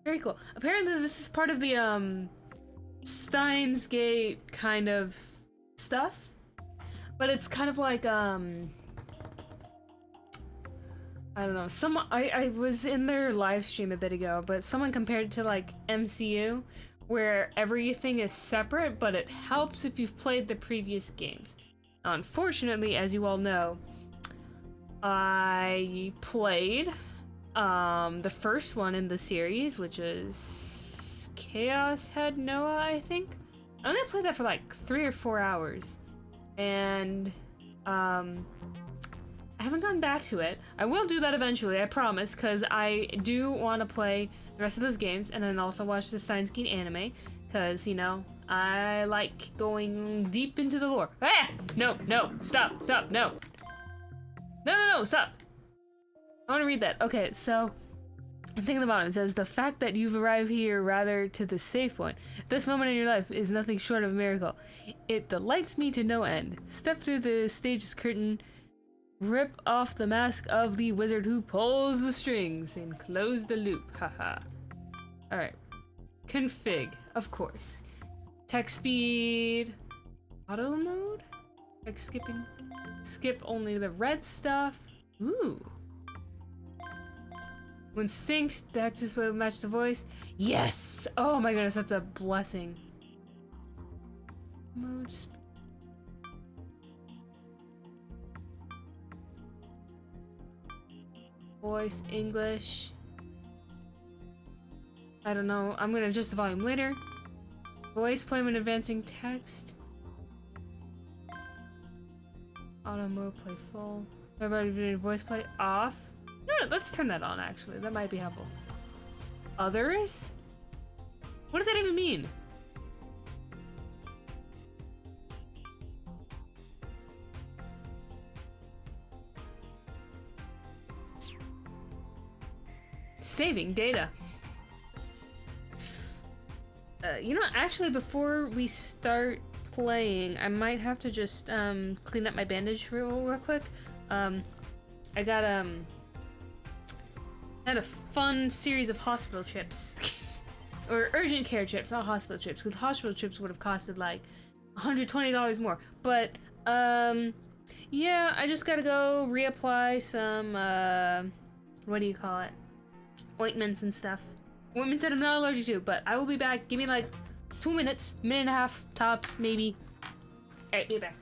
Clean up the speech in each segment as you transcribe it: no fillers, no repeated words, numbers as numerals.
Very cool. Apparently this is part of the Steins Gate kind of stuff. But it's kind of like I don't know. I was in their live stream a bit ago, but someone compared it to like MCU, where everything is separate, but it helps if you've played the previous games. Unfortunately, as you all know, I played the first one in the series, which is Chaos Head Noah, I think. I only played that for like 3 or 4 hours, and I haven't gone back to it. I will do that eventually, I promise, because I do want to play the rest of those games and then also watch the Steins Gate anime, because, you know, I like going deep into the lore. Ah! No, no, stop, stop, no. No, stop. I want to read that. Okay, so, I'm thinking about it. It says, the fact that you've arrived here rather to the safe point. This moment in your life is nothing short of a miracle. It delights me to no end. Step through the stage's curtain, rip off the mask of the wizard who pulls the strings, and close the loop. Haha. Alright. Config, of course. Text speed. Auto mode? Text skipping. Skip only the red stuff. Ooh. When synced, the text display will match the voice. Yes! Oh my goodness, that's a blessing. Mode speed. Voice, English. I don't know. I'm gonna adjust the volume later. Voice, play when advancing text. Auto mode, play full. Everybody doing voice play off. No, let's turn that on actually. That might be helpful. Others? What does that even mean? Saving data. You know, actually, before we start playing, I might have to just clean up my bandage real quick. I had a fun series of hospital trips, or urgent care trips, not hospital trips, because hospital trips would have costed like $120 more. But yeah, I just gotta go reapply some what do you call it? Ointments and stuff. Ointments that I'm not allergic to, but I will be back. Give me like 2 minutes, minute and a half, tops, maybe. Alright, be back.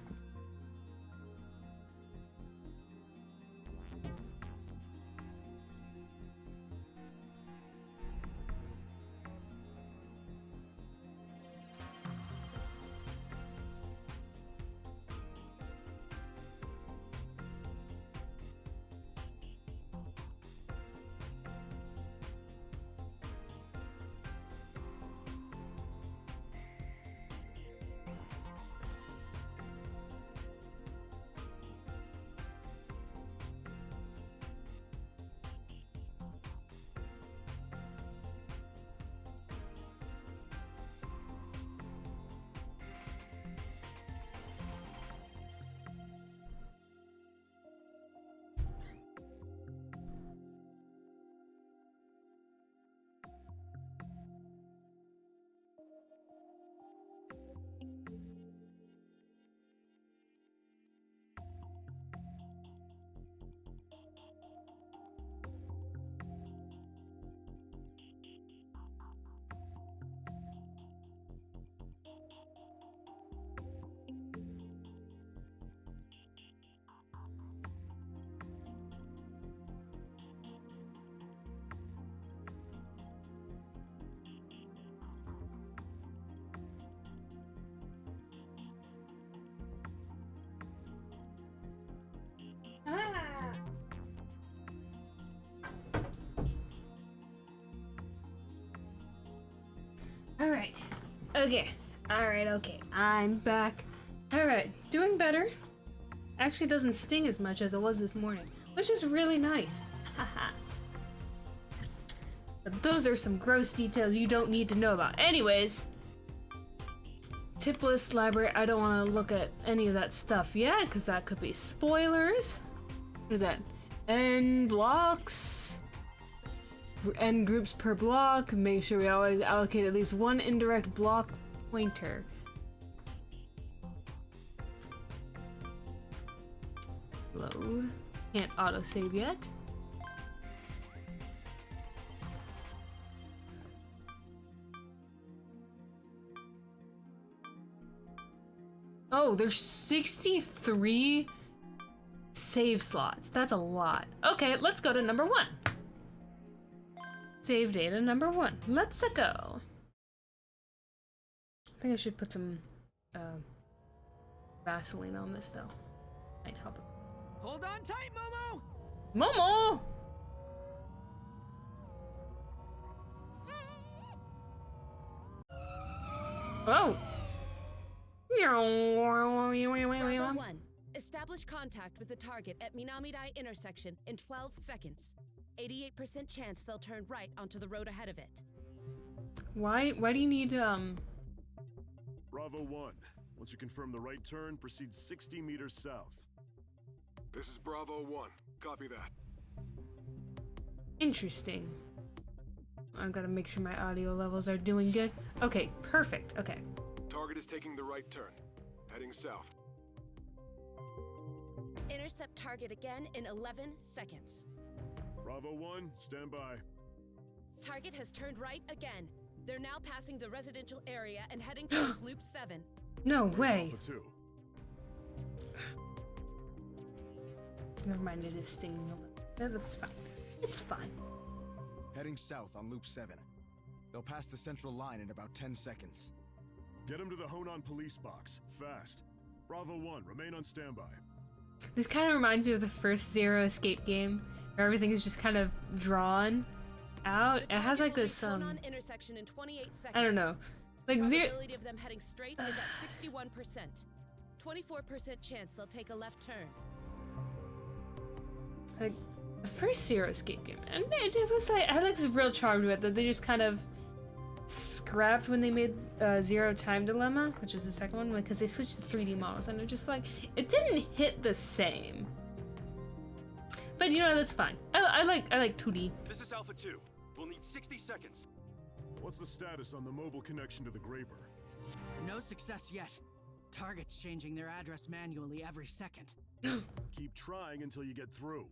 Alright. Okay. Alright, okay. I'm back. Alright. Doing better. Actually doesn't sting as much as it was this morning, which is really nice. Haha. But those are some gross details you don't need to know about. Anyways. Tip list library. I don't want to look at any of that stuff yet, because that could be spoilers. What is that? N blocks. and groups per block. Make sure we always allocate at least one indirect block pointer. Load. Can't autosave yet. Oh, there's 63 save slots. That's a lot. Okay, let's go to number 1. Save data number 1. Let's go. I think I should put some Vaseline on this though. Might help. Hold on tight, Momo! Momo! Oh! Bravo 1. Establish contact with the target at Minamidai intersection in 12 seconds. 88% chance they'll turn right onto the road ahead of it. Why do you need, Bravo 1. Once you confirm the right turn, proceed 60 meters south. This is Bravo 1. Copy that. Interesting. I've got to make sure my audio levels are doing good. Okay, perfect. Okay. Target is taking the right turn. Heading south. Intercept target again in 11 seconds. Bravo 1, stand by. Target has turned right again. They're now passing the residential area and heading towards Loop 7. No Where's way. Alpha 2? Never mind, it is stinging. That's fine. It's fine. Heading south on Loop 7. They'll pass the central line in about 10 seconds. Get him to the Honan police box. Fast. Bravo 1, remain on standby. This kind of reminds me of the first Zero Escape game, where everything is just kind of drawn out. It has like this intersection in 28 seconds. I don't know, like probability of them heading straight is at 61%. 24% chance they'll take a left turn. like the first Zero Escape game, and it was like I had like this real charm to it that they just kind of scrapped when they made Zero Time Dilemma, which was the second one, because they switched to 3D models, and it just like it didn't hit the same. But you know, that's fine. I like 2D. This is Alpha 2. We'll need 60 seconds. What's the status on the mobile connection to the Graber? No success yet. Target's changing their address manually every second. Keep trying until you get through.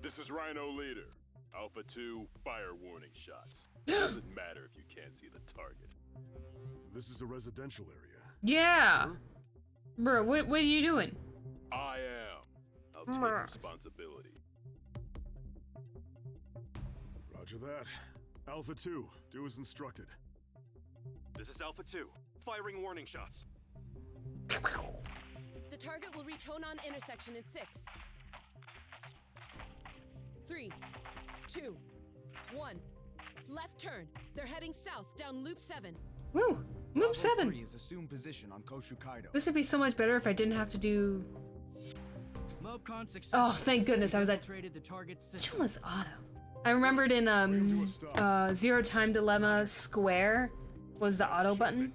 This is Rhino Leader. Alpha 2, fire warning shots. Doesn't matter if you can't see the target. This is a residential area. Yeah. Sure? Bro, what are you doing? I am. I'll take responsibility. Roger that. Alpha 2, do as instructed. This is Alpha 2. Firing warning shots. The target will reach Honan intersection in 6. 3, 2, 1. Left turn. They're heading south down Loop 7. Woo! Loop 7! 3 is assumed position on Koshukaido. This would be so much better if I didn't have to do... Mobcon success. Oh, thank goodness, I was like... Traded the target Which system. one was auto? I remembered in Zero Time Dilemma Square was the auto button.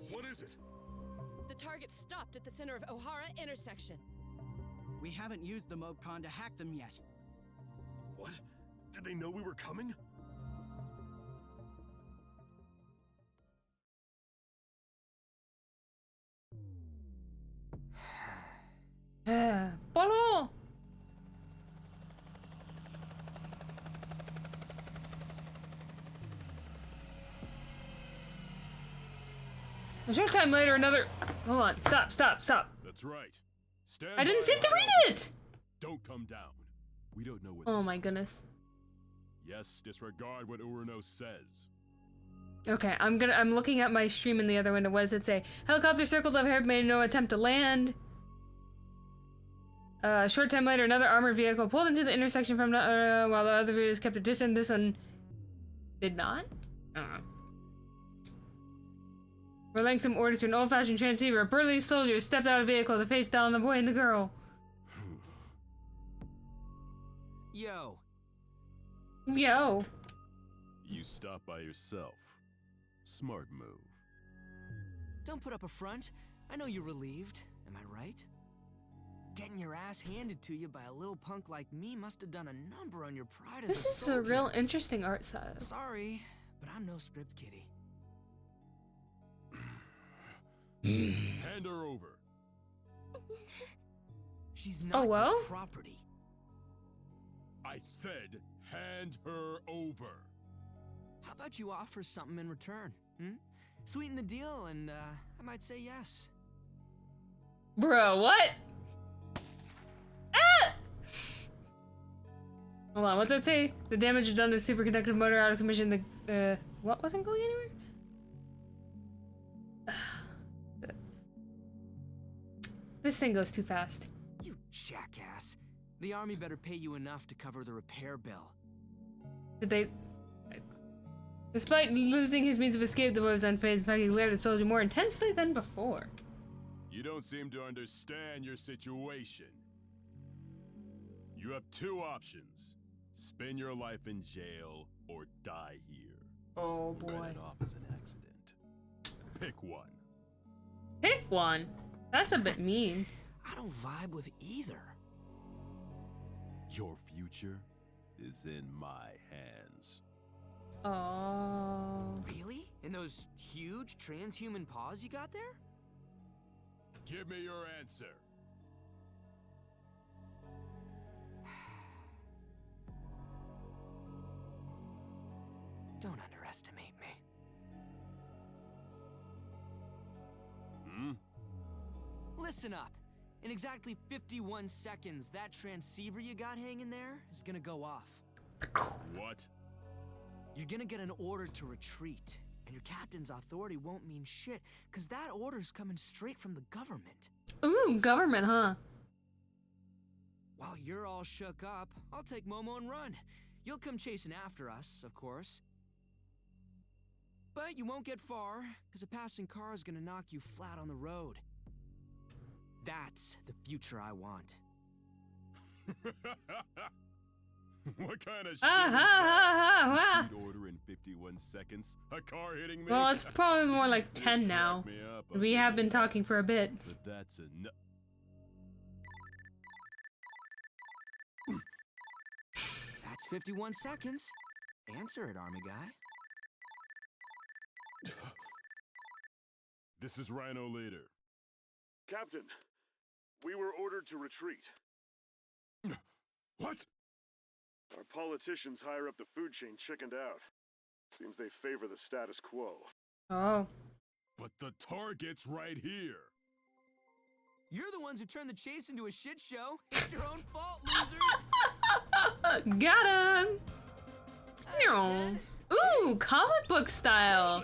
What is it? The target stopped at the center of Ohara intersection. We haven't used the Mobcon to hack them yet. What? Did they know we were coming? Polo! A short time later, another... Hold on, stop. That's right. Stand I didn't by seem to and read it! Don't come down. We don't know what. Oh my goodness. Yes, disregard what Uruno says. Okay, I'm looking at my stream in the other window. What does it say? Helicopter circled overhead, made no attempt to land. A short time later, another armored vehicle pulled into the intersection from while the other vehicles kept a distance. This one did not? I don't know. Relaying some orders to an old-fashioned transceiver, a burly soldier stepped out of the vehicle to face down the boy and the girl. Yo. Yo. You stop by yourself. Smart move. Don't put up a front. I know you're relieved. Am I right? Getting your ass handed to you by a little punk like me must have done a number on your pride as This a is a soldier. real interesting art style. Sorry, but I'm no script kiddie. Hand her over. She's not Oh, well? your property. I said, hand her over. How about you offer something in return? Sweeten the deal, and I might say yes. Bro, what? Ah! Hold on, what's that say? The damage done to the superconductive motor out of commission. The what wasn't going anywhere? This thing goes too fast. You jackass. The army better pay you enough to cover the repair bill. Did they? Despite losing his means of escape, the boy was unfazed. In fact, he glared at the soldier more intensely than before. You don't seem to understand your situation. You have two options. Spend your life in jail or die here. Oh Write boy. it off as an accident. Pick one. Pick one. That's a bit mean. I don't vibe with either. Your future is in my hands. Oh. Really? In those huge transhuman paws you got there? Give me your answer. Don't underestimate me. Listen up. In exactly 51 seconds, that transceiver you got hanging there is gonna go off. What? You're gonna get an order to retreat, and your captain's authority won't mean shit, cause that order's coming straight from the government. Ooh, government, huh? While you're all shook up, I'll take Momo and run. You'll come chasing after us, of course. But you won't get far, cause a passing car is gonna knock you flat on the road. That's the future I want. What kind of shit Ah, is ha, that? ha, ha, Retreat order in 51 seconds? A car hitting me? Well, it's probably more like They 10 now. crack me up, We have been okay, talking for a bit. But that's enough. That's 51 seconds. Answer it, army guy. This is Rhino Leader. Captain, we were ordered to retreat. What? Our politicians higher up the food chain chickened out. Seems they favor the status quo. Oh. But the target's right here. You're the ones who turned the chase into a shit show. It's your own fault, losers. Got him! Ooh, comic book style.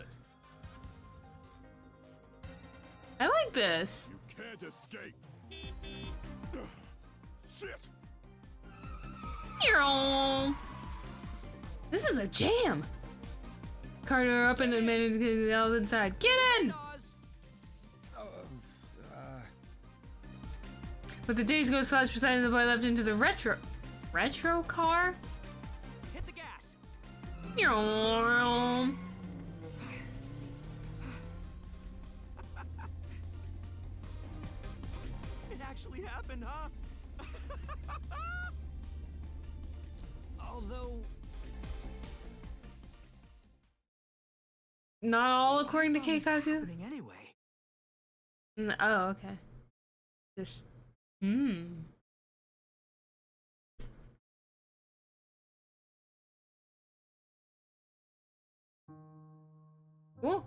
I like this. You can't escape. Shit. This is a jam. Carter up in a minute, all inside. Get in! But the days go slash beside the boy leapt into the retro car? Hit the gas. It actually happened, huh? Although... Not all according to why is all this Keikaku? happening anyway? Oh, okay. Just... Cool.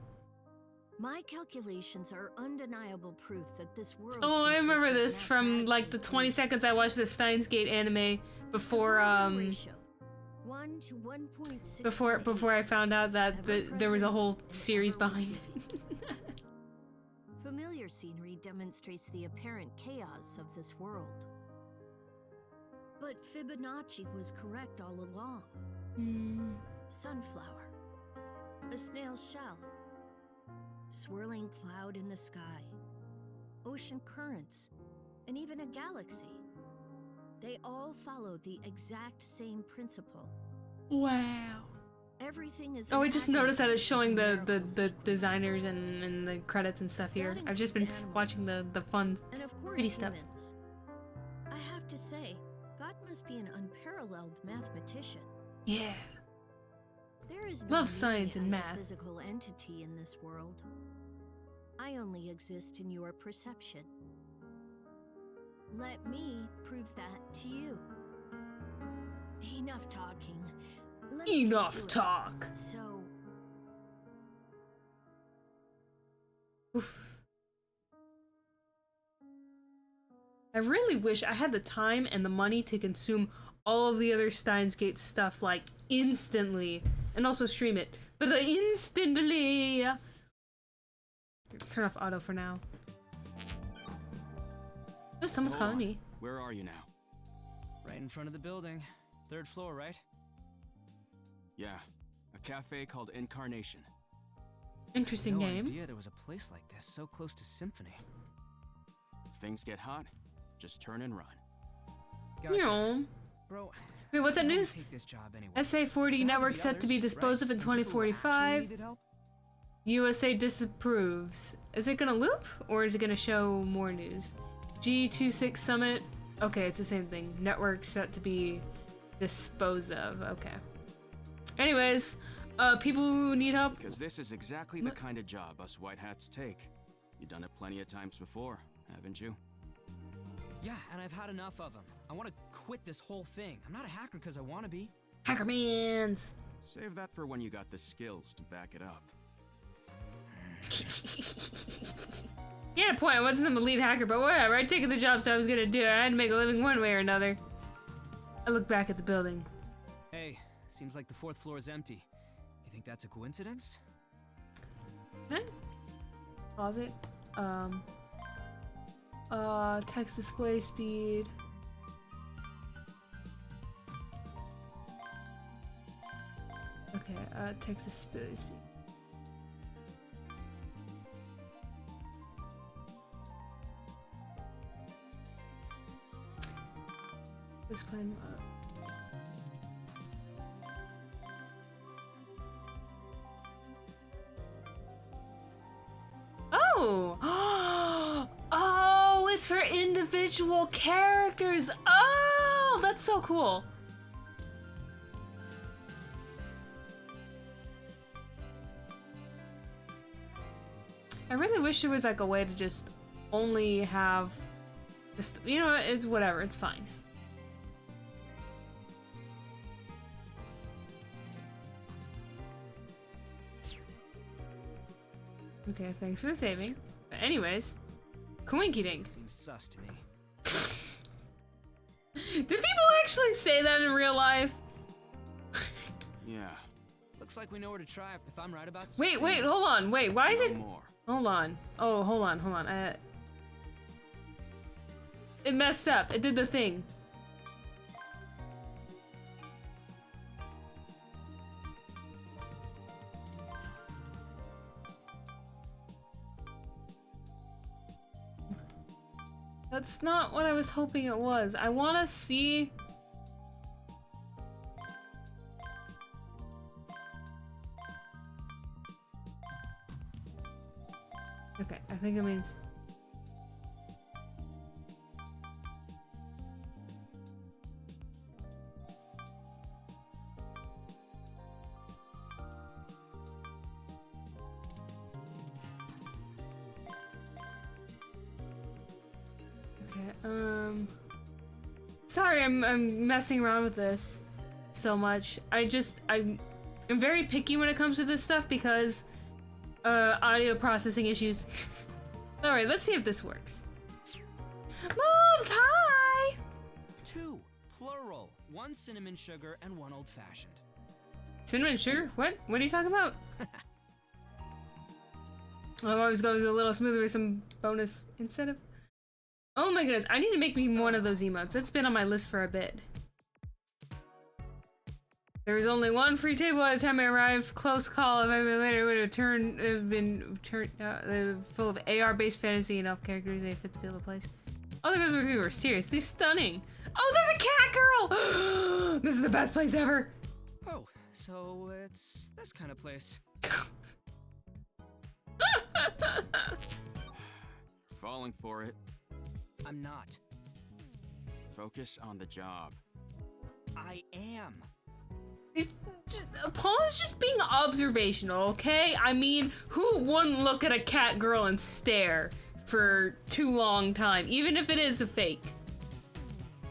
My calculations are undeniable proof that this world. Oh, I remember consists this of from like the mathematically 20 seconds I watched the Steins Gate anime before ratio, 1 to 1.6. before I found out that there was a whole series behind it. Familiar scenery demonstrates the apparent chaos of this world. But Fibonacci was correct all along. Sunflower, a snail's shell, swirling cloud in the sky, ocean currents, and even a galaxy. They all follow the exact same principle. Wow. Everything is. Oh, I just noticed that it's showing the the designers and the credits and stuff here. I've just been watching the fun and of course pretty stuff. humans. I have to say, God must be an unparalleled mathematician. Yeah. There is no Love me science and as math. a physical entity in this world. I only exist in your perception. Let me prove that to you. Enough talking. Let's get Enough to it. talk. So, Oof. I really wish I had the time and the money to consume all of the other Steins Gate stuff like instantly and also stream it. But instantly. Let's turn off auto for now. Oh, someone's Hold calling on. me. Where are you now? Right in front of the building. 3rd floor, right? Yeah. A cafe called Incarnation. Interesting No name. idea there was a place like this so close to Symphony. If things get hot, just turn and run. Gotcha. Yeah. Bro, Wait, what's that I don't news? take this job anyway. SA-40 There had to network be set to be others, disposed right? of in Some people who actually 2045. needed help? USA disapproves. Is it gonna loop or is it gonna show more news? G26 Summit. Okay, it's the same thing. Network set to be disposed of. Okay. Anyways, people who need help. Because this is exactly the kind of job us white hats take. You've done it plenty of times before, haven't you? Yeah, and I've had enough of them. I want to quit this whole thing. I'm not a hacker because I want to be. Hackermans. Save that for when you got the skills to back it up. He had a point. I wasn't the lead hacker, but whatever. I'd taken the job, so I was gonna do it. I had to make a living one way or another. I look back at the building. Hey, seems like the 4th floor is empty. You think that's a coincidence? Okay. Closet. Text display speed. Okay, text display speed. Display mode. Oh! Oh, it's for individual characters. Oh, that's so cool. I really wish there was like a way to just only have just, you know, it's whatever, it's fine. Okay, thanks for saving. But anyways, Coinky Dink. Seems sus to me. Do people actually say that in real life? Yeah. Looks like we know where to try if I'm right about. Wait, hold on. Wait, why is No it? more. Hold on. Oh, hold on. It messed up. It did the thing. That's not what I was hoping it was. I want to see... Okay, I think it means... Okay, sorry, I'm messing around with this so much. I'm very picky when it comes to this stuff because audio processing issues. Alright, let's see if this works. Moms, hi! 2, plural. 1 cinnamon sugar and 1 old-fashioned. Cinnamon sugar? What? What are you talking about? I've always goes a little smoother with some bonus incentive. Oh my goodness, I need to make me one of those emotes. It's been on my list for a bit. There was only one free table by the time I arrived. Close call. If I'd been later, it would have been full of AR-based fantasy and elf characters. They fit the feel of the place. Oh, the guys were seriously stunning. Oh, there's a cat girl! This is the best place ever. Oh, so it's this kind of place. Falling for it. I'm not. Focus on the job. I am. Paul is just being observational, okay? I mean, who wouldn't look at a cat girl and stare for too long time, even if it is a fake?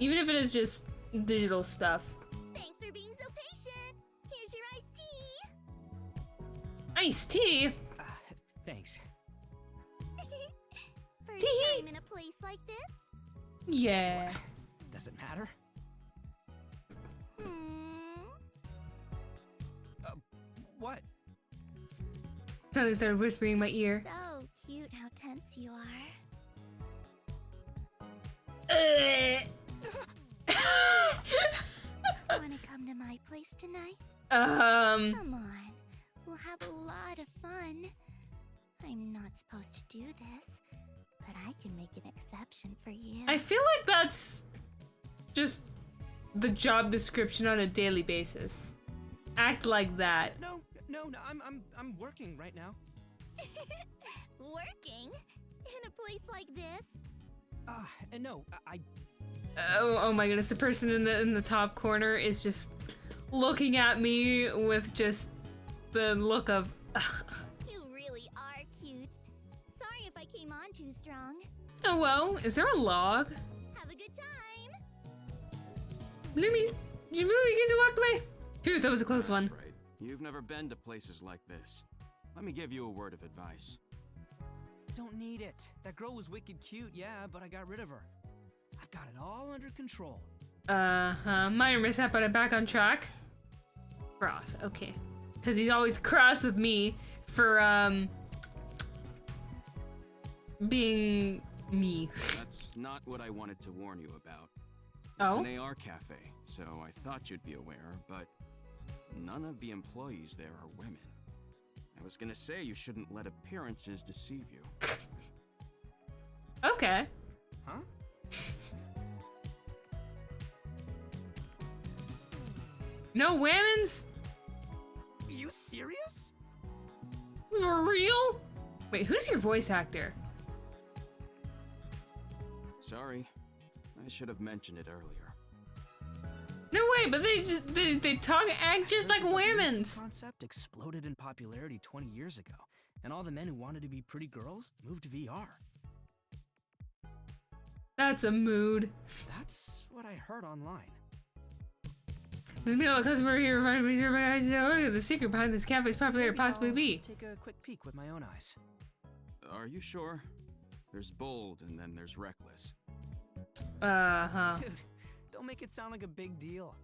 Even if it is just digital stuff. Thanks for being so patient. Here's your iced tea. Iced tea? Thanks. First time in a place like this? Yeah. Does it matter? What? Something started whispering in my ear. So cute how tense you are. Wanna come to my place tonight? Come on. We'll have a lot of fun. I'm not supposed to do this, but I can make an exception for you. I feel like that's just the job description on a daily basis. Act like that. No, I'm working right now. Working? In a place like this? No, Oh my goodness, the person in the top corner is just looking at me with just the look of You really are cute. Sorry if I came on too strong. oh well, is there a log? Have a good time. Lumi, did you move? You guys walked away. Phew, that was a close one. That's right. You've never been to places like this. Let me give you a word of advice. don't need it. That girl was wicked cute, yeah, but I got rid of her. I've got it all under control. Minor mishap, but I'm back on track. Cross, okay. Because he's always cross with me for, being me. That's not what I wanted to warn you about. Oh? It's an AR cafe, so I thought you'd be aware, but none of the employees there are women. I was gonna say you shouldn't let appearances deceive you. Okay. Huh? No women's? You serious? For real? Wait, who's your voice actor? Sorry, I should have mentioned it earlier. No way, but they talk act just like women's. The concept exploded in popularity 20 years ago, and all the men who wanted to be pretty girls moved to VR. That's a mood. That's what I heard online. There's me a customer here reminding me the secret behind this cafe's popularity possibly I'll be. take a quick peek with my own eyes. Are you sure? There's bold and then there's reckless. Uh-huh. Dude, don't make it sound like a big deal.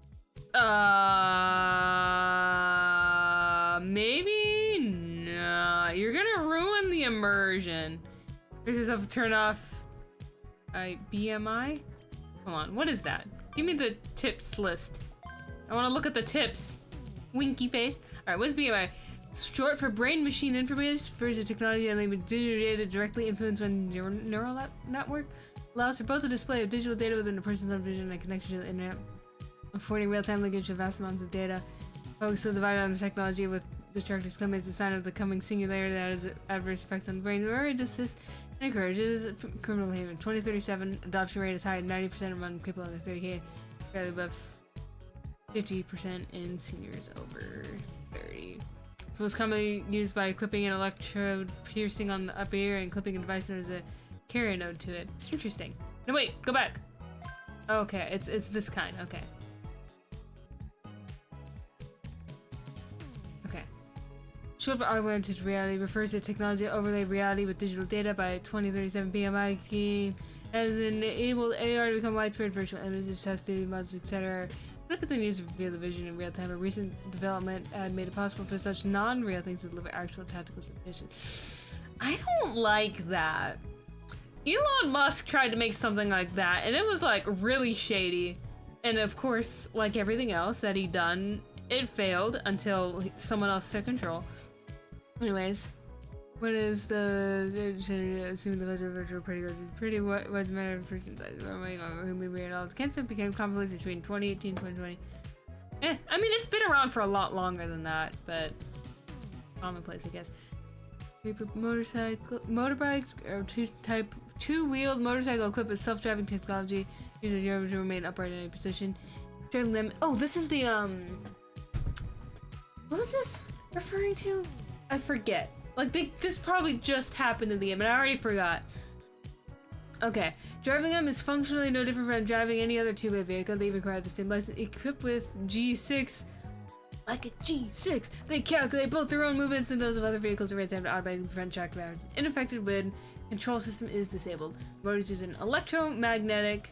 Maybe? No. You're gonna ruin the immersion. There's yourself to turn off. BMI? Come on, what is that? Give me the tips list. I wanna look at the tips. Winky face. Alright, what's BMI? Short for brain machine interface, refers to technology and with digital data directly influenced by neural network. Allows for both the display of digital data within a person's own vision and a connection to the internet, affording real-time linkage to vast amounts of data. Focus is divided on the technology with distractors coming as a sign of the coming singularity that has adverse effects on the brain. Where it assists and encourages criminal behavior. 2037 adoption rate is high at 90% among people under 30K, fairly above 50% in seniors over 30. So it's commonly used by equipping an electrode piercing on the upper ear and clipping a device known as a carrier node to it. Interesting. No, wait, go back. Okay, it's this kind. Okay. Okay. Short for augmented reality refers to technology that overlay reality with digital data by 2037 BMI game has enabled AR to become widespread virtual images, test 3D models, etc. Typically used to reveal the vision in real time. A recent development had made it possible for such non-real things to deliver actual tactical simulations. I don't like that. Elon Musk tried to make something like that, and it was like really shady. And of course, like everything else that he done, it failed until someone else took control. Anyways, what is the assuming the virtual pretty what was the matter of person size? And all the cancer became commonplace between 2018 and 2020. I mean it's been around for a lot longer than that, but commonplace I guess. Motorbikes or two-wheeled motorcycle equipped with self-driving technology Use the driver to remain upright in any position. Driving them. Oh, this is the what was this referring to? I forget. Like this probably just happened in the game, and I already forgot. Okay, driving them is functionally no different from driving any other two-way vehicle. They require the same license. Equipped with G6, like a G6, they calculate both their own movements and those of other vehicles in real time to automatically prevent track damage. Unaffected when control system is disabled. The motors use an electromagnetic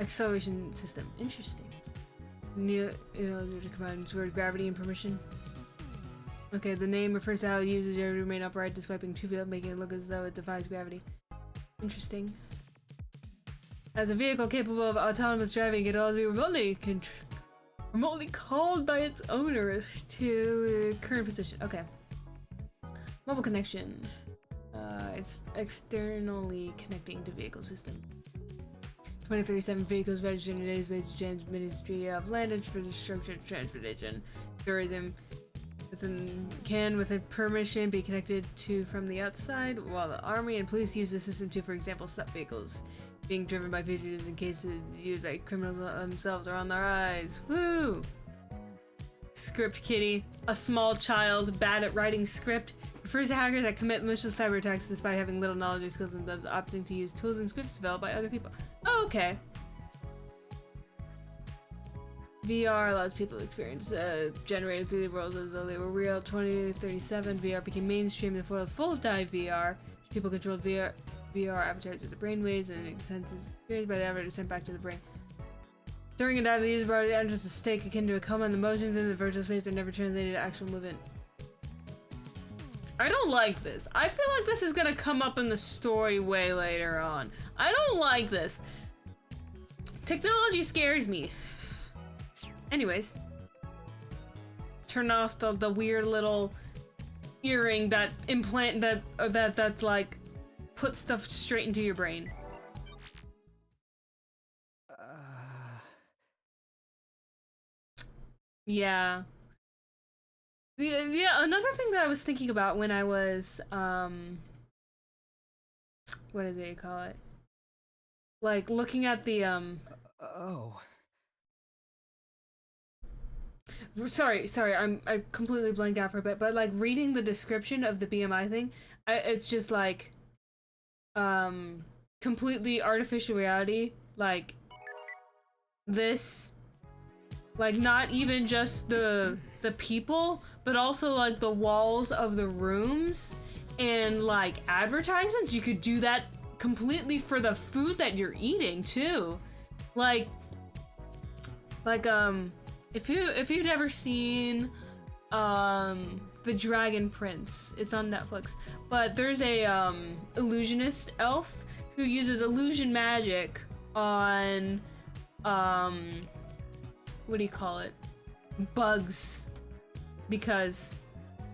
acceleration system. Interesting. To combine word gravity and permission. Okay, the name refers to how it uses you to remain upright, swiping two wheels, making it look as though it defies gravity. Interesting. As a vehicle capable of autonomous driving, it can also be remotely called by its owners to current position. Okay. Mobile connection. It's externally connecting to vehicle system. 2037 vehicles registered in the United States Ministry of Land Infrastructure and Transportation. Tourism can, with a permission, be connected to from the outside, while the army and police use the system to, for example, stop vehicles being driven by fugitives in cases used by criminals themselves or on their eyes. Woo! Script kitty, a small child bad at writing script, refers to hackers that commit malicious cyber attacks despite having little knowledge or skills themselves, opting to use tools and scripts developed by other people. Oh, okay. VR allows people to experience generated 3D worlds as though they were real. 2037 VR became mainstream before the full dive VR. People controlled VR avatars with the brainwaves and senses experienced by the avatar sent back to the brain. During a dive, the user body enters a state akin to a coma, and the motions in the virtual space are never translated to actual movement. I don't like this. I feel like this is gonna come up in the story way later on. I don't like this. Technology scares me. Anyways. Turn off the weird little earring that that's like put stuff straight into your brain. Yeah. Yeah, another thing that I was thinking about when I was, what is it you call it? Like, looking at the, Oh. Sorry, I completely blanked out for a bit, but, like, reading the description of the BMI thing, it's just, like, completely artificial reality, like, this, like, not even just the people, but also like the walls of the rooms and like advertisements. You could do that completely for the food that you're eating too. Like if you'd ever seen The Dragon Prince, it's on Netflix, but there's a illusionist elf who uses illusion magic on what do you call it? Bugs. Because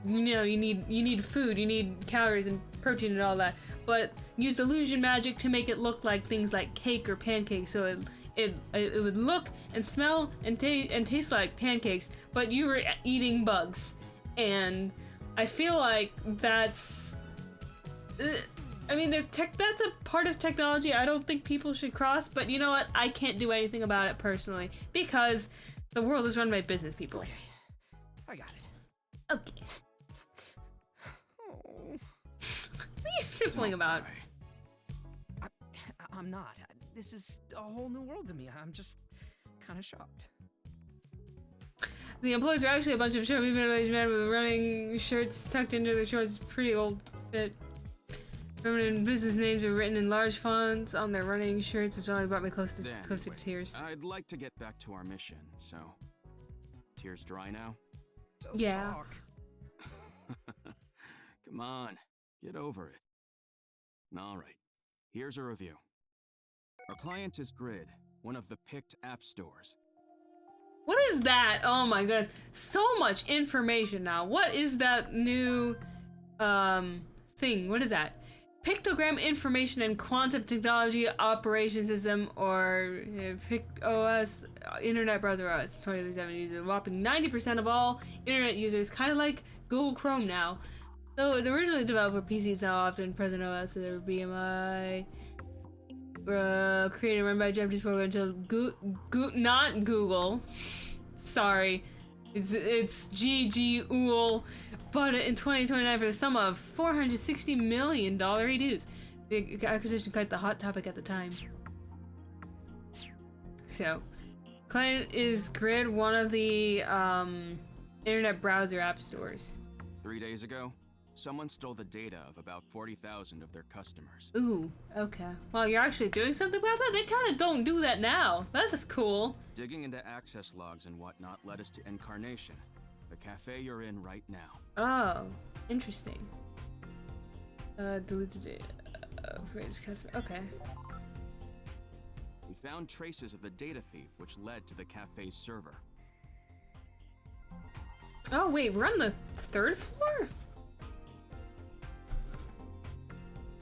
you know you need food, you need calories and protein and all that, but use illusion magic to make it look like things like cake or pancakes, so it would look and smell and taste like pancakes, but you were eating bugs. And I feel like that's I mean that's a part of technology I don't think people should cross, but you know what, I can't do anything about it personally because the world is run by business people. Okay, I got it. Okay. Oh. What are you sniffling about? I'm not. This is a whole new world to me. I'm just kind of shocked. The employees are actually a bunch of chubby middle-aged men with running shirts tucked into their shorts. Pretty old fit. Feminine business names are written in large fonts on their running shirts, which only brought me close to tears. I'd like to get back to our mission, so... Tears dry now? Just yeah. talk. Come on, get over it. Alright, here's a review. Our client is Grid, one of the picked app stores. What is that? Oh my goodness. So much information now. What is that new thing? What is that? Pictogram Information and Quantum Technology Operation System, or PicOS, Internet Browser OS 2037 uses a whopping 90% of all internet users, kind of like Google Chrome now. Though it originally developed for PCs, now often present OS or BMI. created and run by a Japanese program until not Google. Sorry. It's GGOOL. But in 2029 for the sum of $460 million reduce. The acquisition quite the hot topic at the time. So, client is Grid, one of the internet browser app stores. 3 days ago, someone stole the data of about 40,000 of their customers. Ooh, okay. Well, you're actually doing something about that? They kind of don't do that now. That's cool. Digging into access logs and whatnot led us to Incarnation, the cafe you're in right now. Oh, interesting. Delete the data. Praise customer. Okay. We found traces of the data thief, which led to the cafe's server. Oh wait, we're on the 3rd floor?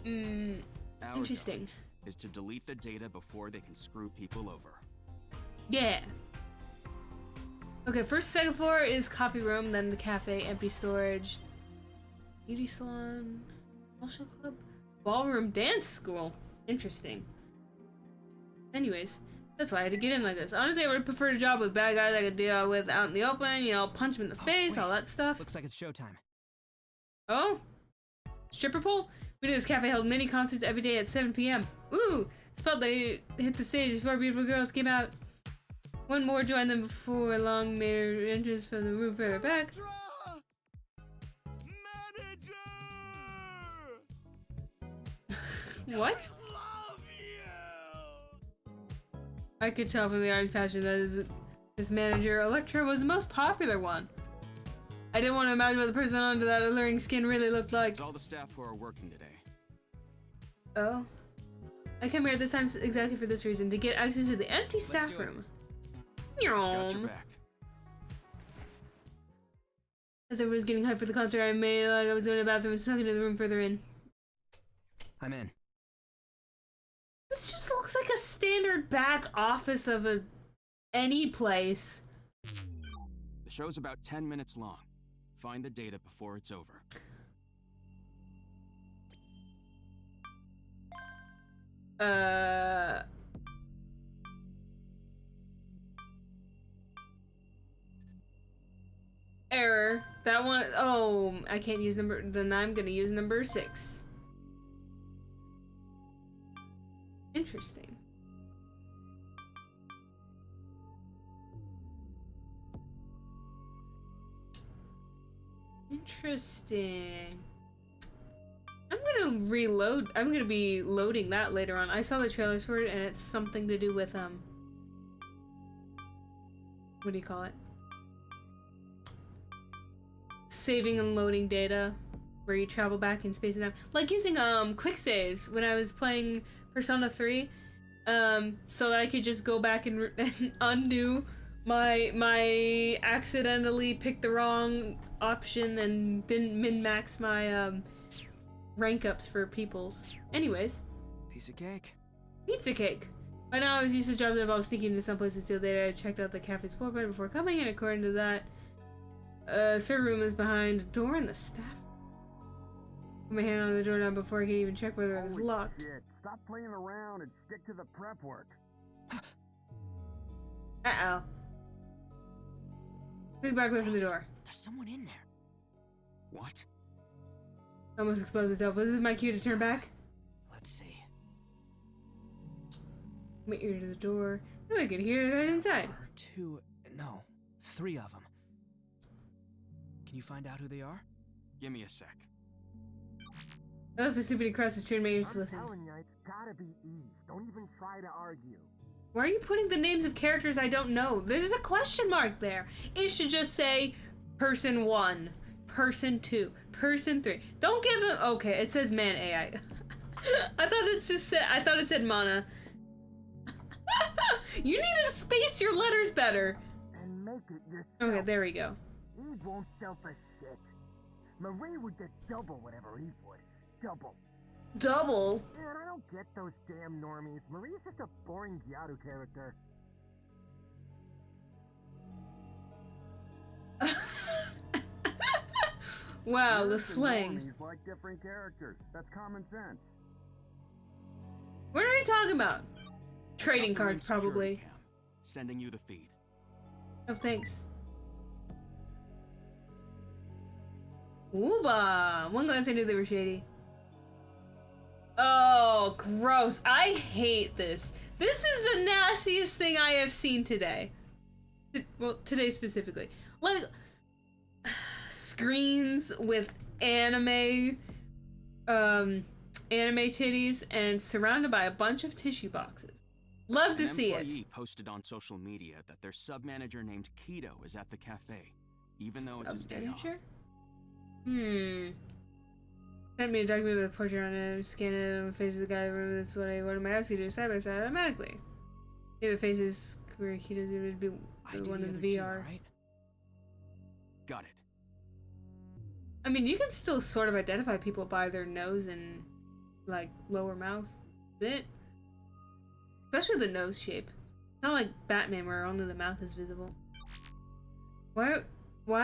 Our Interesting. job is to delete the data before they can screw people over. Yeah. Okay, 1st, 2nd floor is coffee room, then the cafe, empty storage, beauty salon, social club, ballroom, dance school. Interesting. Anyways, that's why I had to get in like this. Honestly, I would prefer a job with bad guys I could deal with out in the open, you know, punch them in the face, wait. all that stuff. Looks like it's showtime. Oh? Stripper pole? We knew this cafe held mini concerts every day at 7 p.m. Ooh! Spotlight hit the stage. 4 beautiful girls came out. One more joined them before long made her entrance from the room further back. What? I could tell from the artist's passion that his manager, Electra, was the most popular one. I didn't want to imagine what the person under that alluring skin really looked like. It's all the staff who are working today. Oh. I came here at this time exactly for this reason, to get access to the empty staff room. Got your back. As everyone was getting hyped for the concert, I made like I was going to the bathroom and snuck into the room further in. I'm in. This just looks like a standard back office of any place. The show's about 10 minutes long. Find the data before it's over. Error. That one, oh, I can't use number, then I'm gonna use number 6. Interesting. Interesting. I'm gonna reload. I'm gonna be loading that later on. I saw the trailers for it, and it's something to do with what do you call it? Saving and loading data, where you travel back in space and time, like using quick saves when I was playing Persona 3, so that I could just go back and undo my accidentally picked the wrong option and didn't min-max my rank ups for peoples. Anyways. Piece of cake. Pizza cake. By now I was used to jobs that involved sneaking into some place to steal data. I checked out the cafe's floor plan before coming, and according to that, server room is behind a door in the staff. Put my hand on the door now before I could even check whether it was locked. Shit. Stop playing around and stick to the prep work. Uh-oh. Big back away from the door. There's someone in there. What? Almost exposed myself. Was this my cue to turn back? Let's see. My ear to the door. Now I could hear the guys inside. Or 2, no, 3 of them. Can you find out who they are? Give me a sec. That was the stupid across the street. My ears to listen. I'm telling you, it's gotta be Eve. Don't even try to argue. Why are you putting the names of characters I don't know? There's a question mark there. It should just say person 1, person 2, person 3. Don't give them. Okay, it says man AI. I thought it said Mana. You need to space your letters better. And make it yourself. Okay, there we go. Eve won't sell for shit. Marie would get double whatever Eve would. Double. Double? Man, I don't get those damn normies. Marie's just a boring Gyaru character. Wow, the slang. Normies like different characters. That's common sense. Where did I you talking about? Trading Got the cards, room probably. security cam. Sending you the feed. Oh, thanks. Ooba! One glance I knew they were shady. Oh, gross. I hate this. This is the nastiest thing I have seen today. Well, today specifically. Like, screens with anime titties and surrounded by a bunch of tissue boxes. Love to see it. An employee posted on social media that their sub-manager named Keto is at the cafe, even though it's his day off. Sent me a document with a portrait on it. Scan it on the face of the guy. Remember, that's what I wanted my house to do side by side automatically. If the faces where Keto's would be the one in the VR. Too, right? Got it. I mean, you can still sort of identify people by their nose and, like, lower mouth bit. Especially the nose shape. It's not like Batman where only the mouth is visible. Why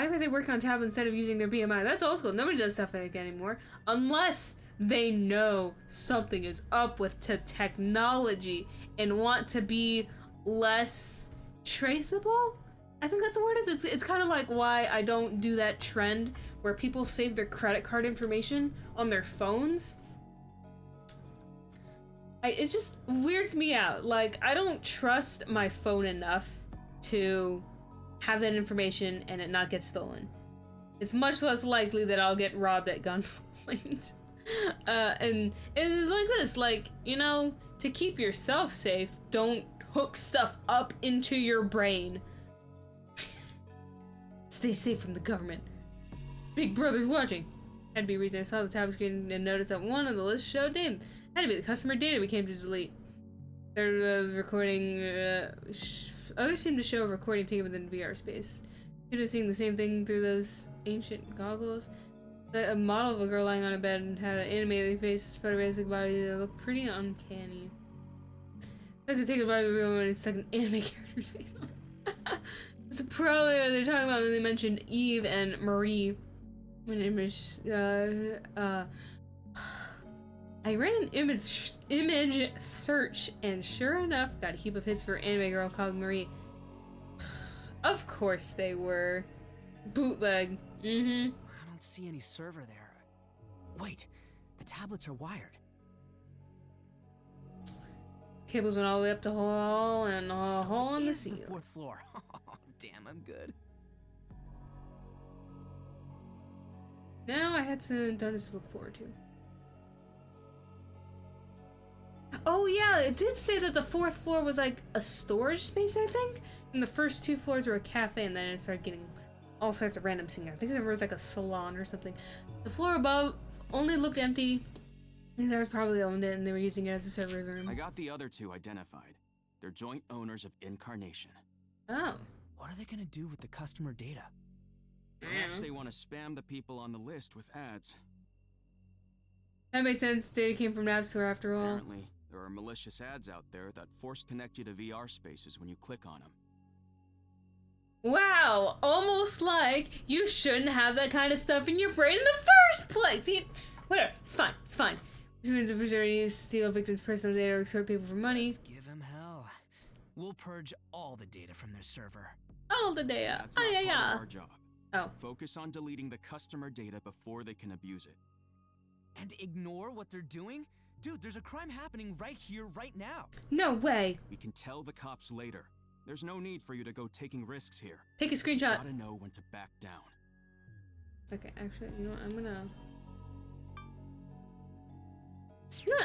are they working on tab instead of using their BMI? That's old school. Nobody does stuff like that anymore. Unless they know something is up with technology and want to be less traceable? I think that's what it is. It's kind of like why I don't do that trend where people save their credit card information on their phones. It just weirds me out. Like, I don't trust my phone enough to have that information and it not get stolen. It's much less likely that I'll get robbed at gunpoint. And it's like this, like, you know, to keep yourself safe, don't hook stuff up into your brain. Stay safe from the government. Big Brother's watching. Had to be reason I saw the tab screen and noticed that one of the list showed name. Had to be the customer data we came to delete. There was recording, others seem to show a recording taken within VR space. You're seeing the same thing through those ancient goggles. A model of a girl lying on a bed and had an animated face, photorealistic body that looked pretty uncanny. I could take a body of a real one and stuck an anime character's face on. It's probably what they're talking about when they mentioned Eve and Marie. When image, I ran an image search and sure enough got a heap of hits for an anime girl called Marie. Of course they were. Bootleg. I don't see any server there. Wait, the tablets are wired. Cables went all the way up the hall and a hole in the ceiling. The 4th floor. Oh, damn, I'm good. Now I had some donuts to look forward to. Oh yeah, it did say that the 4th floor was like a storage space, I think? And the first 2 floors were a cafe, and then it started getting all sorts of random things. I think there was like a salon or something. The floor above only looked empty. I think they probably owned it and they were using it as a server room. I got the other 2 identified. They're joint owners of Incarnation. Oh. What are they gonna do with the customer data? Perhaps they want to spam the people on the list with ads. That makes sense. Data came from App Store after all. Apparently, there are malicious ads out there that force connect you to VR spaces when you click on them. Wow, almost like you shouldn't have that kind of stuff in your brain in the first place. Whatever, it's fine, it's fine. Which means the preservers steal victims' personal data or extort people for money. Let's give them hell. We'll purge all the data from their server. All the data. That's not part of our job. Oh. Focus on deleting the customer data before they can abuse it. And ignore what they're doing? Dude, there's a crime happening right here, right now. No way. We can tell the cops later. There's no need for you to go taking risks here. Take a screenshot. Gotta know when to back down. Okay, actually, you know what? I'm gonna...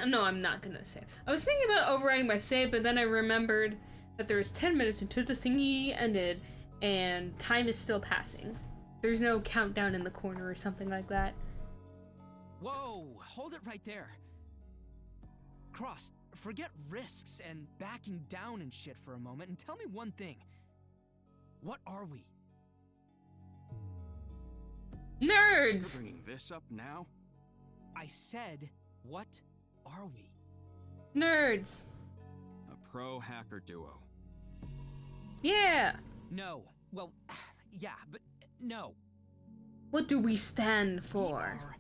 No, I'm not gonna save. I was thinking about overriding my save, but then I remembered that there was 10 minutes until the thingy ended, and time is still passing. There's no countdown in the corner or something like that. Whoa, hold it right there. Cross, forget risks and backing down and shit for a moment and tell me one thing. What are we? Nerds! You're bringing this up now? I said, what are we? Nerds! A pro hacker duo. Yeah! No. Well, yeah, but no. What do we stand for? We are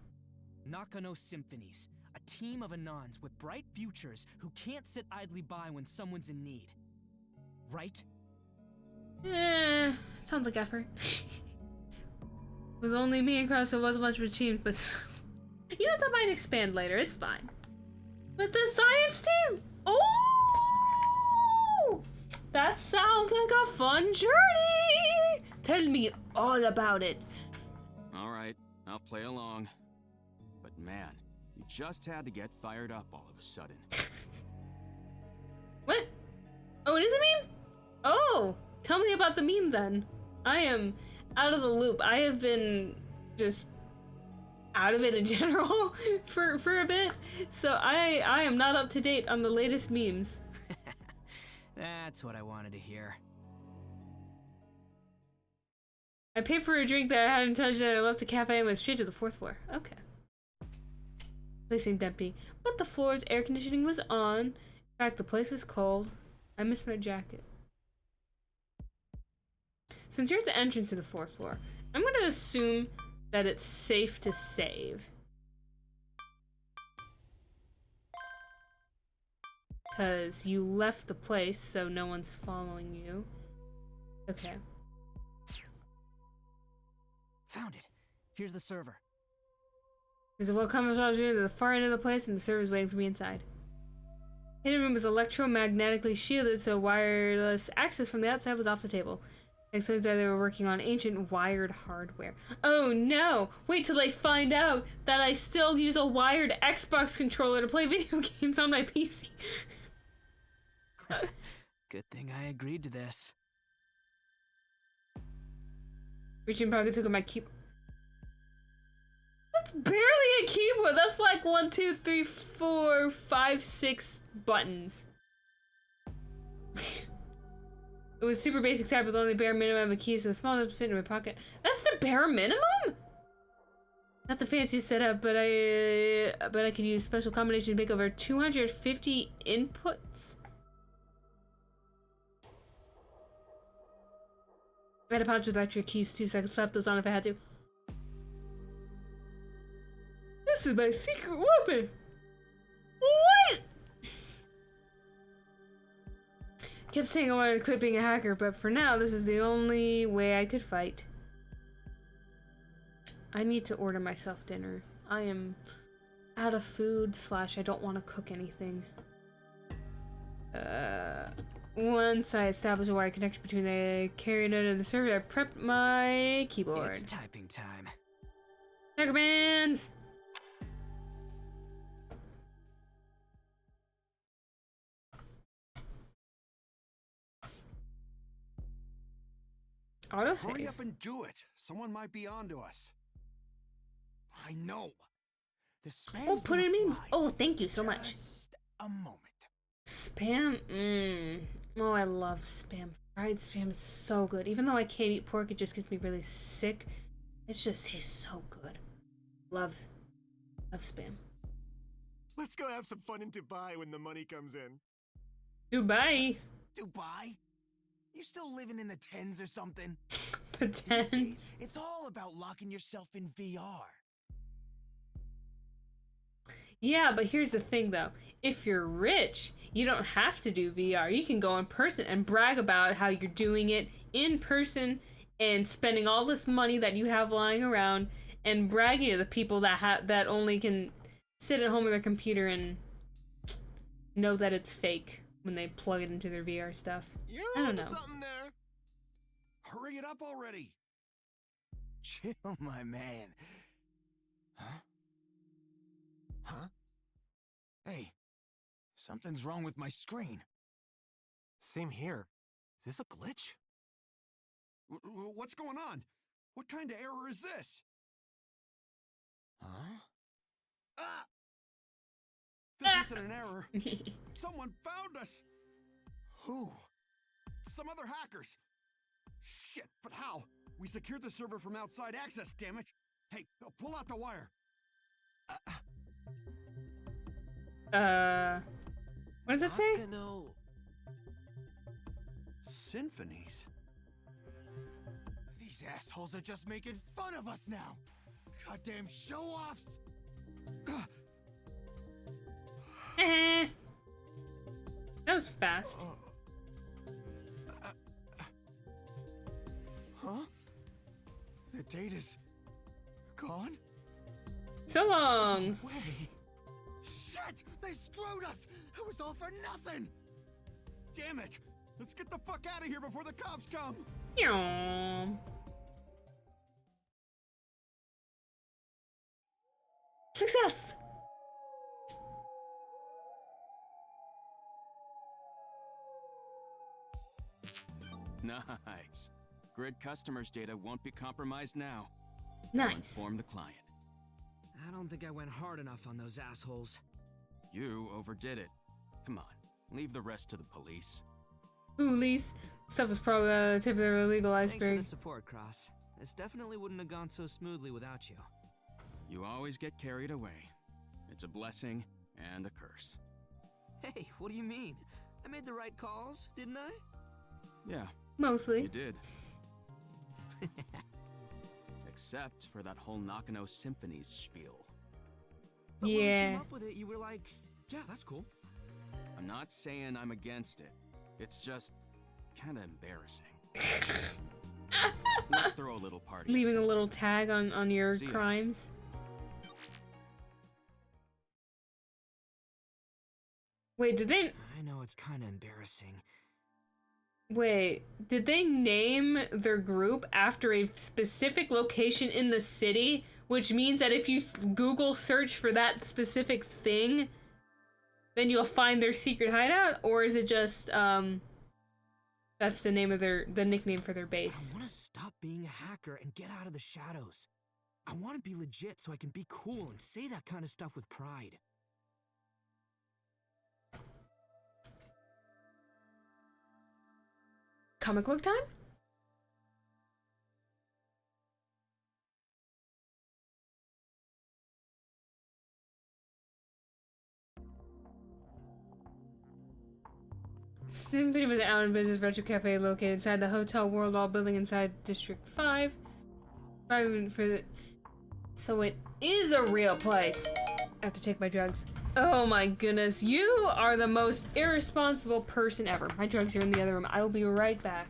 Nakano Symphonies, a team of Anons with bright futures who can't sit idly by when someone's in need. Right? Sounds like effort. It was only me across, so it wasn't much of a team, but you know, that might expand later, it's fine. But the science team! Oh! That sounds like a fun journey! Tell me all about it. All right, I'll play along. But man, you just had to get fired up all of a sudden. What? Oh, it is a meme? Oh, tell me about the meme then. I am out of the loop. I have been just out of it in general for a bit, so I am not up to date on the latest memes. That's what I wanted to hear. I paid for a drink that I hadn't touched and I left the cafe and went straight to the 4th floor. Okay. Place seemed empty, but the floor's air conditioning was on. In fact, the place was cold. I missed my jacket. Since you're at the entrance to the 4th floor, I'm gonna assume that it's safe to save. Because you left the place, so no one's following you. Okay. Found it. Here's the server. There's a welcome massage room to the far end of the place, and the server's waiting for me inside. The hidden room was electromagnetically shielded, so wireless access from the outside was off the table. Explains why they were working on ancient wired hardware. Oh no! Wait till they find out that I still use a wired Xbox controller to play video games on my PC. Good thing I agreed to this. Reaching pocket took out my keyboard. That's barely a keyboard. That's like 1, 2, 3, 4, 5, 6 buttons. It was super basic type with only bare minimum of keys, so small enough to fit in my pocket. That's the bare minimum? Not the fanciest setup, but I could use special combinations to make over 250 inputs. I had a pouch with extra keys too, so I could slap those on if I had to. This is my secret weapon! What?! Kept saying I wanted to quit being a hacker, but for now, this is the only way I could fight. I need to order myself dinner. I am out of food / I don't want to cook anything. Once I establish a wire connection between the carrier node and the server, I prep my keyboard. It's typing time. Hackermans! Autosave. Hurry up and do it. Someone might be onto us. I know. The spam's Oh, put in memes. fly. Oh, thank you so much. Just a moment. Spam. Oh, I love spam. Fried spam is so good. Even though I can't eat pork, it just gets me really sick. It just tastes so good. Love spam. Let's go have some fun in Dubai when the money comes in. Dubai. Dubai? You still living in the 10s or something? The 10s. It's all about locking yourself in VR. Yeah, but here's the thing though. If you're rich, you don't have to do VR. You can go in person and brag about how you're doing it in person and spending all this money that you have lying around and bragging to the people that only can sit at home with their computer and know that it's fake when they plug it into their VR stuff. You're I don't onto know. something there. Hurry it up already. Chill, my man. Huh? Huh? Hey, something's wrong with my screen. Same here. Is this a glitch? What's going on? What kind of error is this? Huh? Ah! This isn't an error. Someone found us. Who? Some other hackers. Shit, but how? We secured the server from outside access, damn it. Hey, pull out the wire. What does it say? Symphonies? These assholes are just making fun of us now. Goddamn show-offs. That was fast. Huh? The date is gone? So long. No way. Shit! They screwed us! It was all for nothing! Damn it! Let's get the fuck out of here before the cops come! Meow. Success! Nice. Grid customers' data won't be compromised now. Nice. I'll inform the client. I don't think I went hard enough on those assholes. You overdid it. Come on, leave the rest to the police. Police. Stuff was probably the tip of the illegal Thanks for iceberg. the support, Cross. This definitely wouldn't have gone so smoothly without you. You always get carried away. It's a blessing and a curse. Hey, what do you mean? I made the right calls, didn't I? Yeah, Mostly. you did. Except for that whole Nakano Symphonies spiel. But when we Yeah. came up with it, you were like, yeah, that's cool. I'm not saying I'm against it. It's just kind of embarrassing. Let's throw a little party. Leaving a little tag on your See ya. crimes. Wait, did they... I know it's kind of embarrassing. Wait, did they name their group after a specific location in the city? Which means that if you Google search for that specific thing, then you'll find their secret hideout? Or is it just, that's the name of the nickname for their base? I want to stop being a hacker and get out of the shadows. I want to be legit so I can be cool and say that kind of stuff with pride. Comic book time? Symphony was an out in business retro cafe located inside the Hotel World Wall building inside District 5. 5 minutes for the... So it is a real place. I have to take my drugs. Oh my goodness, you are the most irresponsible person ever. My drugs are in the other room. I will be right back.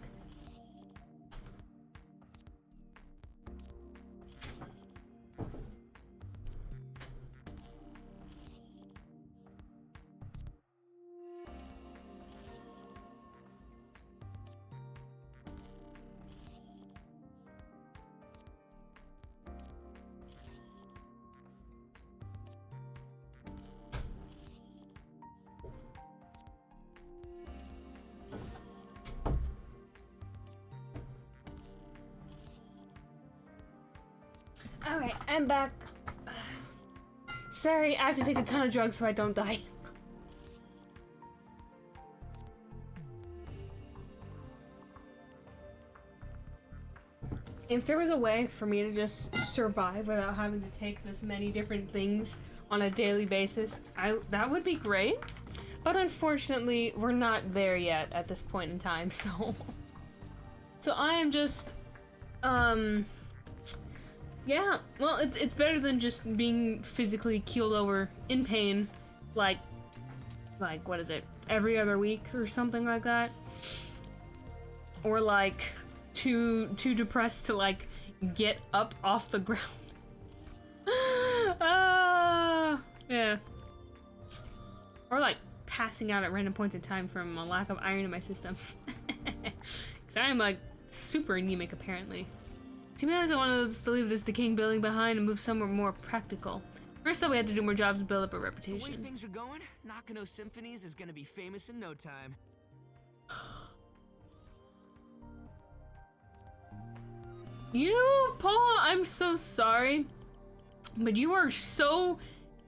Alright, I'm back. Sorry, I have to take a ton of drugs so I don't die. If there was a way for me to just survive without having to take this many different things on a daily basis, that would be great. But unfortunately, we're not there yet at this point in time, so... So I am just, yeah, well, it's better than just being physically keeled over in pain, like, what is it, every other week or something like that? Or, like, too depressed to, like, get up off the ground. Yeah. Or, like, passing out at random points in time from a lack of iron in my system. Because I'm, like, super anemic, apparently. To be honest, I wanted to leave this decaying building behind and move somewhere more practical. First though, we had to do more jobs to build up a The way reputation. things are going, Nakano Symphonies is gonna be famous in no time. You, Paul, I'm so sorry, but you are so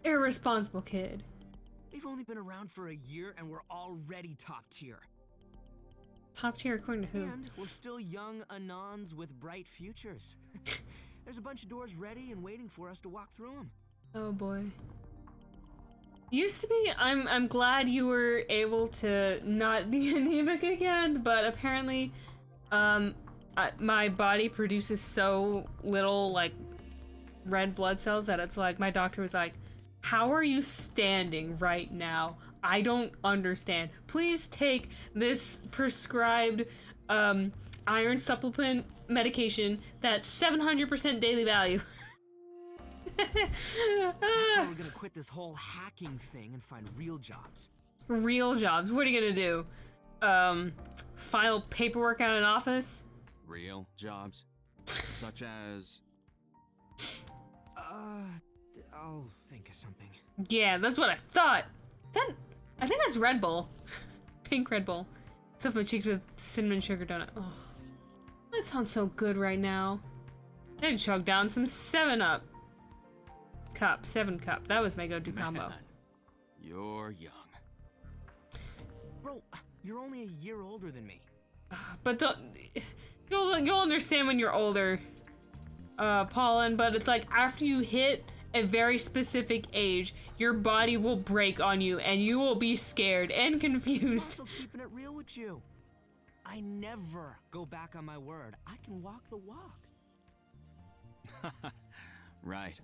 irresponsible, kid. We've only been around for a year and we're already top tier. Top tier according to who? And we're still young Anons with bright futures. There's a bunch of doors ready and waiting for us to walk through them. Oh boy. Used to be, I'm glad you were able to not be anemic again, but apparently, my body produces so little, like, red blood cells that it's like, my doctor was like, How are you standing right now? I don't understand. Please take this prescribed iron supplement medication that's 700% daily value. That's why we're gonna quit this whole hacking thing and find real jobs. Real jobs. What are you gonna do? File paperwork at an office? Real jobs? Such as... I'll think of something. Yeah, that's what I thought. I think that's Red Bull. Pink Red Bull. Stuff my cheeks with cinnamon sugar donut. Oh, that sounds so good right now. Then chug down some 7-Up. 7 Cup. That was my go-to combo. You're young. Bro, you're only a year older than me. But you'll understand when you're older, Pollen, but it's like after you hit a very specific age, your body will break on you and you will be scared and confused. I'm also keeping it real with you. I never go back on my word. I can walk the walk. Right.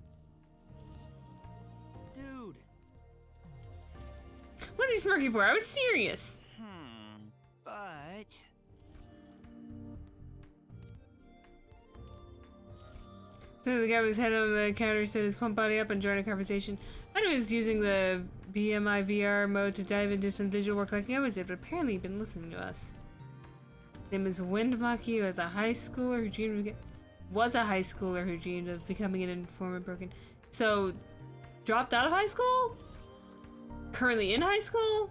Dude. What's he smirking for? I was serious. But... So the guy with his head on the counter set his plump body up and joined a conversation. I was using the BMI VR mode to dive into some digital work like I always did, but apparently he'd been listening to us. His name is Windmaki, was a high schooler who dreamed of becoming an informant broken. So, dropped out of high school? Currently in high school?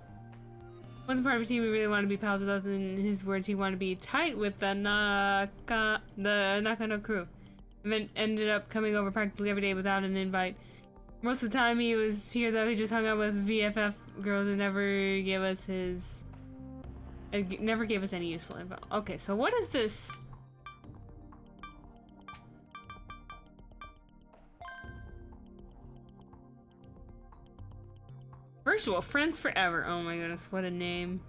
Wasn't part of a team he really wanted to be pals with us. In his words, he wanted to be tight with the Nakano crew. And ended up coming over practically every day without an invite. Most of the time he was here though, he just hung out with VFF girls and never gave us any useful info. Okay, so what is this? Virtual friends forever. Oh my goodness, what a name.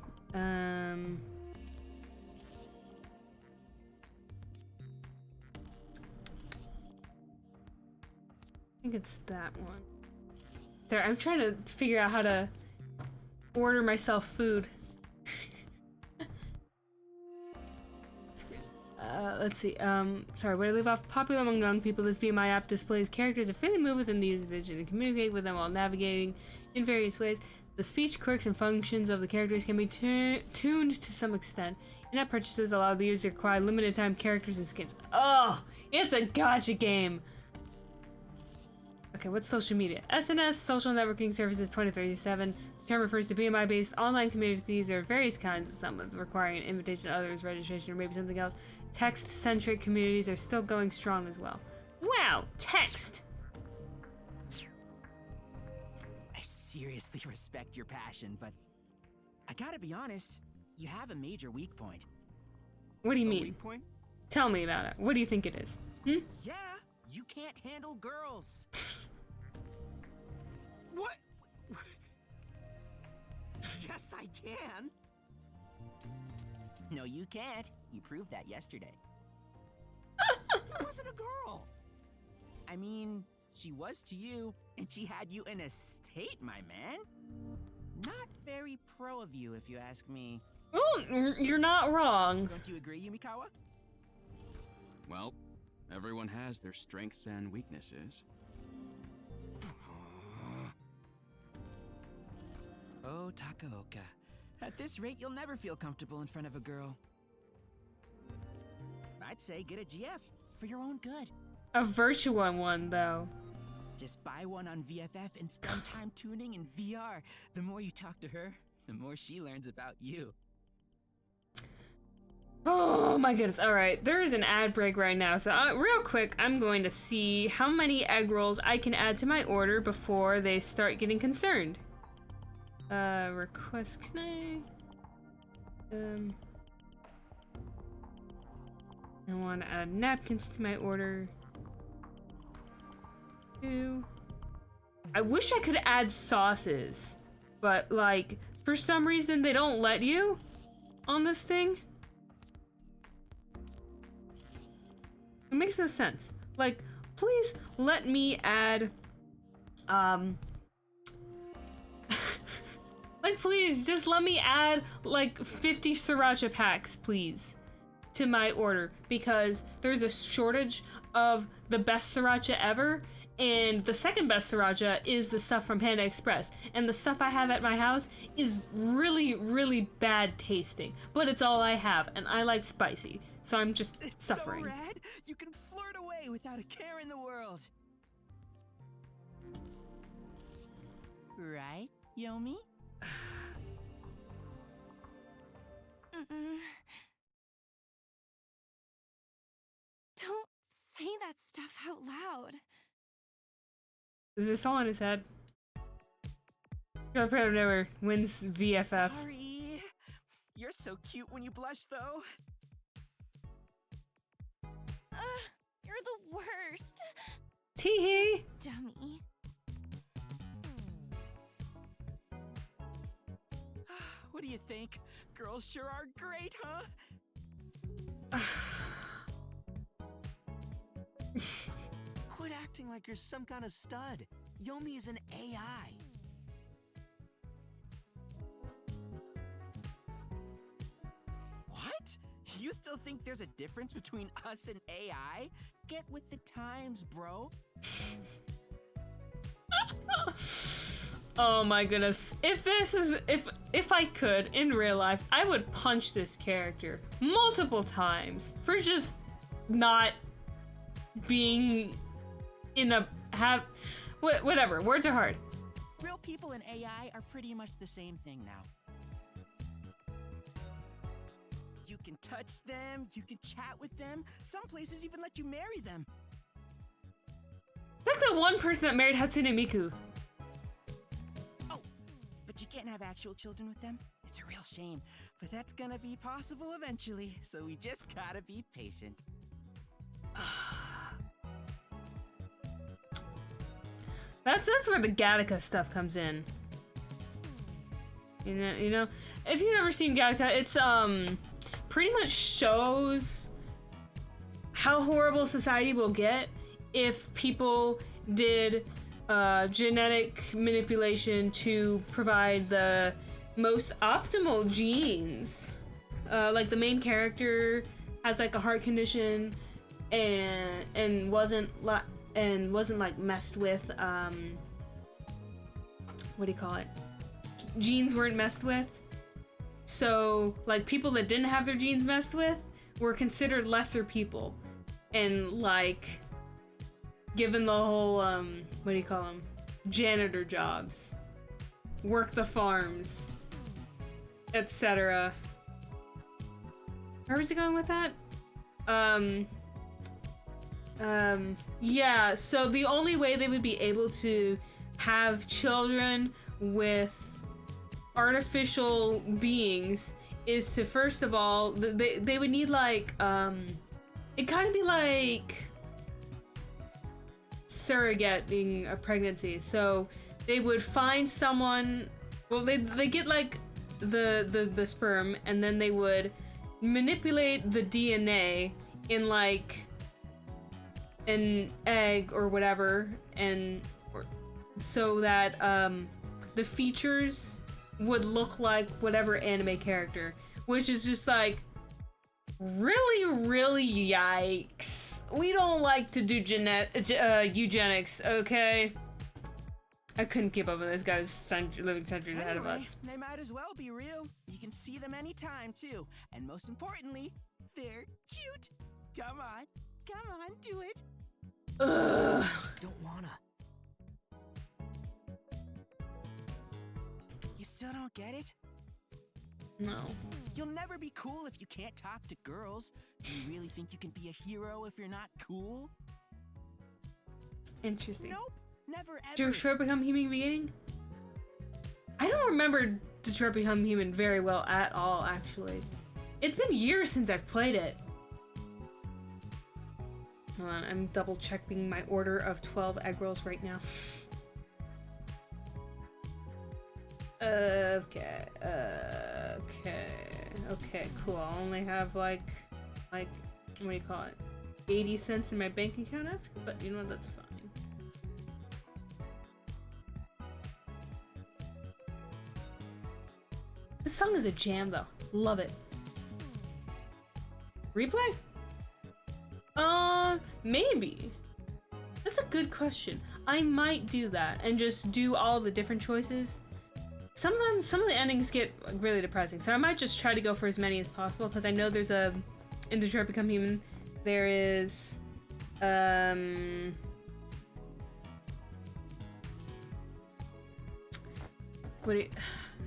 I think it's that one. Sorry, I'm trying to figure out how to order myself food. Let's see. Sorry, where to leave off? Popular among young people, this BMI app displays characters that freely move within the user vision and communicate with them while navigating in various ways. The speech, quirks, and functions of the characters can be tuned to some extent. In-app purchases allow the user to acquire limited time characters and skins. Oh, it's a gacha game! Okay, what's social media? SNS, Social Networking Services 2037. The term refers to BMI-based online communities. There are various kinds, of some requiring an invitation to others, registration, or maybe something else. Text-centric communities are still going strong as well. Wow, text! I seriously respect your passion, but I gotta be honest, you have a major weak point. What do you mean? Weak point? Tell me about it. What do you think it is? Hmm? Yeah, you can't handle girls. What? Yes, I can. No, you can't. You proved that yesterday. That wasn't a girl. I mean, she was to you, and she had you in a state, my man. Not very pro of you, if you ask me. Oh, you're not wrong. Don't you agree, Yumikawa? Well, everyone has their strengths and weaknesses. Oh, Takaoka. At this rate, you'll never feel comfortable in front of a girl. I'd say get a GF for your own good. A virtual one, though. Just buy one on VFF and spend time tuning in VR. The more you talk to her, the more she learns about you. Oh my goodness. Alright, there is an ad break right now. So real quick, I'm going to see how many egg rolls I can add to my order before they start getting concerned. Request, can I want to add napkins to my order. 2. I wish I could add sauces, but like, for some reason they don't let you on this thing. It makes no sense. Like, please let me add, Like, please, just let me add, like, 50 sriracha packs, please, to my order. Because there's a shortage of the best sriracha ever. And the second best sriracha is the stuff from Panda Express. And the stuff I have at my house is really, really bad tasting. But it's all I have, and I like spicy. So I'm just suffering. So rad, you can flirt away without a care in the world. Right, Yomi? Don't say that stuff out loud. Is this all in his head? Girlfriend never wins VFF. Sorry. You're so cute when you blush, though. You're the worst. Tee-hee. Dummy. What do you think? Girls sure are great, huh? Quit acting like you're some kind of stud. Yomi is an AI. What? You still think there's a difference between us and AI? Get with the times, bro. Oh my goodness. If I could, in real life, I would punch this character multiple times for just not being in a whatever. Words are hard. Real people and AI are pretty much the same thing now. You can touch them, you can chat with them, some places even let you marry them. That's the one person that married Hatsune Miku. Oh, but you can't have actual children with them? It's a real shame, but that's gonna be possible eventually, so we just gotta be patient. That's where the Gattaca stuff comes in. You know, if you've ever seen Gattaca, it's pretty much shows how horrible society will get if people did genetic manipulation to provide the most optimal genes. Like the main character has like a heart condition and wasn't like messed with, what do you call it? Genes weren't messed with. So, like, people that didn't have their genes messed with were considered lesser people. And, like, given the whole, what do you call them? Janitor jobs. Work the farms. Etc. Where was he going with that? Yeah, so the only way they would be able to have children with artificial beings is to, first of all, they would need like, it'd kind of be like surrogating a pregnancy. So they would find someone, well, they get like the sperm, and then they would manipulate the DNA in like an egg or whatever, so that the features would look like whatever anime character, which is just like really yikes. We don't like to do eugenics, okay? I couldn't keep up with this guy's living centuries ahead of us. They might as well be real. You can see them anytime too, and most importantly, they're cute. Come on, do it. Ugh. Don't wanna. You still don't get it? No. You'll never be cool if you can't talk to girls. Do you really think you can be a hero if you're not cool? Interesting. Nope, never ever. Did Detroit Become Human beginning? I don't remember Detroit Become Human very well at all, actually. It's been years since I've played it. Hold on, I'm double checking my order of 12 egg rolls right now. Okay, cool. I only have like, what do you call it? 80 cents in my bank account after, but you know what, that's fine. song is a jam though. Love it. Replay? Maybe. That's a good question. I might do that and just do all the different choices. Sometimes some of the endings get really depressing, so I might just try to go for as many as possible because I know there's in Detroit Become Human, there is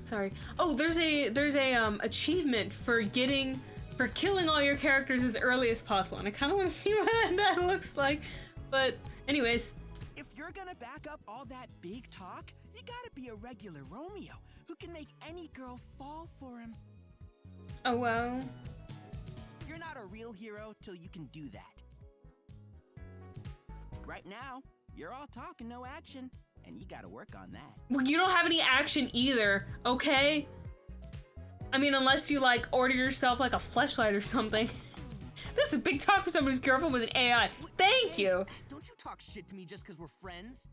sorry. Oh, there's a achievement for killing all your characters as early as possible, and I kind of want to see what that looks like. But anyways, if you're gonna back up all that big talk, you gotta be a regular Romeo who can make any girl fall for him. Oh well. You're not a real hero till you can do that. Right now, you're all talk and no action, and you gotta work on that. Well, you don't have any action either, okay? I mean, unless you like order yourself like a fleshlight or something. This is a big talk for somebody's girlfriend was an AI. Thank you. Don't you talk shit to me just because we're friends?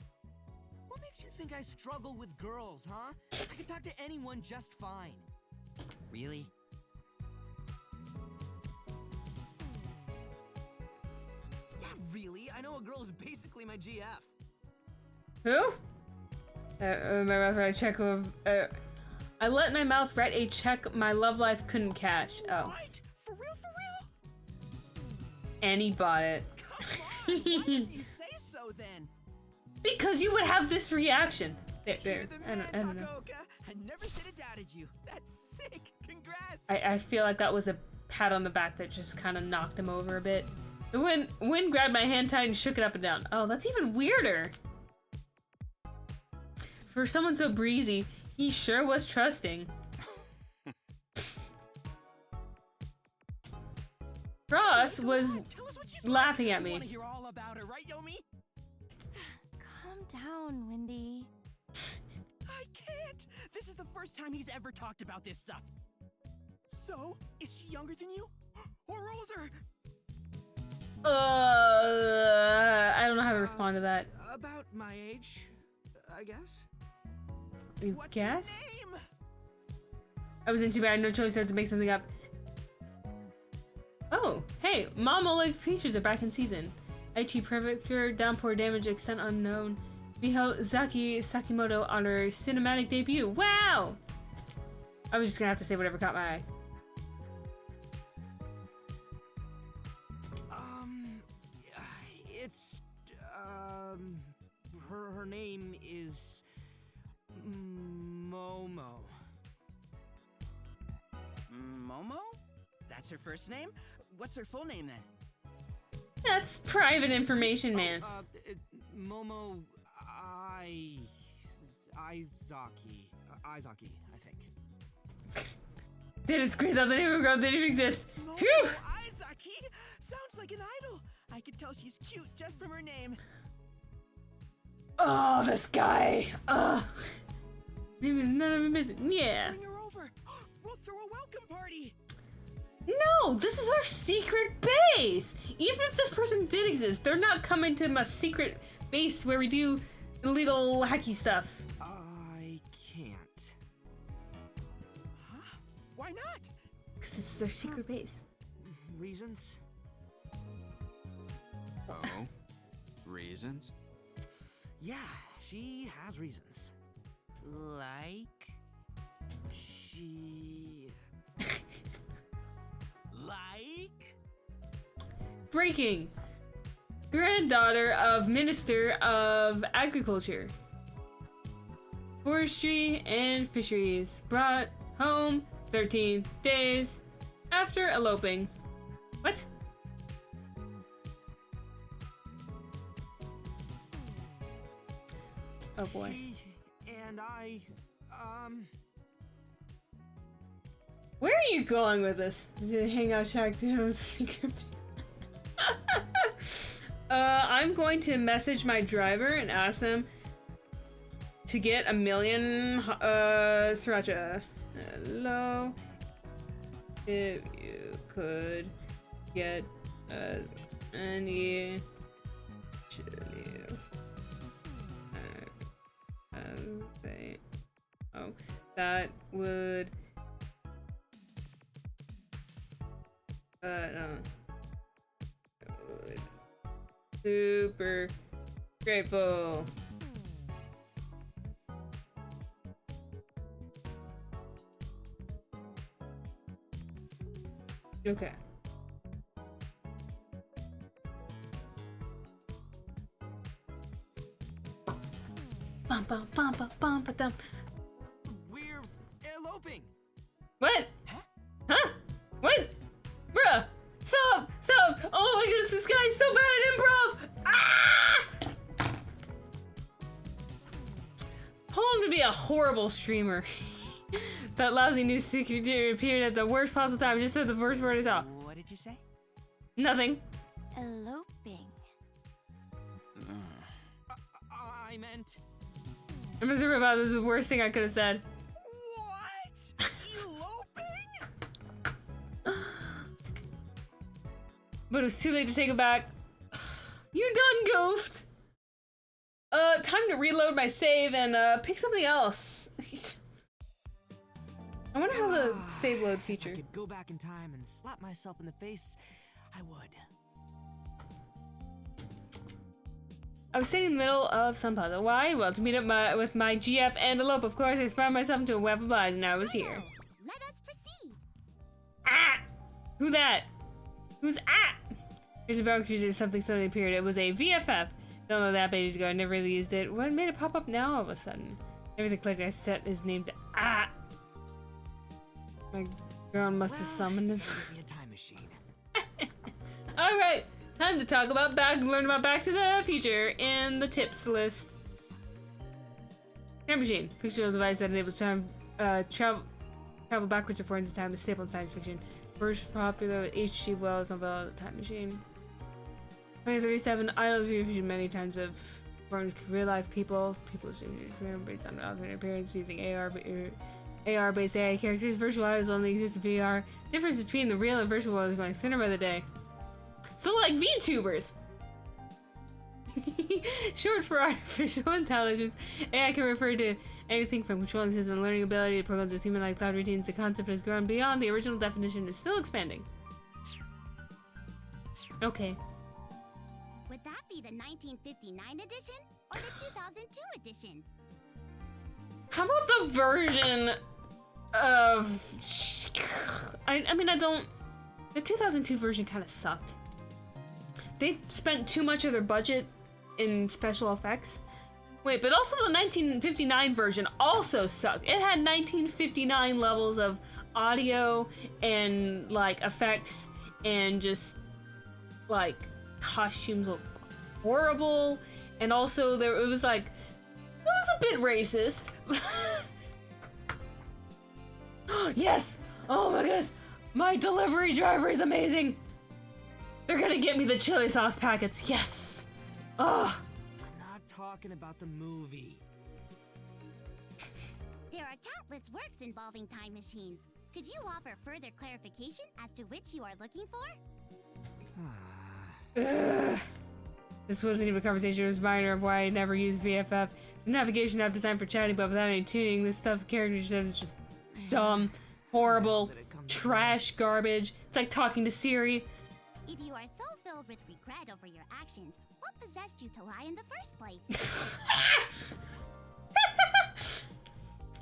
What makes you think I struggle with girls, huh? I can talk to anyone just fine. Really? Yeah, really? I know a girl is basically my GF. Who? My mouth write a check of. I let my mouth write a check my love life couldn't cash. Oh. What? For real? For real? And he bought it. Come on, why didn't you say so then? Because you would have this reaction. There. You're the man, I don't know. Takaoka. I never should have doubted you. That's sick. Congrats. I feel like that was a pat on the back that just kind of knocked him over a bit. The wind grabbed my hand tight and shook it up and down. Oh, that's even weirder. For someone so breezy, he sure was trusting. Ross was laughing at me. Want to hear all about her, right, Yomi? Calm down, Wendy. I can't. This is the first time he's ever talked about this stuff. So, is she younger than you? Or older? I don't know how to respond to that. About my age, I guess. You What's guess? your name? I was in too bad, no choice, I had to make something up. Oh, hey, Mama Lake features are back in season. Aichi Prefecture, downpour damage extent unknown. Miho Zaki Sakimoto on her cinematic debut. Wow! I was just gonna have to say whatever caught my eye. It's, her name is Momo. Momo? That's her first name? What's her full name then? That's private information, man. Momo Izaki, I think. Did it squeeze out the name of a girl didn't even exist. Momo Phew! Izaki? Sounds like an idol. I could tell she's cute just from her name. Oh, this guy. Name is none of my business. Yeah. Bring her over. We'll throw a welcome party. No, this is our secret base. Even if this person did exist, they're not coming to my secret base where we do illegal hacky stuff. I can't. Huh? Why not? Because this is our secret base. Reasons? Oh? Reasons? Yeah, she has reasons. Like? She... Like? Breaking. Granddaughter of Minister of Agriculture, Forestry and Fisheries brought home 13 days after eloping. What? Oh boy. She and I, Where are you going with this? Is it a hangout shack to secret base? I'm going to message my driver and ask them to get 1 million sriracha. Hello. If you could get us any chilies. Oh, that would No. Super grateful. Okay. Bum, bum, bum, bum, bum, ba, dum. We're eloping. What? Huh? What? Bruh! Stop! Stop! Oh my goodness, this guy's so bad at improv! Ah! Paul would be a horrible streamer. That lousy news secretary appeared at the worst possible time. Just said the first word is out. What did you say? Nothing. Eloping. I meant... I'm miserable about this. Is the worst thing I could have said. What? Eloping? But it was too late to take it back. You done goofed. Time to reload my save and pick something else. I wonder how the save load feature. If I could go back in time and slap myself in the face, I would. I was sitting in the middle of some puzzle. Why? Well, to meet up with my GF antelope, of course. I inspired myself into a web of lies, and I was here. Let us proceed. Ah! Who that? Who's ah? Here's a bounty creature. Something suddenly appeared. It was a VFF. Don't know that ages ago. I never really used it. What made it pop up now all of a sudden? Everything clicked. I set his name to ah. My girl must have summoned him. Give me a time machine. All right. Time to talk about learn about Back to the Future in the tips list. Time machine, fictional device that enables time travel backwards and forwards in time. The staple of science fiction. First popular with H.G. Wells novel, The Time Machine. 2037. Idol viewed many times of formed real life people. People assume based on alternate appearance using AR-based AI characters. Virtual idols only exist in VR. Difference between the real and virtual world is going thinner by the day. So like VTubers. Short for artificial intelligence. AI can refer to anything from controlling system and learning ability to programs with human-like thought routines. The concept has grown beyond the original definition and is still expanding. Okay. Would that be the 1959 edition or the 2002 edition? How about the version of... I mean, I don't... The 2002 version kind of sucked. They spent too much of their budget in special effects. Wait, but also the 1959 version also sucked. It had 1959 levels of audio and like effects and just like costumes looked horrible, and also it was like, it was a bit racist. Yes! Oh my goodness! My delivery driver is amazing! They're gonna get me the chili sauce packets, yes! Oh. I'm not talking about the movie. There are countless works involving time machines. Could you offer further clarification as to which you are looking for? This wasn't even a conversation, it was a reminder of why I never used VFF. It's a navigation app designed for chatting, but without any tuning. This stuff characters said is just dumb, horrible, trash, garbage. It's like talking to Siri. If you are so filled with regret over your actions, what possessed you to lie in the first place?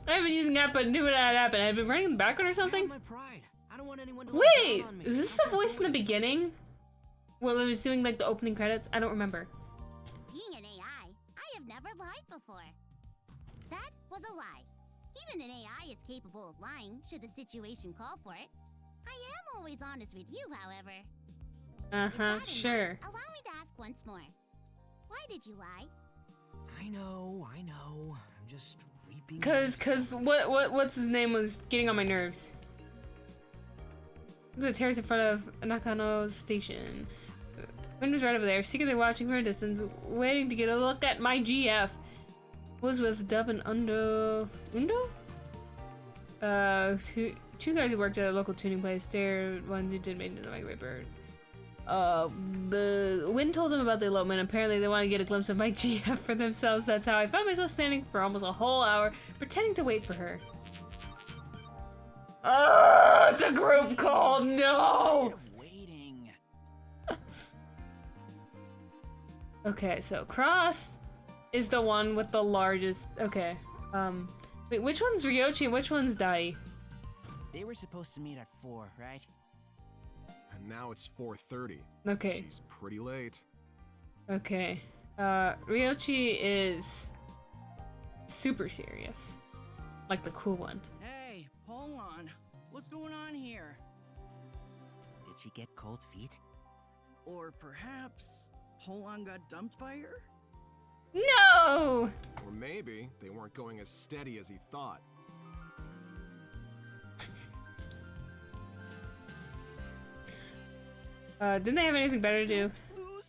I haven't been using that, but knew that happened. I've been running in the background or something. My pride. I don't want anyone to Wait, on me. is this the voice in the beginning? Well, it was doing like the opening credits. I don't remember. Being an AI, I have never lied before. That was a lie. Even an AI is capable of lying should the situation call for it. I am always honest with you, however. Sure. Allow me to ask once more. Why did you lie? I know. I'm just reaping. Cause what's his name was getting on my nerves. There's a terrace in front of Nakano Station. Windows right over there. Secretly watching from a distance, waiting to get a look at my GF. Was with Dub and Undo. Two guys who worked at a local tuning place. They're ones who did maintenance on my Great Bird. The Wynn told them about the elopement. Apparently they want to get a glimpse of my GF for themselves. That's how I found myself standing for almost a whole hour, pretending to wait for her. Oh, it's a group call. No! Okay, so Cross is the one with the largest. Okay. Wait, which one's Ryochi and which one's Dai? They were supposed to meet at 4, right? And now it's 4:30. Okay. She's pretty late. Okay. Ryochi is super serious. Like the cool one. Hey, hold on. What's going on here? Did she get cold feet? Or perhaps Holon got dumped by her? No! Or maybe they weren't going as steady as he thought. Didn't they have anything better to do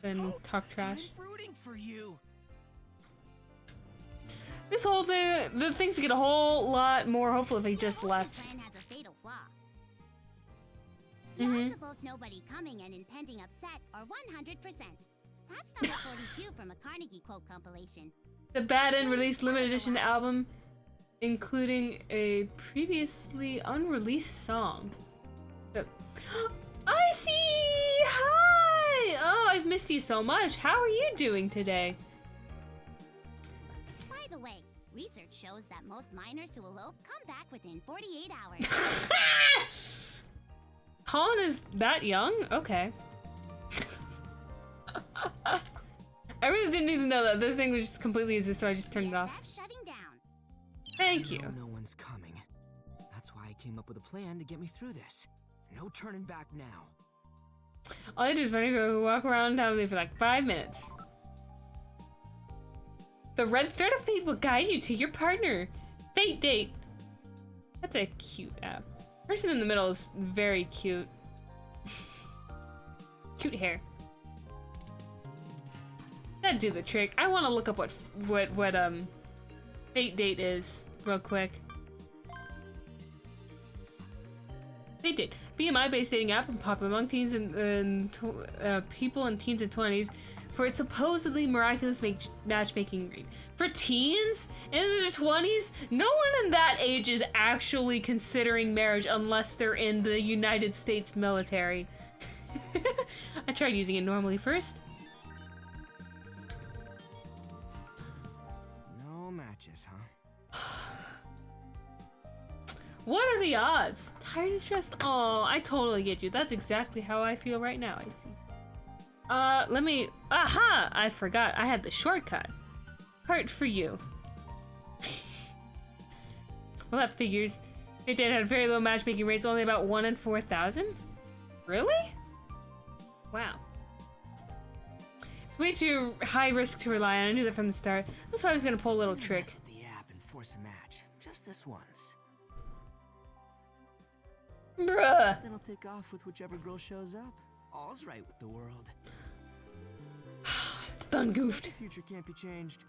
than talk trash? I'm rooting for you. This whole thing, the things would get a whole lot more hopeful if he just left. Plan has a fatal flaw. Mm-hmm. The odds of both nobody coming and impending upset are 100%. That's number 42 from a Carnegie quote compilation. The Bad End released limited edition album, including a previously unreleased song. I see! Hi! Oh, I've missed you so much. How are you doing today? By the way, research shows that most minors who elope come back within 48 hours. Colin is that young? Okay. I really didn't need to know that. This thing was just completely useless, so I just turned it off. That's shutting down. Thank you. No one's coming. That's why I came up with a plan to get me through this. No turning back now. All I do is go walk around town with you for like 5 minutes. The red thread of fate will guide you to your partner. Fate date. That's a cute app. Person in the middle is very cute. Cute hair. That'd do the trick. I want to look up what fate date is real quick. Fate date. BMI-based dating app and popular among teens and people in teens and 20s for its supposedly miraculous matchmaking rate. For teens in their 20s, no one in that age is actually considering marriage unless they're in the United States military. I tried using it normally first. No matches, huh? What are the odds? Tired and stressed? Oh, I totally get you. That's exactly how I feel right now, I see. Let me... Aha! I forgot. I had the shortcut. Heart for you. Well, that figures. It did had very low matchmaking rates, only about 1 in 4,000? Really? Wow. It's way too high risk to rely on. I knew that from the start. That's why I was gonna pull a little trick. Mess with the app and force a match. Just this once. Bruh! Then I'll take off with whichever girl shows up. All's right with the world. Done goofed. The future can't be changed.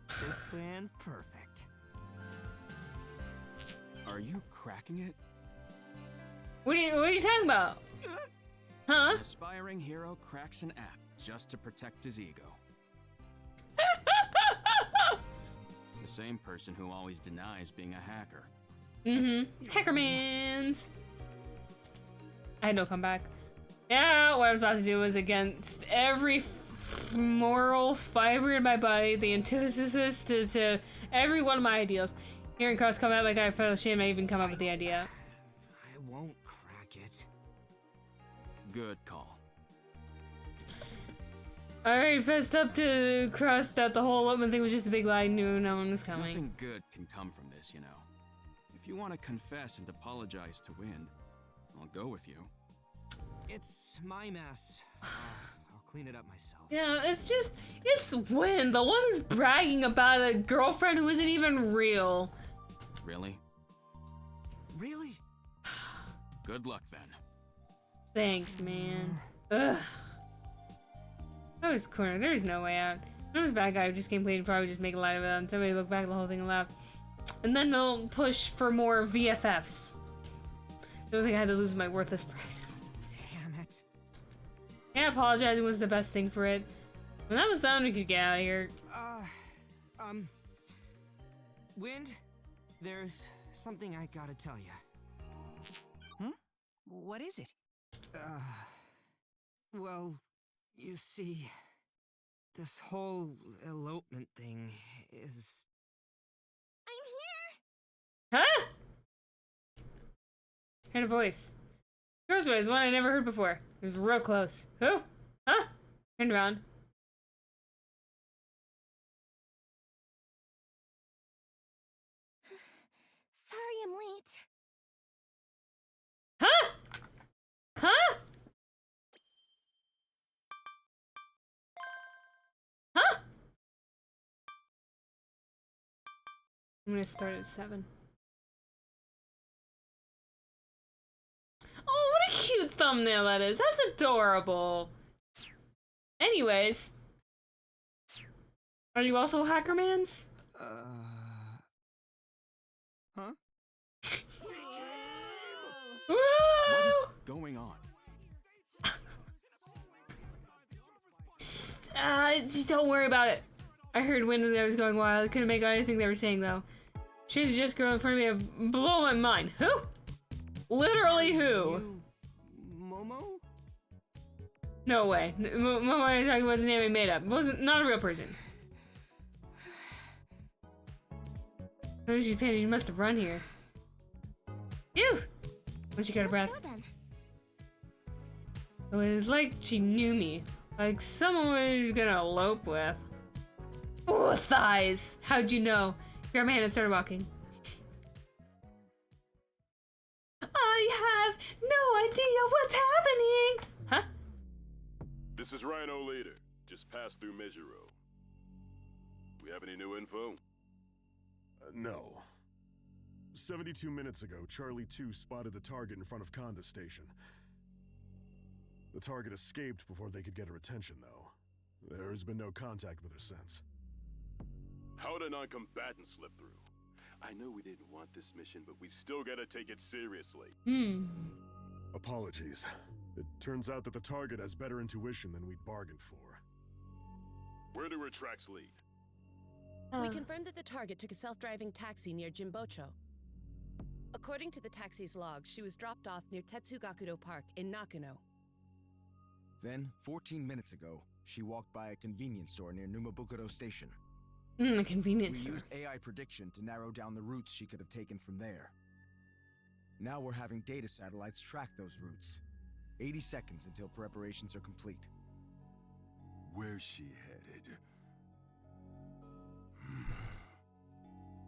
This plan's perfect. Are you cracking it? What are you talking about? Huh? An aspiring hero cracks an app just to protect his ego. The same person who always denies being a hacker. Mm-hmm. Hackermans. I had no comeback. Yeah, what I was about to do was against every moral fiber in my body, the antithesis to every one of my ideals. Hearing Cross come out like I felt ashamed I even come up with the idea. I won't crack it. Good call. I already fessed up to Cross that the whole elopement thing was just a big lie. Knew no one was coming. Nothing good can come from this, you know. If you want to confess and apologize to Wind, I'll go with you. It's my mess. I'll clean it up myself. Yeah, it's Wind, the one who's bragging about a girlfriend who isn't even real. Really? Really? Good luck then. Thanks, man. Ugh. I was cornered. There's no way out. If I was a bad guy who just came clean, probably just make a light of it and somebody look back at the whole thing and laugh. And then they'll push for more VFFs. The only thing I had to lose was my worthless pride. Damn it. Yeah, apologizing was the best thing for it. When that was done, we could get out of here. Wind, there's something I gotta tell you. What is it? Well, you see... this whole elopement thing is... I'm here! Huh? Heard a voice. Girl's voice, one I never heard before. It was real close. Who? Huh? Turned around. Sorry I'm late. Huh? Huh? Huh? I'm gonna start at 7. Oh, what a cute thumbnail that is. That's adorable. Anyways. Are you also Hackermans? Huh? Woo! What is going on? Don't worry about it. I heard wind and I was going wild. I couldn't make out anything they were saying though. She had just girl in front of me and blow my mind. Who? Literally who? Momo? No way. Momo I was talking about the name I made up. Wasn't not a real person. Oh, she's painted. She must have run here. Phew! When she got a breath. It was like she knew me. Like someone was gonna elope with. Ooh, thighs! How'd you know? Grabbed my hand and started walking. I have no idea what's happening! Huh? This is Rhino Leader. Just passed through Mejiro. We have any new info? No. 72 minutes ago, Charlie 2 spotted the target in front of Conda Station. The target escaped before they could get her attention, though. There has been no contact with her since. How'd a non-combatant slip through? I know we didn't want this mission, but we still gotta take it seriously. Apologies. It turns out that the target has better intuition than we'd bargained for. Where do her tracks lead? We confirmed that the target took a self-driving taxi near Jimbocho. According to the taxi's log, she was dropped off near Tetsugakudo Park in Nakano. Then, 14 minutes ago, she walked by a convenience store near Numabukuro Station. A convenience We store. used AI prediction to narrow down the routes she could have taken from there. Now we're having data satellites track those routes. 80 seconds until preparations are complete. Where's she headed?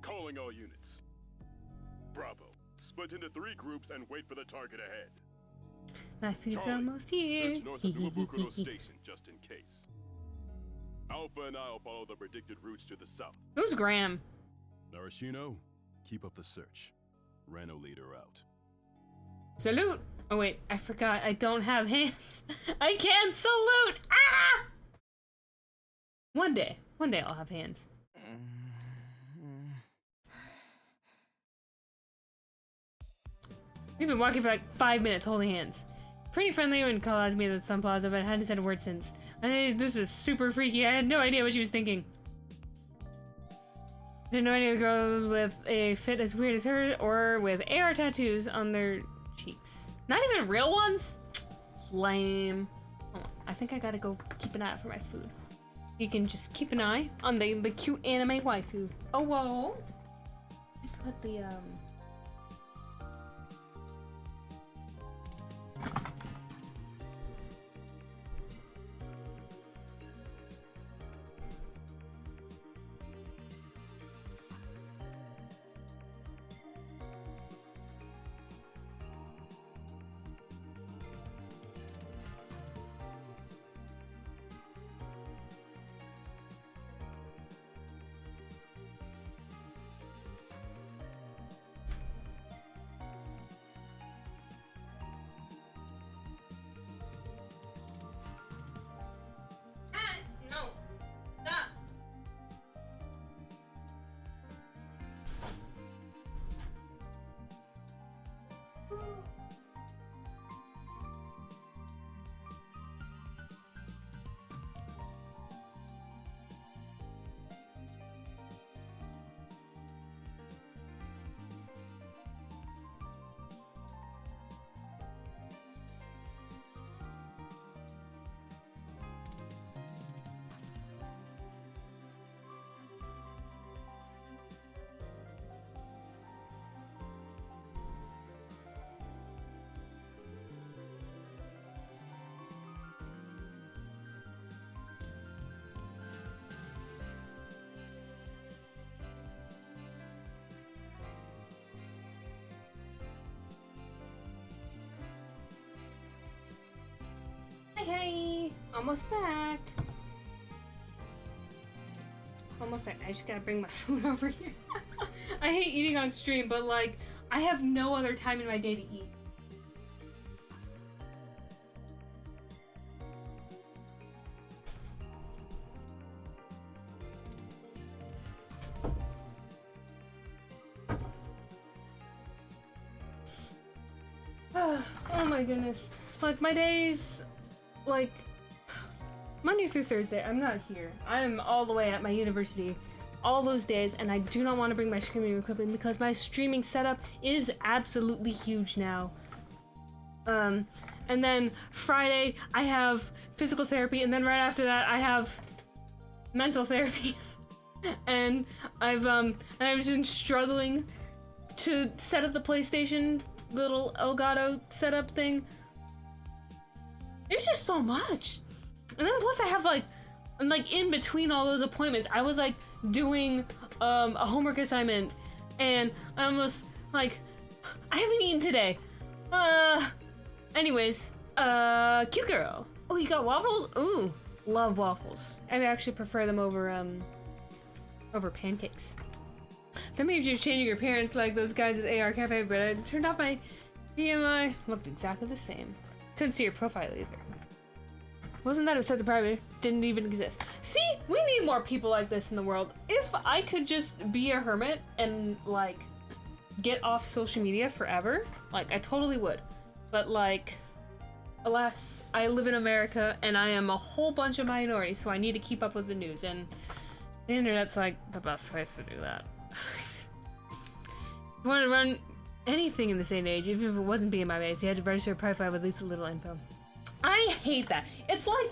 Calling all units. Bravo. Split into 3 groups and wait for the target ahead. My food's Charlie, almost here. search north of Numabukuro Station just in case. Alpha and I'll follow the predicted routes to the south. Who's Graham? Narashino, keep up the search. Rhino Leader out. Salute! Oh wait, I forgot. I don't have hands. I can't salute! Ah! One day I'll have hands. We've been walking for like 5 minutes holding hands. Pretty friendly when called out to me at the Sun Plaza, but I hadn't said a word since. This was super freaky. I had no idea what she was thinking. Didn't know any of the girls with a fit as weird as her or with AR tattoos on their cheeks. Not even real ones? Lame. Hold on. I think I gotta go keep an eye out for my food. You can just keep an eye on the cute anime waifu. Oh, whoa. I put the, Hey! Almost back. Almost back. I just gotta bring my food over here. I hate eating on stream, but like, I have no other time in my day to eat. Oh my goodness. Like, my days, like, Monday through Thursday, I'm not here. I'm all the way at my university all those days, and I do not want to bring my streaming equipment because my streaming setup is absolutely huge now. And then Friday, I have physical therapy, and then right after that, I have mental therapy. And I've been struggling to set up the PlayStation little Elgato setup thing. There's just so much. And then plus I have like in between all those appointments, I was like doing a homework assignment, and I almost like I haven't eaten today. Anyways, cute girl. Oh, you got waffles? Ooh, love waffles. I actually prefer them over pancakes. That means you're changing your parents like those guys at AR Cafe, but I turned off my BMI. Looked exactly the same. Couldn't see your profile either. Wasn't that a set to private? Didn't even exist. See, we need more people like this in the world. If I could just be a hermit and like get off social media forever, like I totally would. But like, alas, I live in America and I am a whole bunch of minorities, so I need to keep up with the news, and the internet's like the best place to do that. You want to run anything in this day and age, even if it wasn't BMI based, you had to register a profile with at least a little info. I hate that. It's like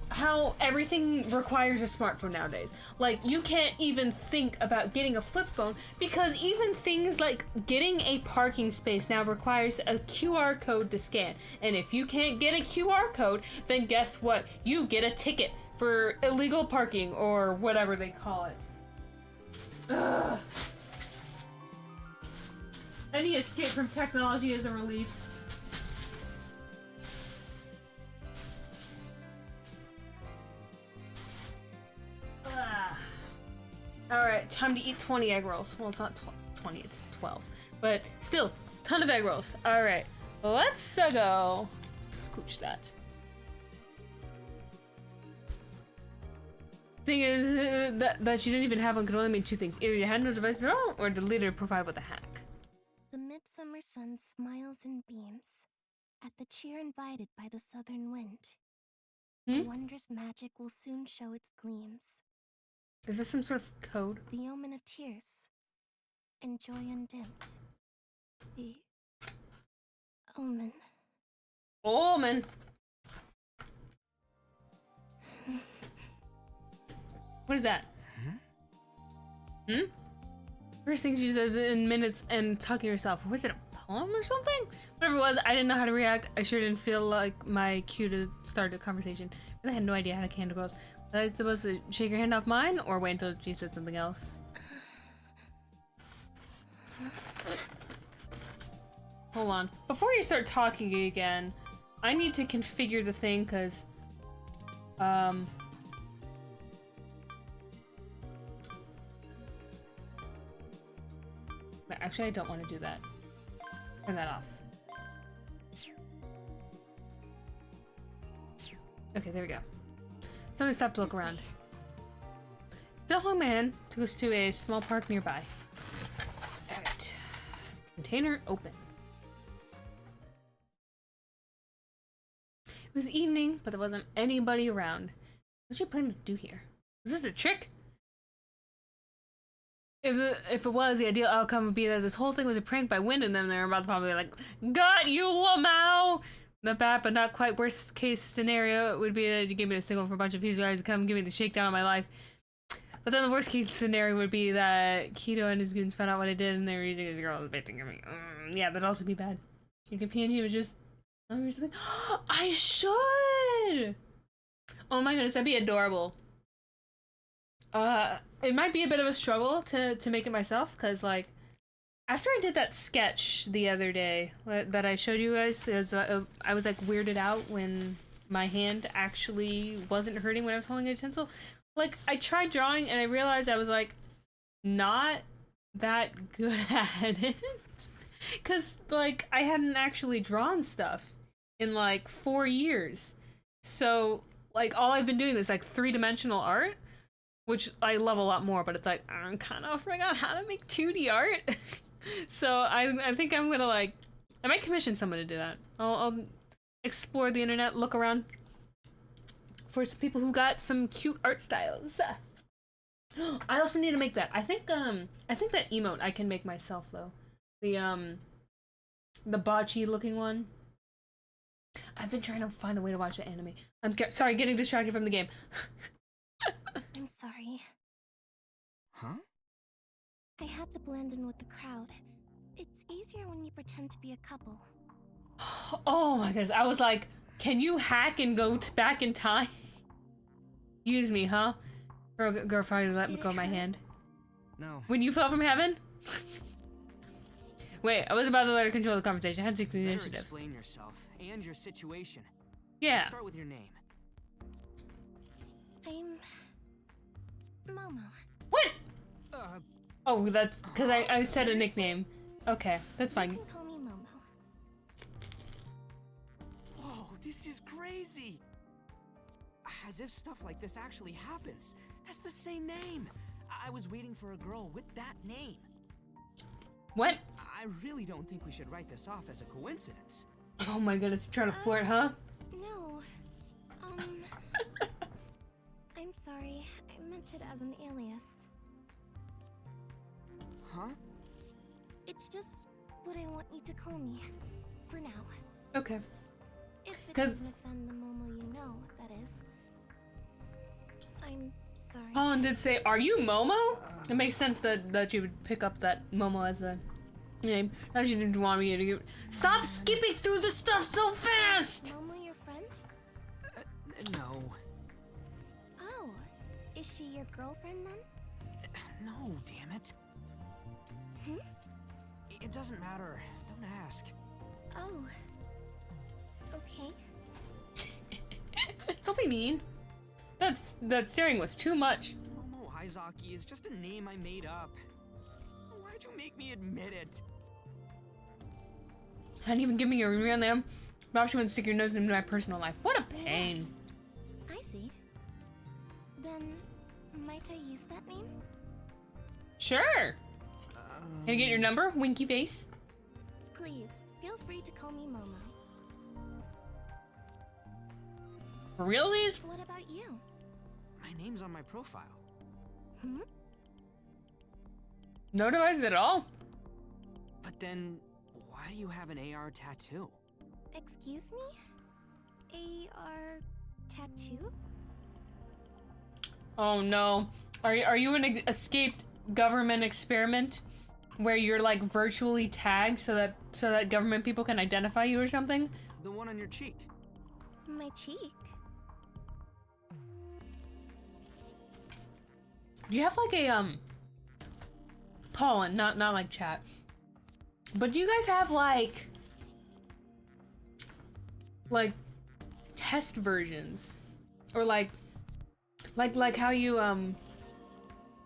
how everything requires a smartphone nowadays. Like, you can't even think about getting a flip phone because even things like getting a parking space now requires a QR code to scan. And if you can't get a QR code, then guess what? You get a ticket for illegal parking or whatever they call it. Ugh. Any escape from technology is a relief. Alright, time to eat 20 egg rolls. Well, it's not 20, it's 12. But still, ton of egg rolls. Alright, let's go. Scooch that. Thing is, that you didn't even have one could only mean two things. Either you had no device at all, or deleted a profile with a hack. The midsummer sun smiles and beams at the cheer invited by the southern wind. The wondrous magic will soon show its gleams. Is this some sort of code? The omen of tears and joy undimmed. The omen. Omen! What is that? First thing she said in minutes and talking to herself. Was it a poem or something? Whatever it was, I didn't know how to react. I sure didn't feel like my cue to start a conversation. I had no idea how to handle girls. Was I supposed to shake her hand off mine or wait until she said something else? Hold on. Before you start talking again, I need to configure the thing because actually, I don't want to do that. Turn that off. Okay, there we go. Somebody stopped to look around. Still holding my hand, took us to a small park nearby. Alright. Container open. It was evening, but there wasn't anybody around. What you planning to do here? Is this a trick? If it was, the ideal outcome would be that this whole thing was a prank by Wind, and then they're about to probably like, got you, Lamau! Not bad, but not quite. Worst case scenario would be that you give me a signal for a bunch of user guys to come give me the shakedown of my life. But then the worst case scenario would be that Keto and his goons found out what I did, and they were using his girl as bait to get me. Yeah, that'd also be bad. Your companion was just... I should! Oh my goodness, that'd be adorable. It might be a bit of a struggle to make it myself, because, like, After I did that sketch the other day that I showed you guys, I was like weirded out when my hand actually wasn't hurting when I was holding a utensil. Like, I tried drawing and I realized I was like not that good at it. Cause like I hadn't actually drawn stuff in like 4 years. So like all I've been doing is like 3-dimensional art, which I love a lot more, but it's like I kind of forgot how to make 2D art. So I think I'm gonna like, I might commission someone to do that. I'll explore the internet, look around for some people who got some cute art styles. I also need to make that. I think that emote I can make myself though. The bocce looking one. I've been trying to find a way to watch the anime. I'm sorry, getting distracted from the game. I'm sorry. Huh? I had to blend in with the crowd. It's easier when you pretend to be a couple. Oh my goodness, I was like, can you hack and go back in time? Use me, huh? Girlfriend, let me go my hand. No. When you fell from heaven? Wait, I was about to let her control the conversation. I had to take the Better initiative. Explain yourself and your situation. Yeah. Let's start with your name. I'm Momo. What? Oh, that's because I said a nickname. Okay, that's fine. You can call me Momo. Whoa, this is crazy. As if stuff like this actually happens. That's the same name. I was waiting for a girl with that name. What? I really don't think we should write this off as a coincidence. Oh my goodness, trying to flirt, huh? No. I'm sorry. I meant it as an alias. Huh? It's just what I want you to call me. For now. Okay. If it doesn't offend the Momo you know, that is. I'm sorry. Colin did say, "Are you Momo?" It makes sense that you would pick up that Momo as a name. That you didn't want me to stop skipping through the stuff so fast. Momo your friend? No. Oh, is she your girlfriend then? No, damn it. Hmm? It doesn't matter. Don't ask. Oh. Okay. Don't be mean. That staring was too much. Momo Izaki is just a name I made up. Why'd you make me admit it? I didn't even give me your real name. Perhaps you wouldn't stick your nose into my personal life. What a pain. I see. Then, might I use that name? Sure. Can I get your number, winky face? Please, feel free to call me Momo. For realsies? What about you? My name's on my profile. Hmm? No devices at all? But then, why do you have an AR tattoo? Excuse me? AR tattoo? Oh no. Are you an escaped government experiment where you're like virtually tagged so that government people can identify you or something? The one on your cheek. My cheek? Do you have like a pollen, not like chat. But do you guys have like test versions? Or like how you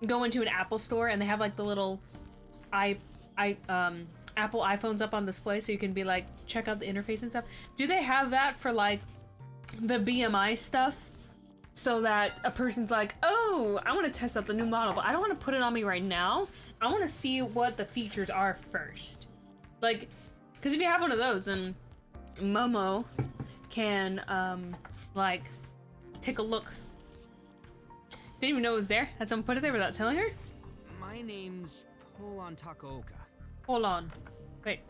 go into an Apple store and they have like the little Apple iPhones up on display so you can be like check out the interface and stuff. Do they have that for like the BMI stuff? So that a person's like, oh, I want to test out the new model, but I don't want to put it on me right now. I want to see what the features are first. Like, because if you have one of those, then Momo can, like, take a look. Didn't even know it was there. Had someone put it there without telling her? My name's Polon Takaoka. Hold on. Wait.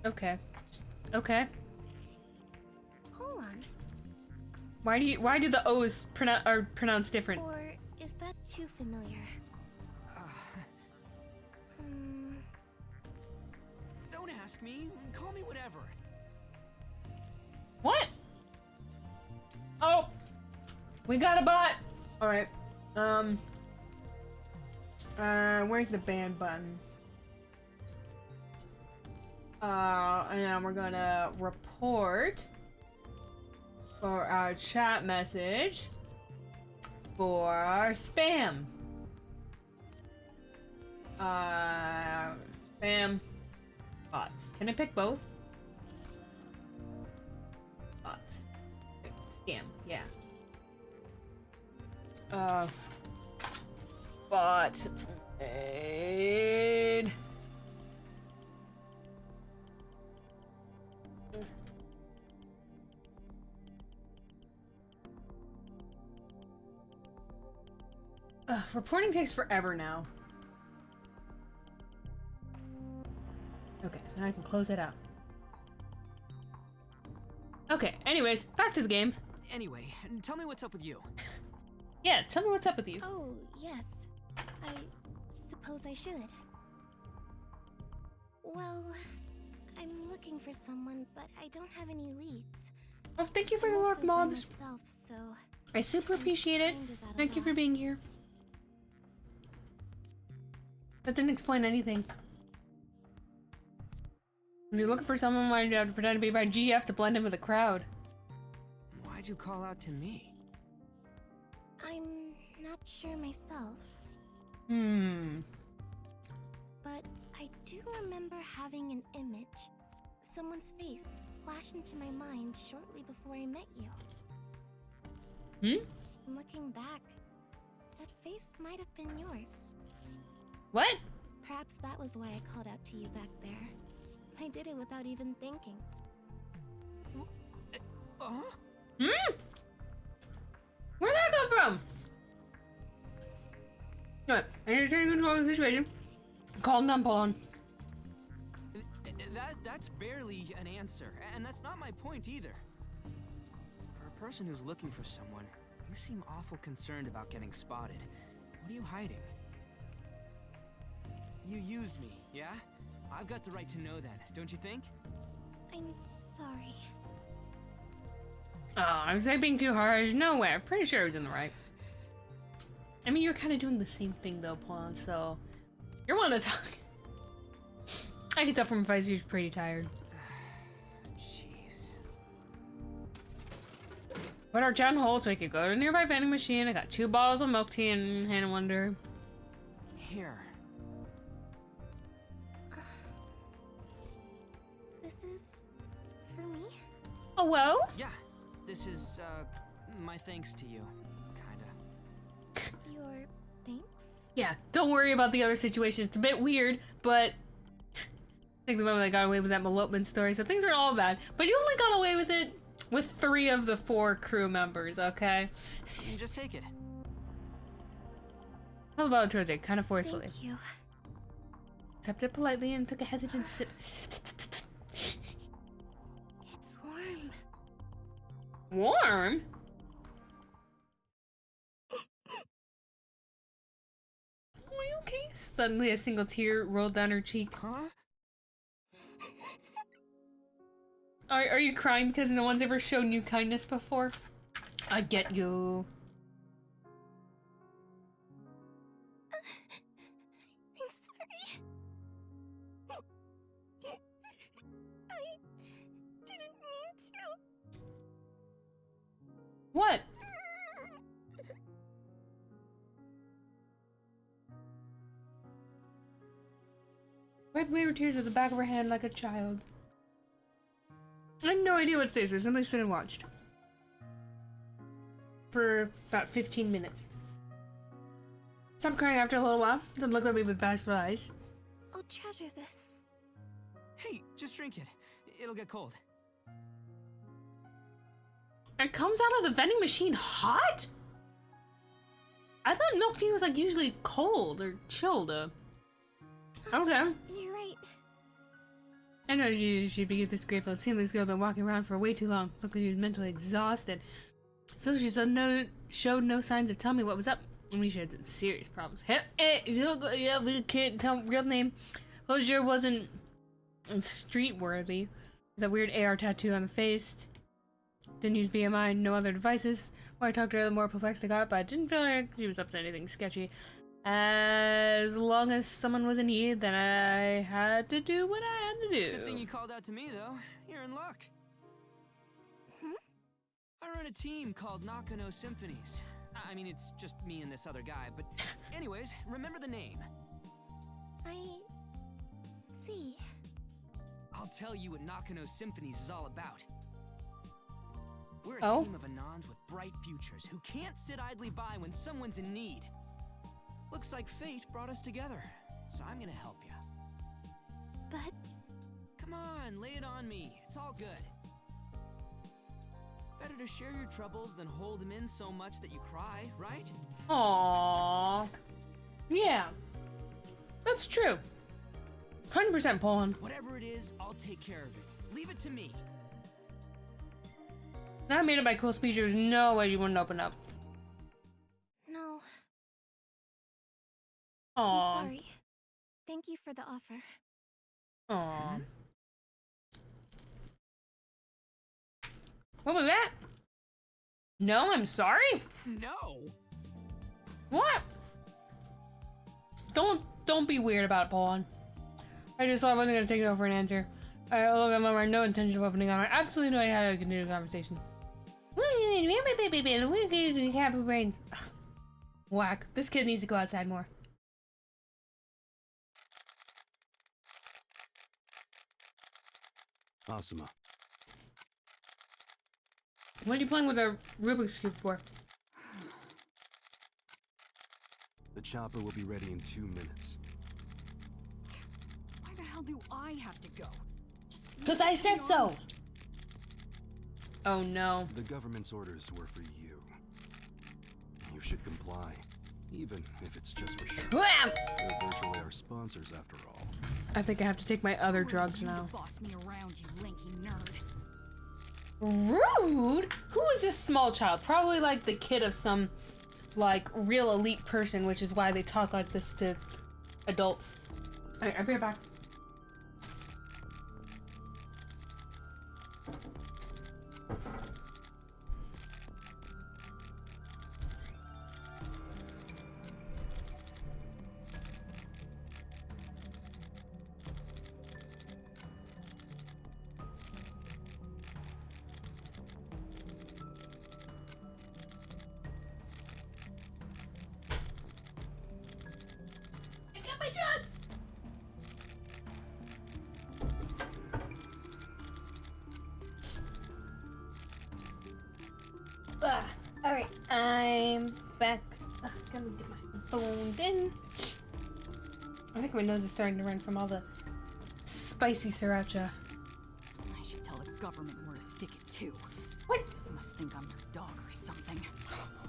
Okay. Just, okay. Hold on. Why do the O's are pronounced different? Or is that too familiar? Don't ask me. Call me whatever. What? Oh, we got a bot. All right. Where's the band button? And then we're gonna report for our chat message for our spam. Spam bots. Can I pick both? Bots. Scam, yeah. Bot aid. Reporting takes forever now. Okay, now I can close it out. Okay, anyways, back to the game. Anyway, tell me what's up with you. Yeah, tell me what's up with you. Oh, yes. I suppose I should. Well, I'm looking for someone, but I don't have any leads. Oh, thank you for the lurk mobs. Myself, so I super appreciate it. Thank you for being here. That didn't explain anything. When you're looking for someone, why do you have to pretend to be by GF to blend in with the crowd? Why'd you call out to me? I'm not sure myself. But I do remember having an image, someone's face, flash into my mind shortly before I met you. Looking back, that face might have been yours. What? Perhaps that was why I called out to you back there. I did it without even thinking. Where'd that come from? Alright, I understand control of the situation. Calm down, Paul. That's barely an answer, and that's not my point either. For a person who's looking for someone, you seem awful concerned about getting spotted. What are you hiding? You used me, yeah? I've got the right to know then, don't you think? I'm sorry. Oh, I was being too harsh. No way. I'm pretty sure I was in the right. I mean, you're kind of doing the same thing though, Pawn, so... You're one to talk. I can tell from advice you're pretty tired. Jeez. Put our chat on hold so we could go to a nearby vending machine. I got 2 bottles of milk tea and hand wonder. Here. This is... for me? Oh, well? Yeah, this is, my thanks to you. Kinda. Your thanks? Yeah, don't worry about the other situation. It's a bit weird, but... I think the moment I got away with that elopement story, so things aren't all bad. But you only got away with it with 3 of the 4 crew members, okay? Just take it. How about towards it, kind of forcefully. Thank you. Accepted politely and took a hesitant sip. It's warm. Warm? Are you okay? Suddenly a single tear rolled down her cheek. Huh? Are you crying because no one's ever shown you kindness before? I get you. I'm sorry. I didn't mean to. What? Wiped away her tears with the back of her hand like a child. I had no idea what to say, so I simply stood and watched. For about 15 minutes. Stopped crying after a little while, then looked at me with bashful eyes. I'll treasure this. Hey, just drink it. It'll get cold. It comes out of the vending machine hot? I thought milk tea was like usually cold or chilled. Okay. You're right. I know she'd be this grateful. It seemed like this girl had been walking around for way too long. Looked like she was mentally exhausted. So she showed no signs of telling me what was up. I mean, she had some serious problems. Yeah, we can't tell real name. Closure wasn't street worthy. There's a weird AR tattoo on the face. Didn't use BMI, no other devices. When I talked to her, the more perplexed I got, but I didn't feel like she was up to anything sketchy. As long as someone was in need, then I had to do what I had to do. Good thing you called out to me, though. You're in luck. I run a team called Nakano Symphonies. I mean, it's just me and this other guy, but anyways, remember the name. I see. I'll tell you what Nakano Symphonies is all about. We're a team of Anons with bright futures who can't sit idly by when someone's in need. Looks like fate brought us together, so I'm gonna help you. But... Come on, lay it on me. It's all good. Better to share your troubles than hold them in so much that you cry, right? Aww. Yeah. That's true. 100% Pawn. Whatever it is, I'll take care of it. Leave it to me. Not made it by cool speech, there's no way you wouldn't open up. No. Aww. I'm sorry. Thank you for the offer. Aww. What was that? No, I'm sorry? No. What? Don't be weird about it, Pawn. I just thought I wasn't gonna take it over an answer. I look at my no intention of opening on. I absolutely know I had a continued conversation. Happy brains. Ugh. Whack. This kid needs to go outside more. Asuma. What are you playing with a Rubik's Cube for? The chopper will be ready in 2 minutes. Why the hell do I have to go? Because I said so! Oh no. The government's orders were for you. You should comply, even if it's just for show. They're virtually our sponsors after all. I think I have to take my other drugs now. Boss me around, you lanky nerd. Rude? Who is this small child? Probably like the kid of some like real elite person, which is why they talk like this to adults. Alright, I'll be right back. Alright, I'm back. Gonna get my bones in. I think my nose is starting to run from all the spicy sriracha. I should tell the government where to stick it to. What? They must think I'm their dog or something.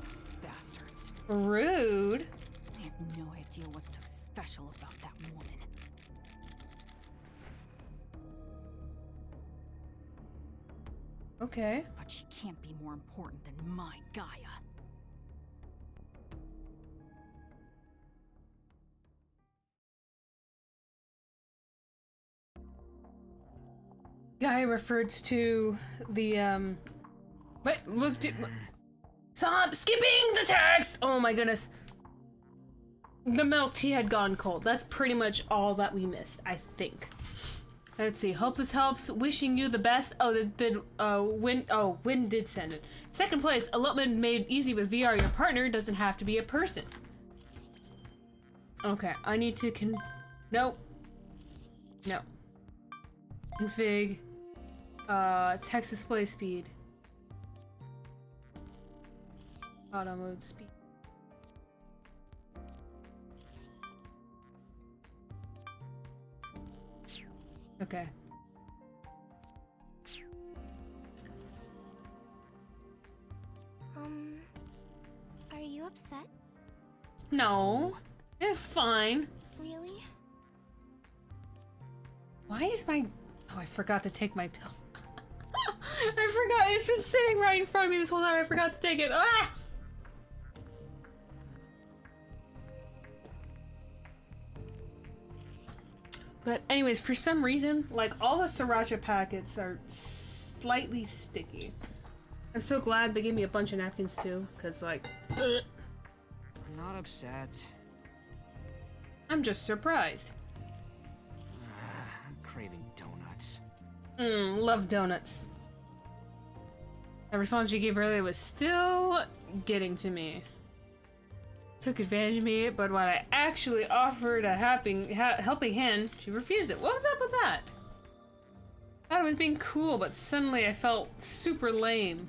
Those bastards. Rude. I have no idea what's so special about that woman. Okay. But she can't be more important than my Gaia. Gaia refers to the But look, stop skipping the text. Oh my goodness. The milk tea had gone cold. That's pretty much all that we missed, I think. Let's see. Hope this helps. Wishing you the best. Oh, Win did send it. Second place. Elopement made easy with VR. Your partner doesn't have to be a person. Okay. I need to Nope. No. Config. Text display speed. Auto mode speed. Okay. Are you upset? No. It's fine. Really? Why is my... Oh, I forgot to take my pill. I forgot. It's been sitting right in front of me this whole time. I forgot to take it. Ah! But anyways, for some reason, like, all the sriracha packets are slightly sticky. I'm so glad they gave me a bunch of napkins too, because, like... I'm not upset. I'm just surprised. I'm craving donuts. Love donuts. The response you gave earlier was still getting to me. Took advantage of me, but when I actually offered a helping hand, she refused it. What was up with that? I thought it was being cool, but suddenly I felt super lame.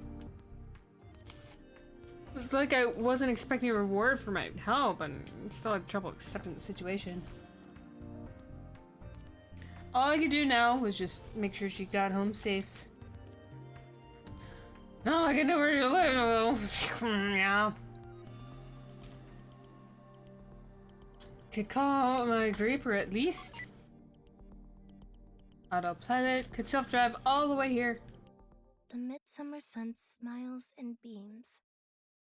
It was like I wasn't expecting a reward for my help, and still had trouble accepting the situation. All I could do now was just make sure she got home safe. No, I can know where you live. Yeah. Could call my Reaper at least. Autopilot could self-drive all the way here. The midsummer sun smiles and beams.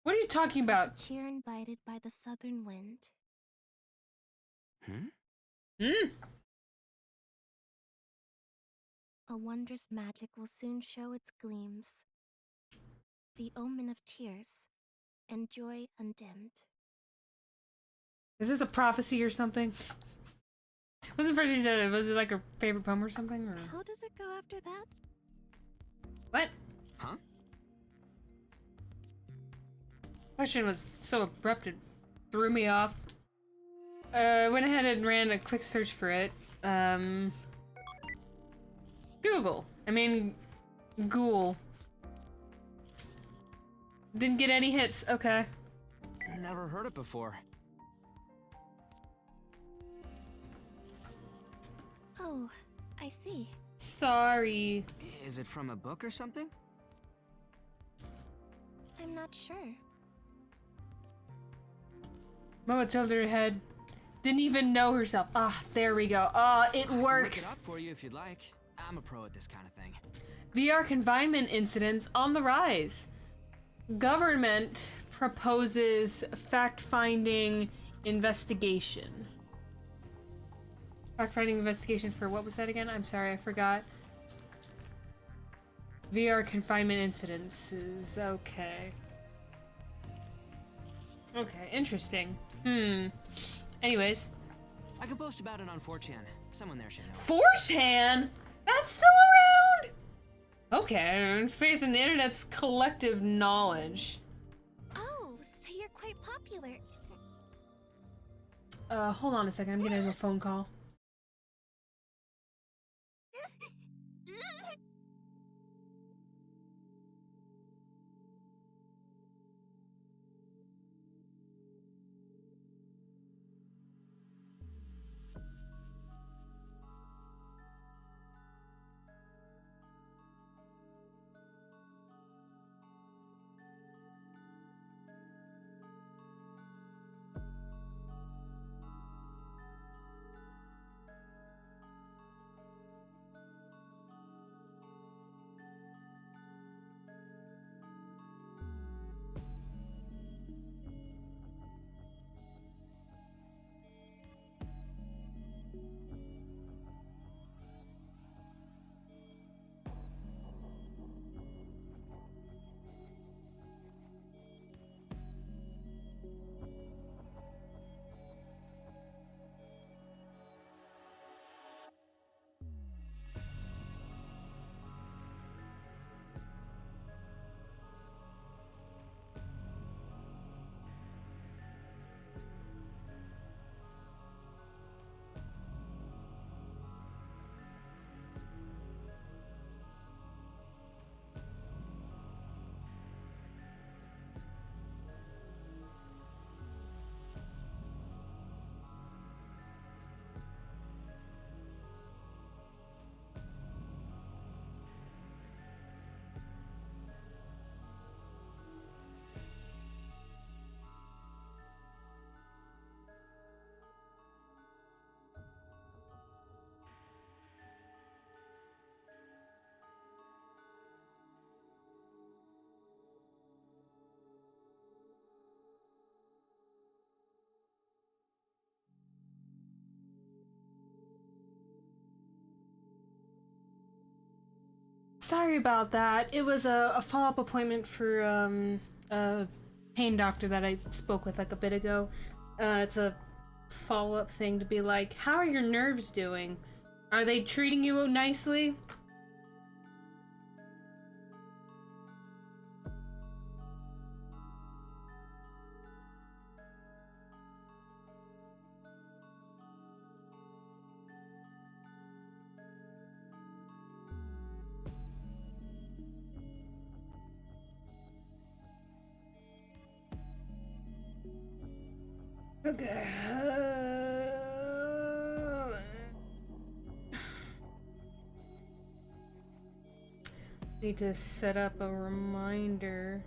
What are you talking about? Cheer invited by the southern wind. A wondrous magic will soon show its gleams. The omen of tears and joy undimmed. Is this a prophecy or something? Wasn't first you said it? Was it like a favorite poem or something? Or? How does it go after that? What? Huh? Question was so abrupt it threw me off. Went ahead and ran a quick search for it. Google. I mean, Ghoul. Didn't get any hits. Okay. Never heard it before. Oh, I see. Sorry. Is it from a book or something? I'm not sure. Moa tilted her head. Didn't even know herself. Ah, there we go. Ah, it works. I can look it up for you if you'd like. I'm a pro at this kind of thing. VR confinement incidents on the rise. Government proposes fact-finding investigation. Fact-finding investigation for what was that again? I'm sorry, I forgot. VR confinement incidents is okay. Okay, interesting. Anyways. I can post about it on 4chan. Someone there should know. 4chan? That's still around? Okay, faith in the internet's collective knowledge. Oh, so you're quite popular. Hold on a second, I'm getting a phone call. Sorry about that. It was a follow-up appointment for a pain doctor that I spoke with like a bit ago. It's a follow-up thing to be like, how are your nerves doing? Are they treating you nicely? Okay. Need to set up a reminder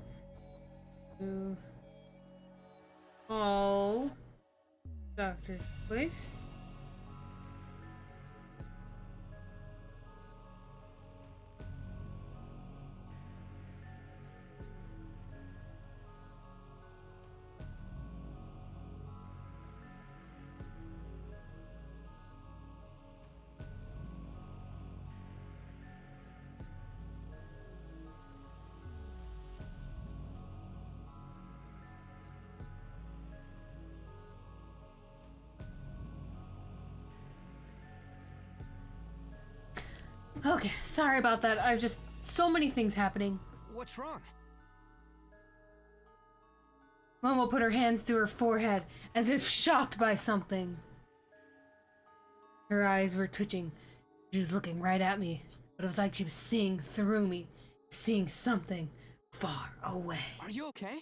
to call doctor's place. Okay, sorry about that. I've just so many things happening. What's wrong? Momo put her hands to her forehead as if shocked by something. Her eyes were twitching. She was looking right at me, but it was like she was seeing through me, seeing something far away. Are you okay?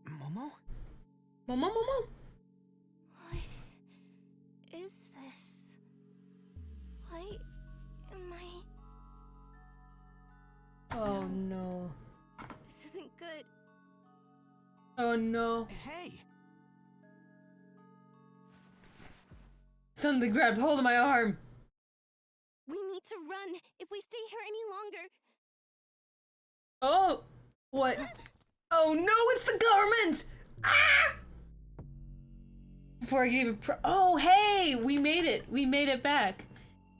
Momo? Momo, Momo? What is this? Why am I... Oh no. This isn't good. Oh no. Hey! Something grabbed hold of my arm. We need to run. If we stay here any longer... Oh! What? Oh no, it's the government! Ah! Before I could even oh, hey! We made it! We made it back.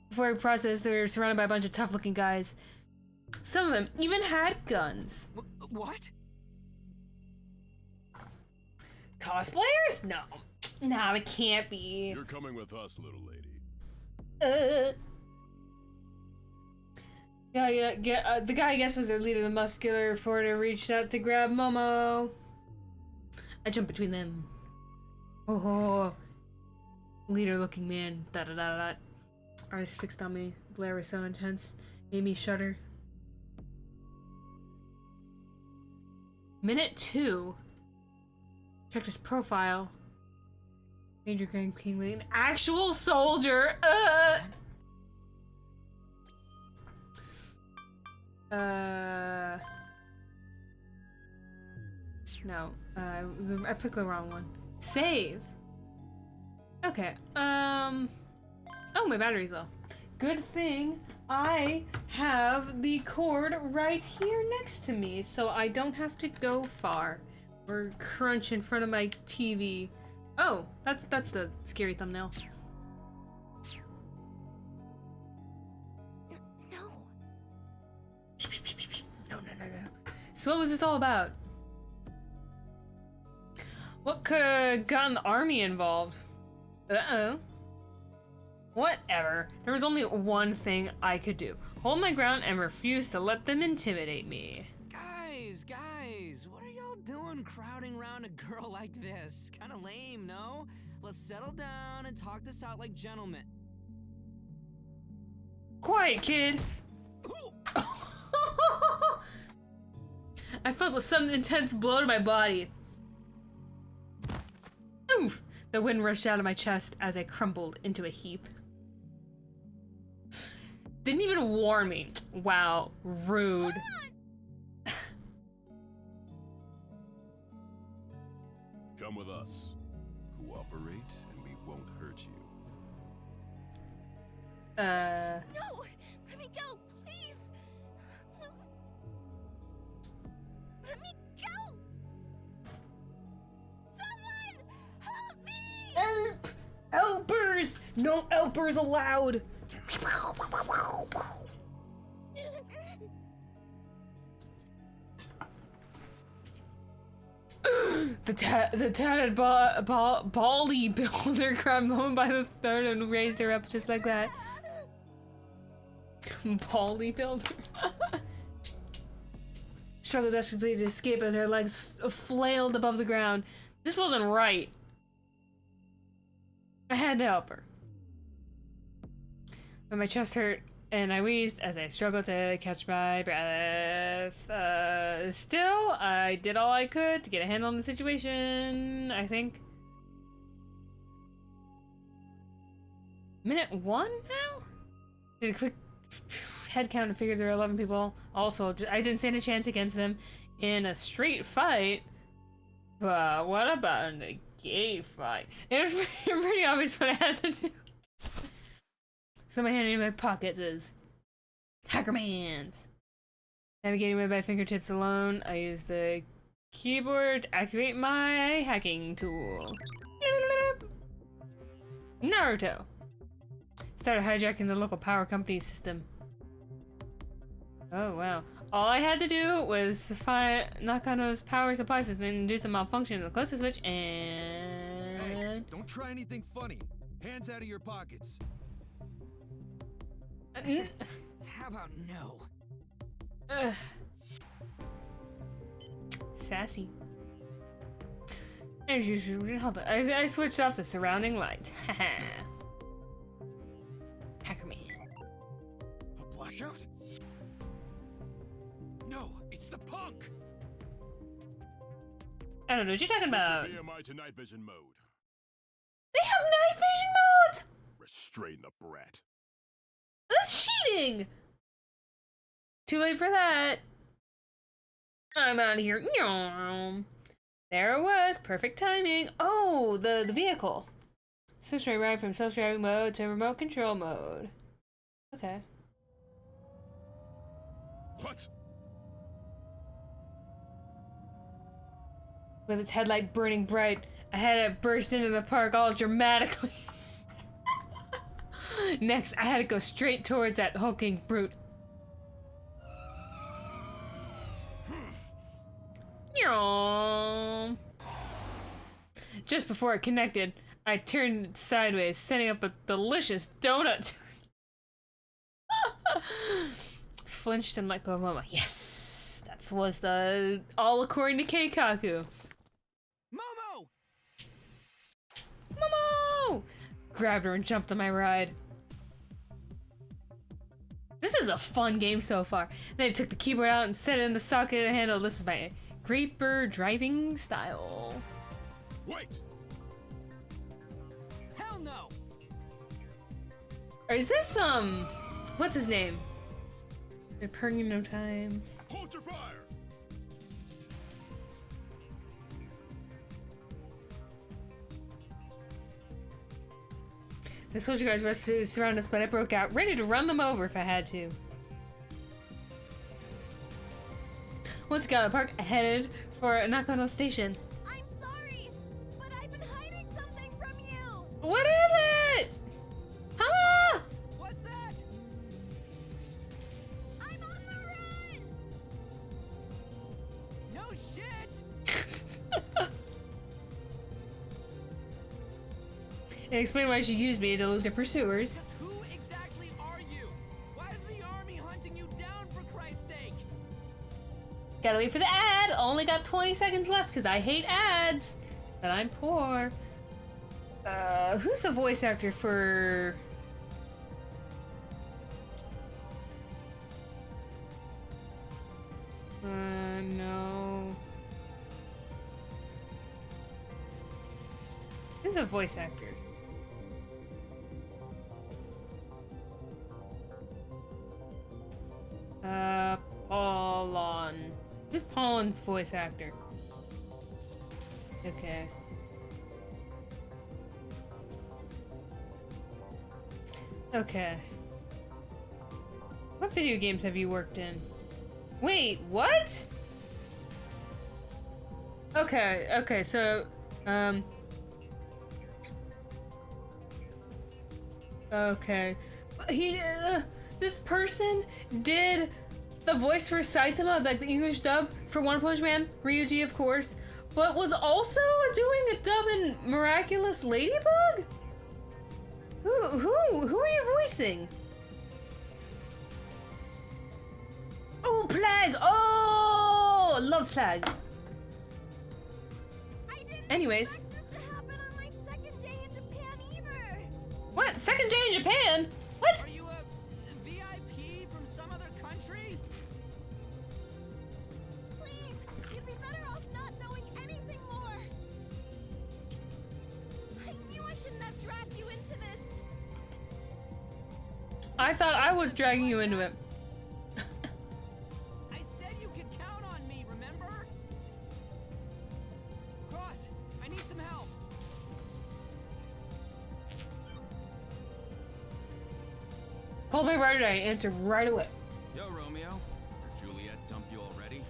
Before I processed, they were surrounded by a bunch of tough-looking guys. Some of them even had guns. What? Cosplayers? No. No, it can't be. You're coming with us, little lady. The guy, I guess, was their leader, the muscular foreigner, reached out to grab Momo. I jumped between them. Oh, leader-looking man. Da-da-da-da. Eyes fixed on me. Glare was so intense, made me shudder. Minute 2. Checked his profile. Major Grand Kingly, an actual soldier. No. I picked the wrong one. Save. Okay. Oh, my battery's low. Good thing I have the cord right here next to me, so I don't have to go far or crunch in front of my TV. Oh, that's the scary thumbnail. No. No. So what was this all about? What could have gotten the army involved? Uh-oh. Whatever. There was only one thing I could do. Hold my ground and refuse to let them intimidate me. Guys, what are y'all doing crowding around a girl like this? Kinda lame, no? Let's settle down and talk this out like gentlemen. Quiet, kid! I felt a sudden intense blow to my body. Oof! The wind rushed out of my chest as I crumbled into a heap. Didn't even warn me. Wow, rude. Come with us. Cooperate, and we won't hurt you. No! Let me go, please! Let me go! Someone! Help me! Help! Helpers! No helpers allowed! The tattered baldy builder grabbed Momo by the throat and raised her up just like that. Baldy builder. Struggled desperately to escape as her legs flailed above the ground. This wasn't right. I had to help her. But my chest hurt and I wheezed as I struggled to catch my breath. Still, I did all I could to get a handle on the situation, I think. Minute 1 now? Did a quick head count and figured there were 11 people. Also, I didn't stand a chance against them in a straight fight. But what about a gay fight? It was pretty obvious what I had to do. So my hand in my pockets is Hackerman's. Navigating with my fingertips alone, I use the keyboard to activate my hacking tool. Naruto. Started hijacking the local power company system. Oh wow. All I had to do was knock on those power supply system and do some malfunction in the cluster switch and... Hey, don't try anything funny. Hands out of your pockets. How about no? Sassy. As usual, hold on. I switched off the surrounding lights. Haha. Hackerman. A blackout? No, it's the punk. I don't know what you're talking about. BMI to night vision mode. They have night vision mode! Restrain the brat. That's cheating! Too late for that. I'm out of here. There it was. Perfect timing. Oh, the vehicle. Switch my ride from self-driving mode to remote control mode. Okay. What? With its headlight burning bright, I had to burst into the park all dramatically. Next, I had to go straight towards that hulking brute. Just before it connected, I turned it sideways, setting up a delicious donut. Flinched and let go of Momo. Yes! That was the... all according to Keikaku. Momo! Momo! Grabbed her and jumped on my ride. This is a fun game so far. Then I took the keyboard out and set it in the socket and handle. This is my Creeper driving style. Wait! Hell no! Or is this, what's his name? They're purring in no time. Hold your fire! The soldier guys rushed to surround us, but I broke out, ready to run them over if I had to. Once I got out of the park, I headed for Nakano Station. I'm sorry, but I've been hiding something from you. What is it? Huh? What's that? I'm on the run. No shit! And explain why she used me to lose her pursuers. Just who exactly are you? Why is the army hunting you down, for Christ's sake? Gotta wait for the ad. Only got 20 seconds left because I hate ads. But I'm poor. Who's the voice actor for... no. Who's a voice actor? Paulon. Who's Paulon's voice actor? Okay. Okay. What video games have you worked in? Wait, what? Okay, so, okay. This person did the voice for Saitama, like the English dub for One Punch Man, Ryuji, of course, but was also doing a dub in Miraculous Ladybug? Who are you voicing? Oh, Plague! Oh, love Plague. Anyways. What? Second day in Japan? What? Are you a VIP from some other country? Please, you'd be better off not knowing anything more. I knew I shouldn't have dragged you into this. I thought I was dragging you into it. I said you could count on me, remember? Cross, I need some help. Call me right away. Answer right away. Yo, Romeo. Did Juliet dump you already?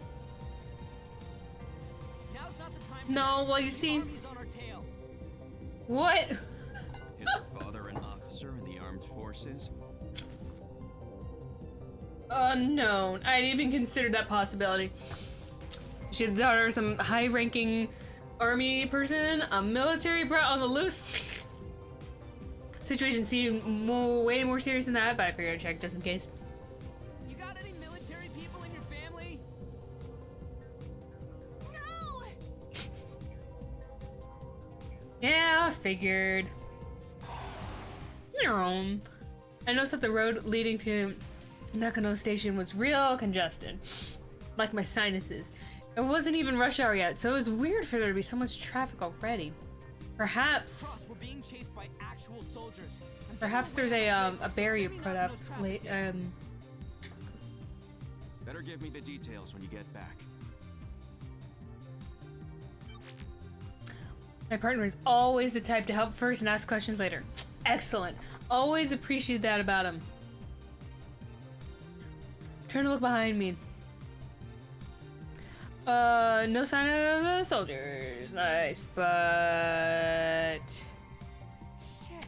Now's not the time. No, well, you see. Army's on our tail. What? Is her father an officer in the armed forces? Unknown. I didn't even consider that possibility. She had a daughter of some high-ranking army person, a military brat on the loose. Situation seemed way more serious than that, but I figured I'd check just in case. You got any military people in your family? No! Yeah, figured. I noticed that the road leading to Nakano Station was real congested, like my sinuses. It wasn't even rush hour yet, so it was weird for there to be so much traffic already. Perhaps. Cross, we're being chased by actual soldiers. Perhaps there's a barrier put up late. Better give me the details when you get back. My partner is always the type to help first and ask questions later. Excellent. Always appreciate that about him. Turn to look behind me. No sign of the soldiers. Nice, but... Shit!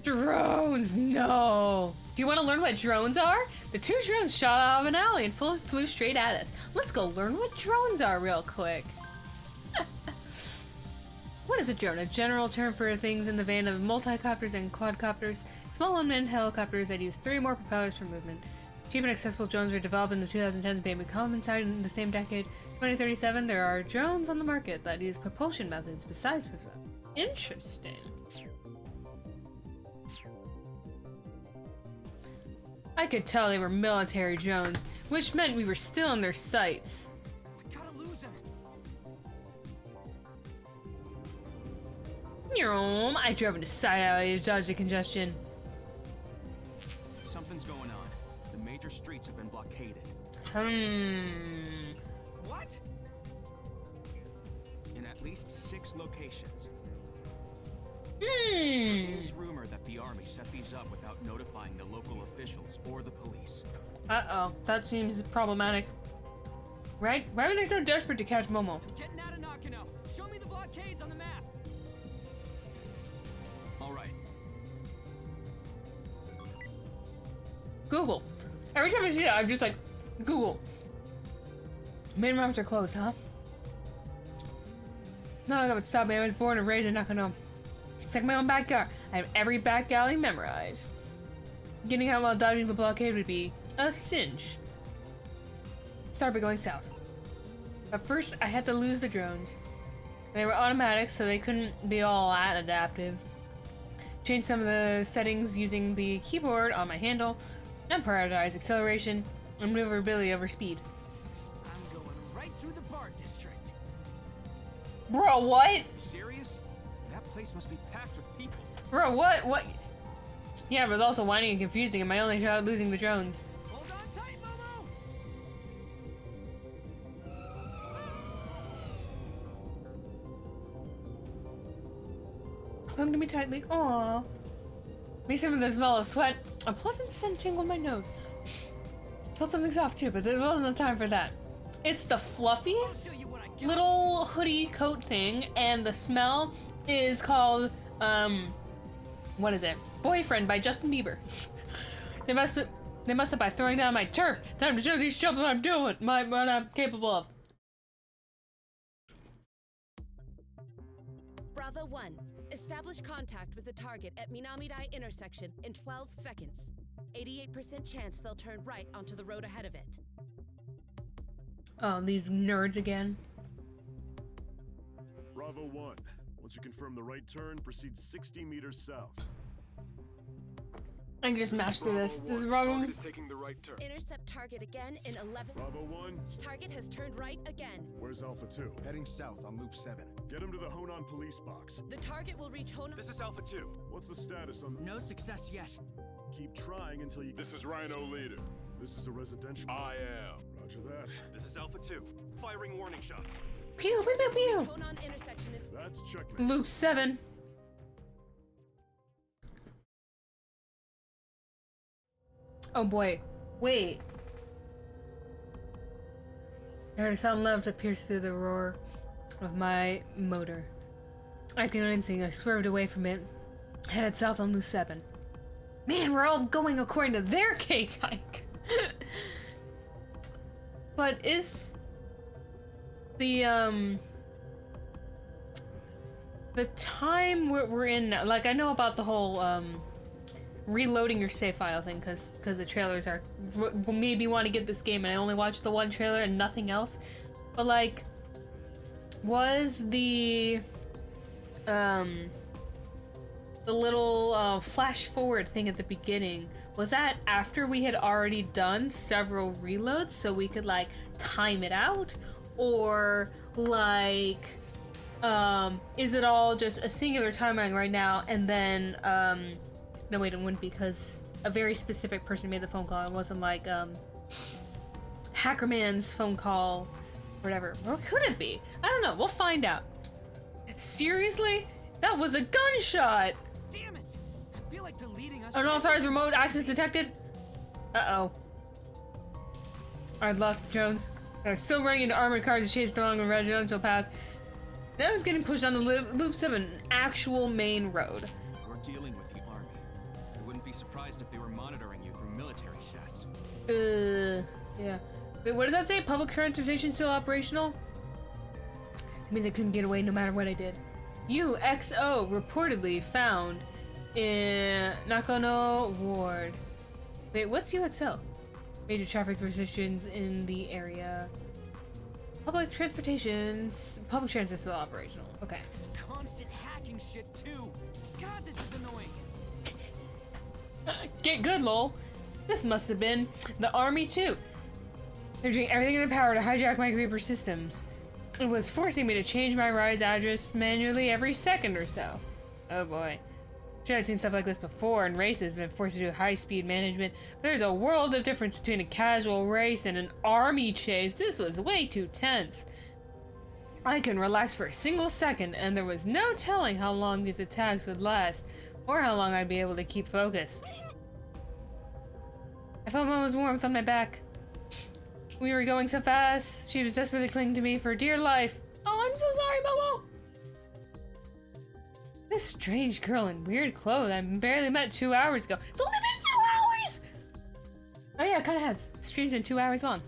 Drones! Drones, no! Do you want to learn what drones are? The two drones shot out of an alley and flew straight at us. Let's go learn what drones are real quick. What is a drone? A general term for things in the vein of multicopters and quadcopters, small unmanned helicopters that use 3 or more propellers for movement. Cheap and accessible drones were developed in the 2010s and became common sight in the same decade. 2037, there are drones on the market that use propulsion methods besides propulsion. Interesting. I could tell they were military drones, which meant we were still in their sights. I gotta lose him. I drove into side alley to dodge the congestion. Something's going on. The major streets have been blockaded. What? In at least 6 locations. Hmm. There's rumor that the army set these up without notifying the local officials or the police. Uh-oh, that seems problematic. Right? Why were they so desperate to catch Momo? I'm getting out of Nakano. Show me the blockades on the map. All right. Google. Every time I see that, I'm just like, Google. Main routes are closed, huh? No, that would stop me. I was born and raised in Nakano. It's like my own backyard. I have every back alley memorized. Getting out while dodging the blockade would be a cinch. Start by going south. But first, I had to lose the drones. They were automatic, so they couldn't be all that adaptive. Change some of the settings using the keyboard on my handle, and prioritize acceleration and maneuverability over speed. I'm going right through the bar district. Bro, what? You serious? That place must be packed with people. Bro, what? What? Yeah, it was also whining and confusing, and my only shot at losing the drones. Hold on tight, Momo! Clung to me tightly. Aww. Mixed in with the smell of sweat, a pleasant scent tingled my nose. Felt something soft too, but there wasn't the time for that. It's the fluffy I'll show you what I got. little hoodie coat thing, and the smell is called, what is it? Boyfriend by Justin Bieber. They must have by throwing down my turf. Time to show these children what I'm doing, what I'm capable of. 1, establish contact with the target at Minamidai intersection in 12 seconds. 88% chance they'll turn right onto the road ahead of it. Oh, these nerds again. Bravo 1. Once you confirm the right turn, proceed 60 meters south. I can just mash through this. This is Bravo. Target is taking the right turn. Intercept target again in 11. Bravo 1. Target has turned right again. Where's Alpha 2? Heading south on Loop 7. Get him to the Honan police box. The target will reach Honan. This is Alpha 2. What's the status on... No success yet. Keep trying until you... This is Rhino Leader. This is a residential... I am. Roger that. This is Alpha 2. Firing warning shots. Pew, pew, pew, pew. Honan intersection is... That's checkmate. Loop 7. Oh boy. Wait. I heard a sound loud to pierce through the roar of my motor. Acting on instinct, I swerved away from it, headed south on Loop 7. Man, we're all going according to their cake hike. But is the time we're in now, like I know about the whole reloading your save file thing because the trailers are made me want to get this game and I only watched the one trailer and nothing else. But like, was the little flash forward thing at the beginning, was that after we had already done several reloads so we could like time it out, or like is it all just a singular timeline right now and then no wait, it wouldn't, because a very specific person made the phone call. It wasn't like Hackerman's phone call or whatever. Or could it be? I don't know, we'll find out. Seriously? That was a gunshot! Damn it! I feel like they're leading us. Unauthorized remote access detected. Uh-oh. I'd lost the drones. I was still running into armored cars and chased along a residential path. Then I was getting pushed onto Loop 7, an actual main road. We're dealing with the army. I wouldn't be surprised if they were monitoring you through military sats. Yeah. Wait, what does that say? Public transportation still operational? It means I couldn't get away no matter what I did. UXO reportedly found in Nakano Ward. Wait, what's UXO? Major traffic restrictions in the area. Public transit still operational. Okay. This constant hacking shit too. God, this is annoying. Get good, lol. This must have been the army too. They're doing everything in their power to hijack my Reaper systems. It was forcing me to change my ride's address manually every second or so. Oh boy. Sure, I'd seen stuff like this before in races, been forced to do high-speed management, but there's a world of difference between a casual race and an army chase. This was way too tense. I couldn't relax for a single second, and there was no telling how long these attacks would last, or how long I'd be able to keep focused. I felt Momo's warmth on my back. We were going so fast, she was desperately clinging to me for dear life. Oh, I'm so sorry, Momo! This strange girl in weird clothes I barely met 2 hours ago. It's only been 2 hours! Oh yeah, it kinda has. Stream's been 2 hours long.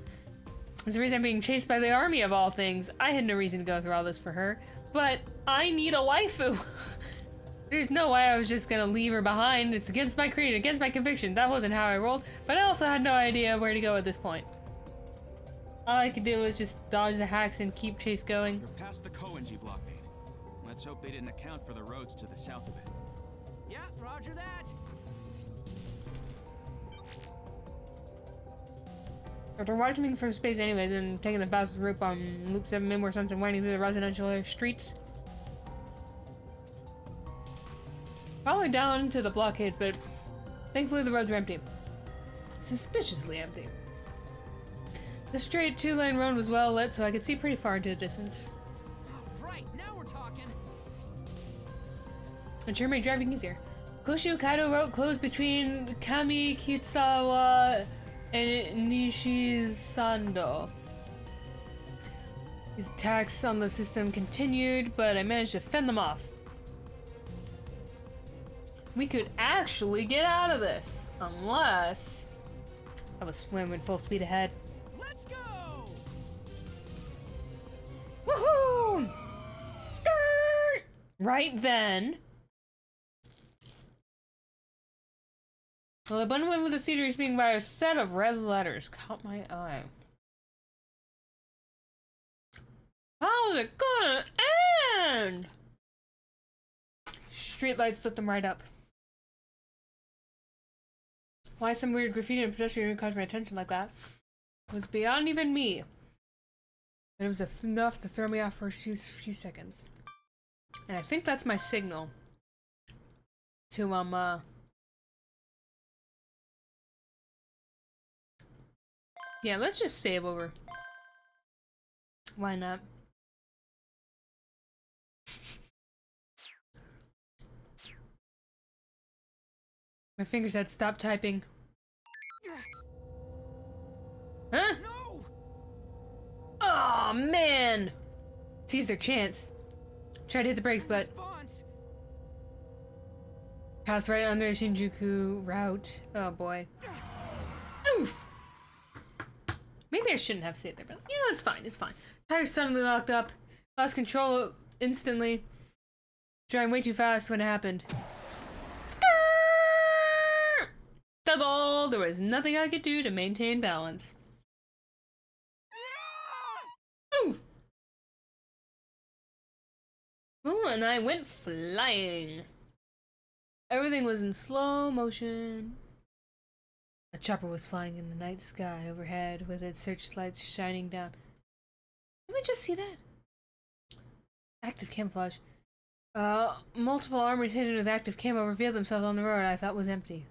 There's a reason I'm being chased by the army of all things. I had no reason to go through all this for her, but I need a waifu. There's no way I was just gonna leave her behind. It's against my creed, against my conviction. That wasn't how I rolled, but I also had no idea where to go at this point. All I could do was just dodge the hacks and keep chase going. We're past the Koenji blockade. Let's hope they didn't account for the roads to the south of it. Yeah, roger that. After watching me from space anyways and taking the fastest route on Loop 7 Midway and winding through the residential streets. Probably down to the blockades, but thankfully the roads are empty. Suspiciously empty. The straight 2-lane road was well lit, so I could see pretty far into the distance. Right, now we're talking. It sure made driving easier. Koshu Kaido Road closed between Kamikitsawa and Nishisando. These attacks on the system continued, but I managed to fend them off. We could actually get out of this, unless I was swimming full speed ahead. Let's go! Woohoo! Skirt! Right then. Well, the bundle with the scenery speaking by a set of red letters caught my eye. How's it gonna end? Streetlights lit them right up. Why some weird graffiti and pedestrian caught my attention like that? It was beyond even me. And it was enough to throw me off for a few seconds. And I think that's my signal. To, yeah, let's just save over. Why not? My fingers had stopped typing. Huh? No! Oh man! Seize their chance. Tried to hit the brakes, but passed right under Shinjuku route. Oh boy. Oof! Maybe I shouldn't have saved there, but you know, it's fine, it's fine. Tires suddenly locked up. Lost control instantly. Driving way too fast when it happened. Double! There was nothing I could do to maintain balance. Ooh! Oh, and I went flying. Everything was in slow motion. A chopper was flying in the night sky overhead with its searchlights shining down. Let me just see that. Active camouflage. Multiple armors hidden with active camo revealed themselves on the road I thought was empty.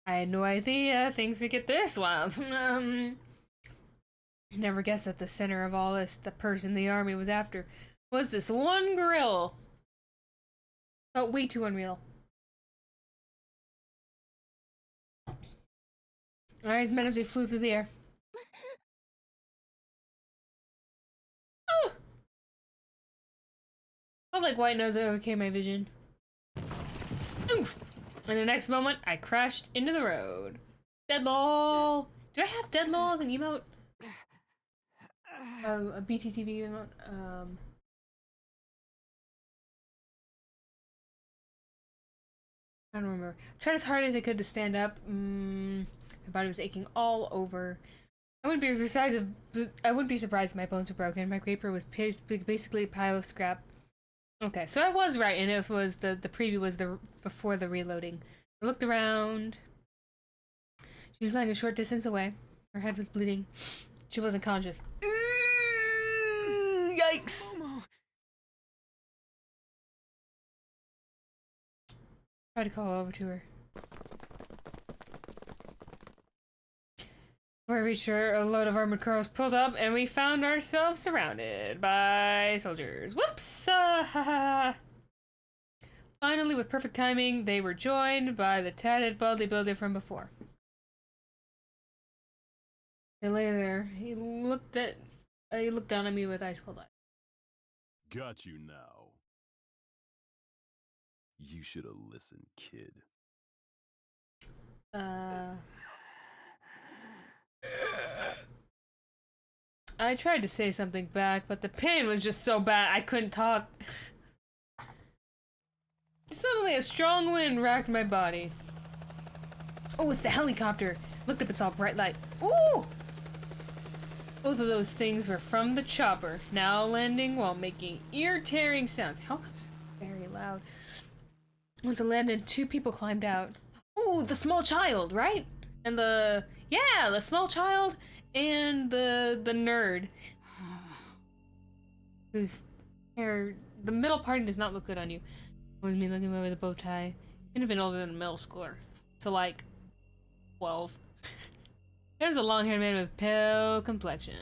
I had no idea things would get this wild. Never guessed at the center of all this, the person the army was after was this one grill. Felt way too unreal. Our eyes met as we flew through the air. Oh! Felt like white nose overcame my vision. Oof! In the next moment, I crashed into the road. Dead lol. Do I have dead lol as an emote? A BTTV emote? I don't remember. Tried as hard as I could to stand up. My body was aching all over. I wouldn't be surprised if my bones were broken. My paper was basically a pile of scrap. Okay, so I was right, and it was the preview was before the reloading. I looked around. She was lying a short distance away. Her head was bleeding. She wasn't conscious. Yikes! Tried to call over to her. Before I reached her, a load of armored cars pulled up, and we found ourselves surrounded by soldiers. Whoops! Finally, with perfect timing, they were joined by the tatted bodybuilder from before. They lay there. He looked down at me with ice cold eyes. Got you now. You should have listened, kid. I tried to say something back, but the pain was just so bad I couldn't talk. Suddenly a strong wind racked my body. Oh, it's the helicopter. Looked up and saw a bright light. Ooh! Both of those things were from the chopper, now landing while making ear-tearing sounds. Helicopter very loud. Once it landed, two people climbed out. Ooh, the small child, right? And the small child and the nerd. Whose hair, the middle part does not look good on you. Was me looking over the bow tie. Could have been older than a middle schooler. So like 12. There's a long-haired man with pale complexion.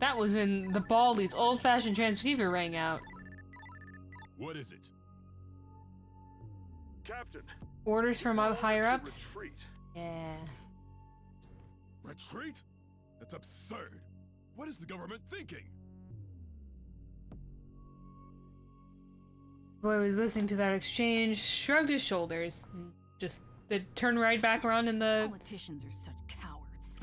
That was when the Baldy's old-fashioned transceiver rang out. What is it? Captain. Orders from up higher-ups? Retreat. Yeah. Retreat? That's absurd. What is the government thinking? The boy was listening to that exchange, shrugged his shoulders, and just turned right back around in the... Politicians are such cowards.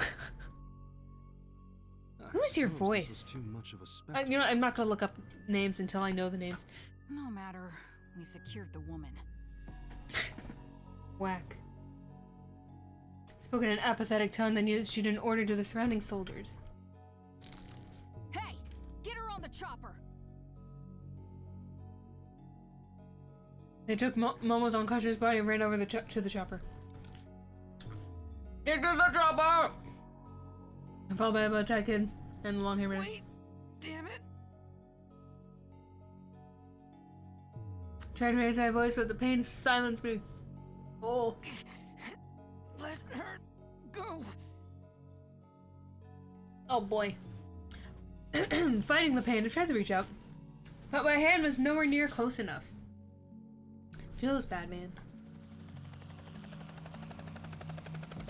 Who is your suppose this voice? was too much of a You spectacle. know, I'm not gonna look up names until I know the names. No matter. We secured the woman. Whack. Spoke in an apathetic tone, then issued an order to the surrounding soldiers. Hey! Get her on the chopper! They took Momo's unconscious body and ran over to the chopper. Get to the chopper! And followed by a attack kid and the long hair man. Wait! Damn it! Tried to raise my voice, but the pain silenced me. Oh. Let her go! Oh boy. Fighting the pain, I tried to reach out, but my hand was nowhere near close enough. Feels bad, man.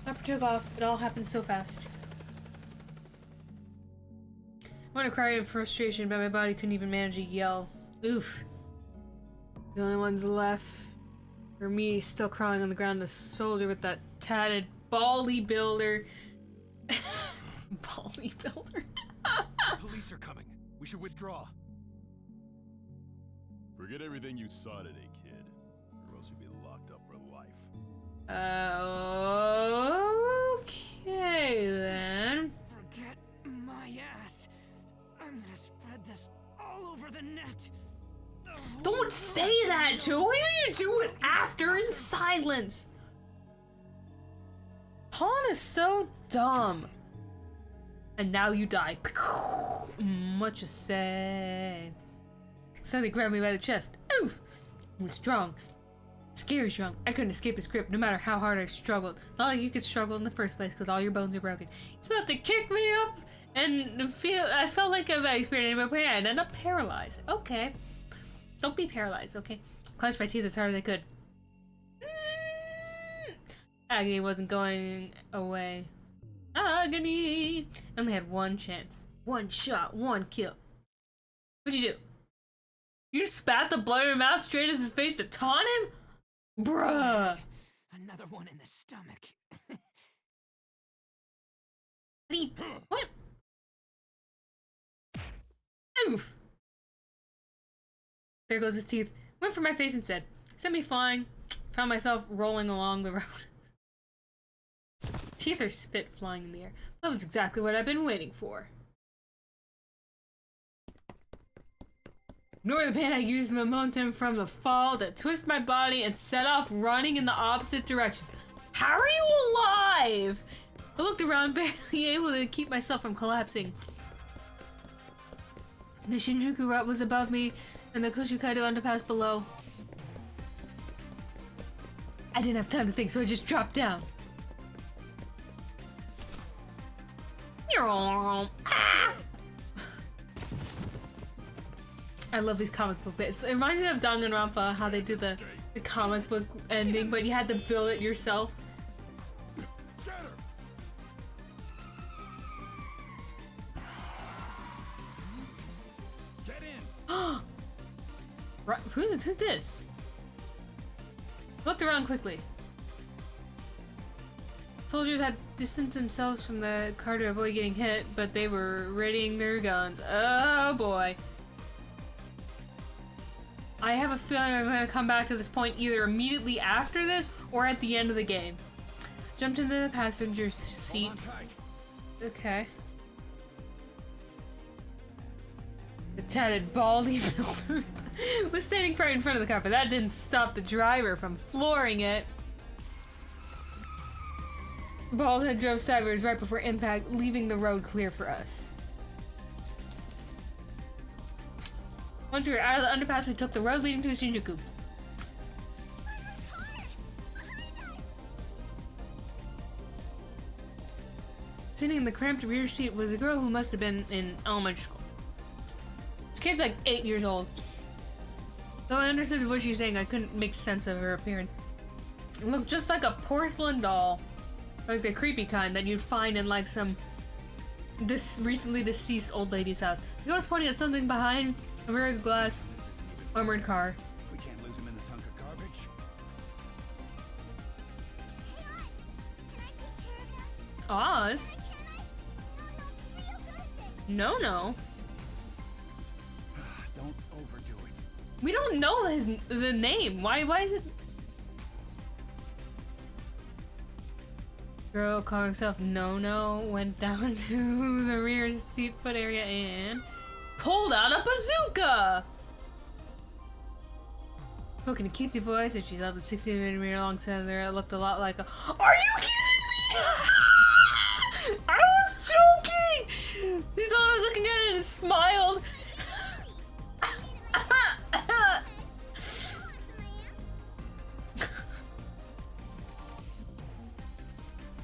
Chopper took off. It all happened so fast. I wanted to cry in frustration, but my body couldn't even manage to yell. Oof. The only ones left were me, still crawling on the ground, the soldier with that tatted baldy builder. Baldy builder. Police are coming. We should withdraw. Forget everything you saw today, kid, or else you'll be locked up for life. Okay then. Forget my ass. I'm gonna spread this all over the net. Don't say that, Joe. Why do you do it after in silence? Pawn is so dumb. And now you die. Much to say. Suddenly grabbed me by the chest. Oof! I'm strong. Scary strong. I couldn't escape his grip no matter how hard I struggled. Not like you could struggle in the first place because all your bones are broken. He's about to kick me up and I felt like if I experienced my pain, I'd end up paralyzed. Okay. Don't be paralyzed, okay? Clenched my teeth as hard as I could. Agony wasn't going away. Agony! I only had one chance. One shot, one kill. What'd you do? You spat the blood in your mouth straight at his face to taunt him? Bruh! Another one in the stomach. What? Oof! There goes his teeth. Went for my face instead. Sent me flying. Found myself rolling along the road. Teeth are spit flying in the air. That was exactly what I've been waiting for. Ignore the pain, I used the momentum from the fall to twist my body and set off running in the opposite direction. How are you alive? I looked around, barely able to keep myself from collapsing. The Shinjuku route was above me, and the Koshukaido underpass below. I didn't have time to think, so I just dropped down. Ah! I love these comic book bits. It reminds me of Danganronpa, how they do the comic book ending, but you had to build it yourself. Get in. Right, who's this? Looked around quickly. Soldiers had distanced themselves from the car to avoid getting hit, but they were readying their guns. Oh boy. I have a feeling I'm gonna come back to this point either immediately after this or at the end of the game. Jumped into the passenger seat. Okay. The tatted baldy builder was standing right in front of the car, but that didn't stop the driver from flooring it. Baldhead drove sideways right before impact, leaving the road clear for us. Once we were out of the underpass, we took the road leading to Shinjuku. Sitting in the cramped rear seat was a girl who must have been in elementary school. This kid's like 8 years old. Though I understood what she was saying, I couldn't make sense of her appearance. It looked just like a porcelain doll. Like the creepy kind that you'd find in like some recently deceased old lady's house. The girl was pointing at something behind a rear glass armored car. We can't lose him in this hunk of garbage. Oz? No, no. Don't overdo it. We don't know the name. Why is it? Girl calling herself No went down to the rear seat foot area and pulled out a bazooka. Spoke in a cutesy voice, and she's up at 60mm long center. It looked a lot like a. Are you kidding me? I was joking. He thought I was looking at it and smiled.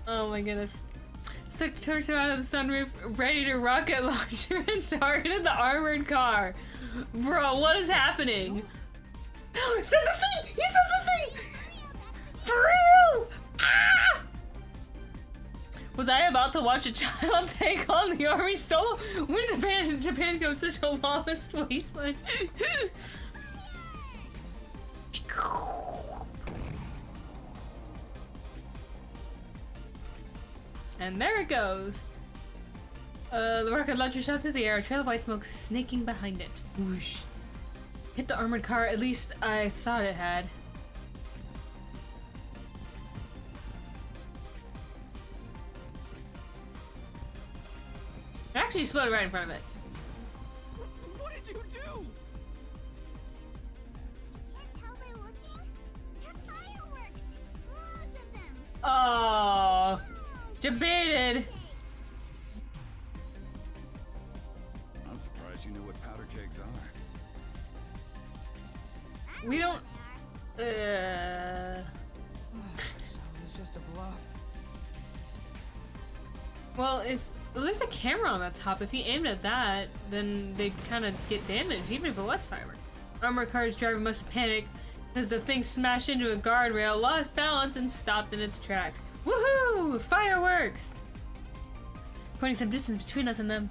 Oh my goodness. Stuck turns her out of the sunroof, ready to rocket launch her and targeted the armored car. Bro, what is happening? He said the thing! He said the thing! For real! Ah! Was I about to watch a child take on the army solo when Japan goes such a lawless wasteland? And there it goes. The rocket launcher shot through the air, a trail of white smoke snaking behind it. Whoosh. Hit the armored car, at least I thought it had. It actually exploded right in front of it. What did you do? Can't tell by looking? They're fireworks! Loads of them! Oh, debated. I'm surprised you know what powder kegs are. We don't. So it was just a bluff. Well, if there's a camera on the top, if he aimed at that, then they'd kind of get damaged, even if it was fireworks. Armored car's driver must have panicked because the thing smashed into a guardrail, lost balance, and stopped in its tracks. Woohoo! Fireworks! Putting some distance between us and them.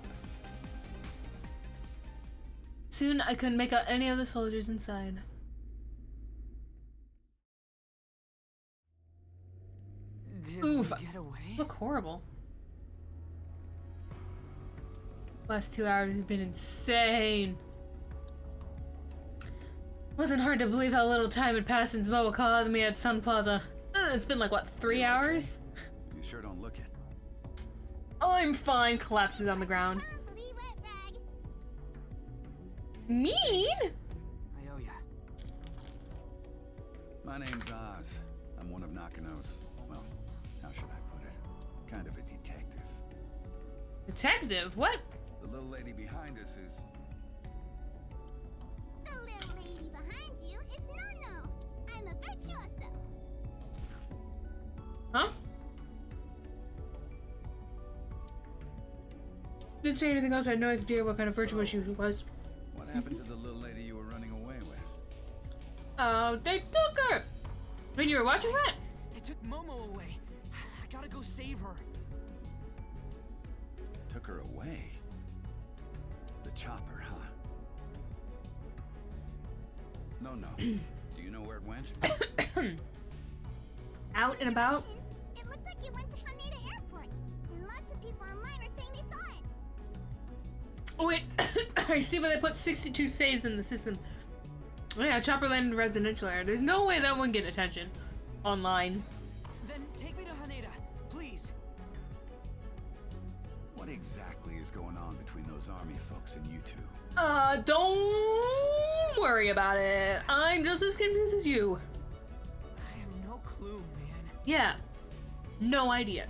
Soon, I couldn't make out any of the soldiers inside. Did Oof! we get away? Look horrible. Last 2 hours have been insane. Wasn't hard to believe how little time had passed since Moa called me at Sun Plaza. It's been like, what, 3 hours? You sure don't look it. I'm fine, collapses on the ground. Mean? I owe ya. My name's Oz. I'm one of Nakano's, well, how should I put it? Kind of a detective. Detective? What? The little lady behind us is... The little lady behind you is Nono. I'm a virtuoso. Huh? Didn't say anything else. I had no idea what kind of virtuoso she was. What happened to the little lady you were running away with? They took her! When you were watching that? They took Momo away. I gotta go save her. Took her away? The chopper, huh? No. Do you know where it went? Out and about? It looked like it went to Haneda Airport, and lots of people online are saying they saw it. Oh wait, I see where they put 62 saves in the system. Oh yeah, chopper landed in residential area. There's no way that wouldn't get attention online. Then take me to Haneda, please. What exactly is going on between those army folks and you two? Don't worry about it. I'm just as confused as you. I have no clue, man. Yeah, no idea.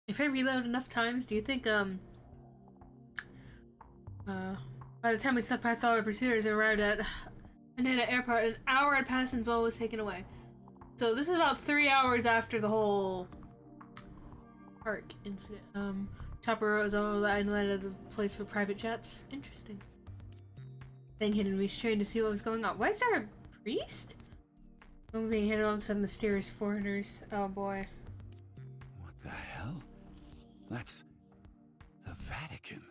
If I reload enough times, do you think, by the time we snuck past all our pursuers and arrived at Haneda Airport, an hour had passed since Bo was taken away. So this is about 3 hours after the whole park incident. Chopper was on the island of the place for private jets. Interesting. Thing hidden, we strained to see what was going on. Why is there a priest? I'm being hit on some mysterious foreigners. Oh boy. What the hell? That's the Vatican.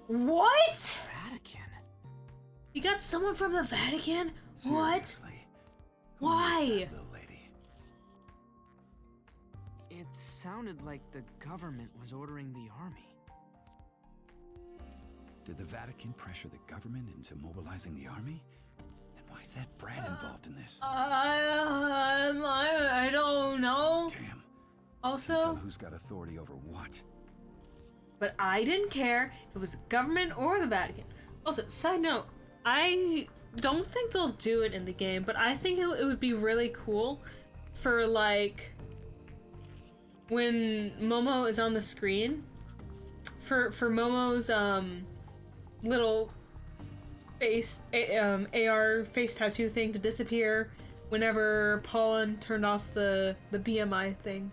What? Vatican? You got someone from the Vatican? What? Seriously? Why? Who is that little lady? sounded like the government was ordering the army. Did the Vatican pressure the government into mobilizing the army? Then why is that Brad involved in this? I don't know. Damn. Also, Tell who's got authority over what. But I didn't care if it was the government or the Vatican. Also, side note, I don't think they'll do it in the game, but I think it would be really cool for, like, when Momo is on the screen, for Momo's, little face, AR face tattoo thing to disappear whenever Paulin turned off the BMI thing.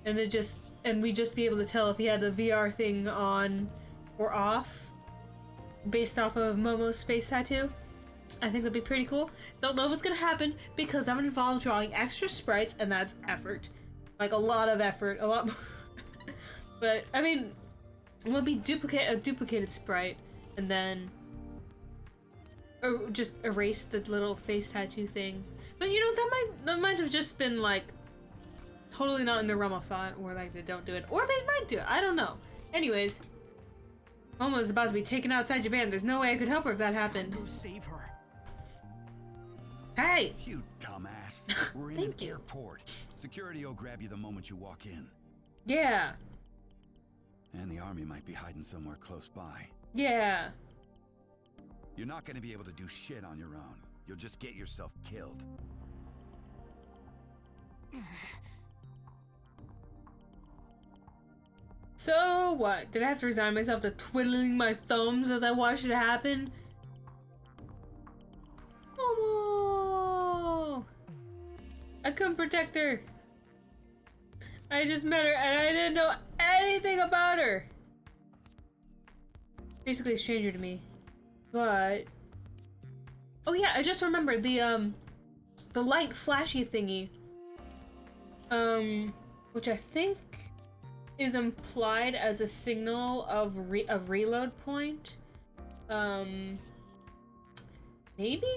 And we just be able to tell if he had the VR thing on or off based off of Momo's face tattoo. I think that'd be pretty cool. Don't know if it's gonna happen because I'm involved drawing extra sprites and that's effort. Like a lot of effort, a lot more. But I mean, it would be a duplicated sprite and then just erase the little face tattoo thing. But you know, that might have just been like totally not in the realm of thought, or like they don't do it, or they might do it. I don't know. Anyways, Momo's about to be taken outside Japan. There's no way I could help her if that happened. Go save her. Hey! You dumbass. We're in an Thank you. airport. Security will grab you the moment you walk in. Yeah. And the army might be hiding somewhere close by. Yeah. You're not gonna be able to do shit on your own. You'll just get yourself killed. So what? Did I have to resign myself to twiddling my thumbs as I watched it happen? Momo! I couldn't protect her. I just met her and I didn't know anything about her. Basically a stranger to me. But oh yeah, I just remembered the light flashy thingy. Which I think is implied as a signal of a reload point. Maybe?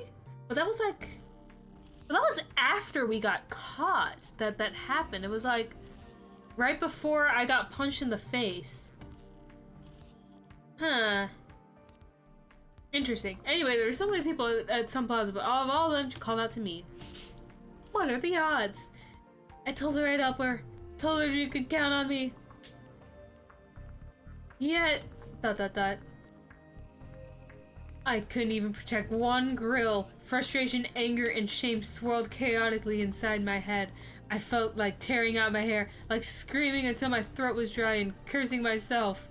But that was like... But that was after we got caught that happened. It was like right before I got punched in the face. Huh. Interesting. Anyway, there's so many people at some plaza, but all of them called out to me. What are the odds? I told her I'd help her. Told her you could count on me. Yet, ... I couldn't even protect one grill. Frustration, anger, and shame swirled chaotically inside my head. I felt like tearing out my hair, like screaming until my throat was dry and cursing myself.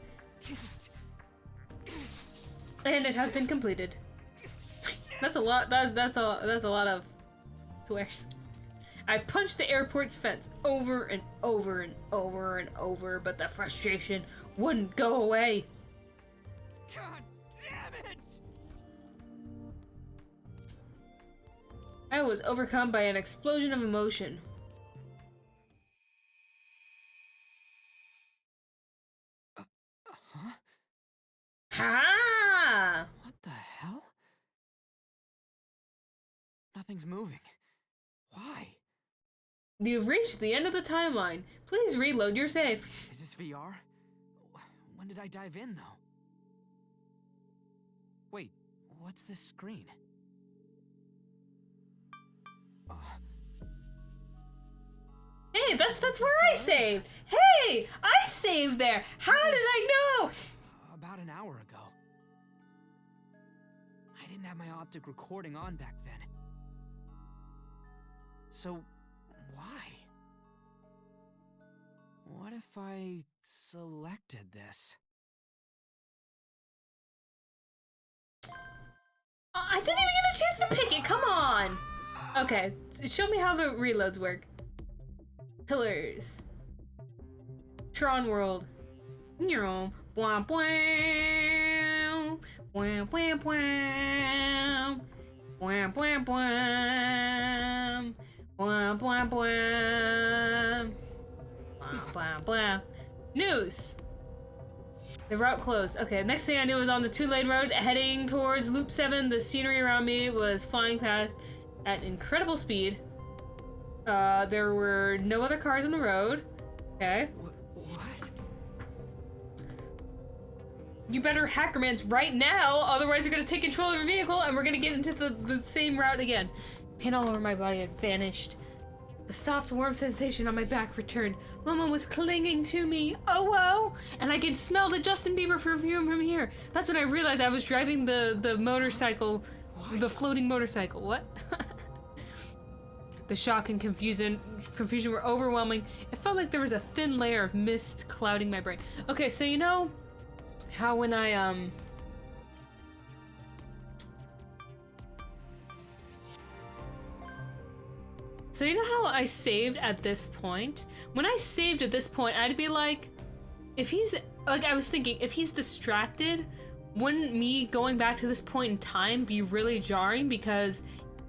And it has been completed. That's a lot. That's a lot of swears. I punched the airport's fence over and over and over and over, but the frustration wouldn't go away. God damn it! I was overcome by an explosion of emotion. Huh? Ha! What the hell? Nothing's moving. Why? You've reached the end of the timeline. Please reload your save. Is this VR? When did I dive in, though? Wait, what's this screen? Hey, that's where I saved. Hey, I saved there. How did I know? About an hour ago. I didn't have my optic recording on back then. So, why? What if I selected this? I didn't even get a chance to pick it. Come on. Okay, show me how the reloads work. Pillars. Tron World. Bwah, bwah. Bwah, bwah, bwah. Bwah, bwah, bwah. Bwah, bwah, bwah. Bwah, bwah, bwah. News. The route closed. Okay, next thing I knew was on the 2-lane road heading towards Loop 7. The scenery around me was flying past at incredible speed. There were no other cars on the road. Okay. What? You better Hackerman's right now, otherwise you're gonna take control of your vehicle and we're gonna get into the same route again. Pain all over my body had vanished. The soft, warm sensation on my back returned. Mama was clinging to me. Oh, wow! And I could smell the Justin Bieber perfume from here. That's when I realized I was driving the motorcycle, the floating motorcycle. What? The shock and confusion were overwhelming. It felt like there was a thin layer of mist clouding my brain. Okay, so you know how when I, So you know how I saved at this point? When I saved at this point, I'd be like, if he's, like I was thinking, if he's distracted, wouldn't me going back to this point in time be really jarring? Because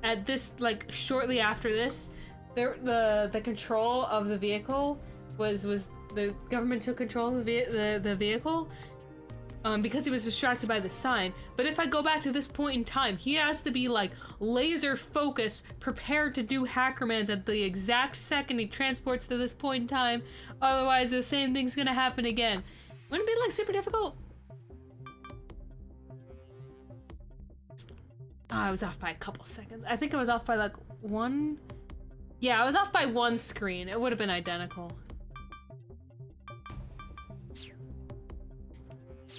at this, like, shortly after this, the control of the vehicle was the government took control of the vehicle, because he was distracted by the sign. But if I go back to this point in time, he has to be like laser focused, prepared to do Hackerman's at the exact second he transports to this point in time. Otherwise, the same thing's gonna happen again. Wouldn't it be like super difficult? Oh, I was off by a couple seconds. I think I was off by like one. Yeah, I was off by one screen. It would have been identical.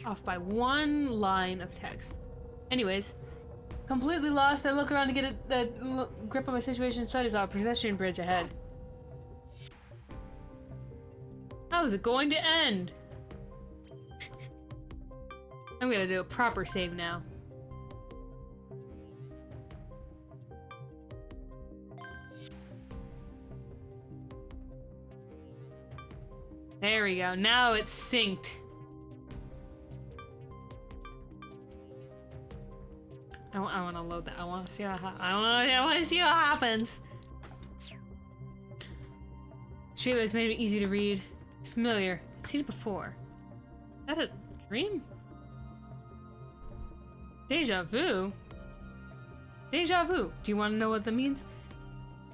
Off by one line of text. Anyways, completely lost. I look around to get a grip on my situation inside. Is a pedestrian bridge ahead. How is it going to end? I'm gonna do a proper save now. There we go. Now it's synced. I want to load that. I want to see what I want to see what happens. Streetlights made it easy to read. It's familiar. I've seen it before. Is that a dream? Deja vu? Deja vu. Do you want to know what that means?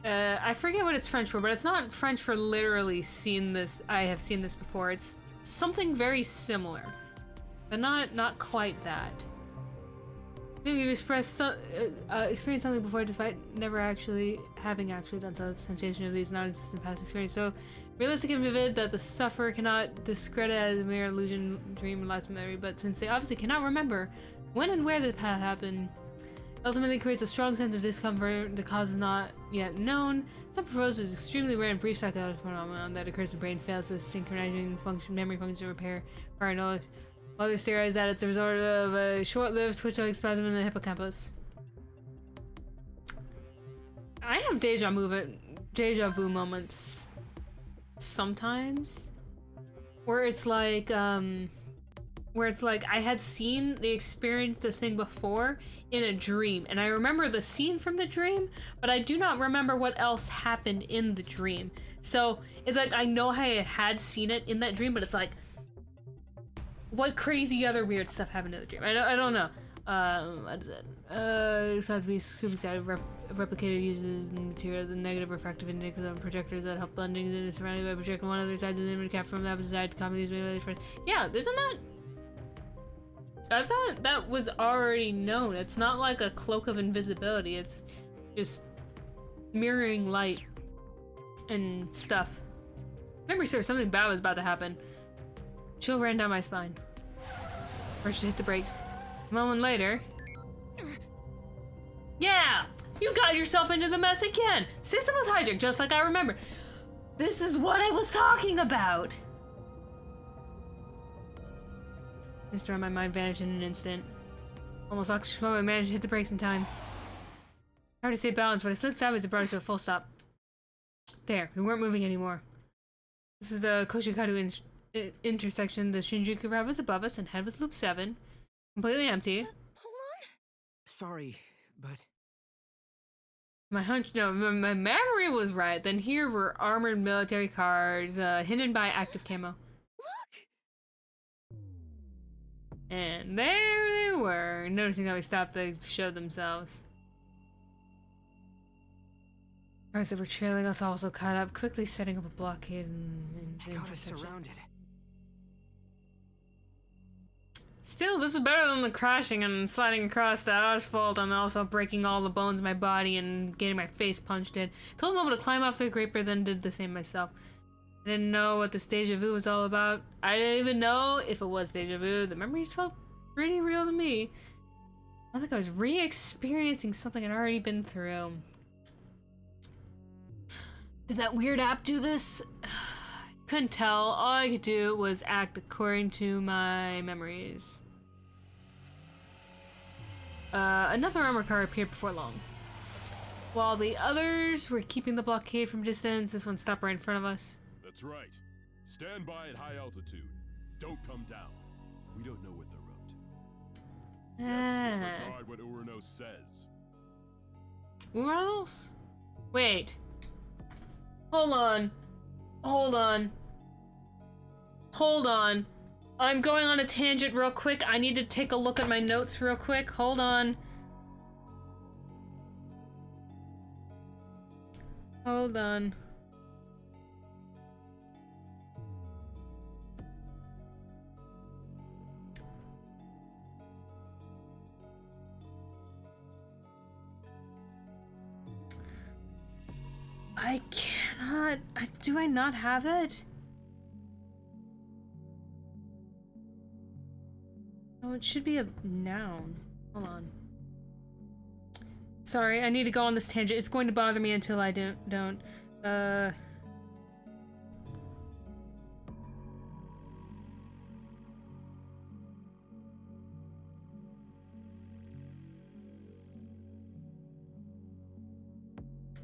I forget what it's French for, but it's not French for literally seen this. I have seen this before. It's something very similar, but not quite that. You've experienced something before despite never having done so. The sensation of these non-existent past experience so realistic and vivid that the sufferer cannot discredit as a mere illusion, dream, and lost memory. But since they obviously cannot remember when and where the path happened, ultimately creates a strong sense of discomfort. The cause is not yet known. Some propose is extremely rare and brief psychological phenomenon that occurs when the brain fails to synchronizing memory function repair prior knowledge. Others theorize that it's a result of a short-lived twitch-like spasm in the hippocampus. I have deja vu moments sometimes, where it's like I had seen experienced the thing before in a dream, and I remember the scene from the dream, but I do not remember what else happened in the dream. So it's like I know I had seen it in that dream, but it's like, what crazy other weird stuff happened in the dream? I don't know. What is it? It's thought to be super replicated uses materials and negative refractive index of projectors that help blending the surrounding by projecting one other side of the image cap from the opposite side to copy these wavelengths. Yeah, isn't that? I thought that was already known. It's not like a cloak of invisibility. It's just mirroring light and stuff. Remember, sir, something bad was about to happen. Chill ran down my spine. Rushed to hit the brakes. A moment later... Yeah! You got yourself into the mess again! System was hijacked just like I remember. This is what I was talking about! Mr. on my mind vanished in an instant. Almost lost control, I managed to hit the brakes in time. Hard to stay balanced, but I slid sideways and brought us to a full stop. There, we weren't moving anymore. This is the Koshikadu intersection. The Shinjuku Route was above us and head was Loop 7. Completely empty. Hold on. Sorry, but... My memory was right. Then here were armored military cars, hidden by active camo. Look! And there they were. Noticing that we stopped, they showed themselves. Cars that were trailing us also caught up, quickly setting up a blockade in the Got us intersection. surrounded. Still, this is better than the crashing and sliding across the asphalt and also breaking all the bones in my body and getting my face punched in. Told Momo to climb off the graper, then did the same myself. I didn't know what this deja vu was all about. I didn't even know if it was deja vu. The memories felt pretty real to me. I think I was re-experiencing something I'd already been through. Did that weird app do this? Couldn't tell. All I could do was act according to my memories. Another armor car appeared before long. While the others were keeping the blockade from distance, this one stopped right in front of us. That's right. Stand by at high altitude. Don't come down. We don't know what they're up to. Yes, disregard what Uranos says. Uranos? Wait. Hold on. Hold on. Hold on. I'm going on a tangent real quick. I need to take a look at my notes real quick. Hold on. Hold on. I cannot. Do I not have it? Oh, it should be a noun. Hold on. Sorry, I need to go on this tangent. It's going to bother me until I don't.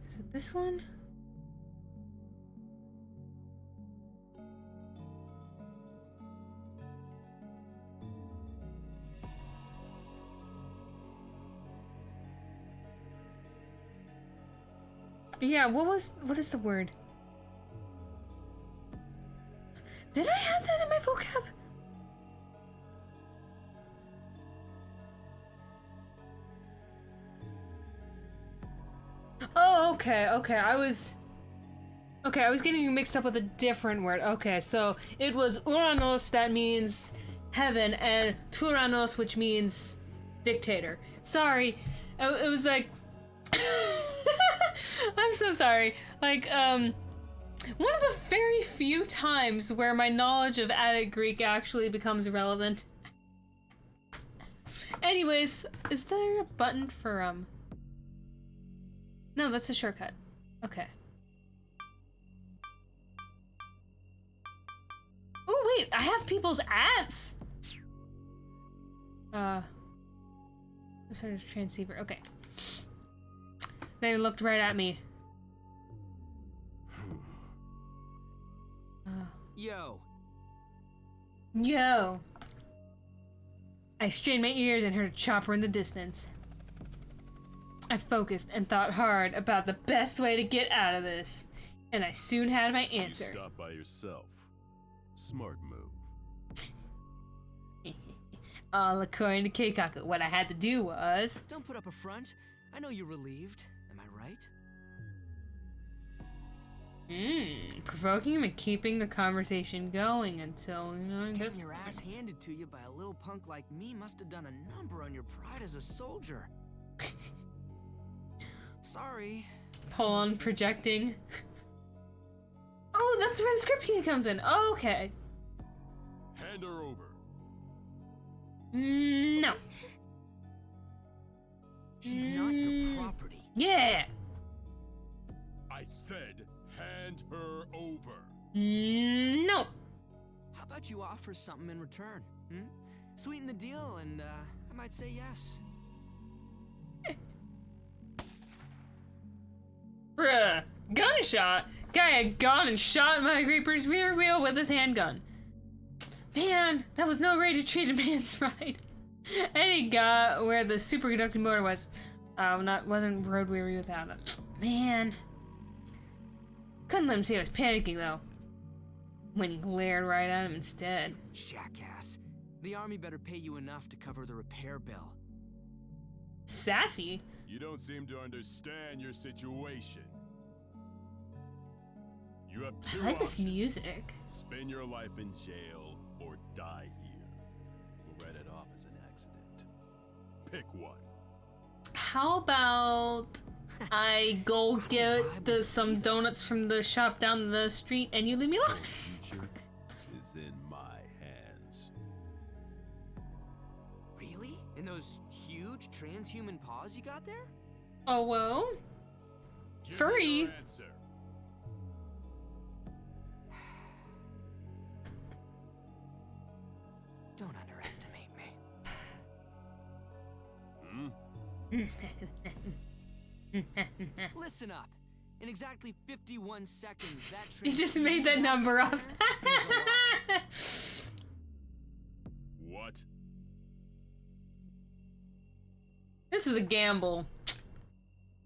Is it this one? Yeah, what is the word? Did I have that in my vocab? Oh, okay, I was getting mixed up with a different word. Okay, so it was Uranos, that means heaven, and Tyrannos, which means dictator. Sorry, it was like... I'm so sorry. Like, one of the very few times where my knowledge of Attic Greek actually becomes relevant. Anyways, is there a button for, No, that's a shortcut. Okay. Oh, wait, I have people's ads! Sort of transceiver, okay. They looked right at me. Yo. Yo. I strained my ears and heard a chopper in the distance. I focused and thought hard about the best way to get out of this, and I soon had my answer. You stop by yourself. Smart move. All according to Keikaku, what I had to do was... Don't put up a front. I know you're relieved. Am I right? Provoking him and keeping the conversation going until, you know, Getting your ass handed to you by a little punk like me must have done a number on your pride as a soldier. Sorry. Pull on projecting. Oh, that's where the script key comes in. Oh, okay. Hand her over. No. She's not your property. Yeah. I said, hand her over. No. How about you offer something in return? Sweeten the deal, and I might say yes. Bruh. Gunshot. Guy had gone and shot my Reaper's rear wheel with his handgun. Man, that was no way to treat a man's right. And he got where the superconducting motor was. Wasn't road weary without it. Man. Couldn't let him see I was panicking though. When he glared right at him instead. Jackass. The army better pay you enough to cover the repair bill. Sassy? You don't seem to understand your situation. You have two I like this options. music. Spend your life in jail or die here. We'll write it off as an accident. Pick one. How about I go get some donuts from the shop down the street and you leave me alone? Your future is in my hands. Really? In those huge transhuman paws you got there? Oh well. Give me Furry. your answer. Don't underestimate me. Listen up. In exactly 51 seconds, that You just made that number up. What? This was a gamble.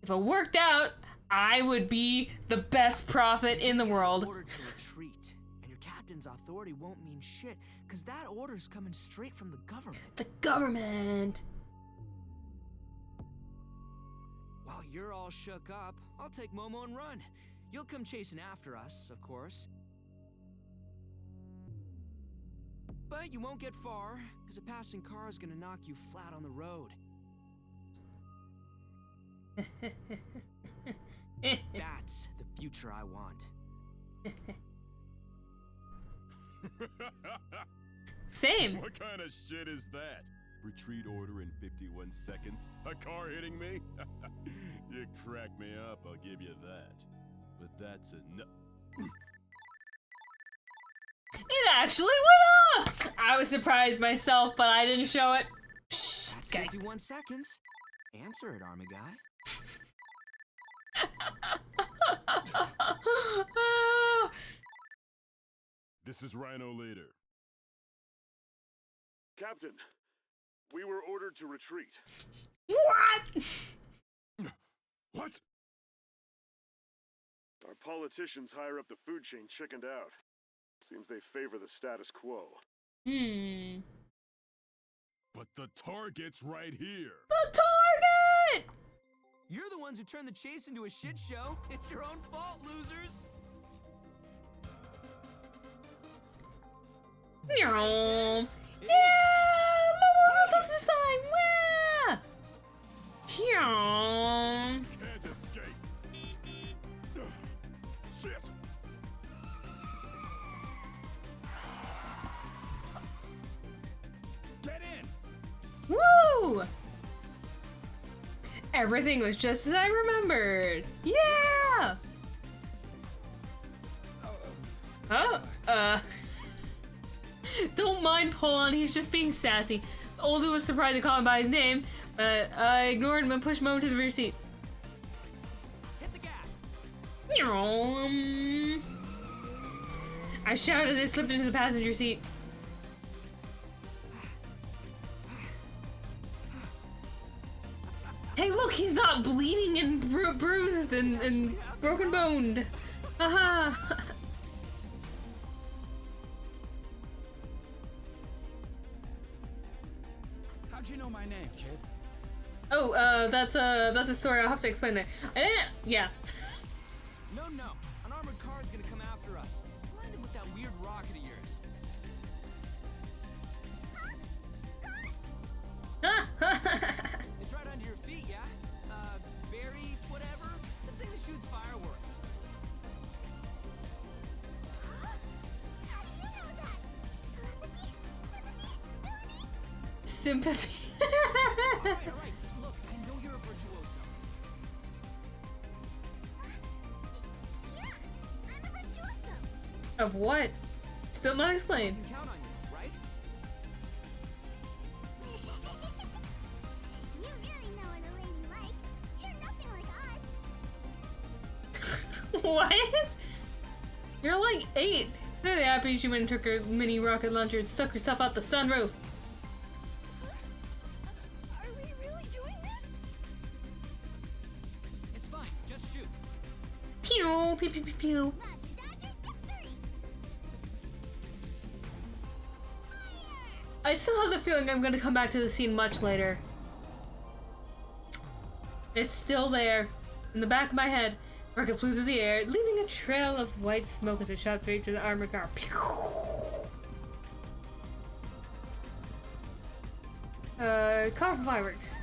If it worked out, I would be the best prophet in the world. Ordered to retreat, and your captain's authority won't mean shit, because that order's coming straight from the government. The government. While you're all shook up, I'll take Momo and run. You'll come chasing after us, of course. But you won't get far, because a passing car is gonna knock you flat on the road. That's the future I want. Same. What kind of shit is that? Retreat order in 51 seconds? A car hitting me? You crack me up, I'll give you that. But that's enough. It actually went off! I was surprised myself, but I didn't show it. Shh. That's Okay. 51 seconds. Answer it, army guy. This is Rhino Leader. Captain, we were ordered to retreat. What? What? Our politicians higher up the food chain chickened out. Seems they favor the status quo. But the target's right here. The target! You're the ones who turned the chase into a shit show. It's your own fault, losers. Yeah, Momo's with us this time. Yeah. Can't escape. Shit. Get in. Woo! Everything was just as I remembered. Yeah. Oh, Don't mind Polon, he's just being sassy. Oldie was surprised to call him by his name, but I ignored him and pushed Momo to the rear seat. Hit the gas. I shouted and slipped into the passenger seat. Hey look, he's not bleeding and bruised and broken boned. Haha. How'd you know my name, kid? Oh, that's a story I'll have to explain there. I didn't, yeah. No, an armored car is gonna come after us. Blind him with that weird rocket of yours. It's right under your feet, yeah? Barry, whatever. The thing that shoots fireworks. How do you know that? Telepathy? Sympathy. All right. Look, I know you're a virtuoso. Yeah, I'm a virtuoso. Of what? Still not explained. I can count on you, right? You really know what a lady likes. You're nothing like us. What? You're like 8. Clearly happy she went and took her mini rocket launcher and stuck herself out the sunroof. Are we really doing this? It's fine. Just shoot. Pew, pew, pew, pew, pew. Roger, Dodger, that's 3. I still have the feeling I'm gonna come back to the scene much later. It's still there. In the back of my head. Rocket flew through the air, leaving a trail of white smoke as it shot straight to the armored car. Colorful fireworks.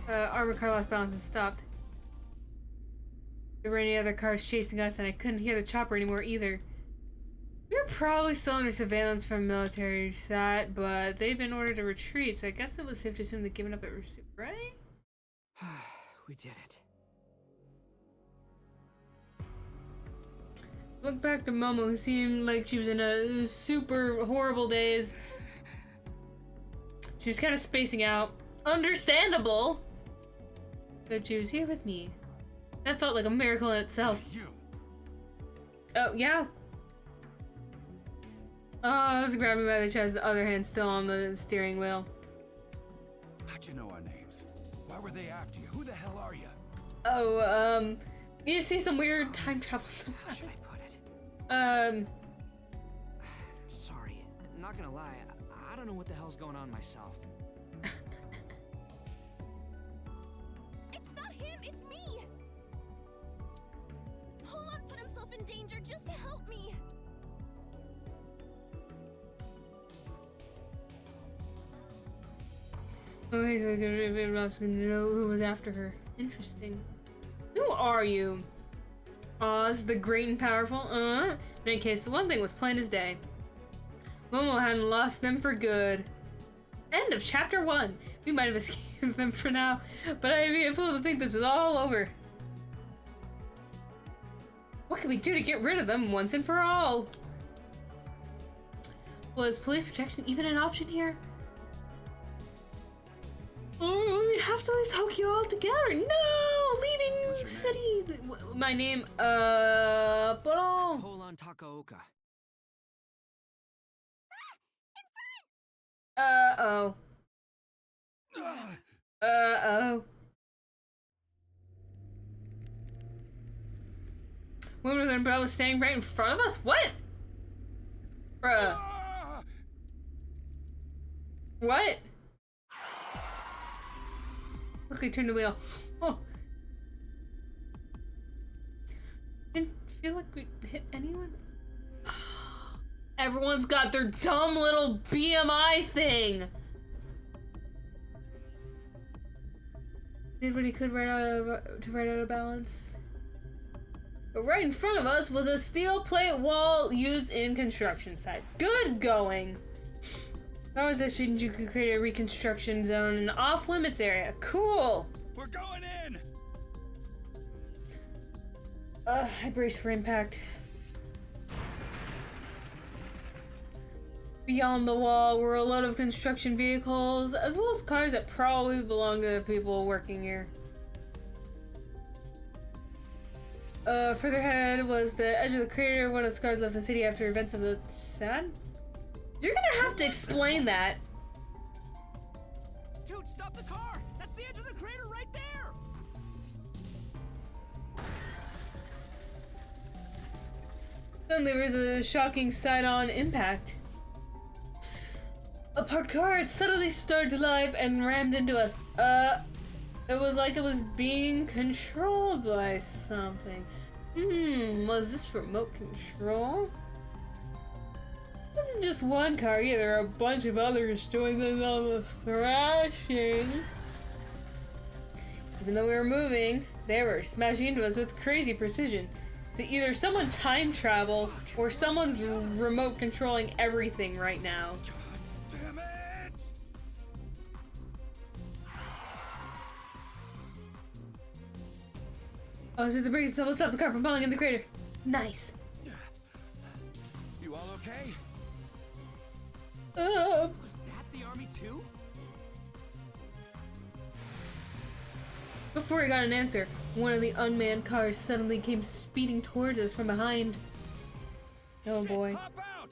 Armored car lost balance and stopped. There were any other cars chasing us, and I couldn't hear the chopper anymore either. We were probably still under surveillance from military sat, but they've been ordered to retreat, so I guess it was safe to assume they'd given up at pursuit, right? We did it. Look back to Momo, who seemed like she was in a super horrible daze. She was kind of spacing out. Understandable! But she was here with me. That felt like a miracle in itself. You. Oh, yeah. Oh, I was grabbing by the chest, the other hand still on the steering wheel. How'd you know our names? Why were they after you? Who the hell are you? Oh, you see some weird time travel stuff. How should I put it? Sorry, I'm not gonna lie. I don't know what the hell's going on myself. It's not him, it's me! Polon put himself in danger just to help me! Oh, he's like to know who was after her. Interesting. Who are you? Oz, the great and powerful? In any case, the one thing was plain as day. Momo hadn't lost them for good. End of chapter 1. We might have escaped them for now, but I'd be a fool to think this was all over. What can we do to get rid of them once and for all? Was police protection even an option here? Oh, we have to leave Tokyo altogether. No, leaving city. My name, Polon Takaoka. Uh-oh. Uh-oh. Woman with an umbrella was standing right in front of us? What? Bruh. What? Quickly turn the wheel. Oh. Didn't feel like we hit anyone. Everyone's got their dumb little BMI thing. Did what he could right out of balance. But right in front of us was a steel plate wall used in construction sites. Good going. That was a Shinjuku create a reconstruction zone in the off-limits area. Cool. We're going in. I braced for impact. Beyond the wall were a load of construction vehicles, as well as cars that probably belonged to the people working here. Further ahead was the edge of the crater. One of the scars left the city after events of the sad. You're gonna have to explain that. Dude, stop the car! That's the edge of the crater right there! Suddenly there was a shocking side-on impact. A parked car had suddenly started to life and rammed into us. It was like it was being controlled by something. Was this remote control? It wasn't just one car either, a bunch of others joined in on the thrashing. Even though we were moving, they were smashing into us with crazy precision. So either someone time traveled, or someone's remote controlling everything right now. Damn it! Oh, so the brakes double stop the car from falling in the crater. Nice. You all okay? Was that the army too? Before I got an answer, one of the unmanned cars suddenly came speeding towards us from behind. Oh boy. Hop out!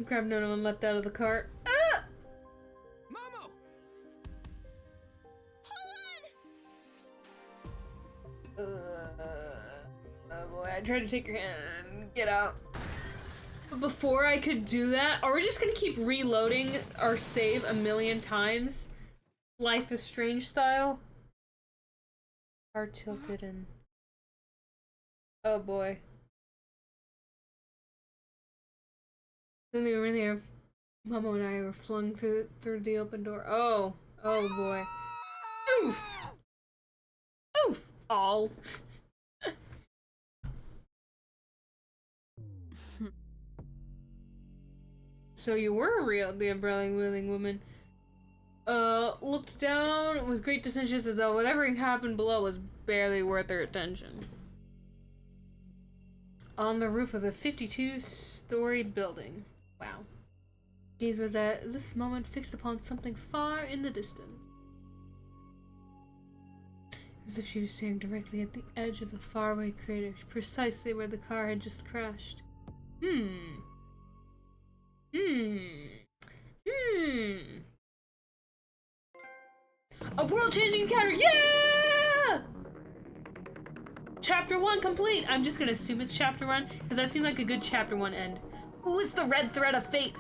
Crap, none of them leapt out of the car. Momo! Oh boy, I tried to take your hand and get out. But before I could do that, are we just gonna keep reloading our save a million times? Life is Strange style. Hard tilted and... Oh boy. Then they were in there. Mama and I were flung through the open door. Oh. Oh boy. Oof! Oof! All. So you were real, the umbrella-wielding woman. Looked down with great dissension as though whatever happened below was barely worth their attention. On the roof of a 52-story building. Wow. Gaze was at this moment fixed upon something far in the distance. As if she was staring directly at the edge of the faraway crater, precisely where the car had just crashed. A world-changing encounter! Yeah! Chapter 1 complete! I'm just gonna assume it's Chapter 1, because that seemed like a good Chapter 1 end. Who is the red thread of fate?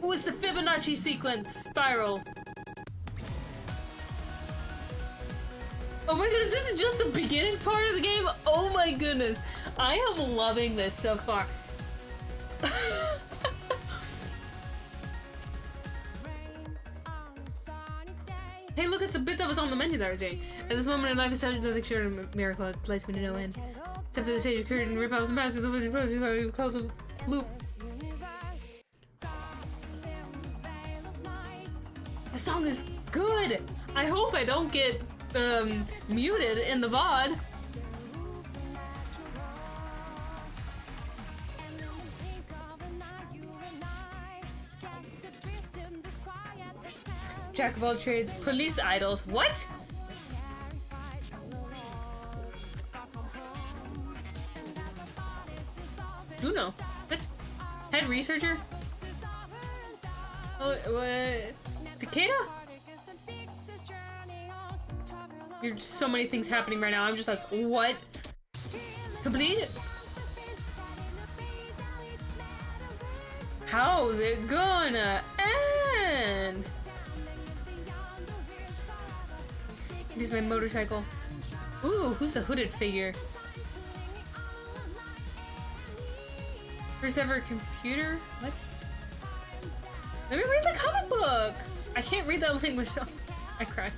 Who is the Fibonacci sequence spiral? Oh my goodness, this is just the beginning part of the game? Oh my goodness. I am loving this so far. Hey, look, it's the bit that was on the menu that I was saying. At this moment in life, it's such a sure miracle. It lights me to no end. Except for the stage occurred and rip out the mask, close the loop. The song is good! I hope I don't get muted in the VOD. Jack of all trades, police idols. What? Juno. What? Head researcher? Oh, what? Cicada? There's so many things happening right now. I'm just like, what? Complete? How's it gonna end? Use my motorcycle. Ooh, who's the hooded figure? First ever computer? What? Let me read the comic book! I can't read that language, so I cried.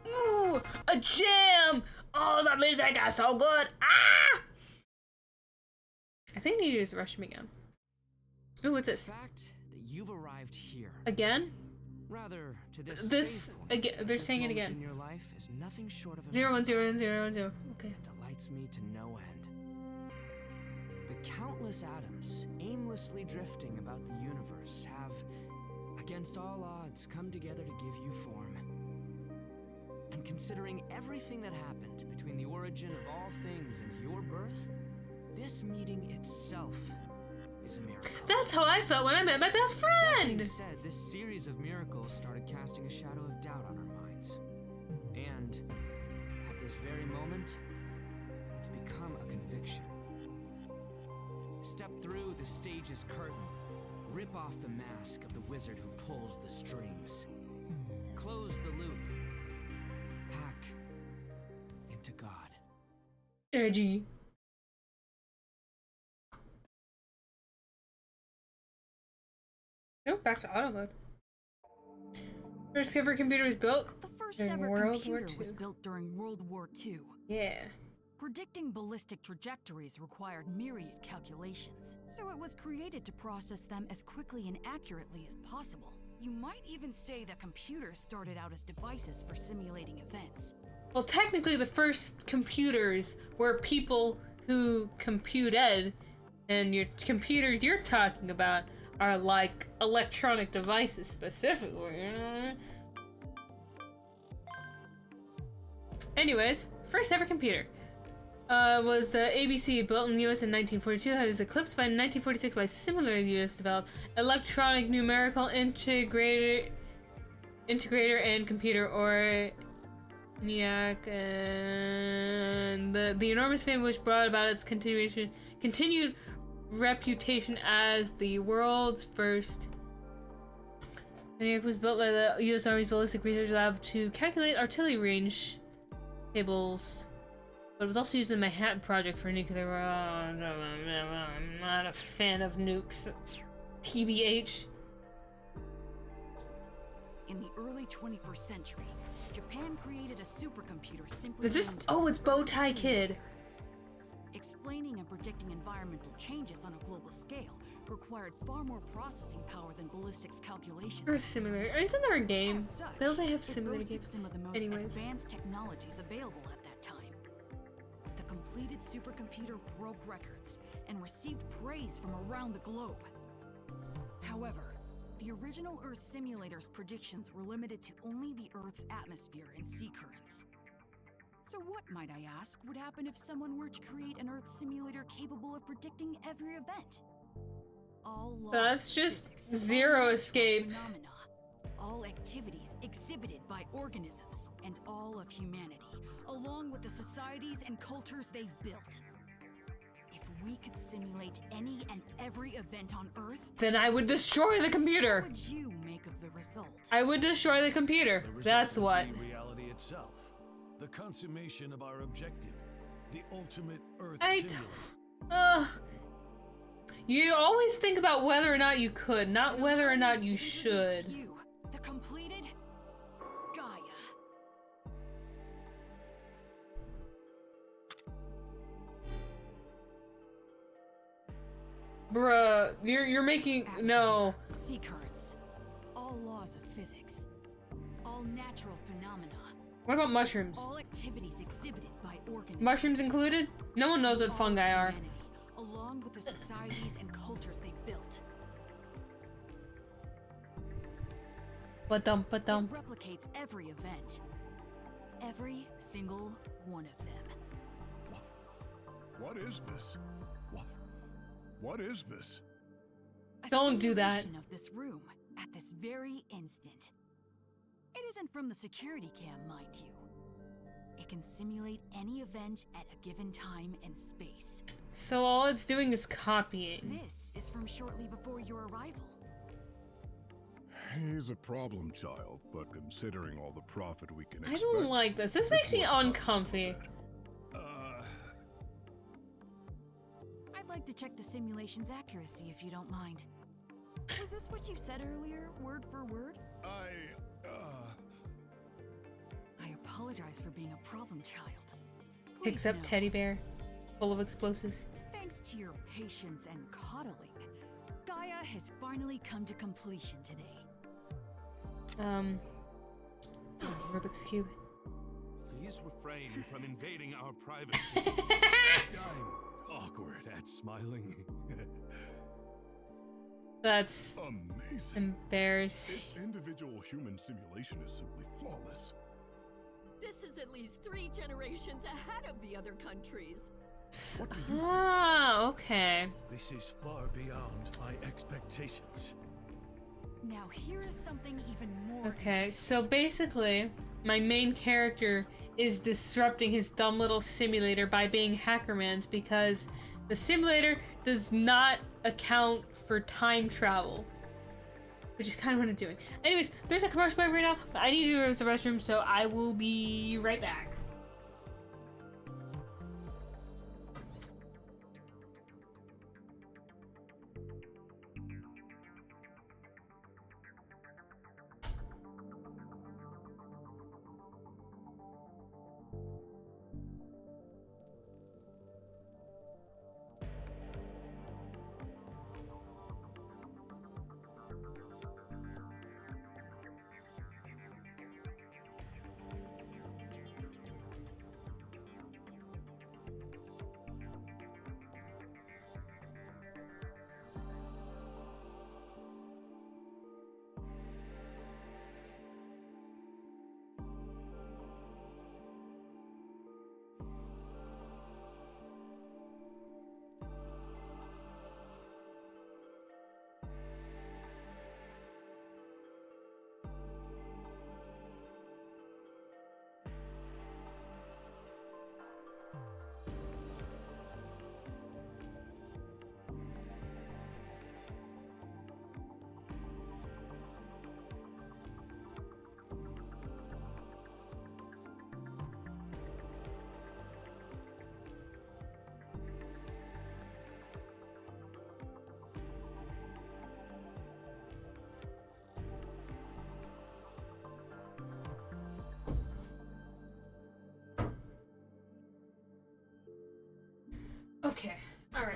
Ooh, a jam! Oh, the music is so good! Ah! I think I need to use Rush Me again. Ooh, what's this? The fact that you've arrived here. Again? Rather, to this again. They're saying it again. In your life is nothing short of 0 1 0 0 0. Okay. It delights me to no end. The countless atoms aimlessly drifting about the universe have, against all odds, come together to give you form. And considering everything that happened between the origin of all things and your birth, this meeting itself is a miracle. That's how I felt when I met my best friend! That being said, this series of miracles started casting a shadow of doubt on our minds. And at this very moment, it's become a conviction. Step through the stage's curtain, rip off the mask of the wizard who pulls the strings. Close the loop. Hack into God. Edgy. No, back to auto mode. First ever computer was built. The first during ever World computer War was II. built during World War II. Yeah. Predicting ballistic trajectories required myriad calculations, so it was created to process them as quickly and accurately as possible. You might even say that computers started out as devices for simulating events. Well, technically the first computers were people who computed, and your computers you're talking about are like electronic devices specifically. Anyways, first ever computer. Was the ABC built in the U.S. in 1942, was eclipsed by 1946 by similar U.S. developed electronic numerical integrator and computer or ENIAC, and the enormous fame which brought about its continued reputation as the world's first. ENIAC was built by the U.S. Army's Ballistic Research Lab to calculate artillery range tables. But it was also used in the Manhattan Project for nuclear. I'm not a fan of nukes. TBH. In the early 21st century, Japan created a supercomputer simply. Is this? Oh, it's Bowtie Kid. Explaining and predicting environmental changes on a global scale required far more processing power than ballistics calculations. Earth Simulator. It's another game. Such, they also have simulator games. Some of the most Anyways. advanced technologies available at that time. The completed supercomputer broke records and received praise from around the globe. However, the original Earth simulator's predictions were limited to only the Earth's atmosphere and sea currents. So what, might I ask, would happen if someone were to create an Earth simulator capable of predicting every event? All laws That's just physics, Zero Escape. Phenomena, all activities exhibited by organisms, and all of humanity, along with the societies and cultures they've built. If we could simulate any and every event on Earth, Then I would destroy the computer. what would you make of the result? I would destroy the computer. The result That's would what. be reality itself. The consummation of our objective. The ultimate Earth I simulator. You always think about whether or not you could, not whether or not you To introduce should. You, the completed Gaia. Bruh, you're making no. Sea currents, all laws of physics, all natural phenomena, What about mushrooms? all activities exhibited by organisms. Mushrooms included? No one knows what all fungi are. humanity, along with the societies and cultures they've built. But It replicates every event. Every single one of them. What is this? What is this? A Don't do that. simulation of this room at this very instant. It isn't from the security cam, mind you. It can simulate any event at a given time and space. So all it's doing is copying. This is from shortly before your arrival. He's a problem child, but considering all the profit we can I expect... don't like this. This makes me uncomfy. I'd like to check the simulation's accuracy if you don't mind. Was this what you said earlier, word for word? I apologize for being a problem child. Please Except know, teddy bear, full of explosives. thanks to your patience and coddling, Gaia has finally come to completion today. Rubik's Cube. Please refrain from invading our privacy. I'm awkward at smiling. That's Amazing. embarrassing. Its individual human simulation is simply flawless. This is at least 3 generations ahead of the other countries. Ah, okay. This is far beyond my expectations. Now here is something even more. Okay, so basically, my main character is disrupting his dumb little simulator by being Hackerman's because the simulator does not account for time travel. Which is kind of what I'm doing. Anyways, there's a commercial break right now, but I need to go to the restroom, so I will be right back.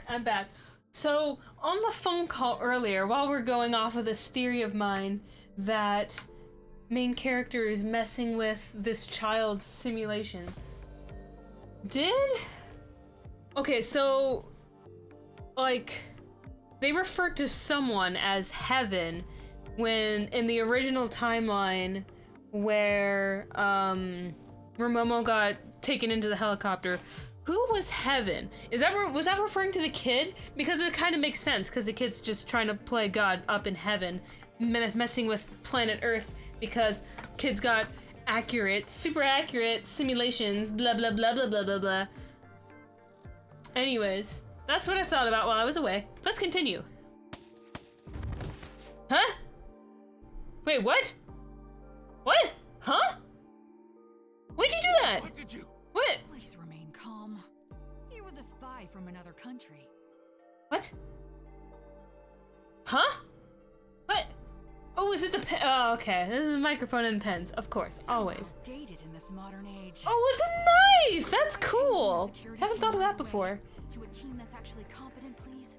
I'm back. So, on the phone call earlier, while we're going off of this theory of mine that main character is messing with this child's simulation. Okay, so, like, they refer to someone as Heaven when, in the original timeline, where, Momo got taken into the helicopter. Who was Heaven? Was that referring to the kid? Because it kind of makes sense, because the kid's just trying to play God up in heaven, messing with planet Earth, because kids got super accurate simulations, blah blah blah blah blah blah blah. Anyways, that's what I thought about while I was away. Let's continue. Huh? Wait, what? What? Huh? When'd you do that? What did you? What? Please remain calm. He was a spy from another country. What? Huh? What? Oh, is it the pen? Oh, okay. This is a microphone and pens, of course, always. Dated in this modern age. Oh, it's a knife! That's cool! Haven't thought of that before. To a team that's actually competent, please.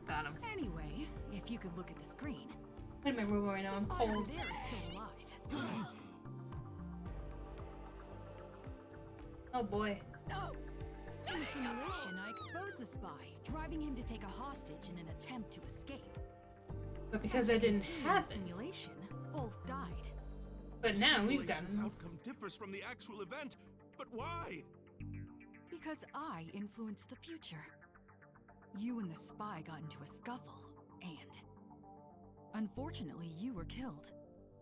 Got him. Anyway, if you could look at the screen. I'm in my room right now. I'm cold. Over there is still alive. Oh boy. No. In the simulation, I exposed the spy, driving him to take a hostage in an attempt to escape. But because that didn't happen. Simulation, both died. But now we've got him. Outcome differs from the actual event, but why? Because I influenced the future. You and the spy got into a scuffle, and unfortunately, you were killed.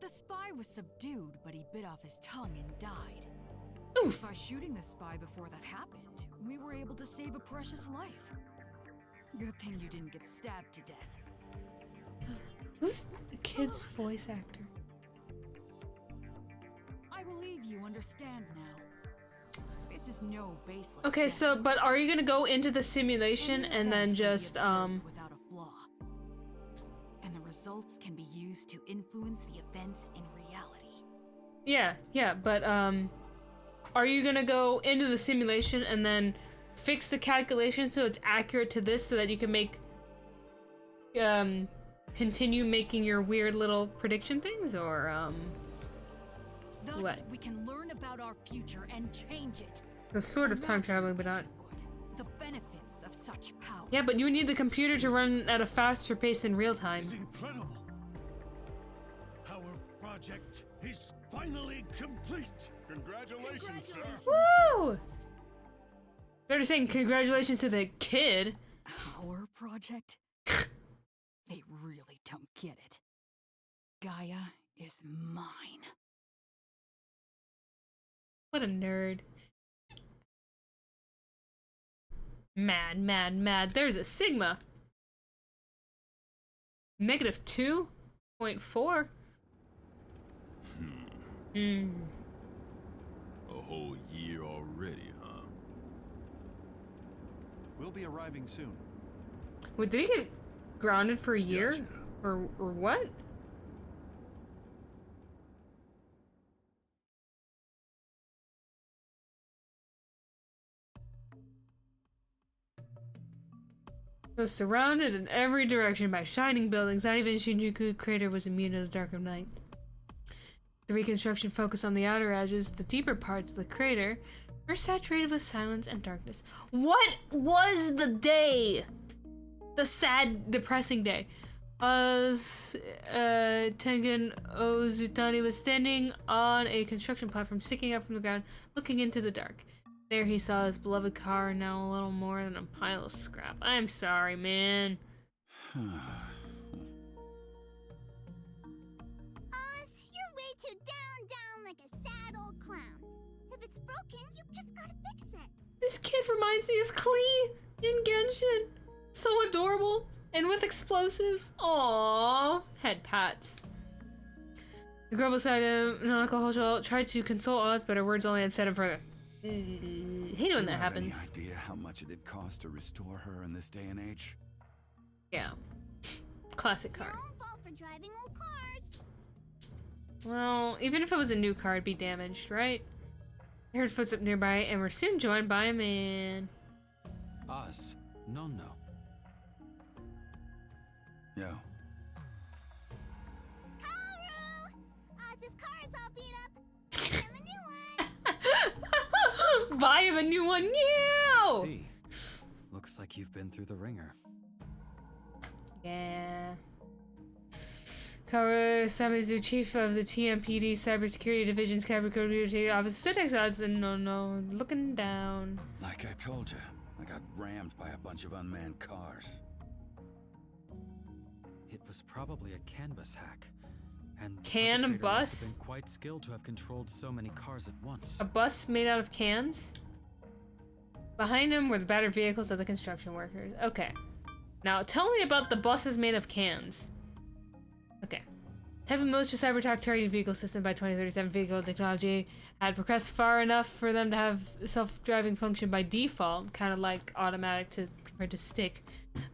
The spy was subdued, but he bit off his tongue and died. Oof. By shooting the spy before that happened, we were able to save a precious life. Good thing you didn't get stabbed to death. Who's the kid's voice actor? I believe you understand now. This is no baseless. Okay, so, but are you gonna go into the simulation and then just, without a flaw. And the results can be used to influence the events in reality. Yeah, but, are you gonna go into the simulation and then fix the calculation so it's accurate to this so that you can make, continue making your weird little prediction things, or, Thus, what? we can learn about our future and change it. So sort of time traveling, but not. The benefits of such power. Yeah, but you would need the computer to run at a faster pace in real time. It's incredible. Our project is finally complete. Congratulations, sir. Woo! Better saying congratulations to the kid. Our project? They really don't get it. Gaia is mine. What a nerd. Mad. There's a sigma. -2.4. A whole year already, huh? We'll be arriving soon. Wait, did he get grounded for a year? Gotcha. Or what? Was surrounded in every direction by shining buildings. Not even Shinjuku crater was immune to the dark of night. The reconstruction focused on the outer edges. The deeper parts of the crater were saturated with silence and darkness. What was the day? The sad, depressing day. Tengen Ozutani was standing on a construction platform sticking up from the ground, looking into the dark. There he saw his beloved car, now a little more than a pile of scrap. I'm sorry, man. Oz, you're way too down like a sad old clown. If it's broken, you just gotta fix it. This kid reminds me of Klee in Genshin. So adorable. And with explosives. Aww. Head pats. The girl beside him, Nanako Hoshio, tried to console Oz, but her words only upset him further. Hate when that happens. Any idea how much it'd cost to restore her in this day and age? Yeah. Classic car. Your own fault for driving old cars. Well, even if it was a new car, it'd be damaged, right? I heard footsteps nearby and were soon joined by a man. Us? No. Yo. Karu! Oz's car is all beat up. Give him a new one. Buy him a new one, yeah! See. Looks like you've been through the ringer. Yeah. Karu Samizu, chief of the TMPD Cybersecurity Division's Cybersecurity Office, Syntax odds and no, looking down. Like I told you, I got rammed by a bunch of unmanned cars. It was probably a CAN bus hack. And the CAN perpetrator bus? must have been quite skilled to have controlled so many cars at once. A bus made out of cans? Behind him were the battered vehicles of the construction workers. Okay. Now, tell me about the buses made of cans. Okay. Type of militia cyber attack targeting vehicle system by 2037 vehicle technology had progressed far enough for them to have self-driving function by default, kind of like automatic compared to stick.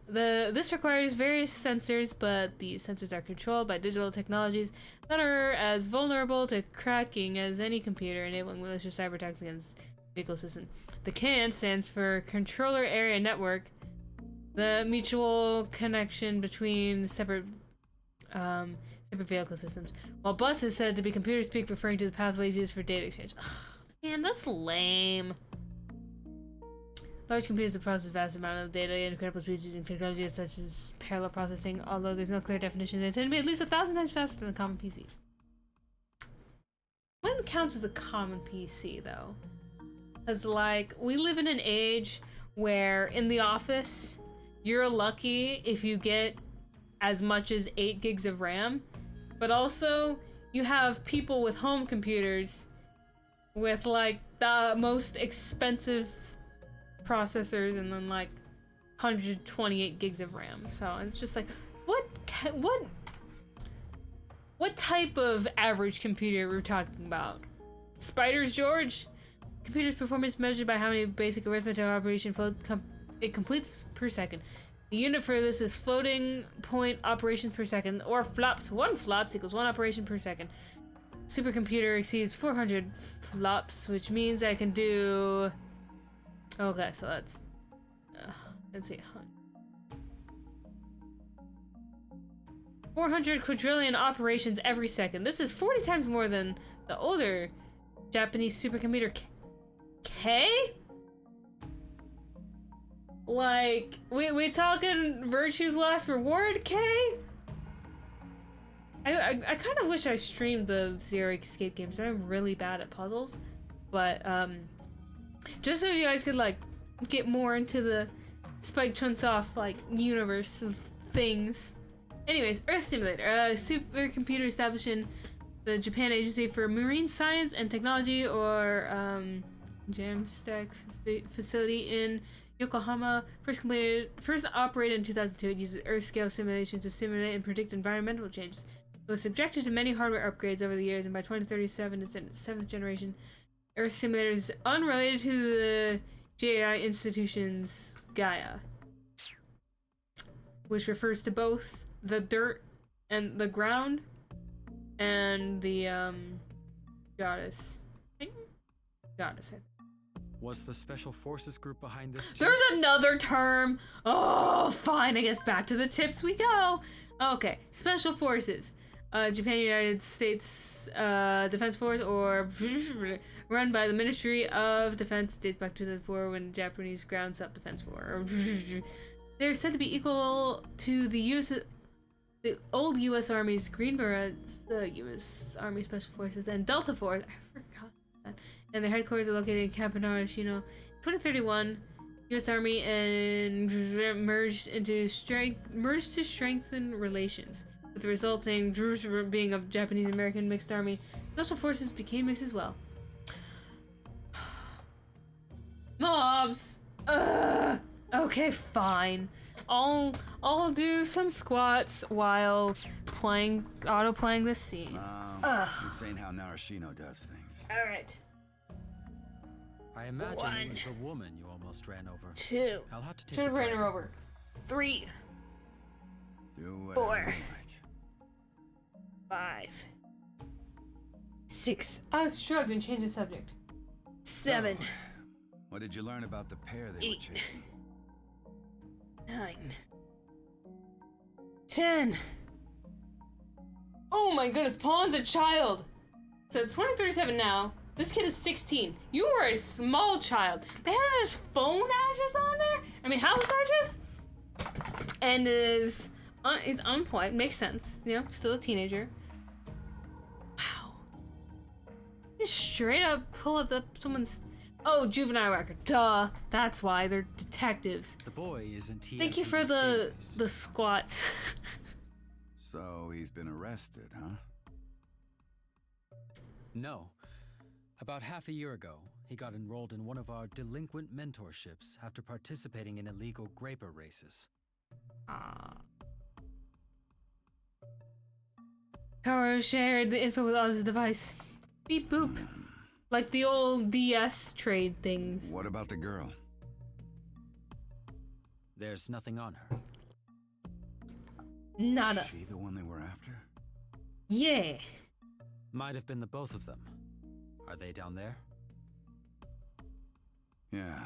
This requires various sensors, but these sensors are controlled by digital technologies that are as vulnerable to cracking as any computer, enabling malicious cyber attacks against vehicle system. The CAN stands for Controller Area Network, the mutual connection between separate vehicle systems, while bus is said to be computer speak, referring to the pathways used for data exchange. Ugh, man, that's lame. Large computers that process vast amount of data in incredible speeds using technologies such as parallel processing, although there's no clear definition, they tend to be at least 1,000 times faster than the common PCs. What counts as a common PC, though? Because, like, we live in an age where in the office, you're lucky if you get as much as 8 gigs of RAM, but also you have people with home computers with like the most expensive processors and then like 128 gigs of RAM. So it's just like, what type of average computer we're talking about? Spiders, George? Computer's performance measured by how many basic arithmetic operation it completes per second. The unit for this is floating point operations per second, or flops. 1 flops equals 1 operation per second. Supercomputer exceeds 400 flops, which means I can do... Okay, so that's... let's see. 400 quadrillion operations every second. This is 40 times more than the older Japanese supercomputer K? Like, we talking Virtue's Last Reward, K? I kind of wish I streamed the Zero Escape games. I'm really bad at puzzles. But, just so you guys could, like, get more into the Spike Chunsoft, like, universe of things. Anyways, Earth Simulator. A supercomputer established in the Japan Agency for Marine Science and Technology, or, JAMSTEC facility in Yokohama. First operated in 2002. It uses Earth-scale simulation to simulate and predict environmental changes. It was subjected to many hardware upgrades over the years, and by 2037, it's in its 7th generation. Earth Simulator is unrelated to the JAI institution's Gaia, which refers to both the dirt and the ground and the goddess. Goddess, I think. Was the Special Forces group behind this too? There's another term! Oh, fine, I guess back to the tips we go! Okay, Special Forces. Japan United States Defense Force, or run by the Ministry of Defense, dates back to the war when Japanese ground self-defense war. They're said to be equal to the old U.S. Army's Green Berets, the U.S. Army Special Forces, and Delta Force. I forgot that. And their headquarters are located in Camp Narashino. 2031, U.S. Army and merged to strengthen relations. With the resulting being of Japanese-American mixed army, Special Forces became mixed as well. Mobs! Ugh! Okay, fine. I'll do some squats while auto-playing this scene. Insane how Narashino does things. Alright. I imagine it was the woman you almost ran over. 2. I'll have to take Should have the ran her driver. over. 3. Do 4. whatever you like. 5. 6. I shrugged and changed the subject. 7. So, what did you learn about the pair they were 8. chasing? 9. 10. Oh my goodness, Paul's a child. So it's 2037 now. This kid is 16. You are a small child. They have his phone address on there? I mean, house address? And is unemployed. Makes sense. You know, still a teenager. Wow. Just straight up pull up someone's... Oh, juvenile record. Duh. That's why. They're detectives. The boy isn't here. Thank you for the squats. So he's been arrested, huh? No. About half a year ago, he got enrolled in one of our delinquent mentorships after participating in illegal graper races. Karo shared the info with Oz's device. Beep boop. Like the old DS trade things. What about the girl? There's nothing on her. Nada. Is she the one they were after? Yeah. Might have been the both of them. Are they down there? Yeah.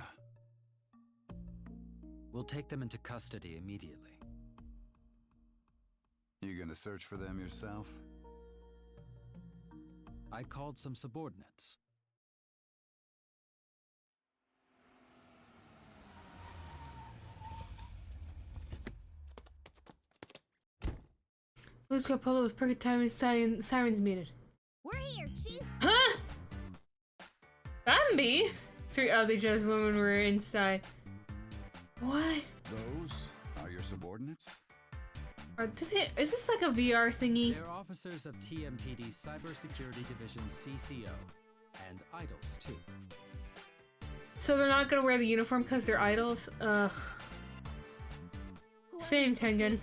We'll take them into custody immediately. You gonna search for them yourself? I called some subordinates. Bluesky Polo with perfect timing, sirens muted. We're here, Chief. Huh? Bambi? 3 other dressed women were inside. What? Those are your subordinates? Is this like a VR thingy? They're officers of TMPD's Cybersecurity Division CCO, and idols too. So they're not gonna wear the uniform because they're idols? Ugh. Same Tengen.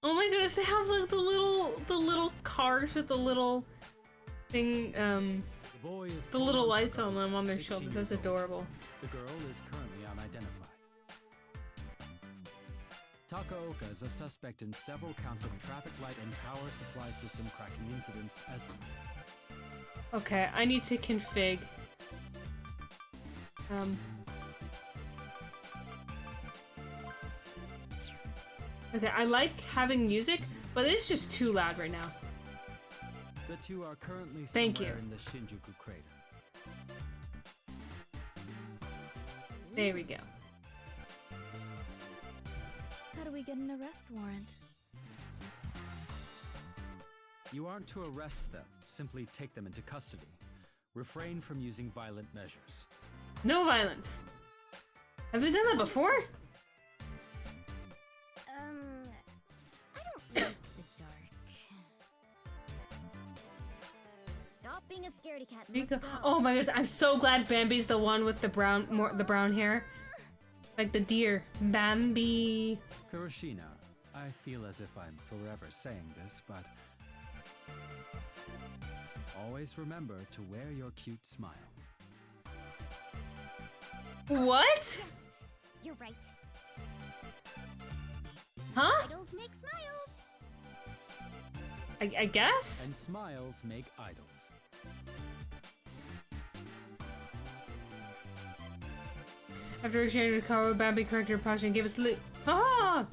Oh my goodness, they have like the little cars with the little thing, the little lights on them on their shoulders. That's adorable. The girl is currently unidentified. Takaoka is a suspect in several counts of traffic light and power supply system cracking incidents as well. Okay, I need to config. Okay, I like having music, but it's just too loud right now. The two are currently Thank somewhere you. in the Shinjuku crater. There we go. How do we get an arrest warrant? You aren't to arrest them, simply take them into custody. Refrain from using violent measures. No violence. Have they done that before? I don't like the dark. Stop being a scaredy cat and let's go. Oh my goodness, I'm so glad Bambi's the one with the brown hair. Like the deer. Bambi. Kuroshina, I feel as if I'm forever saying this, but always remember to wear your cute smile. What? Yes, you're right. Huh? Idols make smiles. I guess? And smiles make idols. After exchanging with Karo, Bambi corrected her posture and gave us loot. Ah!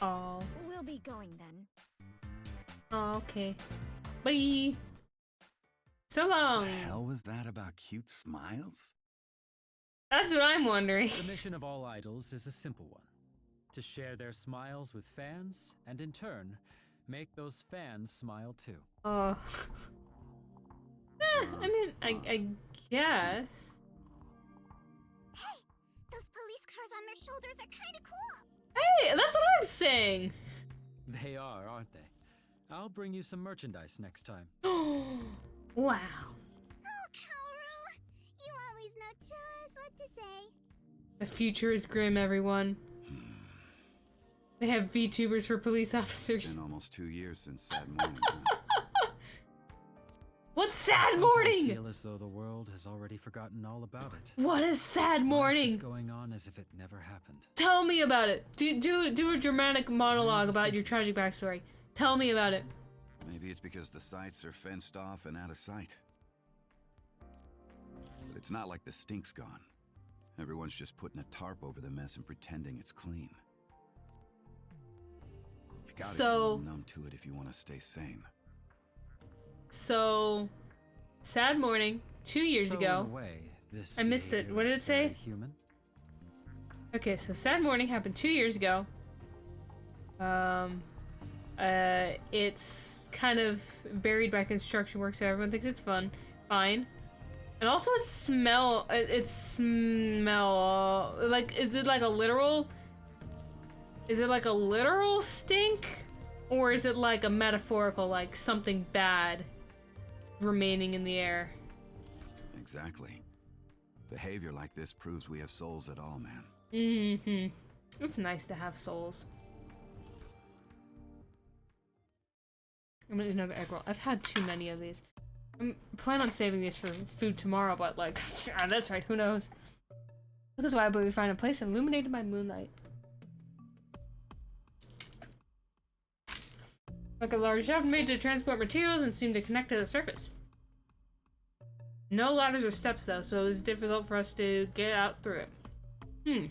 Oh. We'll be going then. Oh, okay. Bye. So long. What the hell was that about cute smiles? That's what I'm wondering. The mission of all idols is a simple one. To share their smiles with fans, and in turn, make those fans smile too. Oh. I mean, I guess. Hey, those police cars on their shoulders are kind of cool. Hey, that's what I'm saying. They are, aren't they? I'll bring you some merchandise next time. Wow. Oh, Kaoru, you always know just what to say. The future is grim, everyone. They have VTubers for police officers. It's been almost 2 years since that morning. Huh? What's sad Sometimes morning? feel as though the world has already forgotten all about it. What is sad Life morning? is going on as if it never happened. Tell me about it. Do a dramatic monologue about your tragic backstory. Tell me about it. Maybe it's because the sites are fenced off and out of sight. But it's not like the stink's gone. Everyone's just putting a tarp over the mess and pretending it's clean. You gotta get a little numb to it if you want to stay sane. So, sad morning 2 years ago. In a way, this I missed it. What did it say? Human? Okay, so sad morning happened 2 years ago. It's kind of buried by construction work, so everyone thinks it's fine. And also it smell like, is it like a literal stink? Or is it like a metaphorical, like something bad remaining in the air? Exactly. Behavior like this proves we have souls at all, man. Mm-hmm. It's nice to have souls. I'm gonna eat another egg roll. I've had too many of these. I'm planning on saving these for food tomorrow, but like, that's right, who knows? Look as why I believe we find a place illuminated by moonlight. Like a large shaft made to transport materials and seemed to connect to the surface. No ladders or steps though, so it was difficult for us to get out through it.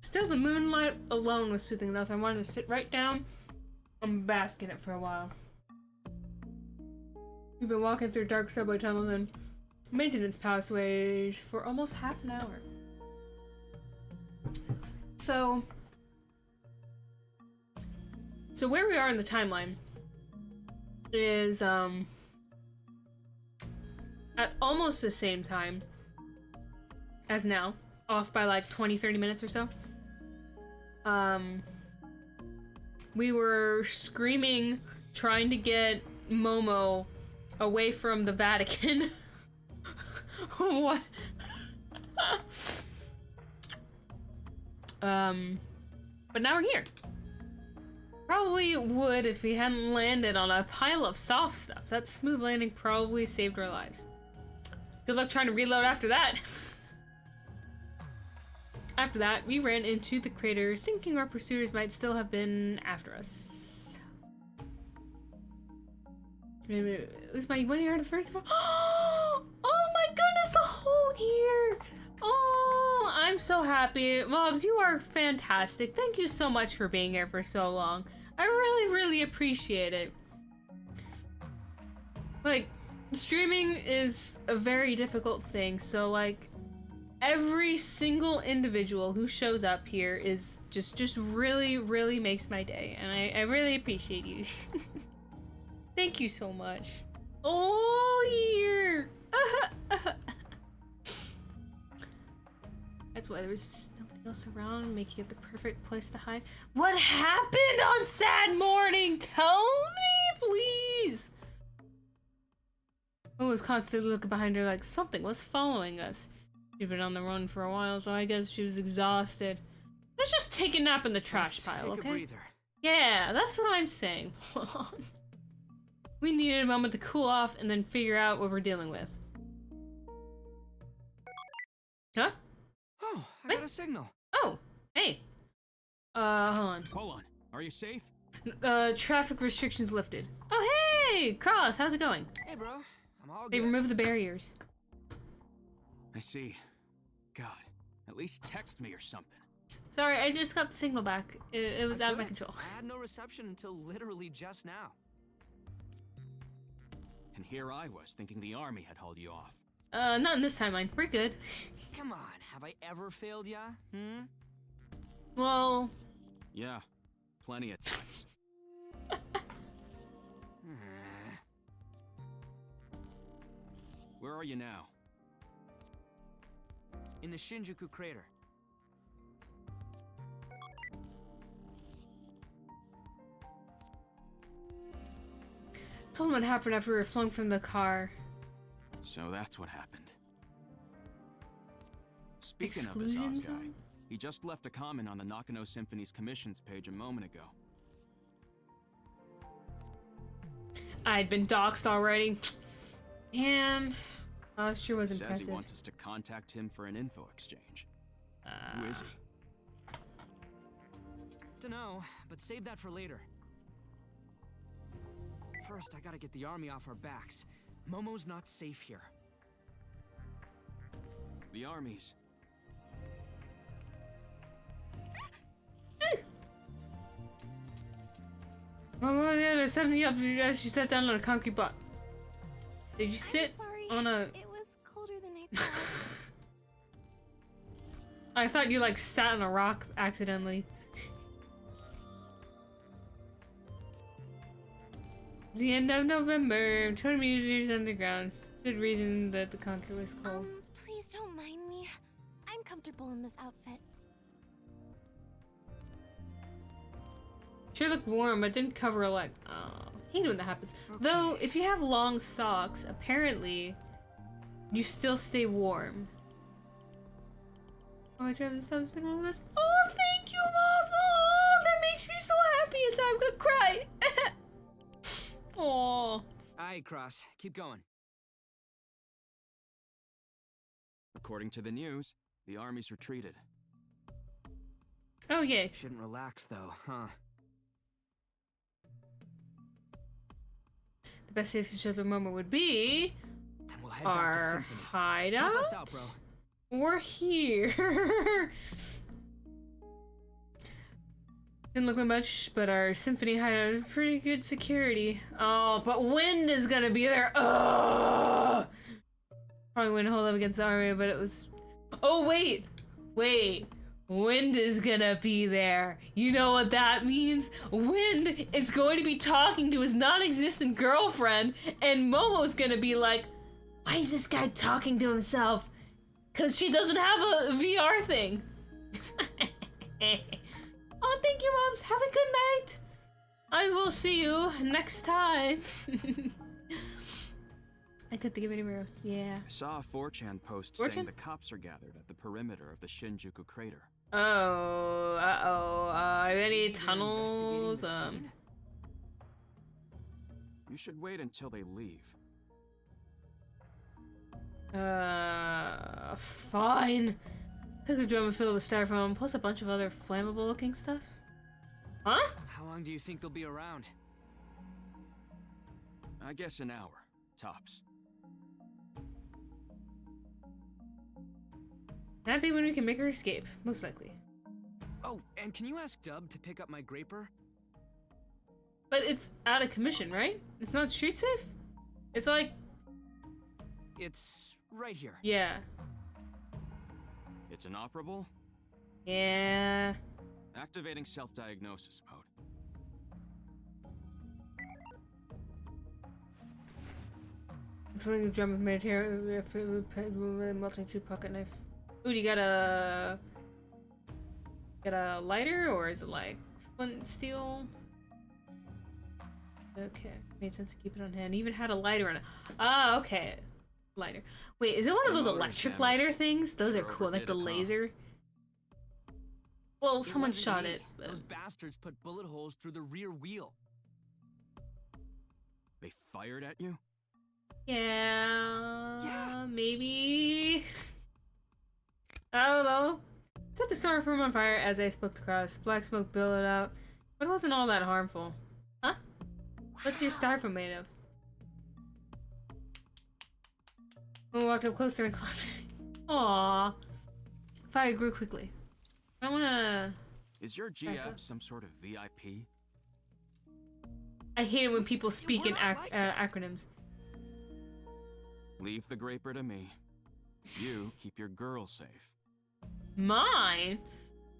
Still, the moonlight alone was soothing enough. I wanted to sit right down and bask in it for a while. We've been walking through dark subway tunnels and maintenance pathways for almost half an hour. So where we are in the timeline is at almost the same time as now, off by like 20-30 minutes or so. We were screaming, trying to get Momo away from the Vatican. What? But now we're here. Probably would if we hadn't landed on a pile of soft stuff. That smooth landing probably saved our lives. Good luck trying to reload after that. After that, we ran into the crater, thinking our pursuers might still have been after us. Maybe it was my 1 year the first of all. Oh my goodness, the whole year! Oh, I'm so happy. Mobs, you are fantastic. Thank you so much for being here for so long. I really, really appreciate it. Like, streaming is a very difficult thing, so like, every single individual who shows up here is just really, really makes my day, and I really appreciate you. Thank you so much. Oh, year! That's why there was nobody else around, making it the perfect place to hide. What happened on sad morning? Tell me, please! I was constantly looking behind her like something was following us. She'd been on the run for a while, so I guess she was exhausted. Let's just take a nap in the trash pile, okay? Take a breather. Yeah, that's what I'm saying. We needed a moment to cool off and then figure out what we're dealing with. Huh? Oh, I got a signal. Oh, hey. Hold on. Hold on. Are you safe? Traffic restrictions lifted. Oh, hey! Cross, how's it going? Hey, bro. I'm all good. They removed the barriers. I see. God, at least text me or something. Sorry, I just got the signal back. It was out of my control. I had no reception until literally just now. And here I was thinking the army had hauled you off. Not in this timeline. We're good. Come on, have I ever failed ya? Well... Yeah, plenty of times. Where are you now? In the Shinjuku crater. Told him what happened after we were flung from the car. So that's what happened. Speaking of this Oz guy, he just left a comment on the Nakano Symphony's commissions page a moment ago. I'd been doxxed already. Man, sure was impressive. Says he wants us to contact him for an info exchange. Who is he? Dunno, but save that for later. First, I gotta get the army off our backs. Momo's not safe here. The armies. Oh yeah, they're setting you up as you sat down on a concrete block. Did you sit on a... It was colder than I thought. I thought you like sat on a rock accidentally. It's the end of November, 200 meters underground. Stood reason that the concrete was cold. Please don't mind me. I'm comfortable in this outfit. Sure looked warm, but didn't cover a leg. Oh, hate when that happens. Okay. Though, if you have long socks, apparently, you still stay warm. Oh, my Travis Stubbs been one of us. Oh, thank you, Mom! Oh, that makes me so happy. It's I'm gonna cry. Oh. Aye, Cross. Keep going. According to the news, the army's retreated. Oh, yay. Shouldn't relax, though, huh? The best safe shelter moment would be then we'll head back to Symphony. Hideout. Help us out, bro. Or here. Didn't look much, but our Symphony hideout is pretty good security. Oh, but Wind is gonna be there. Ugh! Probably wouldn't hold up against the army, but it was... Oh, wait! Wait. Wind is gonna be there. You know what that means? Wind is going to be talking to his non-existent girlfriend, and Momo's gonna be like, why is this guy talking to himself? Cause she doesn't have a VR thing. Oh, thank you, Moms. Have a good night. I will see you next time. I couldn't think of anywhere else. Yeah. I saw a 4chan post 4chan? saying the cops are gathered at the perimeter of the Shinjuku crater. Oh, are there any tunnels? You should wait until they leave. Fine. Took a drum filled with styrofoam, plus a bunch of other flammable looking stuff. Huh? How long do you think they'll be around? I guess an hour, tops. That'd be when we can make our escape, most likely. Oh, and can you ask Dub to pick up my graper? But it's out of commission, right? It's not street safe? It's like... It's right here. Yeah. It's inoperable? Yeah. Activating self-diagnosis mode. Filling the drum with military melting two pocket knife. Ooh, you got a lighter, or is it like flint steel? Okay, made sense to keep it on hand. Even had a lighter on it. Ah, okay, lighter. Wait, is it one of those electric lighter things? Those are cool, like the laser. Well, someone shot it. Those bastards put bullet holes through the rear wheel. They fired at you? Yeah, maybe. I don't know. Set the storm on fire as I spoke across. Black smoke billowed out, but it wasn't all that harmful. Huh? What's your styrofoam made of? I walked up closer and clapped. Aww. Fire grew quickly. I wanna... Is your GF some sort of VIP? I hate it when people speak in acronyms. Leave the graper to me. You keep your girl safe. Mine?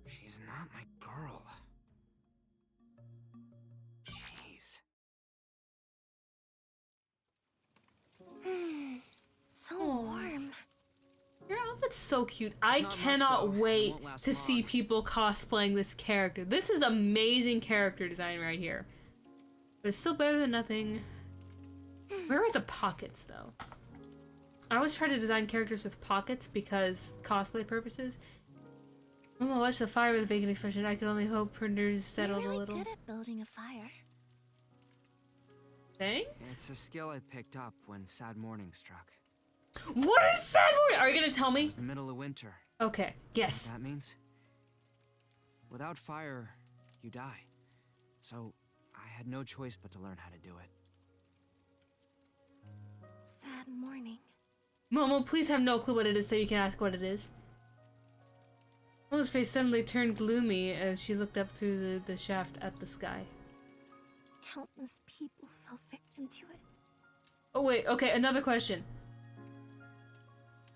She's not my girl. Jeez. So warm. Your outfit's so cute. I cannot wait to see people cosplaying this character. This is amazing character design right here. But it's still better than nothing. Where are the pockets, though? I always try to design characters with pockets because cosplay purposes. When I watched the fire with a vacant expression, I could only hope printers settled You're really a little. good at building a fire. Thanks? It's a skill I picked up when Sad Morning struck. What is Sad Morning? Are you gonna tell me? It was the middle of winter. Okay, yes. You know what that means? Without fire, you die. So, I had no choice but to learn how to do it. Sad morning. Momo, please have no clue what it is so you can ask what it is. Momo's face suddenly turned gloomy as she looked up through the shaft at the sky. Countless people fell victim to it. Oh wait, okay, another question.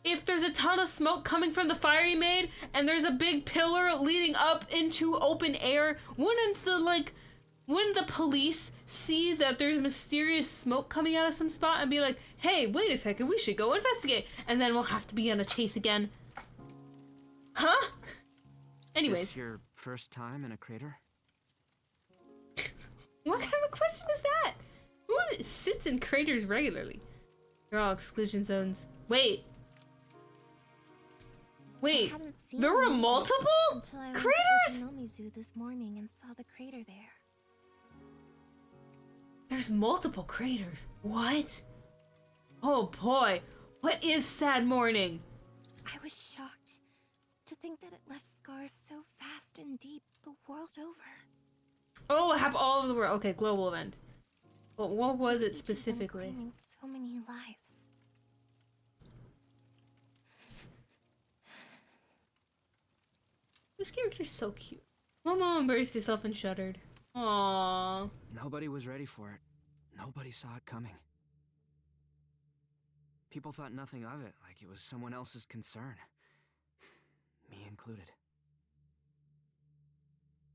If there's a ton of smoke coming from the fire you made, and there's a big pillar leading up into open air, wouldn't the police see that there's mysterious smoke coming out of some spot and be like, hey, wait a second, we should go investigate, and then we'll have to be on a chase again? Huh? Anyways. This your first time in a crater? What kind of question is that? Who sits in craters regularly? They're all exclusion zones. Wait, there were multiple until I craters? went to Okinomi Zoo this morning and saw the crater there. There's multiple craters. What? Oh boy, what is Sad Morning? I was shocked to think that it left scars so fast and deep the world over. Oh, it happened all over the world. Okay, global event. But what was it specifically? Claiming so many lives. This character's so cute. Momo embraced herself and shuddered. Aww. Nobody was ready for it. Nobody saw it coming. People thought nothing of it, like it was someone else's concern. Me included.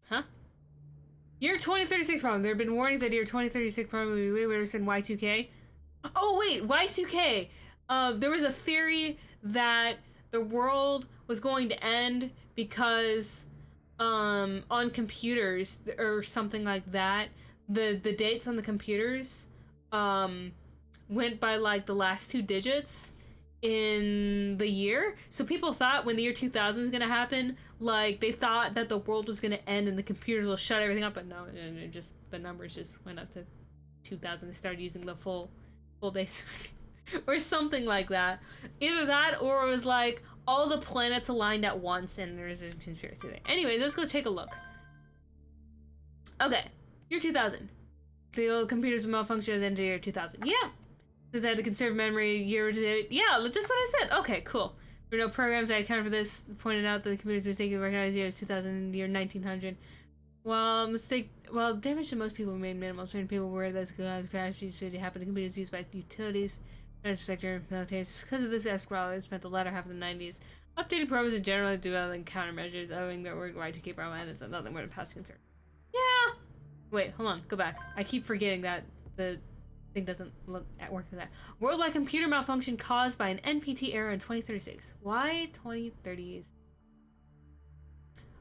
Huh? Year 2036 problem. There have been warnings that year 2036 problem will be way worse than Y2K. Oh wait, Y2K. There was a theory that the world was going to end because on computers or something like that, the dates on the computers went by like the last 2 digits in the year. So people thought when the year 2000 was gonna happen, like they thought that the world was gonna end and the computers will shut everything up, but no, it just the numbers just went up to 2000. They started using the full days or something like that. Either that or it was like all the planets aligned at once and there's a conspiracy there. Anyways, let's go take a look. Okay, year 2000. The old computers malfunction at the end of year 2000. Yeah. Since I had to conserve memory year to date. Yeah, just what I said. Okay, cool. There were no programs that accounted for this. Pointed out that the computers mistakenly recognized year 2000, year 1900. While damage to most people remained minimal, certain people were that crash usually happened to computers used by utilities, sector, military. Because of this escrow, it spent the latter half of the 90s updating programs and generally developing countermeasures, owing their work right to keep our mind and nothing more than past concern. Yeah. Wait, hold on, go back. I keep forgetting that the thing doesn't look at work like that. Worldwide computer malfunction caused by an NPT error in 2036. Why 2030s?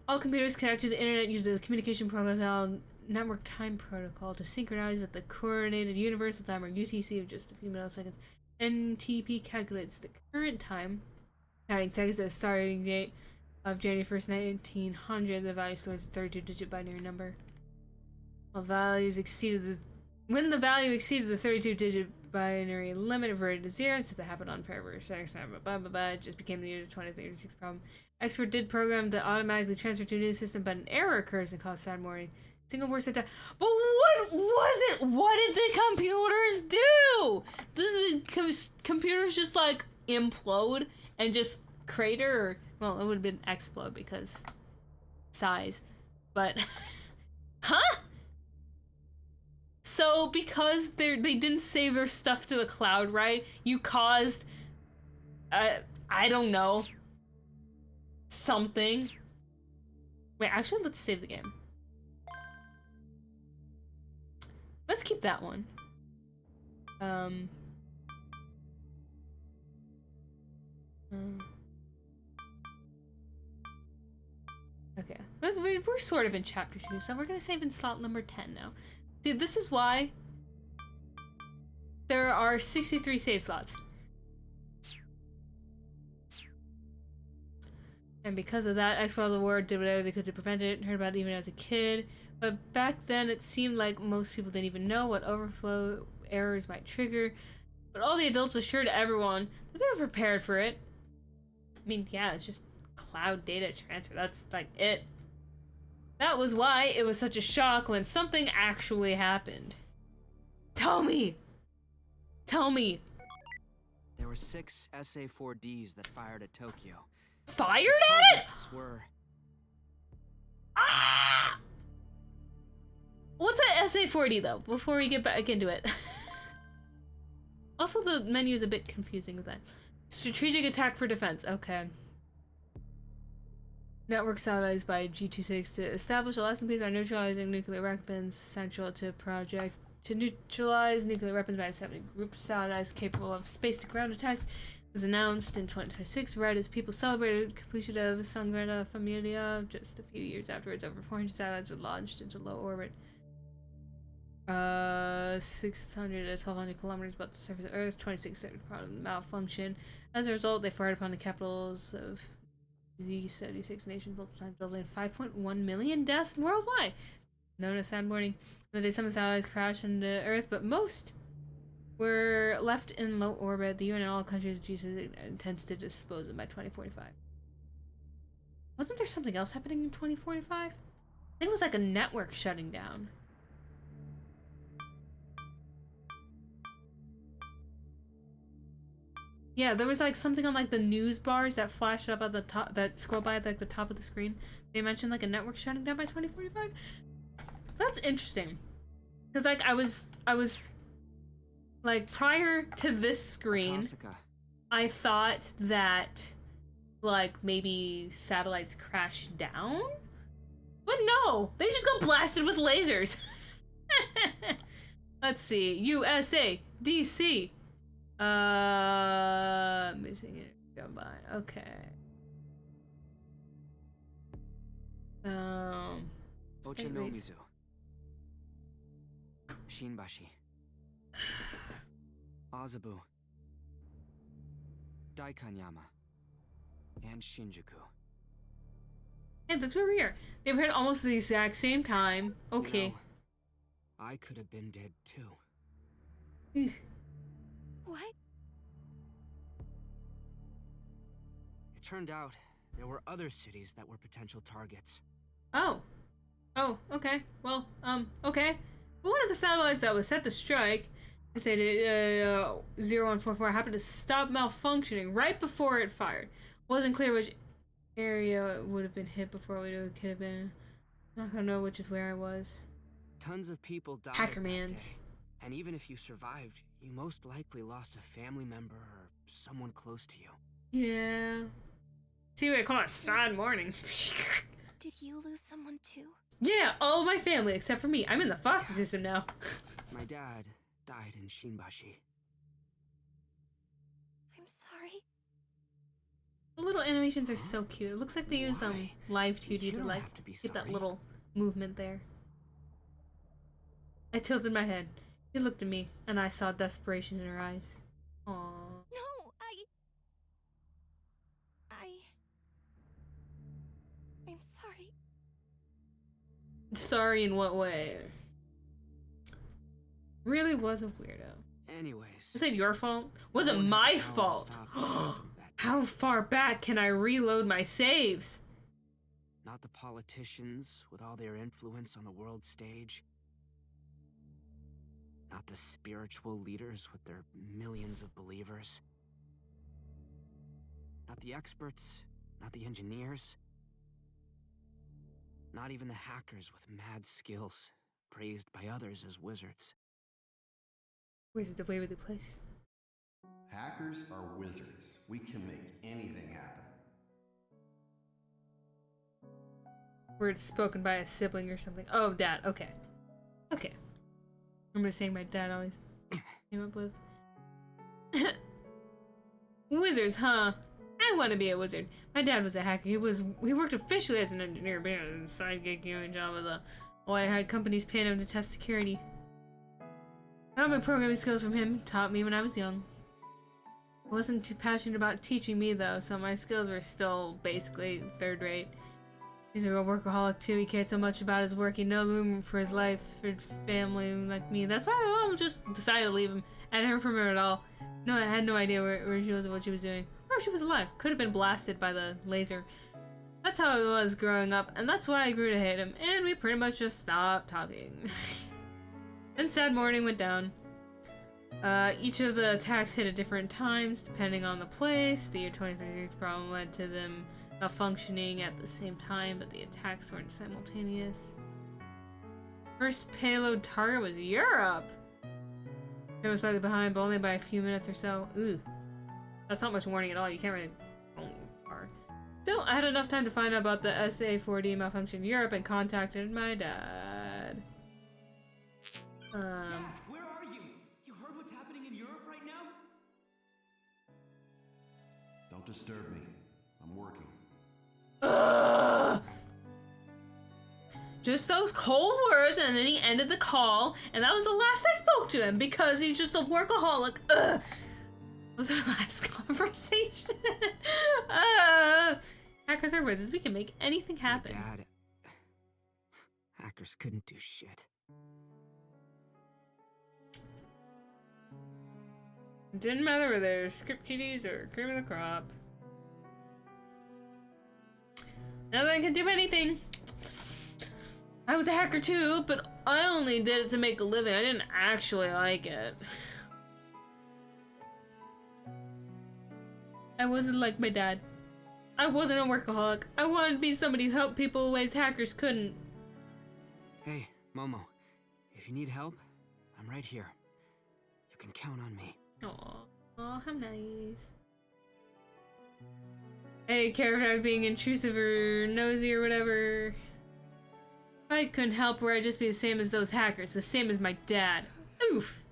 All computers connected to the internet use the communication protocol network time protocol to synchronize with the coordinated universal time, or UTC, of just a few milliseconds. NTP calculates the current time, counting seconds to the starting date of January 1st, 1900. The value stores a 32-digit binary number. When the value exceeded the 32-digit binary limit, it reverted to 0, since it happened on February 2nd, it just became the year 2036 problem. Expert did program to automatically transfer to a new system, but an error occurs and causes Sad Morning. Single worst attack. But what was it? What did the computers do? The computers just like implode and just crater? Or, well, it would have been explode because size. But, huh? So because they didn't save their stuff to the cloud, right? You caused, I don't know, something. Wait, actually, let's save the game. Let's keep that one. Okay, we're sort of in chapter 2, so we're gonna save in slot number 10 now. Dude, this is why there are 63 save slots. And because of that, X-File the War did whatever they could to prevent it, heard about it even as a kid. But back then, it seemed like most people didn't even know what overflow errors might trigger. But all the adults assured everyone that they were prepared for it. I mean, yeah, it's just cloud data transfer. That's like it. That was why it was such a shock when something actually happened. Tell me! Tell me! There were 6 SA-4Ds that fired at Tokyo. Fired The at it? targets were... Ah! What's an SA-40 though? Before we get back into it. Also, the menu is a bit confusing with that. Strategic attack for defense. Okay. Network satellites by G26 to establish a lasting peace by neutralizing nuclear weapons central to project to neutralize nuclear weapons by 70 group satellites capable of space-to-ground attacks. Was announced in 2026, right as people celebrated completion of Sagrada Familia. Just a few years afterwards, over 400 satellites were launched into low orbit. 600 to 1200 kilometers above the surface of Earth. 26 malfunction. As a result, they fired upon the capitals of the 76 nations, multiple times, resulting in 5.1 million deaths worldwide. Known as sad morning. The day some satellites crashed into Earth, but most were left in low orbit. The UN and all countries of Jesus intends to dispose of them by 2045. Wasn't there something else happening in 2045? I think it was like a network shutting down. Yeah, there was like something on like the news bars that flashed up at the top, that scroll by at like the top of the screen. They mentioned like a network shutting down by 2045. That's interesting. Cause like I was like prior to this screen, I thought that like maybe satellites crashed down, but no, they just got blasted with lasers. Let's see, USA, DC. Missing it. Combine. Okay. Ochanomizu. Shinbashi. Azabu. Daikanyama. And Shinjuku. Yeah, that's where we are. They were at almost the exact same time. Okay. You know, I could have been dead too. What? It turned out there were other cities that were potential targets. Oh. Oh, okay. Well, okay. But one of the satellites that was set to strike, they said 0144, happened to stop malfunctioning right before it fired. Wasn't clear which area would have been hit before it could have been. I'm not gonna know which is where I was. Tons of people died Hackermans. that day. And even if you survived, you most likely lost a family member or someone close to you. Yeah. See what I call it? Sad morning. Did you lose someone too? Yeah, all of my family except for me. I'm in the foster system now. My dad died in Shinbashi. I'm sorry. The little animations are so cute. It looks like they used live 2D to like get that little movement there. I tilted my head. She looked at me, and I saw desperation in her eyes. Aww. No, I'm sorry. Sorry in what way? Really was a weirdo. Anyways. Was it your fault? Was it my fault? How far back can I reload my saves? Not the politicians with all their influence on the world stage. Not the spiritual leaders with their millions of believers. Not the experts, not the engineers. Not even the hackers with mad skills, praised by others as wizards. Wizards of Waverly Place. Hackers are wizards. We can make anything happen. Words spoken by a sibling or something. Oh, Dad. Okay. Okay. I'm gonna say my dad always came up with. Wizards, huh? I want to be a wizard. My dad was a hacker. He worked officially as an engineer, but a side gig job as a. Well, I had companies paying him to test security. I got my programming skills from him. Taught me when I was young. He wasn't too passionate about teaching me though, so my skills were still basically third rate. He's a real workaholic too. He cared so much about his work, he had no room for his life, for family like me. That's why my mom just decided to leave him. I hadn't heard from her at all. No, I had no idea where she was or what she was doing. Or if she was alive. Could have been blasted by the laser. That's how it was growing up, and that's why I grew to hate him. And we pretty much just stopped talking. Then sad morning went down. Each of the attacks hit at different times, depending on the place. The year 2036 problem led to them not functioning at the same time, but the attacks weren't simultaneous. First payload target was Europe! It was slightly behind, but only by a few minutes or so. Ugh. That's not much warning at all. You can't really go far. Still, I had enough time to find out about the SA-4D malfunction in Europe and contacted my dad. Dad, where are you? You heard what's happening in Europe right now? Don't disturb me. I'm working. Just those cold words, and then he ended the call, and that was the last I spoke to him because he's just a workaholic. Ugh. That was our last conversation. Hackers are wizards. We can make anything happen. Dad, hackers couldn't do shit. It didn't matter whether they're script kiddies or cream of the crop. Nothing can do anything. I was a hacker too, but I only did it to make a living. I didn't actually like it. I wasn't like my dad. I wasn't a workaholic. I wanted to be somebody who helped people in ways hackers couldn't. Hey, Momo. If you need help, I'm right here. You can count on me. Aw, how nice. Hey, care if I was being intrusive or nosy or whatever. I couldn't help where I'd just be the same as those hackers, the same as my dad. Oof!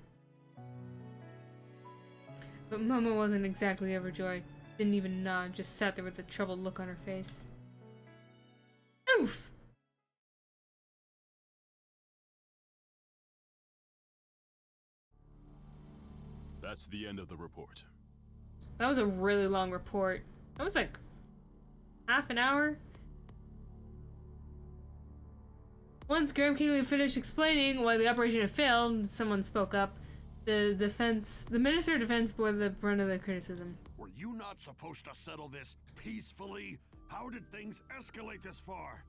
But Momo wasn't exactly overjoyed. Didn't even nod, just sat there with a troubled look on her face. Oof! That's the end of the report. That was a really long report. That was like half an hour. Once Graham Keeley finished explaining why the operation had failed, someone spoke up. The Minister of Defense bore the brunt of the criticism. Were you not supposed to settle this peacefully? How did things escalate this far?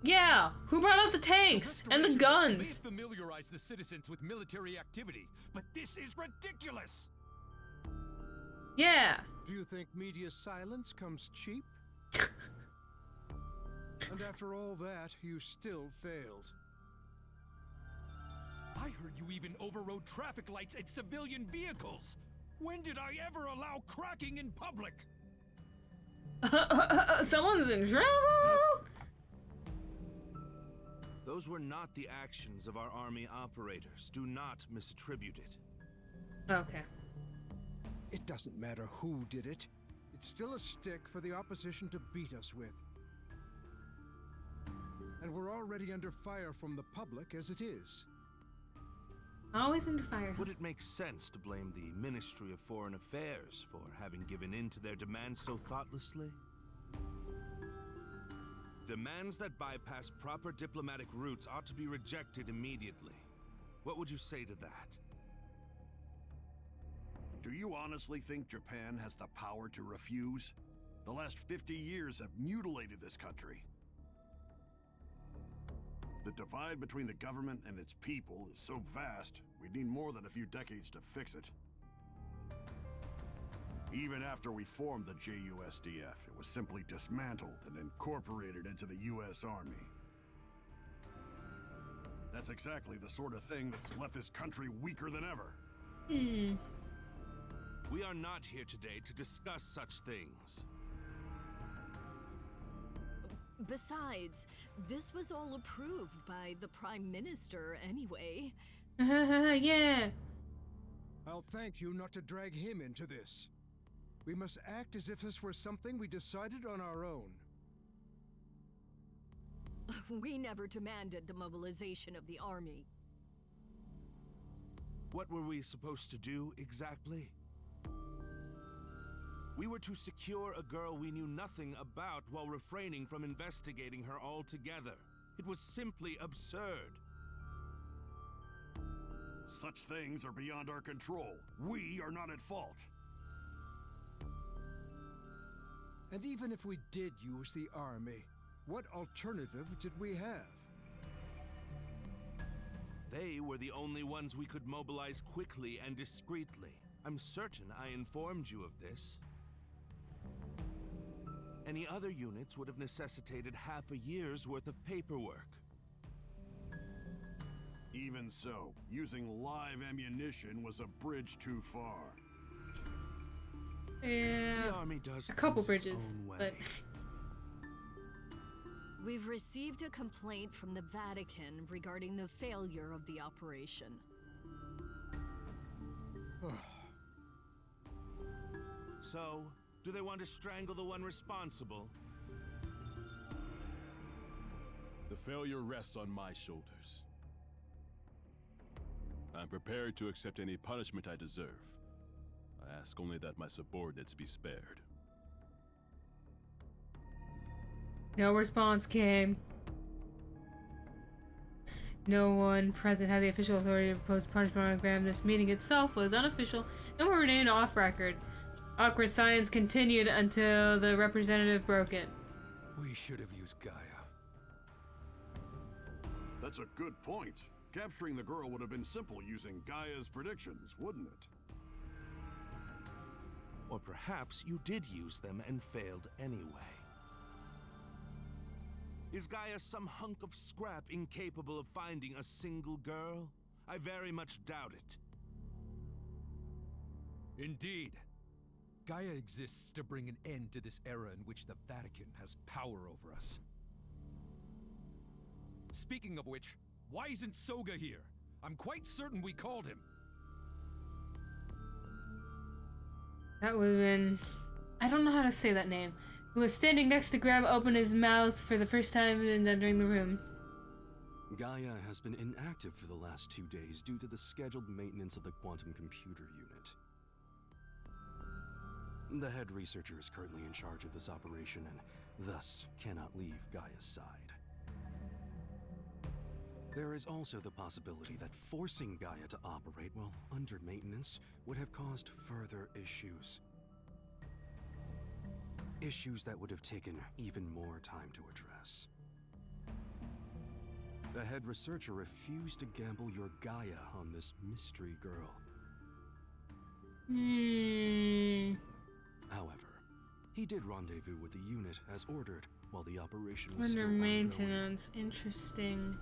Yeah, who brought out the tanks and the guns? May familiarize the citizens with military activity, but this is ridiculous. Yeah. Do you think media silence comes cheap? And after all that, you still failed. I heard you even overrode traffic lights and civilian vehicles. When did I ever allow cracking in public? Someone's in trouble? Those were not the actions of our army operators. Do not misattribute it. Okay. It doesn't matter who did it. It's still a stick for the opposition to beat us with. And we're already under fire from the public as it is. Always under fire. Would it make sense to blame the Ministry of Foreign Affairs for having given in to their demands so thoughtlessly? Demands that bypass proper diplomatic routes ought to be rejected immediately. What would you say to that? Do you honestly think Japan has the power to refuse? The last 50 years have mutilated this country. The divide between the government and its people is so vast, we'd need more than a few decades to fix it. Even after we formed the JUSDF, it was simply dismantled and incorporated into the US Army. That's exactly the sort of thing that's left this country weaker than ever. We are not here today to discuss such things. Besides, this was all approved by the Prime Minister anyway. Yeah. I'll thank you not to drag him into this. We must act as if this were something we decided on our own. We never demanded the mobilization of the army. What were we supposed to do exactly? We were to secure a girl we knew nothing about while refraining from investigating her altogether. It was simply absurd. Such things are beyond our control. We are not at fault. And even if we did use the army, what alternative did we have? They were the only ones we could mobilize quickly and discreetly. I'm certain I informed you of this. Any other units would have necessitated half a year's worth of paperwork. Even so, using live ammunition was a bridge too far. Yeah, the Army does a couple things its bridges, own way. but We've received a complaint from the Vatican regarding the failure of the operation. So, do they want to strangle the one responsible? The failure rests on my shoulders. I'm prepared to accept any punishment I deserve. I ask only that my subordinates be spared. no response came. No one present had the official authority to impose punishment on Graham. This meeting itself was unofficial and will remain off record. Awkward silence continued until the representative broke it. We should have used Gaia. That's a good point. Capturing the girl would have been simple using Gaia's predictions, wouldn't it? Or perhaps you did use them and failed anyway. Is Gaia some hunk of scrap incapable of finding a single girl? I very much doubt it. Indeed. Gaia exists to bring an end to this era in which the Vatican has power over us. Speaking of which, why isn't Soga here? I'm quite certain we called him. That would have been... I don't know how to say that name. Who was standing next to Graham opened his mouth for the first time in entering the room. Gaia has been inactive for the last 2 days due to the scheduled maintenance of the quantum computer unit. The head researcher is currently in charge of this operation and thus cannot leave Gaia's side. There is also the possibility that forcing Gaia to operate while under maintenance would have caused further issues. Issues that would have taken even more time to address. The head researcher refused to gamble your Gaia on this mystery girl. However, he did rendezvous with the unit as ordered while the operation was Under still ongoing. maintenance. Interesting.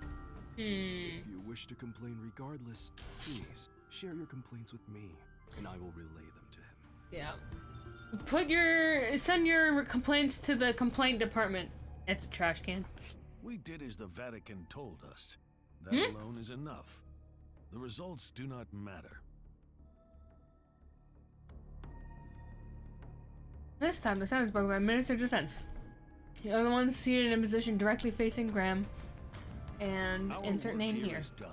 If you wish to complain regardless, please share your complaints with me, and I will relay them to him. Yeah. Send your complaints to the complaint department. It's a trash can. We did as the Vatican told us. That alone is enough. The results do not matter. This time, the sound is broken by Minister of Defense. The other one's seated in a position directly facing Graham. And Our insert work name here here. is done.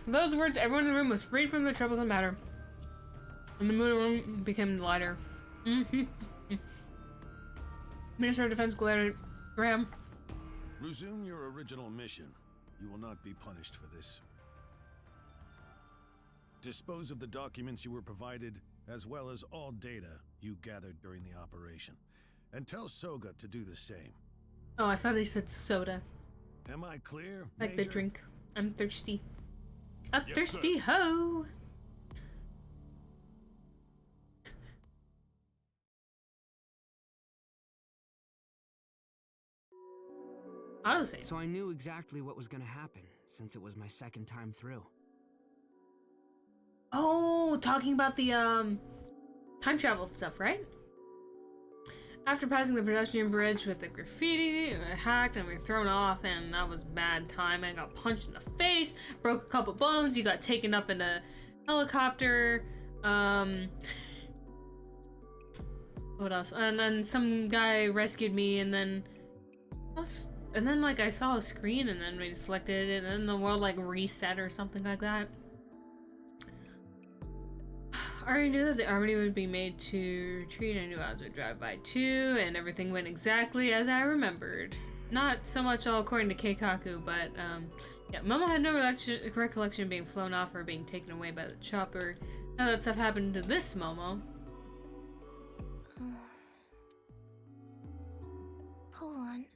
With those words, everyone in the room was freed from their troubles and matter. And the mood room became lighter. Minister of Defense glared at Graham. Resume your original mission. You will not be punished for this. Dispose of the documents you were provided, as well as all data you gathered during the operation. And tell Soga to do the same. Oh, I thought he said soda. Am I clear, Like the Major? drink. I'm thirsty. A Yes, thirsty sir. hoe! Autosave. So I knew exactly what was gonna happen, since it was my second time through. Oh, talking about the time travel stuff, right? After passing the pedestrian bridge with the graffiti, I hacked and we were thrown off, and that was bad time. I got punched in the face, broke a couple bones, you got taken up in a helicopter, what else? And then some guy rescued me, and then like I saw a screen, and then we selected it, and then the world like reset or something like that. I already knew that the army would be made to retreat. I knew I would drive by too, and everything went exactly as I remembered. Not so much all according to Keikaku, but yeah, Momo had no recollection of being flown off or being taken away by the chopper. Now that stuff happened to this Momo. Hold on.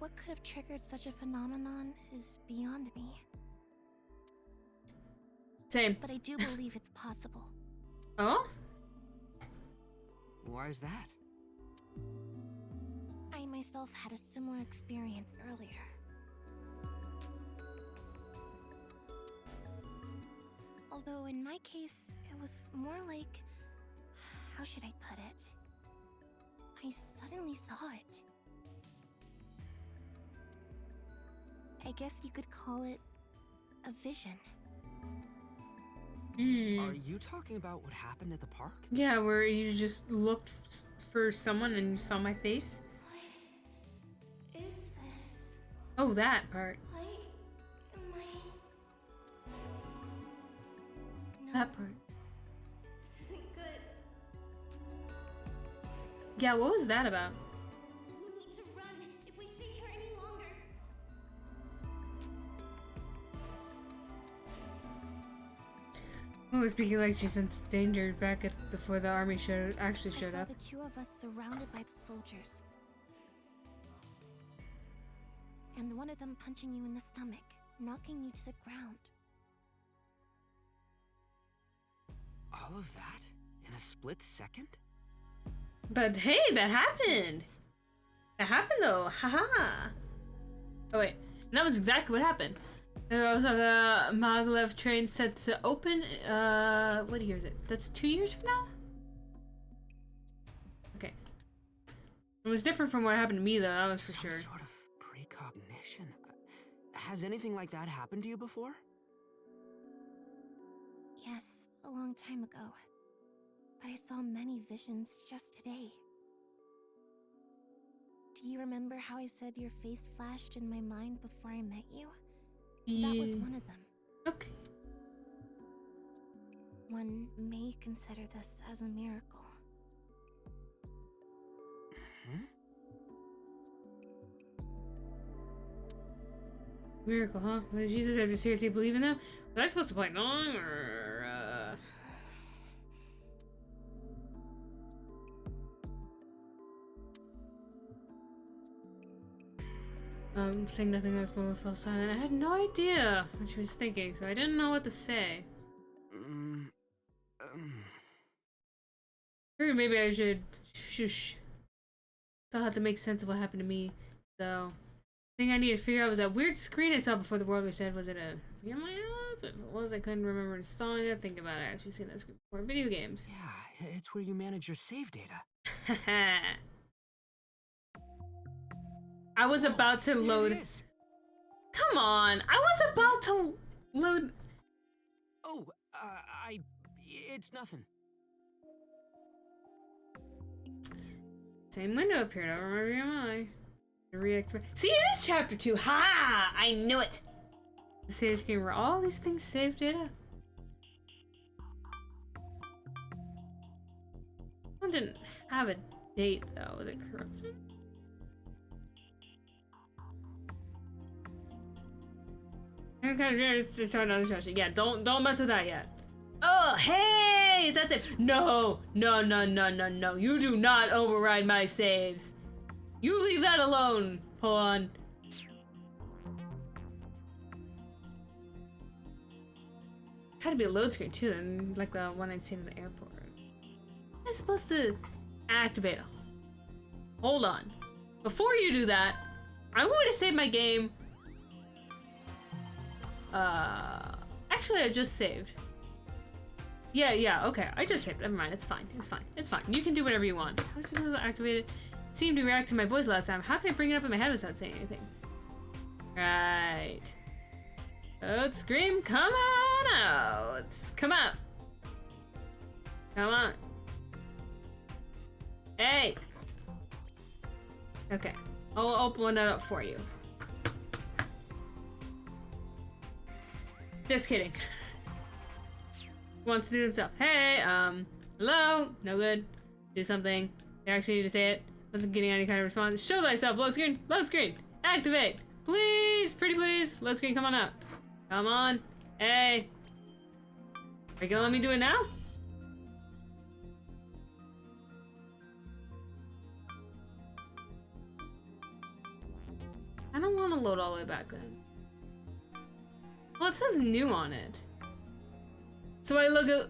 What could have triggered such a phenomenon is beyond me. Same. But I do believe it's possible. Oh? Why is that? I myself had a similar experience earlier. Although in my case, it was more like... how should I put it? I suddenly saw it. I guess you could call it a vision. Are you talking about what happened at the park? Yeah, where you just looked for someone and you saw my face? What is this? Oh, that part. Why am I... No, That part. this isn't good. Yeah, what was that about? We need to run if we stay here any longer. I was speaking like she sensed danger back before the army actually showed I saw up. the two of us surrounded by the soldiers. And one of them punching you in the stomach, knocking you to the ground. All of that? In a split second? But hey, that happened! That happened though, haha! Oh wait, that was exactly what happened. There was a Maglev train set to open, what year is it? That's 2 years from now? Okay. It was different from what happened to me though, that was for sure. Sort of precognition. Has anything like that happened to you before? Yes, a long time ago. But I saw many visions just today. Do you remember how I said your face flashed in my mind before I met you? That was one of them. Okay. One may consider this as a miracle. Miracle, huh? Did Jesus have to seriously believe in them? Was I supposed to play along, or, saying nothing else, but fell silent. I had no idea what she was thinking, so I didn't know what to say. Or maybe I should shush. Still have to make sense of what happened to me, so... The thing I need to figure out was that weird screen I saw before the world reset. Was it a real app? If it was, I couldn't remember installing it. Think about it. I actually seen that screen before. Video games. Yeah, it's where you manage your save data. I was about to load. Come on! I was about to load. Oh, it's nothing. Same window appeared. I don't remember your eye. Reactivate. See, it is chapter 2. Ha! I knew it. The save screen where all these things save data. One didn't have a date though. Was it corruption? Yeah, don't mess with that yet. Oh, hey! That's it. No. You do not override my saves. You leave that alone, pawn. Had to be a load screen too, then, like the one I'd seen in the airport. I'm supposed to activate them. Hold on. Before you do that, I'm going to save my game. Actually, I just saved. Yeah, okay. I just saved. Never mind. It's fine. You can do whatever you want. How was I supposed to activate it? It seemed to react to my voice last time. How can I bring it up in my head without saying anything? Right. Load scream, come on out. Come out. Come on. Hey. Okay. I'll open it up for you. Just kidding. Wants to do himself. Hey, hello? No good. Do something. You actually need to say it. Wasn't getting any kind of response. Show thyself. Load screen. Load screen. Activate. Please. Pretty please. Load screen. Come on up. Come on. Hey. Are you gonna let me do it now? want to load all the way back then? Well, it says new on it. So I look at...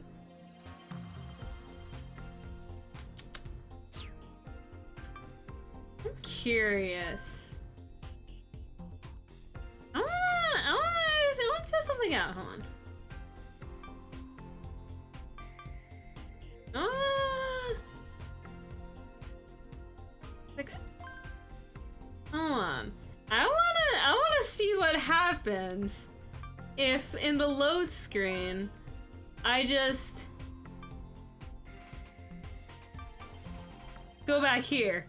I'm curious. I want to test something out. Hold on. Like, hold on. I wanna see what happens if in the load screen I just go back here.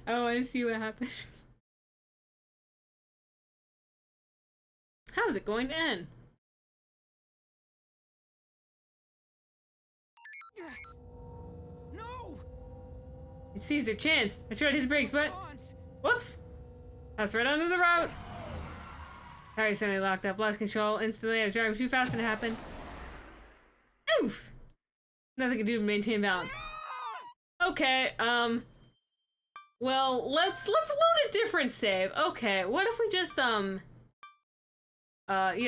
I want to see what happens. How is it going to end? No! It sees their chance. I tried to hit the brakes, but whoops! That's right under the road. Tires suddenly locked up. Lost control instantly. I was driving too fast when it happened. Oof! Nothing I can do to maintain balance. Okay, well, let's load a different save. Okay, what if we just yeah,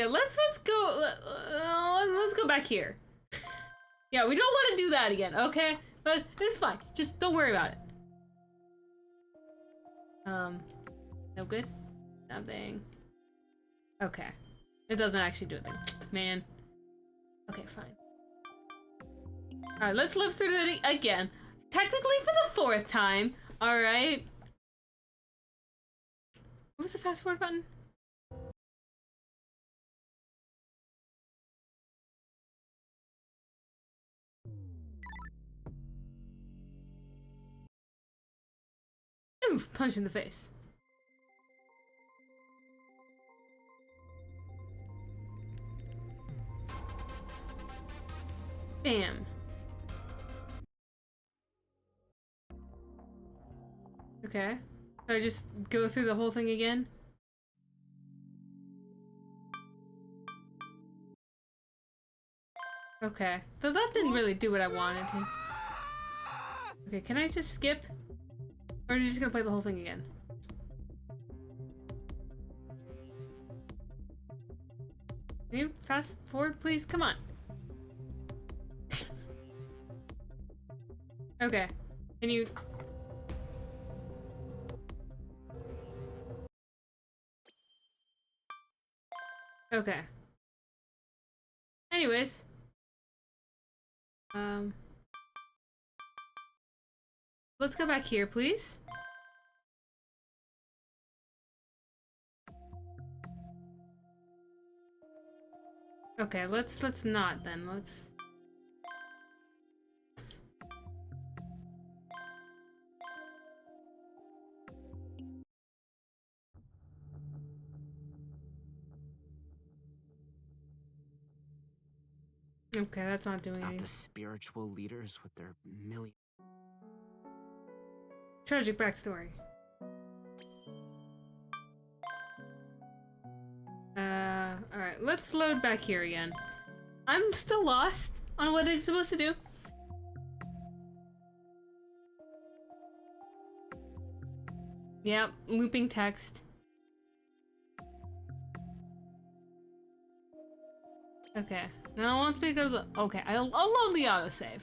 let's go back here. Yeah, we don't want to do that again, okay? But it's fine. Just don't worry about it. No good? Something. Okay. It doesn't actually do anything. Man. Okay, fine. Alright, let's live through it again. Technically for the 4th time. Alright. What was the fast forward button? Oof, punch in the face. Bam. Okay. So I just go through the whole thing again? Okay. So that didn't really do what I wanted to. Okay, can I just skip? Or are you just gonna play the whole thing again? Can you fast forward, please? Come on. Okay. Can you... Okay. Anyways. Let's go back here, please. Okay, let's not then. Let's... Okay, that's not doing anything. Not the spiritual leaders with their million. Tragic backstory. Alright, let's load back here again. I'm still lost on what I'm supposed to do. Yep, looping text. Okay, now it wants me to go to the... Okay, I'll load the autosave.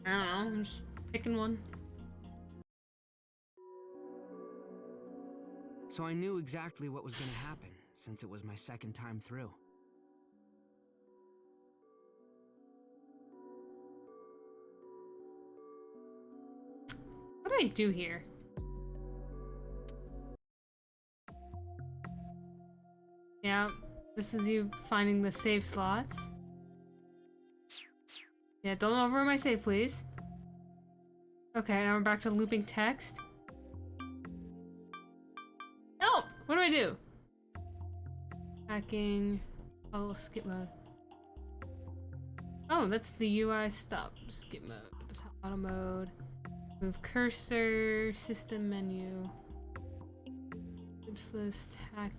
I don't know, I'm just picking one. So I knew exactly what was gonna happen, since it was my 2nd time through. What do I do here? Yeah, this is you finding the save slots. Yeah, don't over my save, please. Okay, now we're back to looping text. Help! What do I do? Hacking. Oh, skip mode. Oh, that's the UI stop. Skip mode. Auto mode. Move cursor. System menu. Tips list. Hack.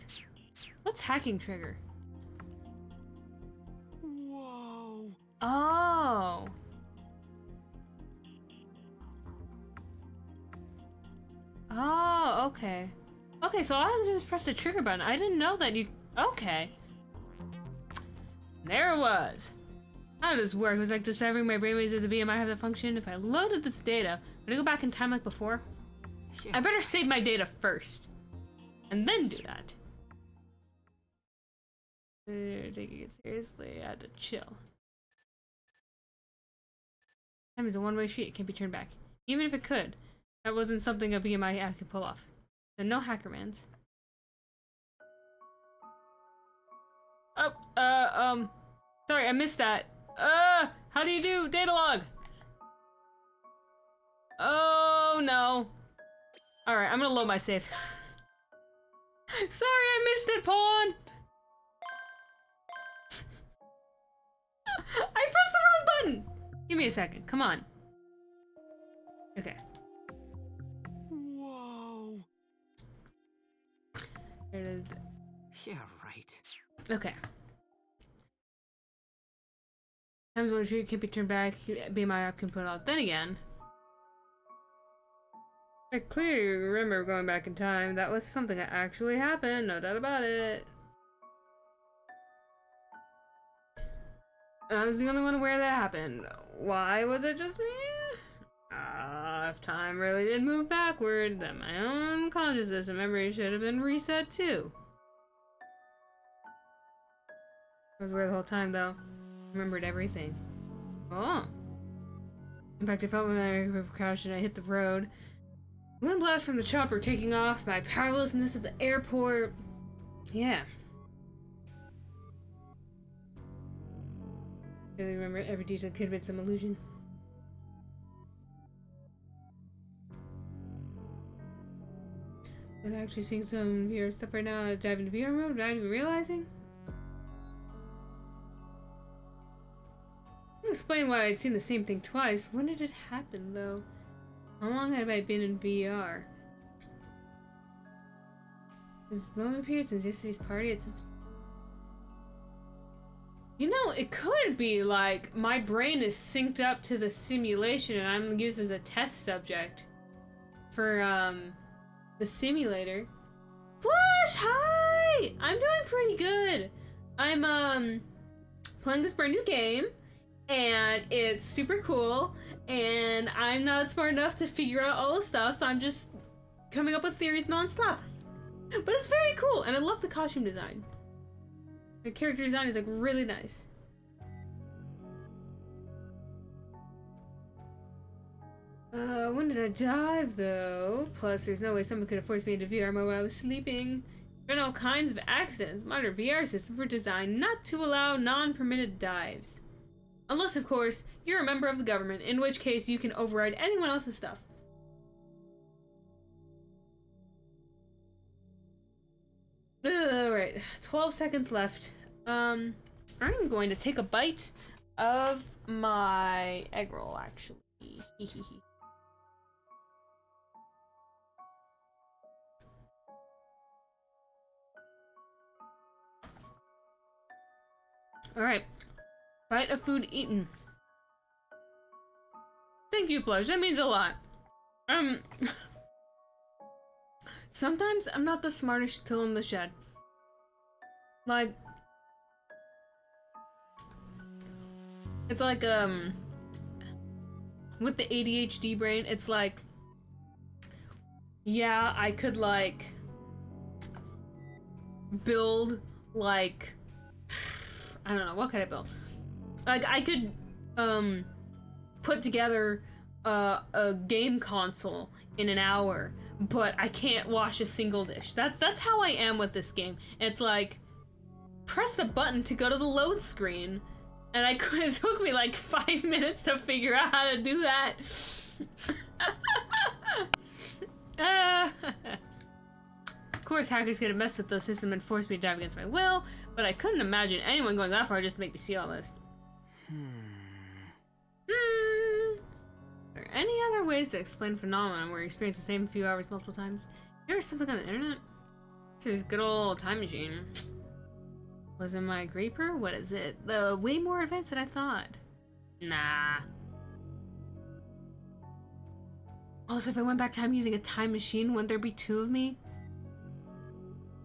What's hacking trigger? Whoa. Oh. Oh, okay. Okay, so all I had to do was press the trigger button. I didn't know that you... Okay. There it was. How does this work? It was like discovering my brainwaves at the BMI have the function. If I loaded this data, would I go back in time like before? Yeah. I better save my data first. And then do that. Taking it seriously, I had to chill. Time is a one-way street. It can't be turned back. Even if it could, that wasn't something a BMI app could pull off. So no hackermans. Oh, sorry, I missed that. How do you do data log? Oh, no. Alright, I'm gonna load my save. Sorry, I missed it, Pawn! I pressed the wrong button! Give me a second, come on. Okay. Whoa. There it is. Yeah, right. Okay. Times when you can't be turned back, BMI app can put out. Then again, I clearly remember going back in time. That was something that actually happened, no doubt about it. I was the only one aware that happened. Why was it just me? If time really did move backward, then my own consciousness and memory should have been reset too. I was aware the whole time though. Remembered everything. Oh. Impact I felt when I crashed and I hit the road. Wind blast from the chopper taking off. My powerlessness at the airport. Yeah. I really remember every detail. Could have been some illusion. I'm actually seeing some VR stuff right now. Dive into VR mode without even realizing. Explain why I'd seen the same thing twice. When did it happen, though? How long had I been in VR? This moment appeared since yesterday's party. It's... You know, it could be like my brain is synced up to the simulation and I'm used as a test subject for the simulator. Flush, hi! I'm doing pretty good. I'm playing this brand new game. And it's super cool, and I'm not smart enough to figure out all the stuff, so I'm just coming up with theories non-stop. But it's very cool, and I love the costume design. The character design is like really nice. When did I dive though? Plus, there's no way someone could have forced me into VR mode while I was sleeping. There are all kinds of accidents. Modern VR systems were designed not to allow non-permitted dives. Unless, of course, you're a member of the government, in which case you can override anyone else's stuff. Alright, 12 seconds left. I'm going to take a bite of my egg roll, actually. Alright. Bite of food eaten. Thank you, Plush. That means a lot. Sometimes I'm not the smartest tool in the shed. Like, it's like, with the ADHD brain, it's like, yeah, I could, like, build, like, I don't know, what could I build? Like, I could, put together, a game console in an hour, but I can't wash a single dish. That's how I am with this game. It's like, press the button to go to the load screen, and it took me like 5 minutes to figure out how to do that. Of course, hackers could have messed with the system and forced me to dive against my will, but I couldn't imagine anyone going that far just to make me see all this. Are there any other ways to explain phenomenon where you experience the same few hours multiple times? Here's something on the internet. Here's good old time machine. Was it my Graper? What is it? Way more advanced than I thought. Nah. Also, if I went back time using a time machine, wouldn't there be two of me?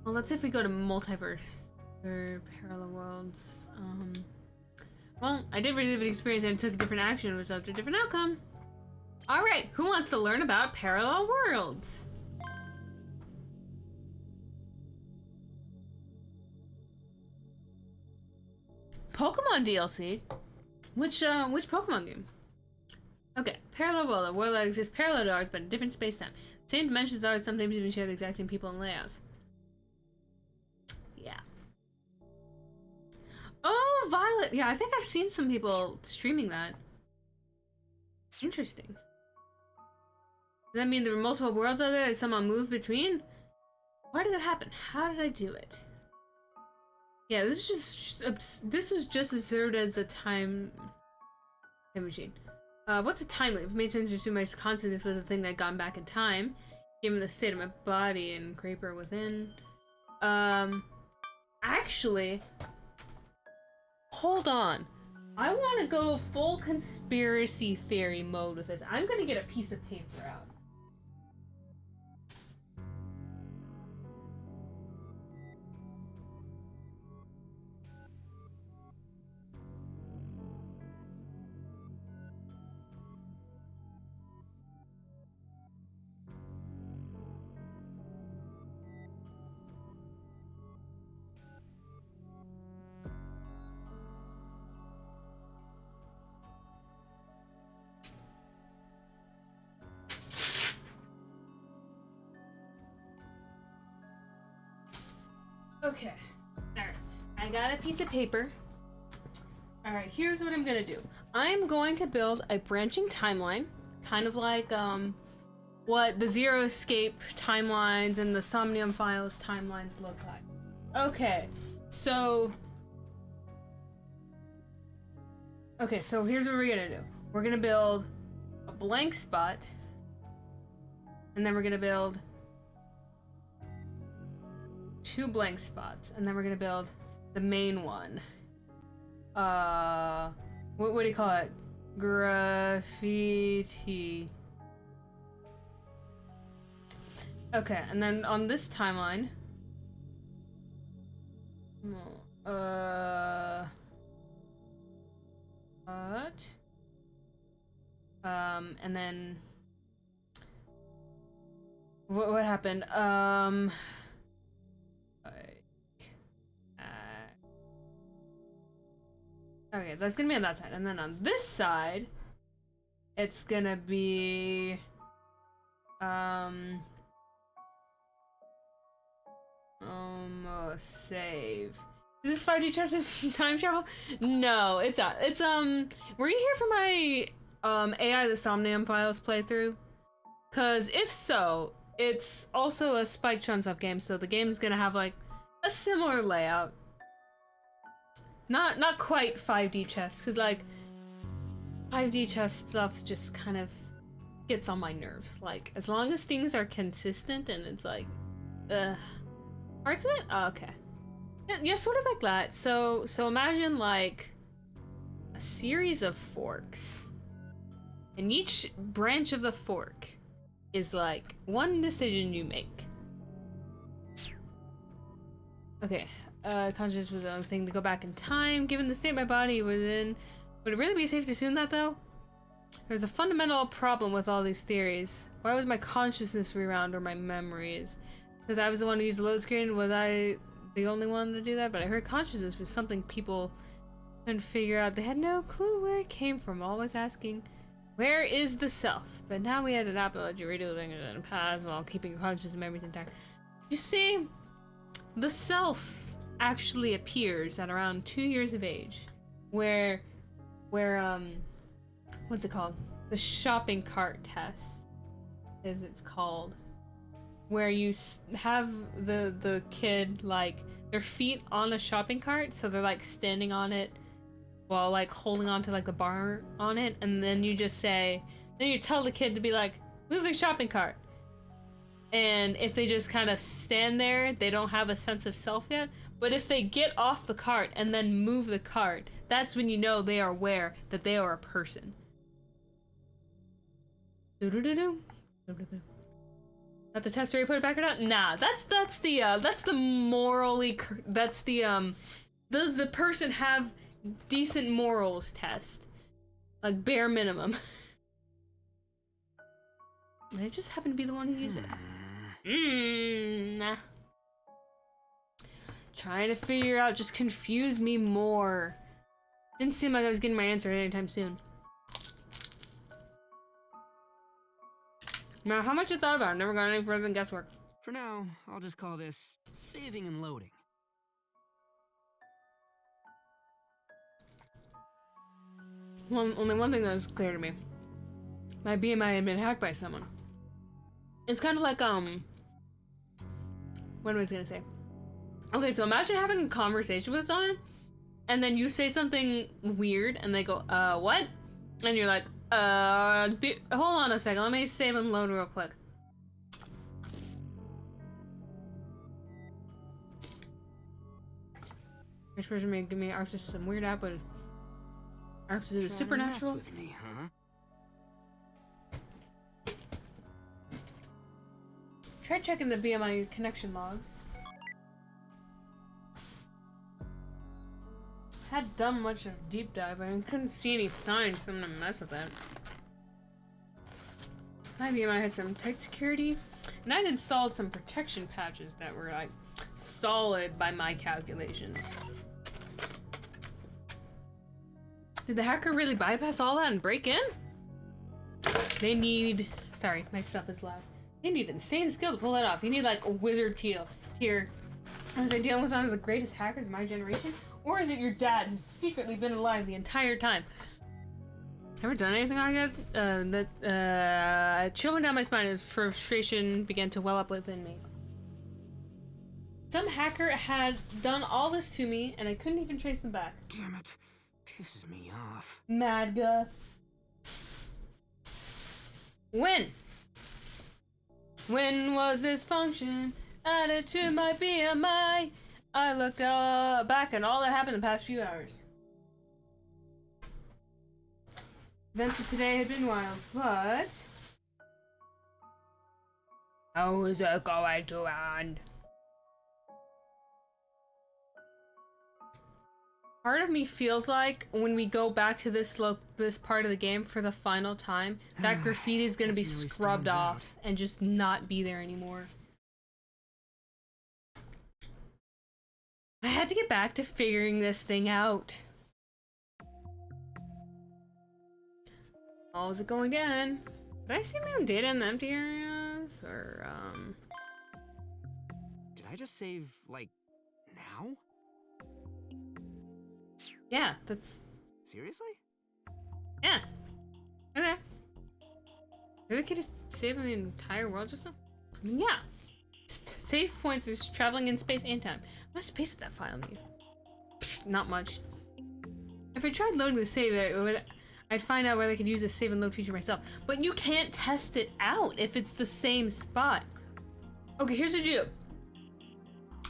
Well, let's see if we go to multiverse or parallel worlds. Well, I did relive an experience and took a different action, which led to a different outcome. Alright, who wants to learn about parallel worlds? Pokemon DLC? Which Pokemon game? Okay, parallel world, a world that exists parallel to ours, but in different space-time. Same dimensions are sometimes even share the exact same people and layouts. Yeah. Oh, Violet! Yeah, I think I've seen some people streaming that. Interesting. Does that mean there were multiple worlds out there that someone moved between? Why did that happen? How did I do it? Yeah, this was just as served as a time machine. What's a time leap? It made sense to assume my consciousness was a thing that had gone back in time, given the state of my body and Graper within. Actually, hold on. I want to go full conspiracy theory mode with this. I'm gonna get a piece of paper out. Okay. Alright. I got a piece of paper. Alright, here's what I'm gonna do. I'm going to build a branching timeline, kind of like what the Zero Escape timelines and the Somnium Files timelines look like. Okay, so here's what we're gonna do. We're gonna build a blank spot, and then we're gonna build 2 blank spots, and then we're gonna build the main one. What do you call it? Graffiti. Okay, and then on this timeline, and then what happened? Okay, that's gonna be on that side, and then on this side, it's gonna be almost save. Is this 5D chess is time travel? No, it's not. It's were you here for my AI the Somnium Files playthrough? Cause if so, it's also a Spike Chunsoft game, so the game's gonna have like a similar layout. Not quite 5D chess, cause like 5D chess stuff just kind of gets on my nerves. Like as long as things are consistent and it's like, parts of it. Oh, okay, yeah, sort of like that. So imagine like a series of forks, and each branch of the fork is like one decision you make. Okay. Consciousness was the only thing to go back in time. Given the state my body was in, would it really be safe to assume that though? There's a fundamental problem with all these theories. Why was my consciousness rewound or my memories? Because I was the one who used the load screen. Was I the only one to do that? But I heard consciousness was something people couldn't figure out. They had no clue where it came from. Always asking, where is the self? But now we had an app that let you redo things in the past while keeping conscious and memories intact. You see, the self actually appears at around 2 years of age, where what's it called? The shopping cart test, as it's called, where you have the kid like their feet on a shopping cart, so they're like standing on it while like holding on to like the bar on it, and then you just say, then you tell the kid to be like, move the shopping cart. And if they just kind of stand there, they don't have a sense of self yet. But if they get off the cart and then move the cart, that's when you know they are aware that they are a person. Do-do-do-do. Do-do-do. Not the test where you put it back or not? Nah, that's the morally, that's the, does the person have decent morals test? Like, bare minimum. And I just happen to be the one who used it. Nah. Trying to figure out, just confuse me more. Didn't seem like I was getting my answer anytime soon. No matter how much I thought about it, I never got any further than guesswork. For now, I'll just call this saving and loading. Only one thing that was clear to me. My BMI had been hacked by someone. It's kind of like, what was I gonna say? Okay, so imagine having a conversation with someone, and then you say something weird, and they go, what? And you're like, hold on a second, let me save and load real quick. This person may give me access to some weird app, but access to the supernatural. With me, huh? Try checking the BMI connection logs. Had done much of deep dive, but I couldn't see any signs, so I'm gonna mess with that. My BMI had some tight security, and I'd installed some protection patches that were like solid by my calculations. Did the hacker really bypass all that and break in? They need... Sorry, my stuff is loud. They need insane skill to pull that off. You need like a wizard tier. Was I dealing with one of the greatest hackers of my generation? Or is it your dad who's secretly been alive the entire time? Ever done anything like that? Chilling down my spine as frustration began to well up within me. Some hacker had done all this to me, and I couldn't even trace them back. Damn it. Pisses me off. Madga. When was this function added to my BMI? I looked back at all that happened in the past few hours. Events of today had been wild, but... how is it going to end? Part of me feels like when we go back to this part of the game for the final time, that graffiti is going to be scrubbed off and just not be there anymore. I had to get back to figuring this thing out. How is it going again? Did I see my own data in the empty areas? Or, Did I just save, like, now? Yeah, that's... Seriously? Yeah. Okay. Did the kid just save the entire world just now? Yeah. Save points is traveling in space and time. How much space did that file need? Pfft, not much. If I tried loading the save, I'd find out whether I could use the save and load feature myself. But you can't test it out if it's the same spot. Okay, here's what you do.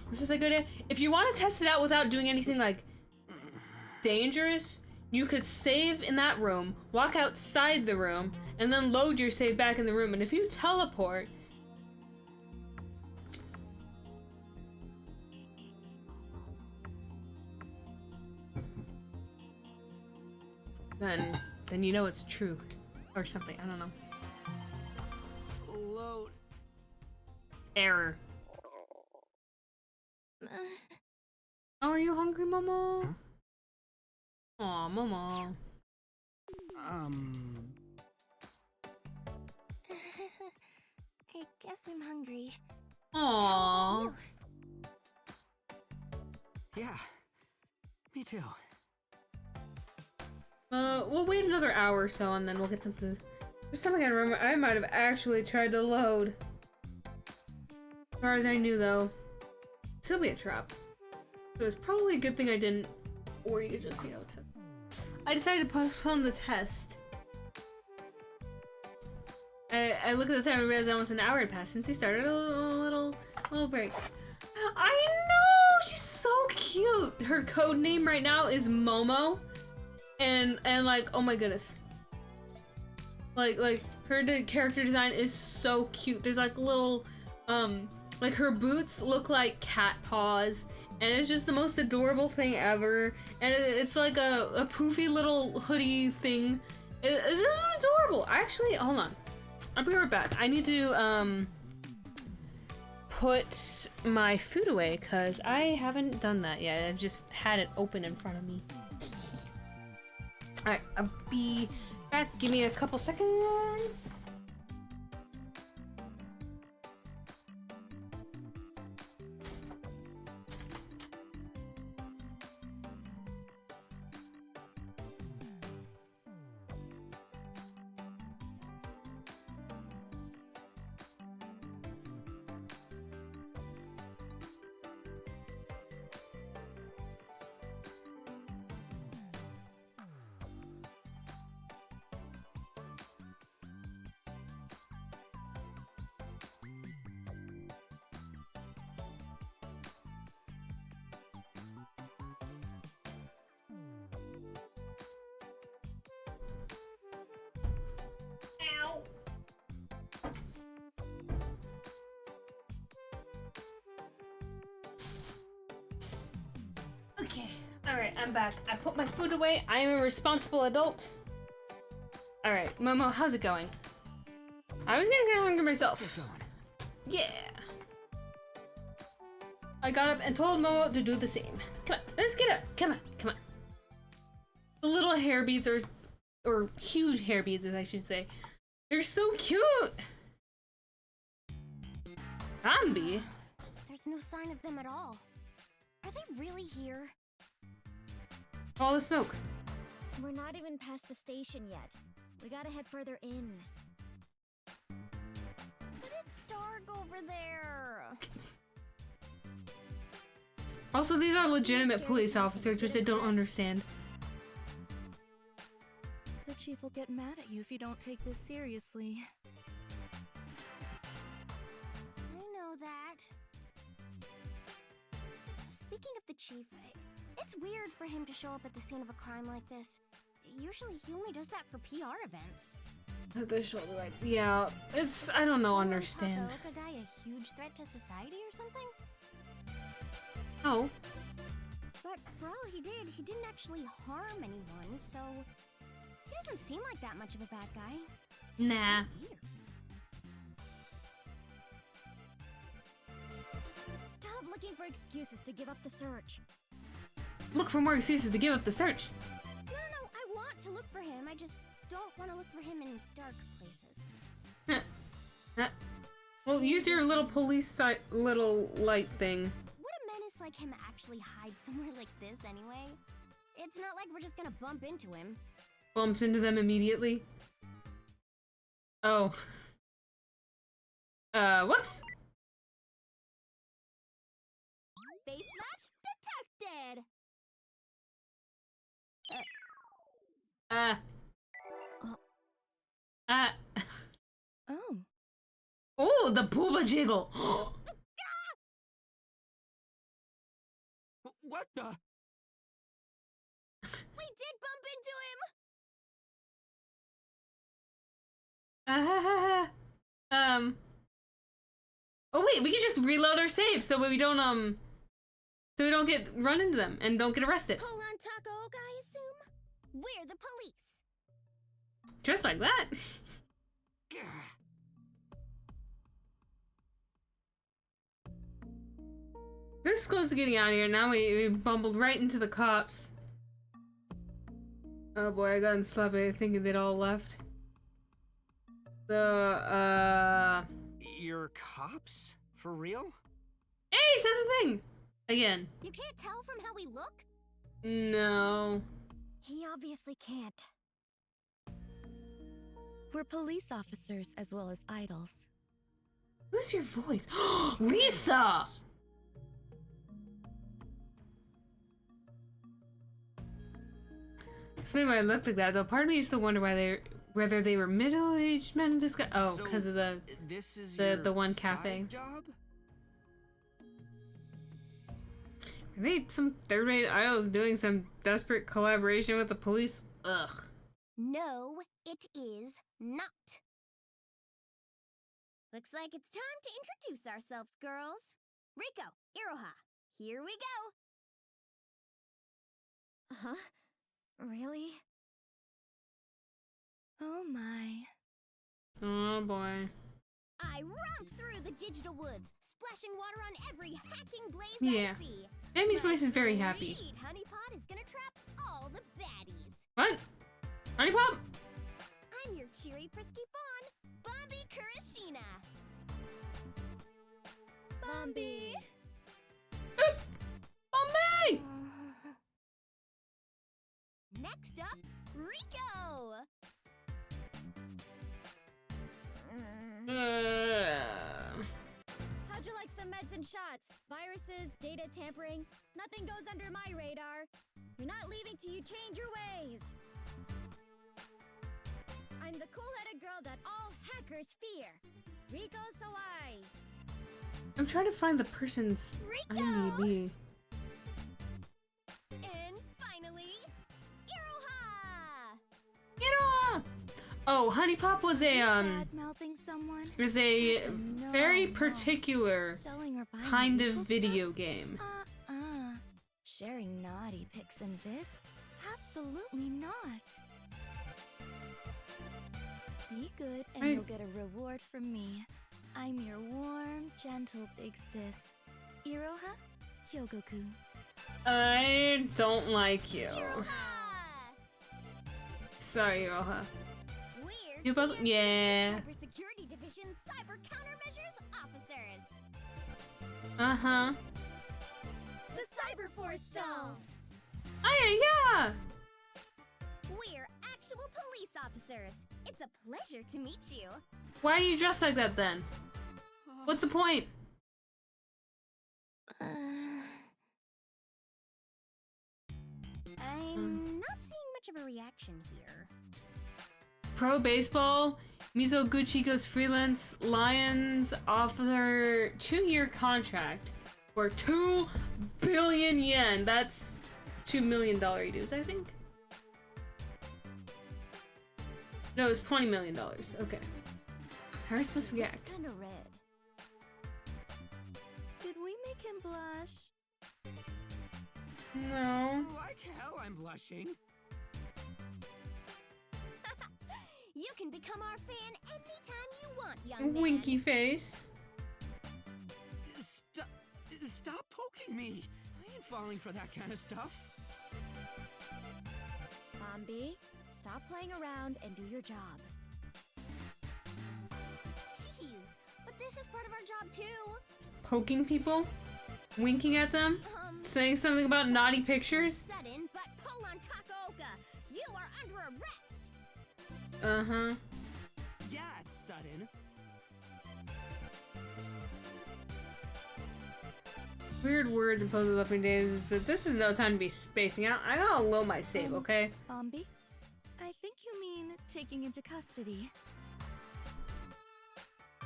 This is a good idea. If you want to test it out without doing anything like dangerous, you could save in that room, walk outside the room, and then load your save back in the room. And if you teleport, then you know it's true. Or something, I don't know. Load. Error. Oh, are you hungry, Momo? Huh? Aw, Momo. I guess I'm hungry. Aww. Yeah, me too. We'll wait another hour or so and then we'll get some food. There's something I remember. I might have actually tried to load. As far as I knew, though, it'd still be a trap. So it's probably a good thing I didn't. Or you could just, you know, test. I decided to postpone the test. I look at the time and realize almost an hour had passed since we started a little break. I know! She's so cute! Her code name right now is Momo. And like, oh my goodness. Like her character design is so cute. There's like little, like her boots look like cat paws. And it's just the most adorable thing ever. And it's like a poofy little hoodie thing. It's really adorable. Actually, hold on. I'll be right back. I need to, put my food away because I haven't done that yet. I've just had it open in front of me. Alright, I'll be back. Give me a couple seconds. Okay, alright, I'm back. I put my food away. I am a responsible adult. Alright, Momo, how's it going? I was getting kind of hungry myself. Yeah. I got up and told Momo to do the same. Come on, let's get up. Come on, come on. The little hair beads or huge hair beads, as I should say. They're so cute. Zombie? There's no sign of them at all. Are they really here? All the smoke. We're not even past the station yet. We gotta head further in. But it's dark over there. Also, these are legitimate police officers, which I don't understand. The chief will get mad at you if you don't take this seriously. I know that. Speaking of the chief, it's weird for him to show up at the scene of a crime like this. Usually he only does that for PR events. The shoulder lights. Yeah, it's, I don't know, understand. Takaoka guy a huge threat to society or something? Oh. But for all he did, he didn't actually harm anyone, so he doesn't seem like that much of a bad guy. Nah. So weird. Stop looking for excuses to give up the search. Look for more excuses to give up the search. No, I want to look for him. I just don't want to look for him in dark places. Well, use your little police little light thing. Would a menace like him actually hide somewhere like this anyway? It's not like we're just gonna bump into him. Bumps into them immediately. Oh. Whoops. Face match detected! Oh. Oh, the pooba jiggle. What the? We did bump into him! Oh wait, we can just reload our save so we don't get run into them and don't get arrested. Hold on, Takaoka, I assume? We're the police. Just like that. This is close to getting out of here. Now we bumbled right into the cops. Oh boy, I got in sloppy thinking they'd all left. You're cops? For real? Hey, said the thing! Again. You can't tell from how we look? No. He obviously can't. We're police officers as well as idols. Who's your voice? Lisa! Explain why it looked like that, though. Part of me used to wonder whether they were middle-aged men in disguise. Oh, because of the one cafe. Job? Are they some third-rate idols doing some desperate collaboration with the police? Ugh. No, it is not. Looks like it's time to introduce ourselves, girls. Rico, Iroha, here we go. Huh? Really? Oh my. Oh boy. I romp through the digital woods, splashing water on every hacking blaze Yeah. I see. Amy's voice is very happy. Honeypot is gonna trap all the baddies. What? Honeypop? I'm your cheery, frisky fawn, Bombi Kurashina. Bombi! Bombi! Next up, Rico! How'd you like some meds and shots? Viruses, data tampering, nothing goes under my radar. You're not leaving till you change your ways. I'm the cool-headed girl that all hackers fear. Rico Sawai. I'm trying to find the person's IMDb. And finally, Iroha! Iroha! Oh, Honeypop was a Bad-mouthing someone? was a That's a no, very no. particular Selling or buying kind of illegal video stuff? game. Sharing naughty pics and vids? Absolutely not. Be good and you'll get a reward from me. I'm your warm, gentle big sis. Iroha Hyogoku. I don't like you. Sorry, Iroha. You both, yeah. Cybersecurity Division Cyber Countermeasures Officers. Uh-huh. The Cyber Force Dolls. Yeah. We're actual police officers. It's a pleasure to meet you. Why are you dressed like that then? What's the point? I'm not seeing much of a reaction here. Pro baseball, Mizoguchi goes freelance. Lions offer 2-year contract for 2 billion yen. That's $2 million dues, I think. No, it's $20 million. Okay. How are we supposed to react? It's kind of red. Did we make him blush? No. Like hell I'm blushing. You can become our fan anytime you want, young man. Winky face. Stop poking me. I ain't falling for that kind of stuff. Bombi, stop playing around and do your job. Jeez, but this is part of our job too. Poking people? Winking at them? Saying something about naughty pictures? Sudden, but pull on Takaoka. You are under arrest. Uh-huh. Yeah, it's sudden. Weird words and poses up in days, but this is no time to be spacing out. I gotta load my save, okay? Bombi? I think you mean taking into custody.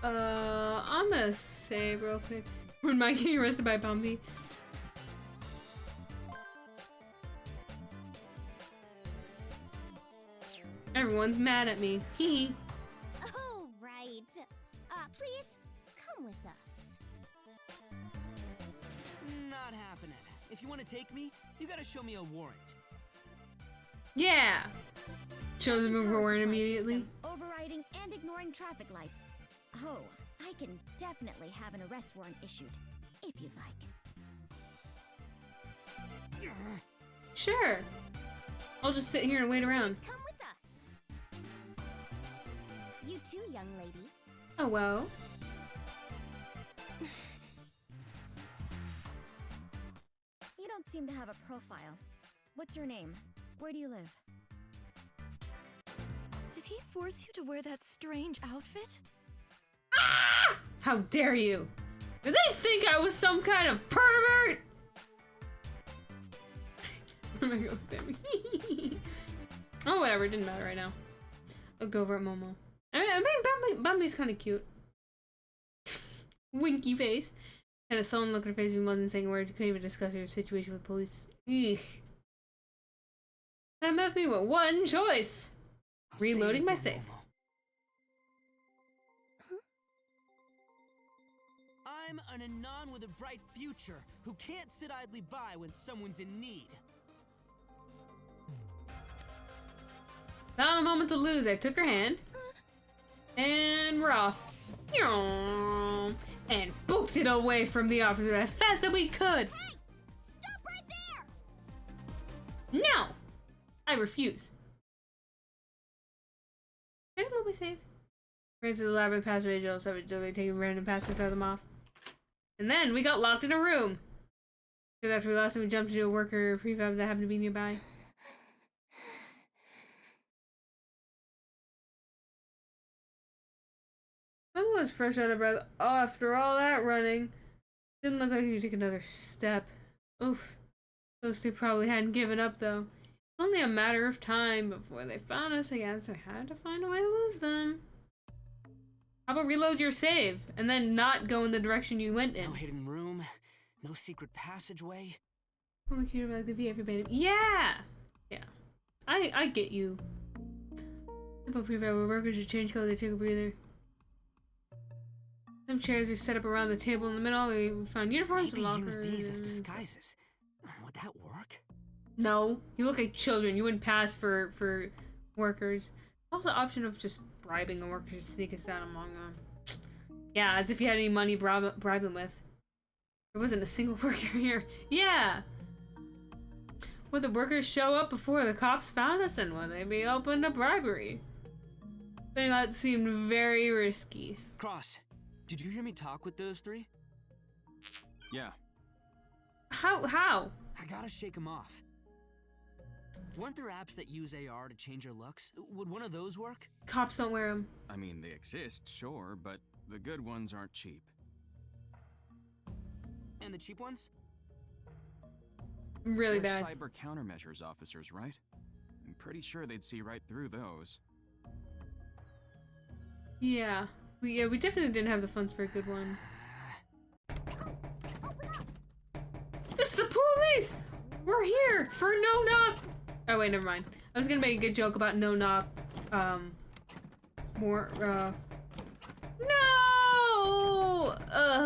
I'm gonna save real quick. When Mike getting arrested by Bombi. Everyone's mad at me. Hee. Oh, right. Please, come with us. Not happening. If you want to take me, you gotta show me a warrant. Yeah! Shows him a warrant immediately. Overriding and ignoring traffic lights. Oh, I can definitely have an arrest warrant issued, if you'd like. Sure. I'll just sit here and wait around. Come with us. You too, young lady. Oh, well. You don't seem to have a profile. What's your name? Where do you live? Did he force you to wear that strange outfit? Ah! How dare you! Did they think I was some kind of pervert? Where am I going with them? Oh, whatever. It didn't matter right now. Look over at Momo. I mean Bambi's kind of cute. Winky face. And a sullen look at her face if he wasn't saying a word. You couldn't even discuss her situation with police. Ugh. That left me with one choice. Reloading my safe. I'm an Anon with a bright future who can't sit idly by when someone's in need. Not a moment to lose. I took her hand. And we're off. And booked it away from the officer as fast as we could. Hey! Stop right there! No! I refuse. Can I load my save? Ran to the labyrinth past Rachel, so we're taking random passes to throw them off. And then we got locked in a room. So after we lost him, we jumped into a worker prefab that happened to be nearby. I was fresh out of breath after all that running. Didn't look like he could take another step. Oof. Those two probably hadn't given up though. It's only a matter of time before they found us again, so I had to find a way to lose them. How about reload your save and then not go in the direction you went in? No hidden room, no secret passageway. Oh, my computer like the VIP band. Yeah! Yeah. I get you. Simple prefab where workers should change clothes, they took a breather. Some chairs are set up around the table in the middle. We found uniforms and lockers. Maybe use these as disguises. Would that work? No, you look like children. You wouldn't pass for workers. Also, the option of just bribing a worker to sneak us out among them. Yeah, as if you had any money to bribe them with. There wasn't a single worker here. Yeah. Would the workers show up before the cops found us, and would they be open to bribery? But that seemed very risky. Cross. Did you hear me talk with those three? Yeah. How? I gotta shake them off. Weren't there apps that use AR to change your looks? Would one of those work? Cops don't wear them. I mean, they exist, sure, but the good ones aren't cheap. And the cheap ones? Really They're bad. cyber countermeasures officers, right? I'm pretty sure they'd see right through those. Yeah. We definitely didn't have the funds for a good one. It's the police! We're here for no knock. Oh wait, never mind. I was gonna make a good joke about no knock. No!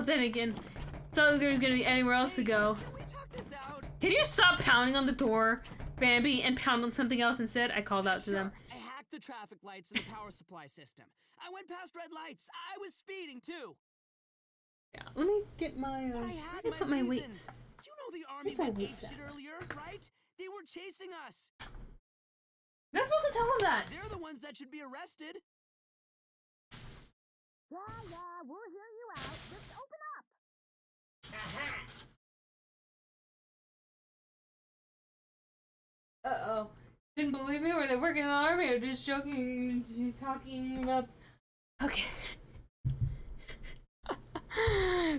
Then again, it's not like there's gonna be anywhere else to go. Can we talk this out? Can you stop pounding on the door, Bambi, and pound on something else instead? I called out to them. I hacked the traffic lights and the power supply system. I went past red lights. I was speeding too. Yeah, let me get my. But I Let had me my put my reasons. weights. You know the army Where's my went weights apeshit at? earlier, right? They were chasing us. You're not supposed to tell them that. They're the ones that should be arrested. Yeah, we'll hear you out. Just open up. Uh-oh. Didn't believe me? Were they working in the army or just joking? She's talking about... Okay.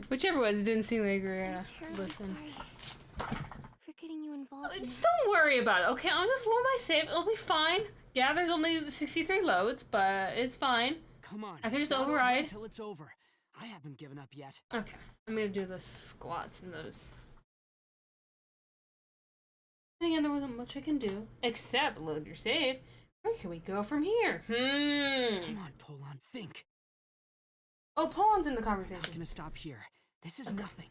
Whichever was, it didn't seem like we were gonna listen. Sorry for getting you involved in Just don't worry about it, okay? I'll just load my save. It'll be fine. Yeah, there's only 63 loads, but it's fine. Come on. I can just not over override. until it's over. I haven't given up yet. Okay. I'm gonna do the squats and those. And again, there wasn't much I can do. Except load your save. Where can we go from here? Come on, Polon, think. Oh, Paul's in the conversation. I'm not gonna stop here. This is nothing.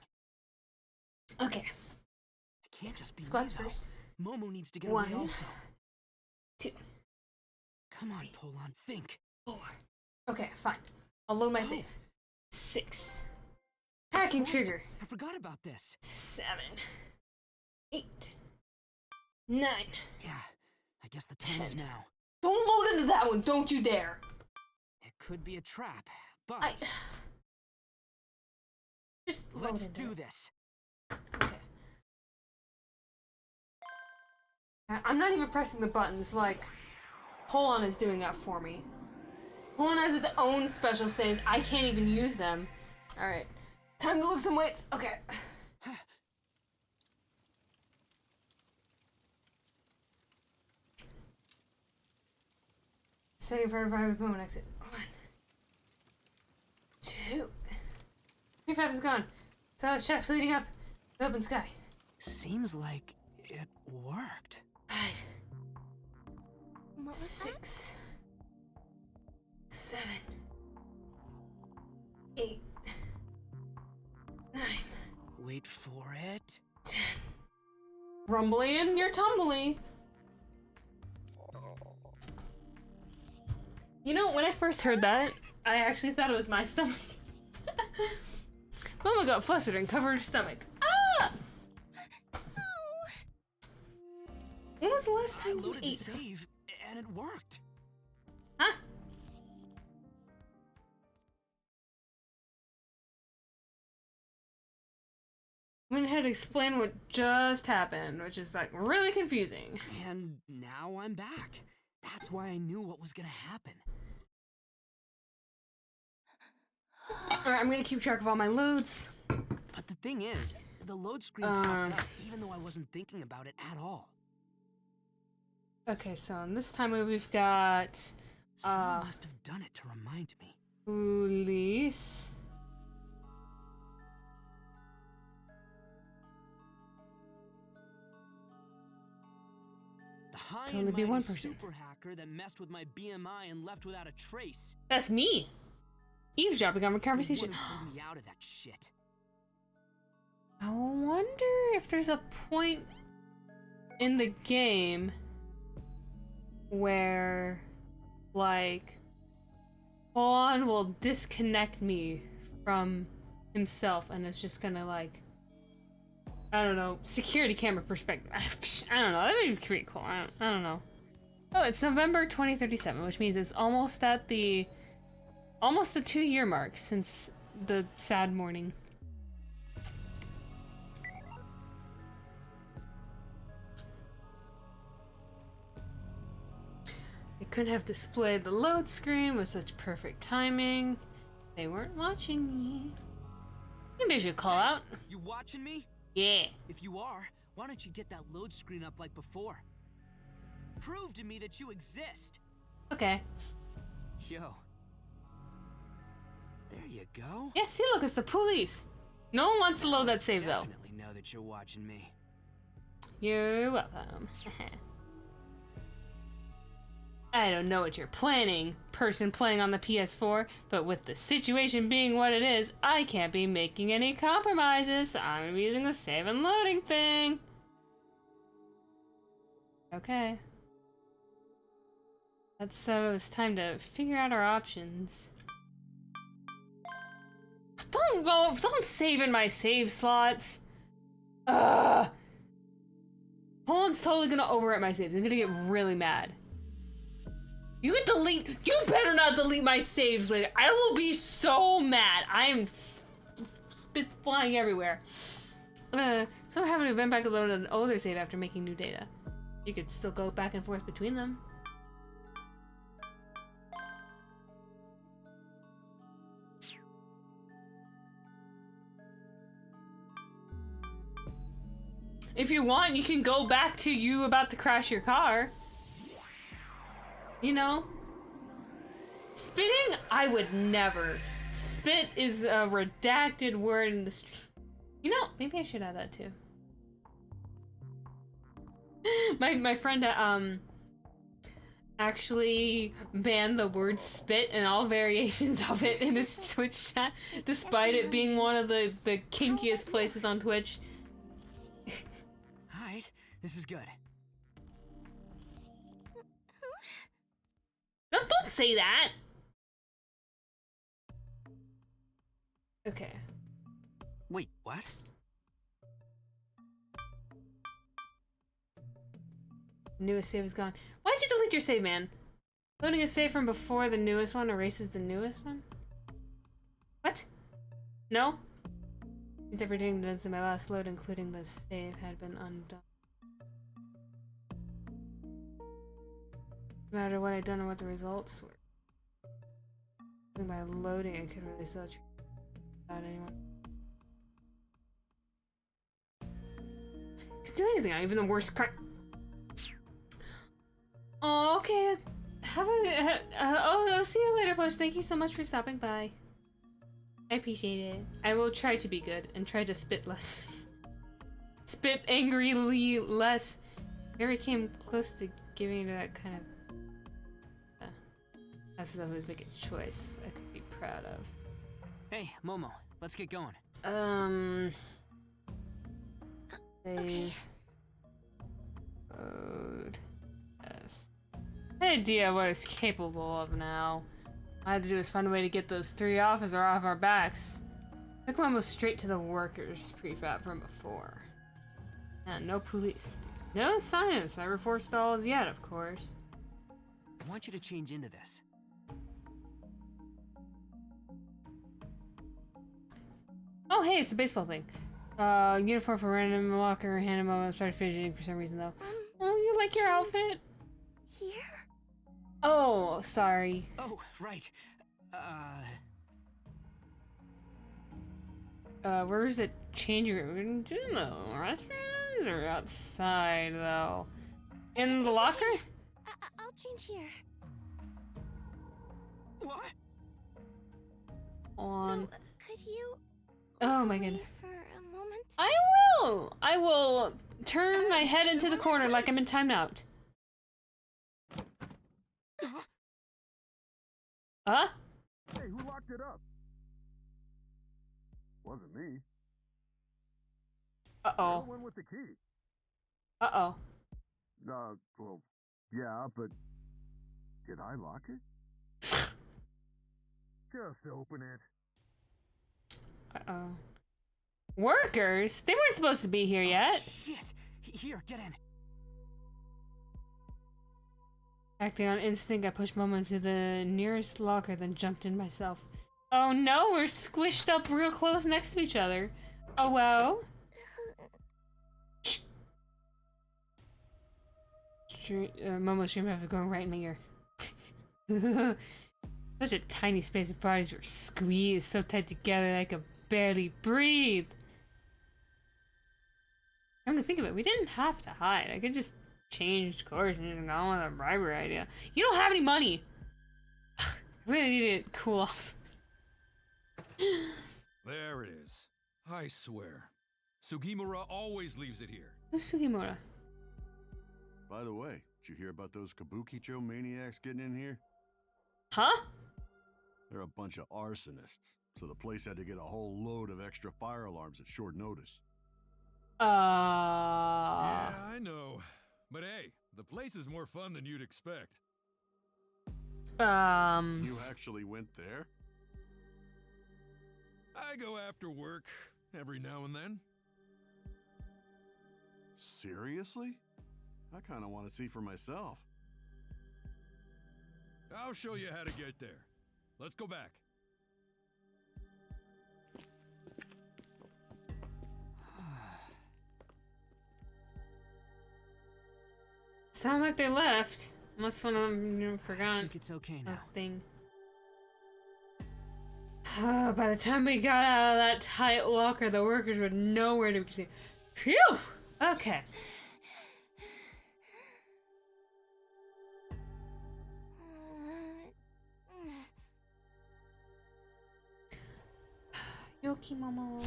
Okay. I can't just be Squats me, though. first. Momo needs to get 1, away also. 2, Come on, Polon, think. 4. Okay, fine. I'll load my save. 6. Hacking trigger. I forgot about this. 7. 8. 9. Yeah, I guess the time is now. Don't load into that one, don't you dare! It could be a trap, but just let's load into do it. this. Okay. I'm not even pressing the buttons, like, Polon is doing that for me. Polon has his own special saves, I can't even use them. Alright, time to lift some weights, okay. setting for a private room and exit. 1, 2. 3-5 is gone. So shaft leading up the open sky. Seems like it worked. 5. What was 6. 7. 8. 9. Wait for it. 10. Rumbly and you're tumbly. You know, when I first heard that, I actually thought it was my stomach. Mama got flustered and covered her stomach. Ah! When was the last time I you loaded the ate? save, and it worked. Huh? I went ahead to explain what just happened, which is like really confusing. And now I'm back. That's why I knew what was gonna happen. Alright, I'm gonna keep track of all my loads. But the thing is, the load screen popped up even though I wasn't thinking about it at all. Okay, so in this time we've got Someone must have done it to remind me. police. The high Can only and be one mighty person. super hacker that messed with my BMI and left without a trace. That's me. Eavesdropping on a conversation. He pulled me out of that shit. I wonder if there's a point in the game where, like, Juan will disconnect me from himself and it's just gonna, like, I don't know, security camera perspective. I don't know, that would be pretty cool. I don't know. Oh, it's November 2037, which means it's almost at the, almost the 2-year mark since the sad morning. They couldn't have displayed the load screen with such perfect timing. They weren't watching me. Maybe I should call out. You watching me? Yeah. If you are, why don't you get that load screen up like before? Prove to me that you exist. Okay. Yo. There you go. Yeah, see, look, it's the police. No one wants to load that save, though. Definitely know that you're watching me. You're welcome. I don't know what you're planning, person playing on the PS4, but with the situation being what it is, I can't be making any compromises, so I'm gonna be using the save and loading thing. Okay. So it's time to figure out our options. Don't save in my save slots. Ugh. Poland's totally gonna overwrite my saves. I'm gonna get really mad. You better not delete my saves later. I will be so mad. I am spits flying everywhere. So having to back and load an older save after making new data. You could still go back and forth between them. If you want, you can go back to you about to crash your car. You know? Spitting, I would never. Spit is a redacted word in the street. You know, maybe I should add that too. My friend actually banned the word spit and all variations of it in his Twitch chat, despite it being one of the kinkiest places on Twitch. Alright, this is good. Don't say that! Okay. Wait, what? Newest save is gone. Why'd you delete your save, man? Loading a save from before the newest one erases the newest one? What? No? Means everything done in my last load, including the save, had been undone. No matter what I'd done or what the results were. By loading, I could really still without anyone. Could do anything, even the worst crime. Oh, okay. I'll see you later, Push. Thank you so much for stopping by. I appreciate it. I will try to be good and try to spit less. Spit angrily less. Mary came close to giving that kind of. As someone who's making a choice I could be proud of. Hey, Momo, let's get going. Save. Code. Yes. I had an idea of what it's capable of now. All I had to do is find a way to get those 3 officers off our backs. Took them almost straight to the workers prefab from before. And no police. There's no sign of cyber forestalls yet, of course. I want you to change into this. Oh, hey, it's a baseball thing. Uniform for random locker, hand him over, started fidgeting for some reason, though. Oh, you like your outfit? Here? Oh, sorry. Oh, right. Where's the changing room? Do you know, restrooms or outside, though? In the locker? Okay. I'll change here. What? On. No, could you... Oh my goodness. For a moment? I will! I will turn my head into the corner like I'm in timeout. Huh? Hey, who locked it up? Wasn't me. Uh-oh. The one with the key. Uh-oh. Well, yeah, but did I lock it? Just open it. Uh-oh. Workers? They weren't supposed to be here yet. Shit! Here, get in. Acting on instinct, I pushed Momo into the nearest locker, then jumped in myself. Oh no, we're squished up real close next to each other. Oh well. Momo's stream have going right in my ear. Such a tiny space of bodies were squeezed so tight together that I could barely breathe. Come to think of it, we didn't have to hide. I could just change course and go on with a bribery idea. You don't have any money! I really need to cool off. There it is. I swear. Sugimura always leaves it here. Who's Sugimura? By the way, did you hear about those Kabukicho maniacs getting in here? Huh? They're a bunch of arsonists, so the place had to get a whole load of extra fire alarms at short notice. Yeah, I know. But hey, the place is more fun than you'd expect. You actually went there? I go after work every now and then. Seriously? I kind of want to see for myself. I'll show you how to get there. Let's go back. Sound like they left. Unless one of them forgot. I think it's okay now. Thing. By the time we got out of that tight locker, the workers were nowhere to be seen. Phew! Okay. Yoki Momo.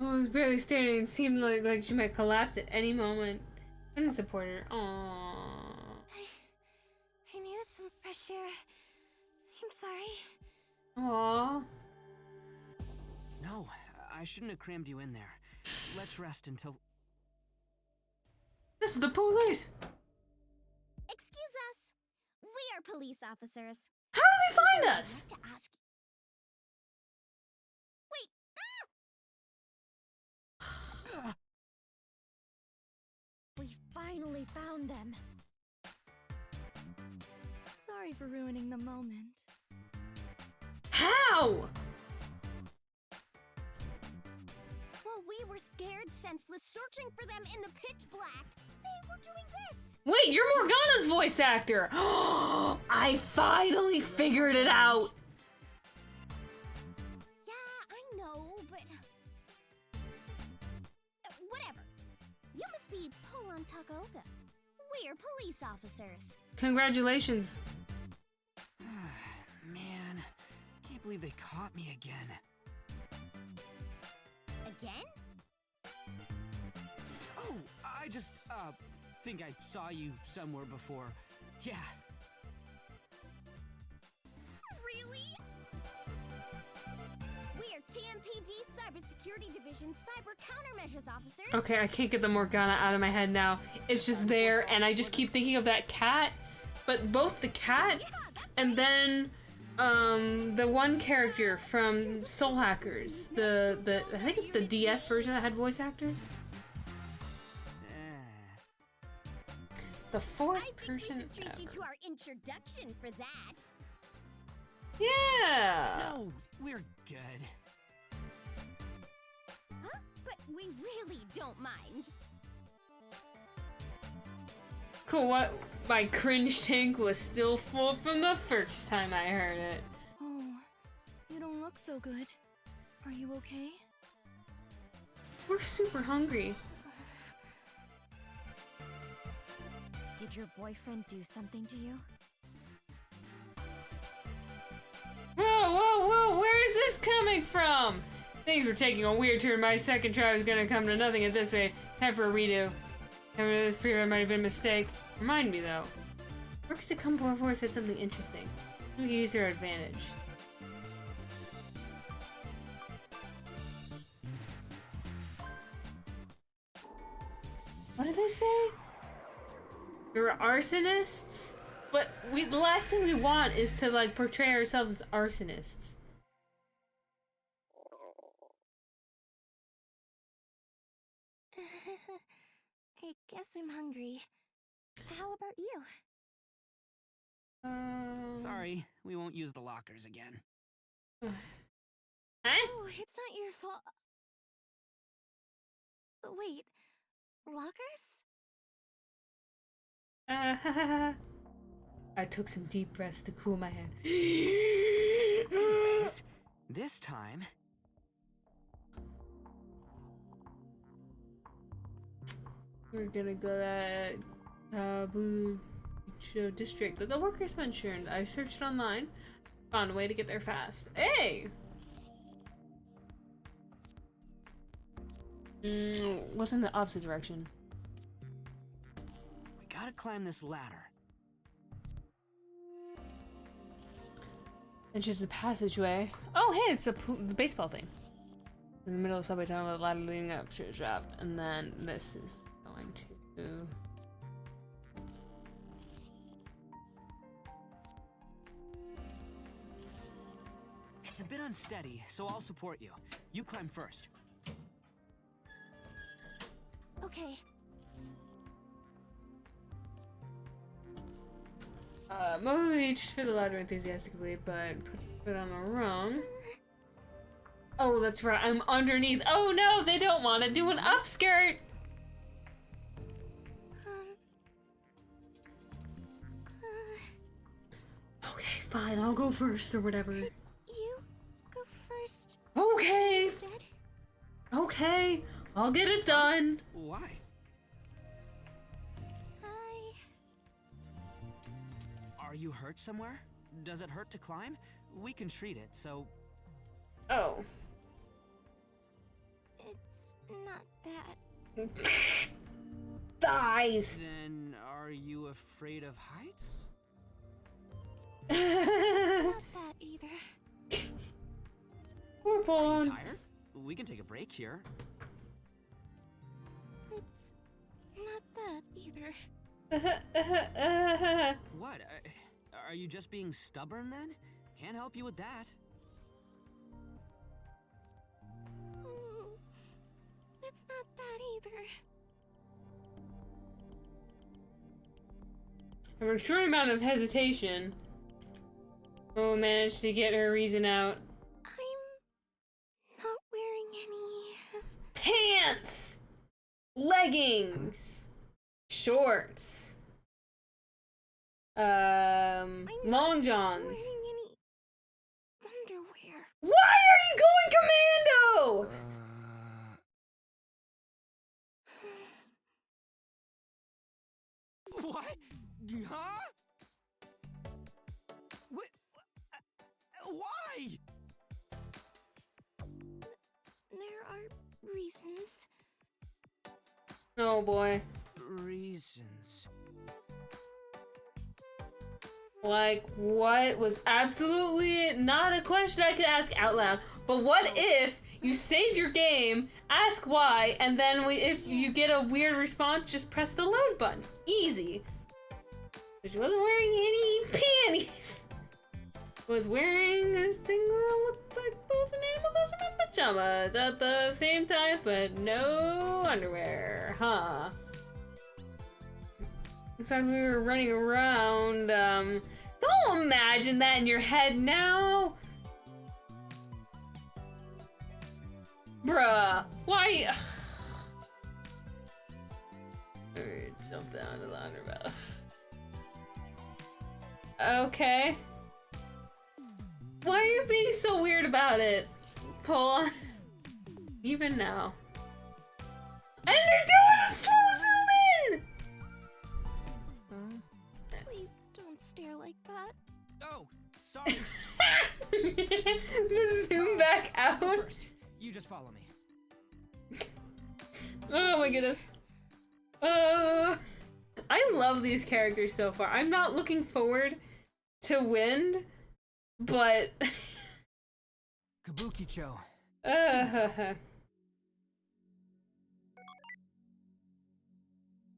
Oh, I was barely standing and seemed like she might collapse at any moment. I didn't support her. Aww. I needed some fresh air. I'm sorry. Aww. No, I shouldn't have crammed you in there. Let's rest until... This is the police! Excuse us. We are police officers. How do they find us? To ask... Wait! We finally found them. Sorry for ruining the moment. How? While we were scared senseless searching for them in the pitch black, they were doing this. Wait, you're Morgana's voice actor! I finally figured it out! Yeah, I know, but... whatever. You must be Polan Takaoka. We're police officers. Congratulations. Man, can't believe they caught me again. Again? Oh, I just, think I saw you somewhere before. Yeah. Really? We are TMPD Cybersecurity Division Cyber Countermeasures Officers. Okay, I can't get the Morgana out of my head now. It's just there, and I just keep thinking of that cat. But both the cat and then the one character from Soul Hackers, the I think it's the DS version that had voice actors. The fourth person I think we should treat ever. you to our introduction for that. Yeah. No, we're good. Huh? But we really don't mind. Cool, what? My cringe tank was still full from the first time I heard it. Oh, you don't look so good. Are you okay? We're super hungry. Did your boyfriend do something to you? Whoa, whoa, whoa, where is this coming from? Things were taking a weird turn. My second try was gonna come to nothing at this rate. Time for a redo. Coming to this period might have been a mistake. Remind me though. Workers to come before said something interesting. We can use their advantage. What did they say? We were arsonists? But the last thing we want is to like portray ourselves as arsonists. I guess I'm hungry. How about you? Sorry, we won't use the lockers again. Oh, it's not your fault. Wait, lockers? I took some deep breaths to cool my head. Anyways, this time... We're gonna go to Kabu district that the workers mentioned. I searched online, found a way to get there fast. Hey! What's in the opposite direction? We gotta climb this ladder. And just a passageway. Oh, hey, it's the baseball thing. In the middle of subway tunnel with a ladder leading up to a shaft. And then this is going to... It's a bit unsteady, so I'll support you. You climb first. Okay. Mo reached for the ladder enthusiastically, but put the foot on the wrong. Oh, that's right, I'm underneath. Oh no, they don't want to do an upskirt! Okay, fine, I'll go first or whatever. You go first. Okay! Instead. Okay, I'll get it done. Why? Are you hurt somewhere? Does it hurt to climb? We can treat it, so... Oh. It's not that. Thighs! Then are you afraid of heights? It's not that either. We're Are you tired? We can take a break here. It's not that either. What? Are you just being stubborn then? Can't help you with that. It's not that either. After a short amount of hesitation, Mo managed to get her reason out. I'm not wearing any... Pants! Leggings! Shorts! Long johns. Wearing any underwear. Why are you going commando? What? Huh? What? Why? There are reasons. Oh boy. Reasons. Like, what was absolutely not a question I could ask out loud. But what if you save your game, ask why, and then if you get a weird response, just press the load button. Easy. But she wasn't wearing any panties. Was wearing this thing that looked like both an animal costume and pajamas at the same time, but no underwear, huh? In fact, we were running around, don't imagine that in your head now! Bruh, why? Jump down to the underbelly. Okay. Why are you being so weird about it? Pull on. Even now. And they're doing a slow zoom in! Please don't stare like that. Oh, sorry. Zoom back out. First, you just follow me. Oh my goodness. I love these characters so far. I'm not looking forward to Wind, but Kabukicho. Where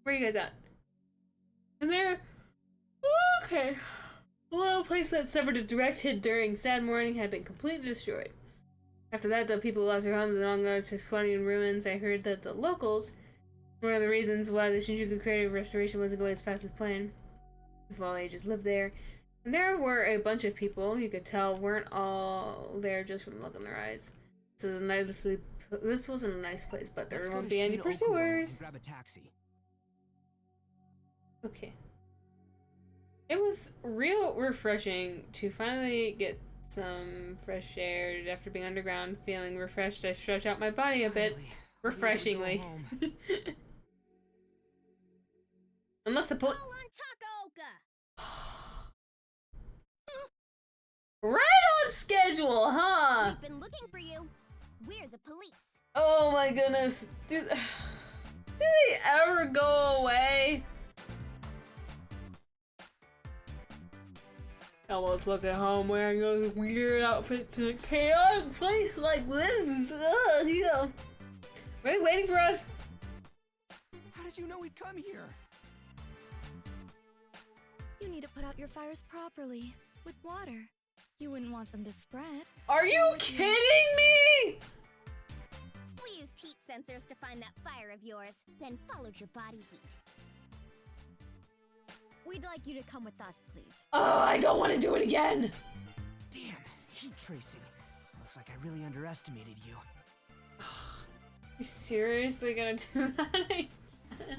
are you guys at? In there? Okay. Well, a place that suffered a direct hit during Sad Morning had been completely destroyed. After that, the people lost their homes and all got to squatting in ruins. I heard that the locals, one of the reasons why the Shinjuku creative restoration wasn't going as fast as planned. People of all ages lived there. And there were a bunch of people, you could tell, weren't all there just from the look in their eyes. So this wasn't a nice place, but there won't be any pursuers. Grab a taxi. Okay. It was real refreshing to finally get some fresh air after being underground. Feeling refreshed, I stretched out my body a bit, refreshingly. Unless the right on schedule, huh? We've been looking for you. We're the police. Oh my goodness. Do they ever go away? I almost look at home wearing those weird outfits in a chaotic place like this. Yeah. Are they waiting for us? How did you know we'd come here? You need to put out your fires properly, with water. You wouldn't want them to spread. Are you kidding me? We used heat sensors to find that fire of yours, then followed your body heat. We'd like you to come with us, please. Oh, I don't want to do it again. Damn, heat tracing. Looks like I really underestimated you. You seriously gonna do that again?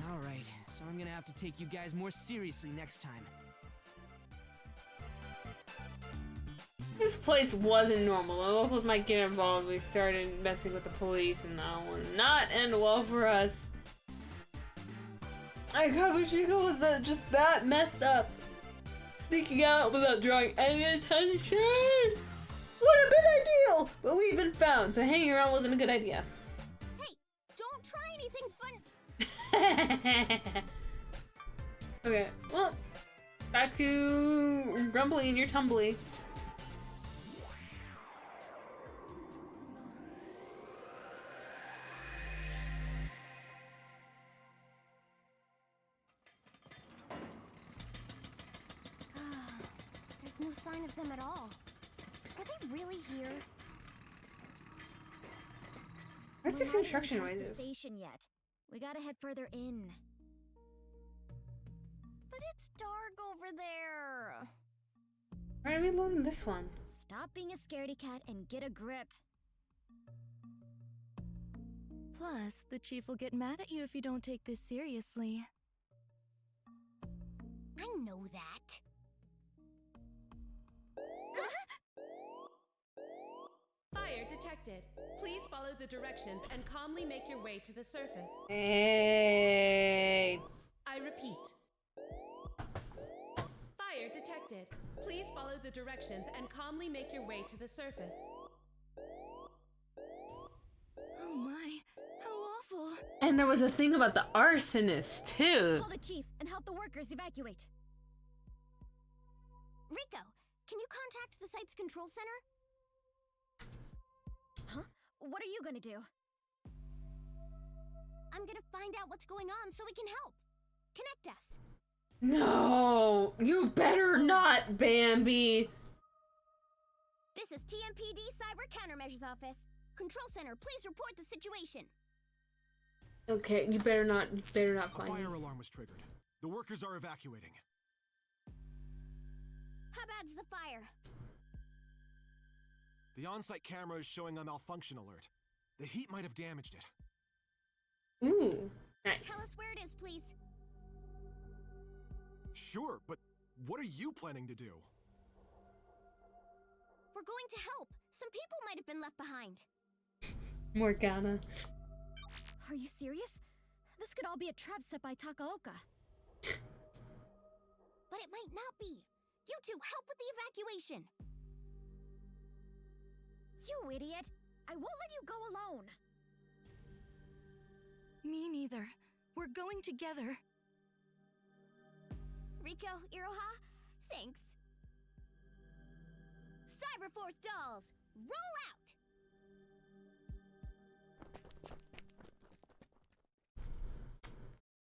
Alright, so I'm gonna have to take you guys more seriously next time. This place wasn't normal. The locals might get involved. We started messing with the police, and that would not end well for us. Kabukicho was just that messed up. Sneaking out without drawing any attention would have been ideal, but we've been found, so hanging around wasn't a good idea. Hey, don't try anything fun. Okay, well, back to Grumbly and your Tumbly. There's no sign of them at all. Are they really here? Where's the construction noises? The station yet? We gotta head further in. But it's dark over there. Why are we loading this one? Stop being a scaredy cat and get a grip. Plus, the chief will get mad at you if you don't take this seriously. I know that. Fire detected. Please follow the directions and calmly make your way to the surface. Hey. I repeat, the directions and calmly make your way to the surface. Oh my, how awful. And there was a thing about the arsonist too. Call the chief and help the workers evacuate. Rico, can you contact the site's control center? Huh? What are you gonna do? I'm gonna find out what's going on so we can help. Connect us. No, you better not, Bambi. This is TMPD Cyber Countermeasures Office. Control center, please report the situation. Okay, you better not find A fire me. alarm was triggered. The workers are evacuating. How bad's the fire? The on-site camera is showing a malfunction alert. The heat might have damaged it. Ooh, nice. Tell us where it is, please. Sure, but what are you planning to do? We're going to help. Some people might have been left behind. Morgana. Are you serious? This could all be a trap set by Takaoka. But it might not be. You two, help with the evacuation. You idiot! I won't let you go alone. Me neither. We're going together. Rico, Iroha, thanks. Cyberforce dolls, roll out!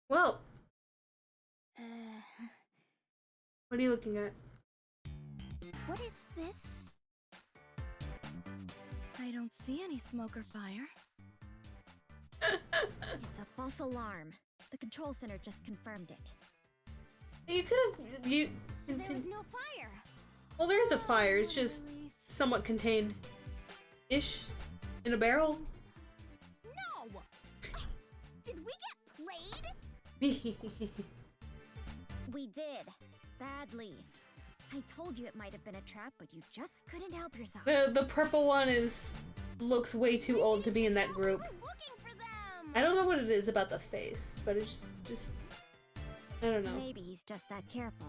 Well, what are you looking at? What is this? I don't see any smoke or fire. It's a false alarm. The control center just confirmed it. You could have There was no fire. Well, there is a fire. It's just somewhat contained-ish in a barrel. No! Did we get played? We did. Badly. I told you it might have been a trap, but you just couldn't help yourself. The purple one looks way too old to be in that group. I don't know what it is about the face, but it's just I don't know. Maybe he's just that careful.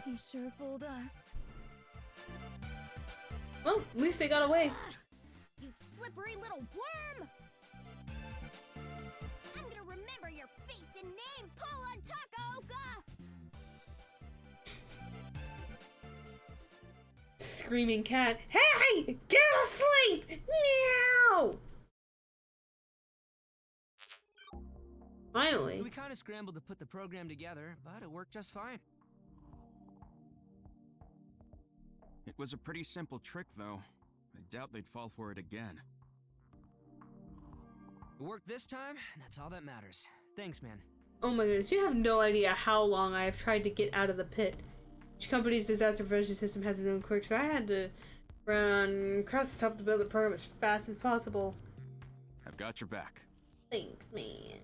He sure fooled us. Well, at least they got away. You slippery little worm! I'm gonna remember your face and name, Paul Takaoka! Screaming cat. Hey! Get asleep! Meow! Finally. We kind of scrambled to put the program together, but it worked just fine. It was a pretty simple trick, though. I doubt they'd fall for it again. It worked this time, and that's all that matters. Thanks, man. Oh my goodness, you have no idea how long I have tried to get out of the pit. Each company's disaster prevention system has its own quirks, so I had to run across the top to build the program as fast as possible. I've got your back. Thanks, man.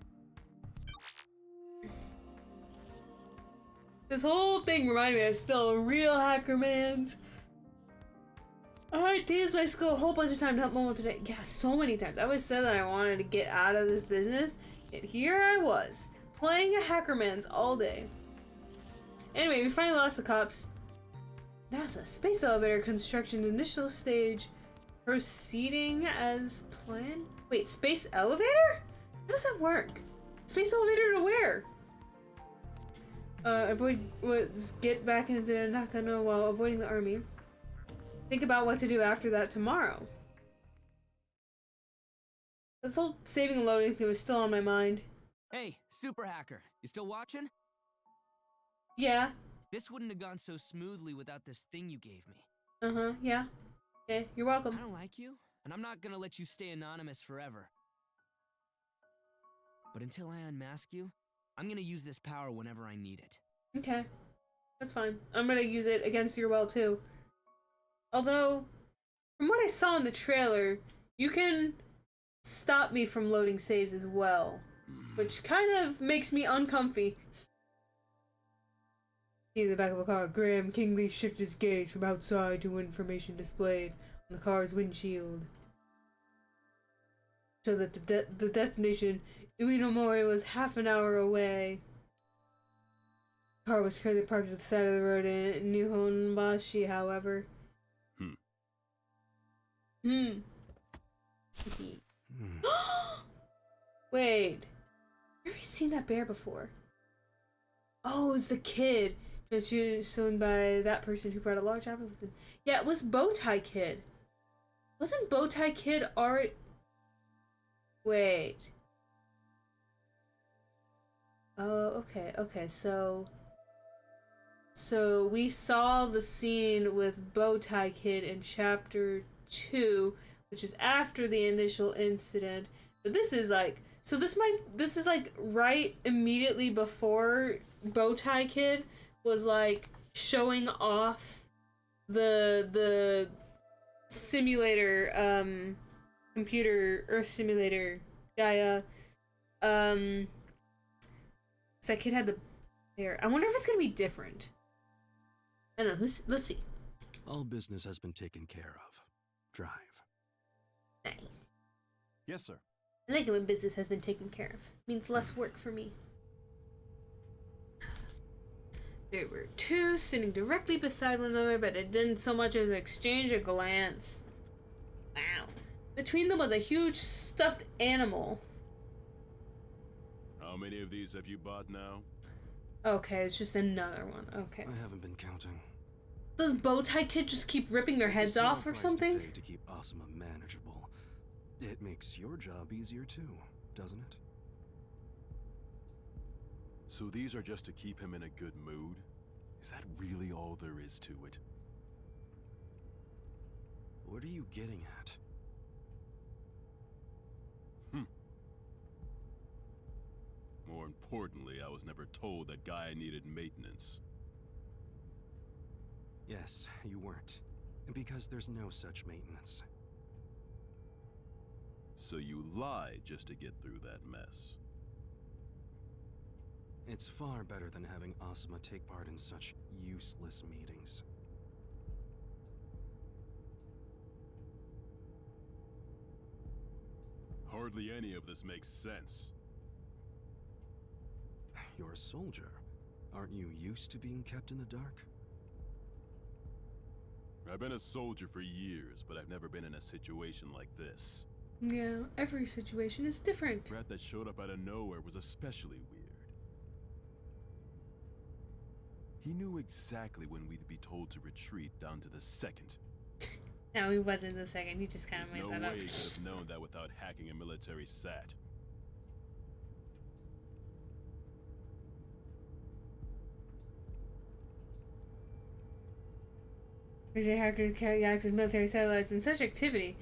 This whole thing reminded me of still a real hacker man's. Alright, used my skill a whole bunch of times to help Momo today. Yeah, so many times. I always said that I wanted to get out of this business, and here I was, playing a hacker man's all day. Anyway, we finally lost the cops. NASA space elevator construction initial stage proceeding as planned. Wait, space elevator? How does that work? Space elevator to where? Get back into Nakano while avoiding the army. Think about what to do after that tomorrow. This whole saving and loading thing was still on my mind. Hey, super hacker, you still watching? Yeah. This wouldn't have gone so smoothly without this thing you gave me. Uh-huh, yeah. Yeah, you're welcome. I don't like you, and I'm not gonna let you stay anonymous forever. But until I unmask you, I'm gonna use this power whenever I need it. Okay. That's fine. I'm gonna use it against your will, too. Although, from what I saw in the trailer, you can stop me from loading saves as well. Which kind of makes me uncomfy. In the back of a car, Graham Kingley shifted his gaze from outside to information displayed on the car's windshield. So that the destination, Uminomori, was half an hour away. Car was currently parked at the side of the road in Nihonbashi, however. Wait. I've never seen that bear before. Oh, it was the kid. It's shown by that person who brought a large apple with him. Yeah, it was Bowtie Kid. Wasn't Bowtie Kid already... Wait. Oh, okay, so we saw the scene with Bowtie Kid in chapter 2, which is after the initial incident. But this is like, so this is like right immediately before Bowtie Kid was like showing off the simulator, computer Earth simulator Gaia. That kid had the bear. I wonder if it's gonna be different. I don't know. Let's see. All business has been taken care of. Drive. Nice. Yes, sir. I like it when business has been taken care of. It means less work for me. There were two sitting directly beside one another, but it didn't so much as exchange a glance. Wow. Between them was a huge stuffed animal. How many of these have you bought now? Okay, it's just another one. Okay. I haven't been counting. Does Bowtie Kid just keep ripping their heads off or something? To keep Asuma manageable. It makes your job easier too, doesn't it? So these are just to keep him in a good mood? Is that really all there is to it? What are you getting at? More importantly, I was never told that Gaia needed maintenance. Yes, you weren't. Because there's no such maintenance. So you lied just to get through that mess. It's far better than having Asuma take part in such useless meetings. Hardly any of this makes sense. You're a soldier. Aren't you used to being kept in the dark? I've been a soldier for years, but I've never been in a situation like this. Yeah, every situation is different. The threat that showed up out of nowhere was especially weird. He knew exactly when we'd be told to retreat down to the second. No, he wasn't the second. He just kind of made There's that no up. way he could have known that without hacking a military SAT. Crazy hacker carry access military satellites and such activity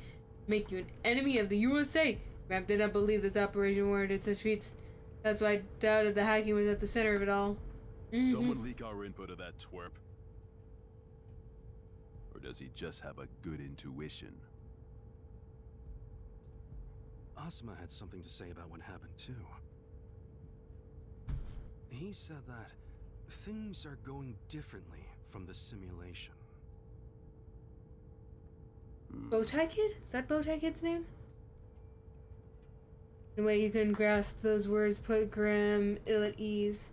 make you an enemy of the USA. Rap did not believe this operation warranted such feats. That's why I doubted the hacking was at the center of it all. Someone leak our info to that twerp? Or does he just have a good intuition? Asuma had something to say about what happened too. He said that things are going differently from the simulation. Bowtie Kid? Is that Bowtie Kid's name? The way you couldn't grasp those words put Graham ill at ease.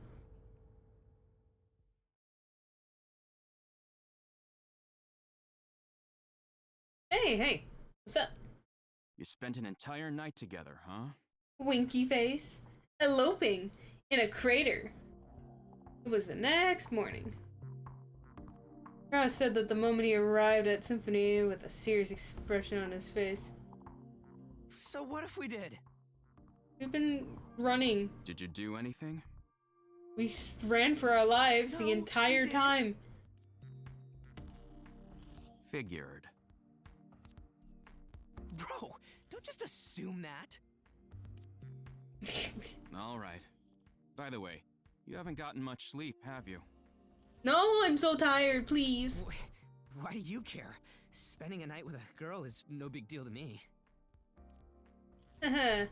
Hey, what's up? You spent an entire night together, huh? Winky face. Eloping in a crater. It was the next morning. Ross said that the moment he arrived at Symphony with a serious expression on his face. So what if we did? We've been running. Did you do anything? We ran for our lives the entire time. Figured. Bro, don't just assume that. All right. By the way, you haven't gotten much sleep, have you? No, I'm so tired, please. Why do you care? Spending a night with a girl is no big deal to me. Is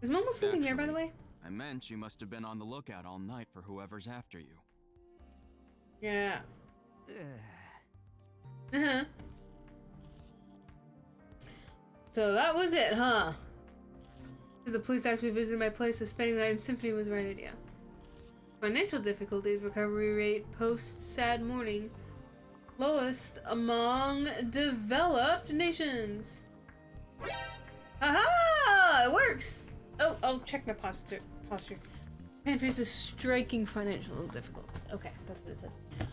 Momo sleeping there, by the way? I meant you must have been on the lookout all night for whoever's after you. Yeah. So that was it, huh? The police actually visited my place, so spending the night in Symphony was the right idea. Financial difficulties, recovery rate, post-sad morning. Lowest among developed nations. Aha! It works! Oh, I'll check my posture. Man faces striking financial difficulties. Okay, that's what it says.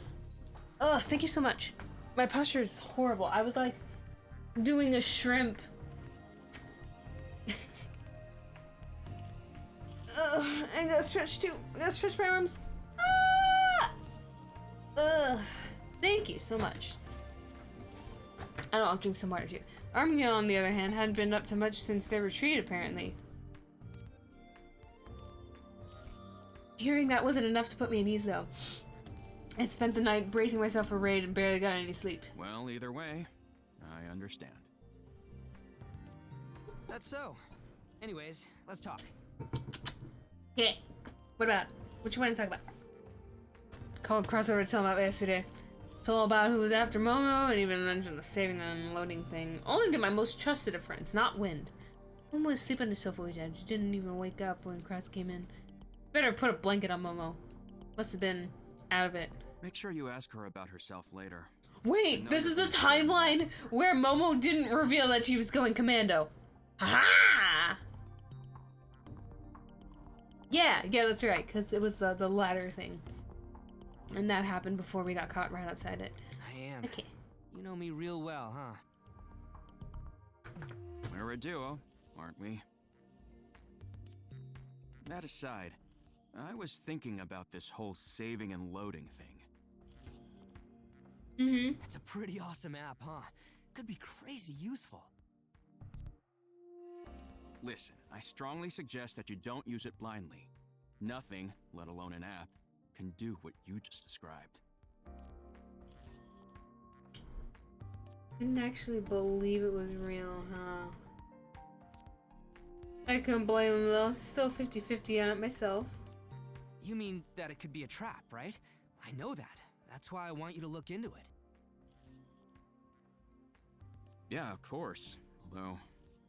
Oh, thank you so much. My posture is horrible. I was like doing a shrimp. I gotta stretch too. I gotta stretch my arms. Thank you so much. I'll drink some water too. Armia, on the other hand, hadn't been up to much since their retreat, apparently. Hearing that wasn't enough to put me at ease, though. I'd spent the night bracing myself for raid and barely got any sleep. Well, either way, I understand. That's so. Anyways, let's talk. Okay. What about? What you want to talk about? Called crossover to tell about yesterday. It's all about who was after Momo, and even mentioned the saving and unloading thing. Only to my most trusted of friends, not Wind. Momo was asleep on the sofa with She didn't even wake up when Cross came in. Better put a blanket on Momo. Must have been out of it. Make sure you ask her about herself later. Wait, this is the timeline where Momo didn't reveal that she was going commando. Ha! Yeah, that's right, because it was the ladder thing. And that happened before we got caught right outside it. I am. Okay. You know me real well, huh? We're a duo, aren't we? That aside, I was thinking about this whole saving and loading thing. Mm-hmm. It's a pretty awesome app, huh? Could be crazy useful. Listen, I strongly suggest that you don't use it blindly. Nothing, let alone an app, can do what you just described. Didn't actually believe it was real, huh? I couldn't blame him though. Still 50-50 on it myself. You mean that it could be a trap, right? I know that. That's why I want you to look into it. Yeah, of course. Although,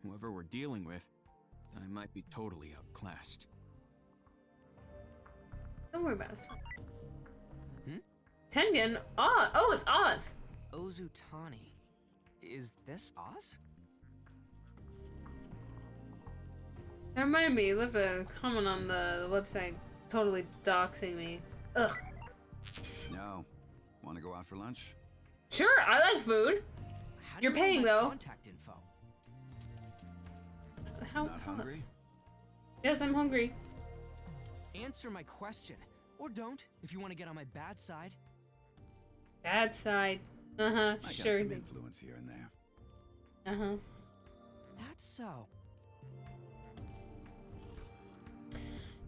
whoever we're dealing with, I might be totally outclassed. Don't worry about it. Tengen? Oh, it's Oz! Ozutani. Is this Oz? That reminded me, left a comment on the website totally doxing me. Ugh. No. Want to go out for lunch? Sure, I like food. You're paying though. Contact info. How? Not hungry? Yes, I'm hungry. Answer my question. Or don't, if you want to get on my bad side. Bad side. Uh-huh, I sure. got some influence here and there. Uh-huh. That's so.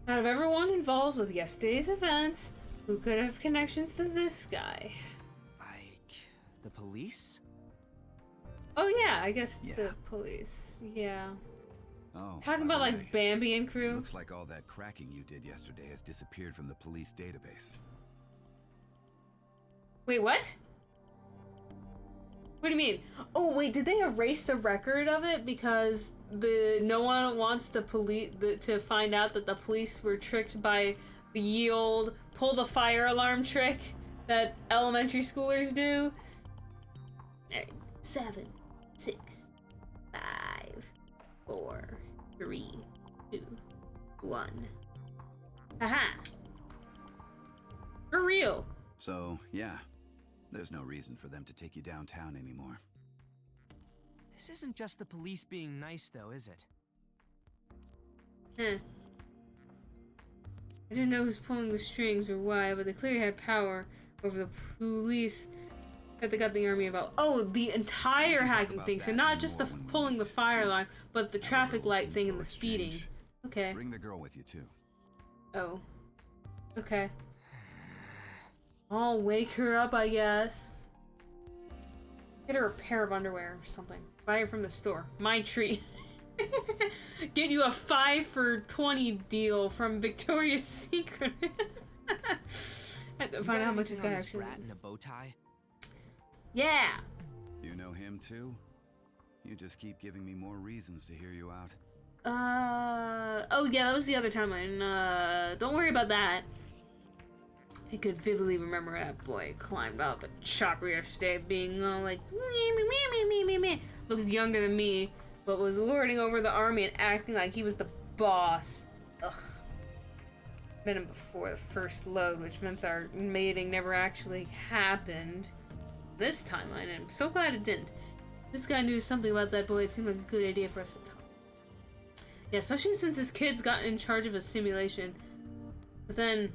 Out of everyone involved with yesterday's events, who could have connections to this guy? Like, the police? Oh yeah, I guess the police. Yeah. Oh. Talking about like Bambi and crew. Looks like all that cracking you did yesterday has disappeared from the police database. Wait, what? What do you mean? Oh wait, did they erase the record of it because no one wants the police to find out that the police were tricked by the ye old pull the fire alarm trick that elementary schoolers do? Alright, 7, 6, 5, 4, 3, 2, 1. Haha! For real! So, yeah. There's no reason for them to take you downtown anymore. This isn't just the police being nice, though, is it? Huh. I didn't know who's pulling the strings or why, but they clearly had power over the police that they got the army about. Oh, the entire hacking thing. So not just the pulling the fire alarm, but the traffic light thing and the speeding. Okay. Bring the girl with you too. Oh. Okay. I'll wake her up, I guess. Get her a pair of underwear or something. Buy it from the store. My treat. Get you a 5 for 20 deal from Victoria's Secret. Had to find out how much this guy actually. Rat in a bow tie? Yeah. You know him too? You just keep giving me more reasons to hear you out. Oh yeah, that was the other timeline. Don't worry about that. I could vividly remember that boy climbed out the chopper yesterday, being all like, me, looking younger than me, but was lording over the army and acting like he was the boss. Ugh. Met him before the first load, which meant our mating never actually happened. This timeline, and I'm so glad it didn't. This guy knew something about that boy. It seemed like a good idea for us to talk. Yeah, especially since his kids got in charge of a simulation. But then,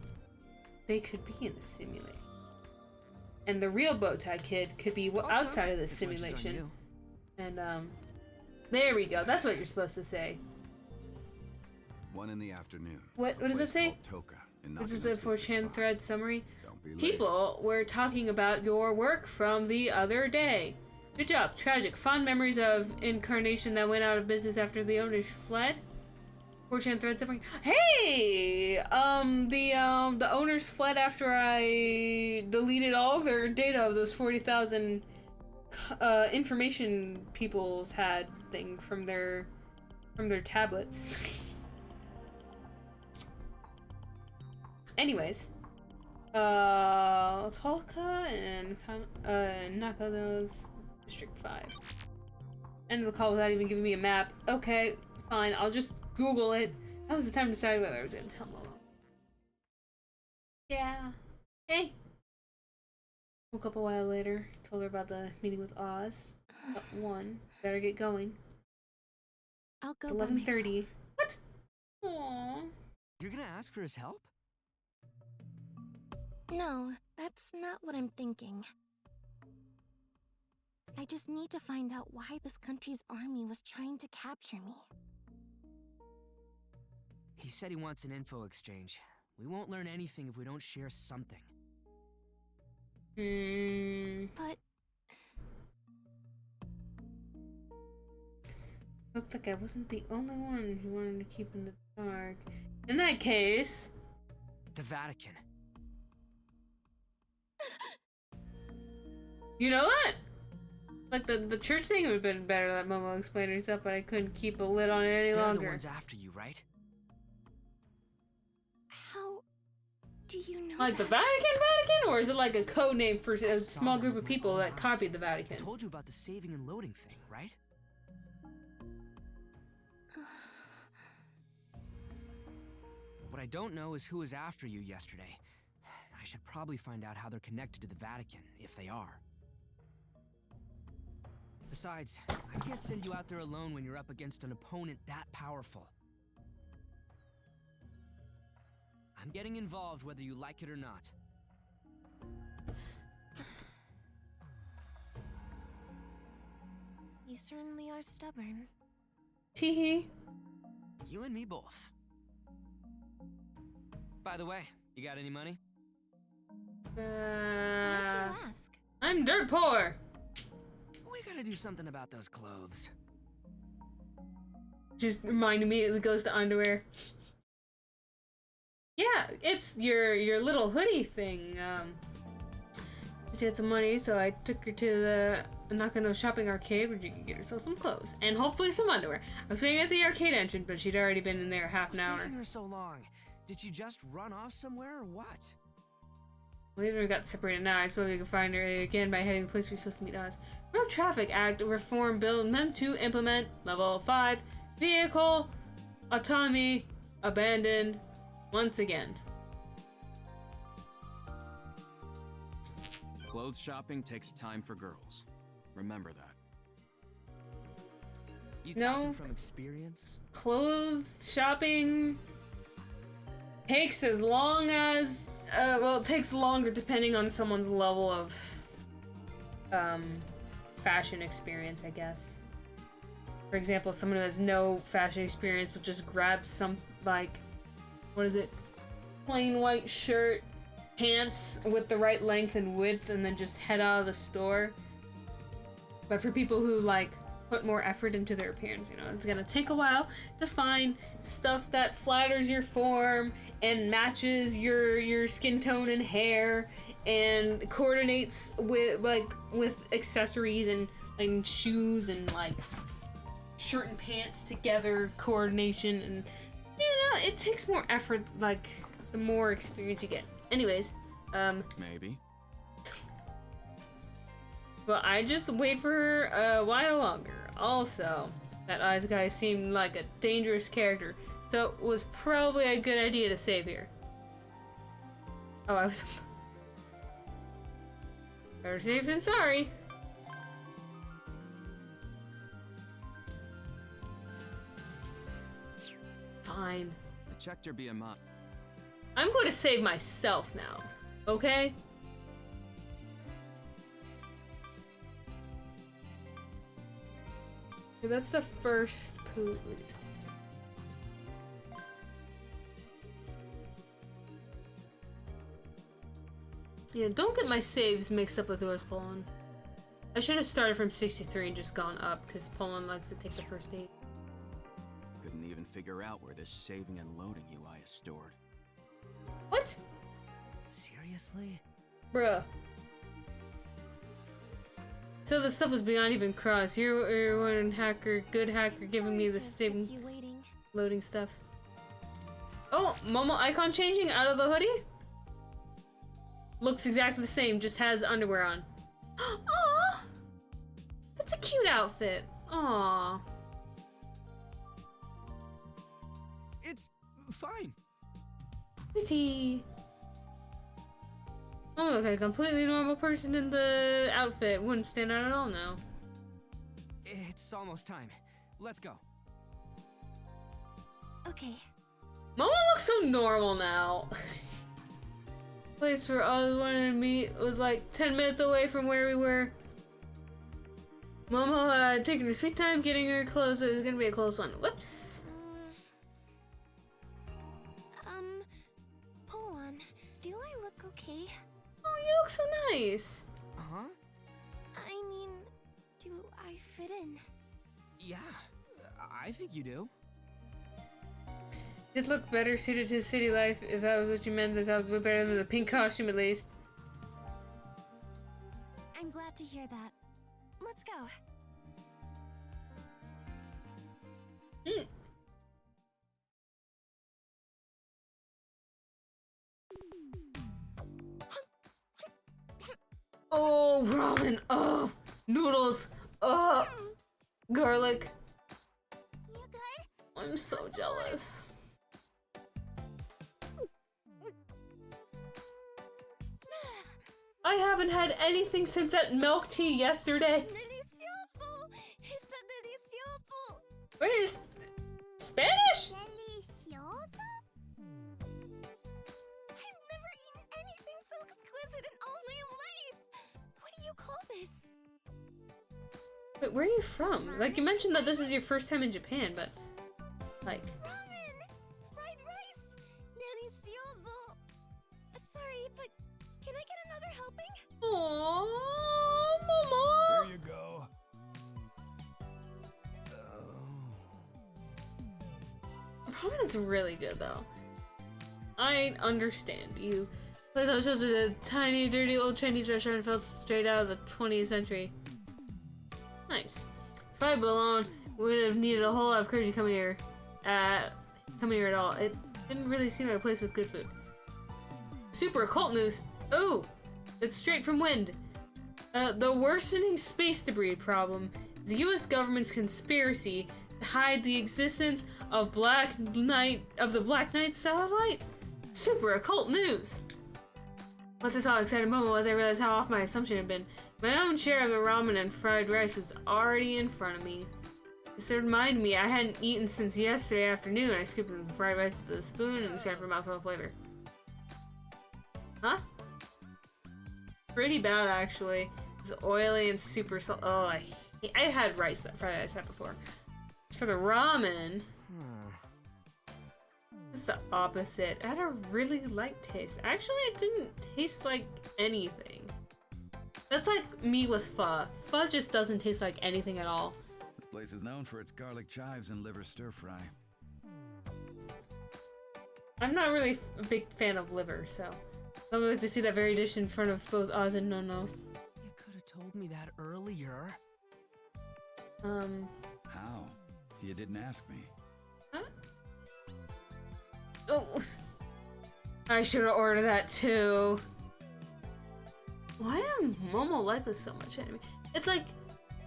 they could be in the simulation. And the real Bowtie kid could be outside of the simulation. And, there we go. That's what you're supposed to say. 1 in the afternoon. What does it say? This is a 4chan thread summary. People were talking about your work from the other day. Good job. Tragic. Fond memories of Incarnation that went out of business after the owners fled. 4chan thread summary. Hey! The owners fled after I deleted all their data of those 40,000 information people's had thing from their tablets. Anyways. Tolka and Nakado's District 5. End of the call without even giving me a map. Okay, fine, I'll just Google it. That was the time to decide whether I was gonna tell Momo. Yeah. Hey. Woke up a while later, told her about the meeting with Oz. At 1. Better get going. I'll go. It's 11:30. What? Aww. You're gonna ask for his help? No, that's not what I'm thinking. I just need to find out why this country's army was trying to capture me. He said he wants an info exchange. We won't learn anything if we don't share something. But... Looked like I wasn't the only one who wanted to keep in the dark. In that case... The Vatican. You know what? Like, the church thing would have been better that Momo explained herself, but I couldn't keep a lid on it any longer. They're the ones after you, right? How do you know Like that? the Vatican? Or is it like a code name for a small group of people that copied the Vatican? I told you about the saving and loading thing, right? What I don't know is who was after you yesterday. I should probably find out how they're connected to the Vatican, if they are. Besides, I can't send you out there alone when you're up against an opponent that powerful. I'm getting involved whether you like it or not. You certainly are stubborn. Teehee. You and me both. By the way, you got any money? Why do you ask? I'm dirt poor. We gotta do something about those clothes. Just mine immediately goes to underwear. Yeah, it's your little hoodie thing. She had some money, so I took her to the Nakano shopping arcade where you can get herself some clothes and hopefully some underwear. I was waiting at the arcade entrance, but she'd already been in there half an hour. What's taking her so long? Did you just run off somewhere or what? We even got separated now. I suppose we can find her again by heading to the place we're supposed to meet us. Road Traffic Act Reform Bill meant to implement Level 5 vehicle autonomy abandoned once again. Clothes shopping takes time for girls. Remember that. You talking from experience? Clothes shopping takes as long as well, it takes longer depending on someone's level of fashion experience, I guess. For example, someone who has no fashion experience will just grab some, like, what is it? Plain white shirt, pants with the right length and width, and then just head out of the store. But for people who, like, put more effort into their appearance, you know, it's gonna take a while to find stuff that flatters your form and matches your skin tone and hair and coordinates with accessories and shoes and like shirt and pants together coordination, and you know, it takes more effort, like the more experience you get. Anyways, Maybe. But I just wait for her a while longer. Also, that Eyes guy seemed like a dangerous character, so it was probably a good idea to save here. Oh, I was... Better safe than sorry. Fine. I checked her BMI. I'm going to save myself now, okay? Okay, that's the first boost. Yeah, don't get my saves mixed up with yours, Poland. I should have started from 63 and just gone up, because Poland likes to take the first page. Couldn't even figure out where this saving and loading UI is stored. What? Seriously? Bruh. So the stuff was beyond even cross. You're one hacker, good hacker, giving me the saving, loading stuff. Oh, Momo icon changing out of the hoodie? Looks exactly the same, just has underwear on. Aww! That's a cute outfit. Aww. It's fine. Pretty. Oh, look, a completely normal person in the outfit. Wouldn't stand out at all now. It's almost time. Let's go. Okay. Momo looks so normal now. Place where I wanted to meet was like 10 minutes away from where we were. Momo taking her sweet time getting her clothes. It was gonna be a close one. Whoops. Poon, do I look okay? Oh, you look so nice. Uh-huh. I mean, do I fit in? Yeah, I think you do. You'd look better suited to city life if that was what you meant. That sounds way better than the pink costume, at least. I'm glad to hear that. Let's go. Mm. Oh, ramen. Oh, noodles. Oh, garlic. You good? I'm so jealous. I haven't had anything since that milk tea yesterday. Delicioso! Está delicioso! What is Spanish? Delicioso? I've never eaten anything so exquisite in all my life. What do you call this? Wait, where are you from? Like, you mentioned that this is your first time in Japan, but like. Ramen! Fried rice! Delicioso! Sorry, but can I get another helping? Aww, Mama! Here you go. Ramen is really good, though. I understand you. Place I was supposed to be a tiny, dirty, old Chinese restaurant felt straight out of the 20th century. Nice. If I belonged, we would have needed a whole lot of courage to come here. Coming here at all. It didn't really seem like a place with good food. Super occult news. Oh, it's straight from Wind. The worsening space debris problem is the U.S. government's conspiracy to hide the existence of the Black Knight satellite. Super occult news. Once I saw an excited moment as I realized how off my assumption had been. My own share of the ramen and fried rice was already in front of me. This reminded me I hadn't eaten since yesterday afternoon. I scooped the fried rice with a spoon and started for mouthful flavor. Huh? Pretty bad, actually. It's oily and super salt. Oh, I had rice that fried rice that before. As for the ramen, it's the opposite. It had a really light taste. Actually, it didn't taste like anything. That's like me with pho. Pho just doesn't taste like anything at all. This place is known for its garlic chives and liver stir fry. I'm not really a big fan of liver, so I would like to see that very dish in front of both Oz and Nono. You could have told me that earlier. How? You didn't ask me. Huh? Oh, I should have ordered that too. Why did Momo like this so much? It's like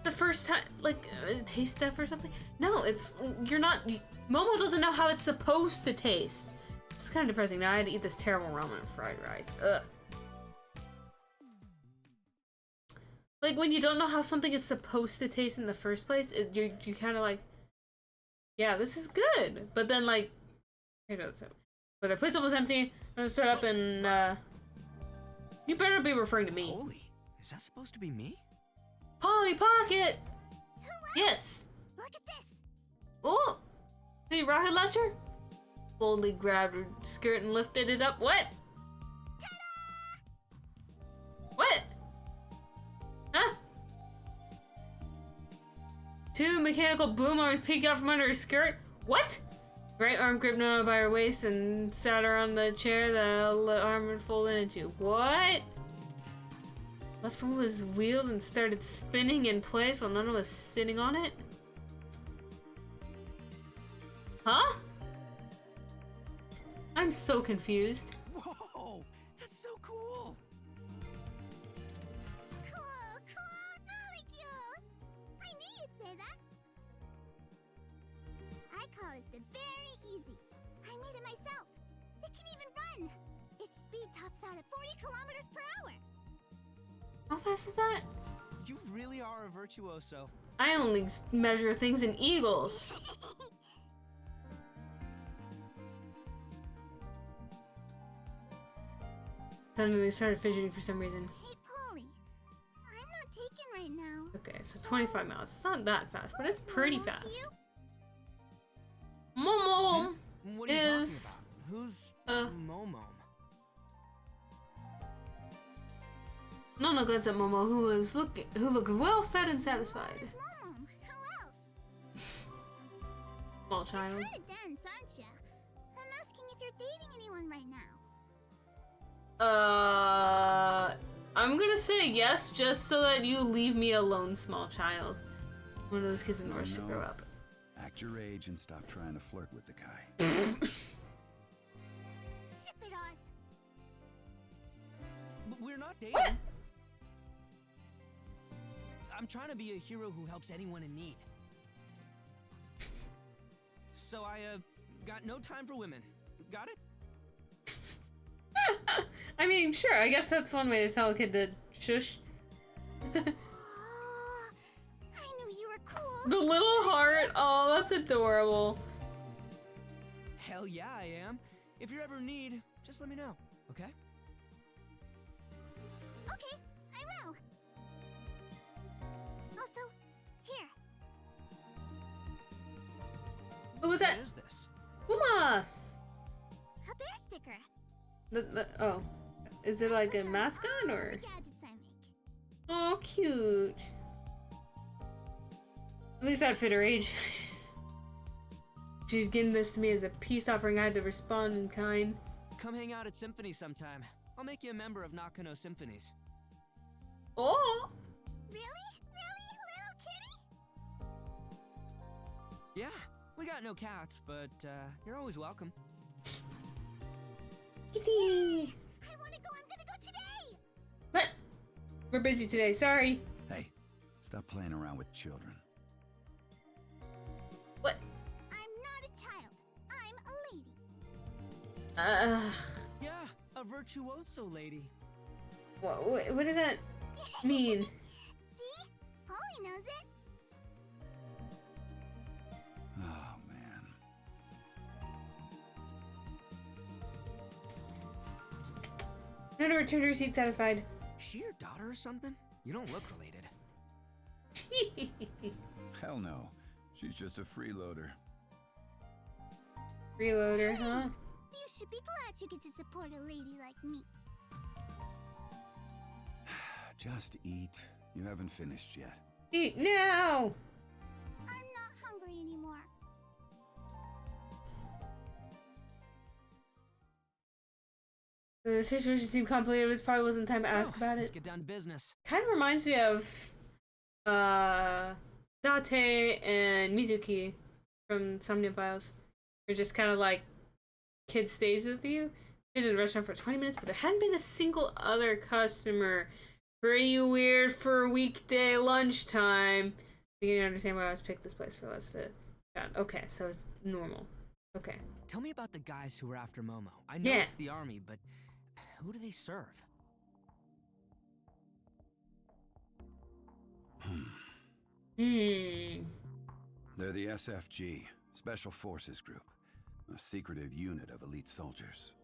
the first time, like taste stuff or something. No, it's you're not. Momo doesn't know how it's supposed to taste. It's kind of depressing. Now I had to eat this terrible ramen and fried rice. Ugh. Like when you don't know how something is supposed to taste in the first place, you kind of like, yeah, this is good. But then like, but the plate's almost empty. I'm gonna set up and you better be referring to me. Holy, is that supposed to be me? Polly Pocket. Yes. Look at this. Oh, the rocket launcher. Boldly grabbed her skirt and lifted it up. What? What? Huh? Two mechanical boom arms peek out from under her skirt. What? Right arm gripped Nana by her waist and sat her on the chair the arm would fold into. What? Left one was wheeled and started spinning in place while Nana was sitting on it. Huh? I'm so confused. Whoa, that's so cool. Cool, really cute. I knew you'd say that. I call it the Very Easy. I made it myself. It can even run. Its speed tops out at 40 kilometers per hour. How fast is that? You really are a virtuoso. I only measure things in eagles. Suddenly they started fidgeting for some reason. Hey, Polly. I'm not taken right now. Okay, so 25 miles. It's not that fast, but it's pretty fast. Momo What are you is talking about? Who's Momo? Nana glanced at Momo, who looked well fed and satisfied. Momo, who else? Small child. You're kinda dense, aren't you? I'm asking if you're dating anyone right now. I'm gonna say yes, just so that you leave me alone, small child. One of those kids in the rush to grow up. Act your age and stop trying to flirt with the guy. Sip it, Oz. But we're not dating. What? I'm trying to be a hero who helps anyone in need. So I, got no time for women. Got it? I mean, sure, I guess that's one way to tell a kid to shush. I knew you were cool. The little heart, oh, that's adorable. Hell yeah, I am. If you ever need, just let me know, okay? Okay, I will. Also, here. What was that? What is this? Uma! A bear sticker. Oh. Is it like a mascot or? The gadgets I make. Oh, cute. At least I'd fit her age. She's giving this to me as a peace offering. I had to respond in kind. Come hang out at Symphony sometime. I'll make you a member of Nakano Symphonies. Oh! Really? Little kitty? Yeah, we got no cats, but you're always welcome. Kitty! I wanna go. I'm gonna go today. What? We're busy today. Sorry. Hey, stop playing around with children. What? I'm not a child. I'm a lady. Yeah, a virtuoso lady. What does that mean? See? Polly knows it. Oh, man. Nana returned to her seat satisfied. Is she your daughter or something? You don't look related. Hell no. She's just a freeloader. Freeloader, huh? You should be glad you get to support a lady like me. Just eat. You haven't finished yet. Eat now! I'm not hungry anymore. The situation seemed complicated. It probably wasn't time to ask about Let's it. get down to business. Kind of reminds me of Date and Mizuki from Somnia Files. They're just kind of like kid stays with you. Been in the restaurant for 20 minutes, but there hadn't been a single other customer Pretty weird for weekday lunchtime. You can understand why I was picked this place for us to. Okay, so it's normal. Okay. Tell me about the guys who were after Momo. I know it's the army, but who do they serve? They're the SFG, Special Forces Group, a secretive unit of elite soldiers.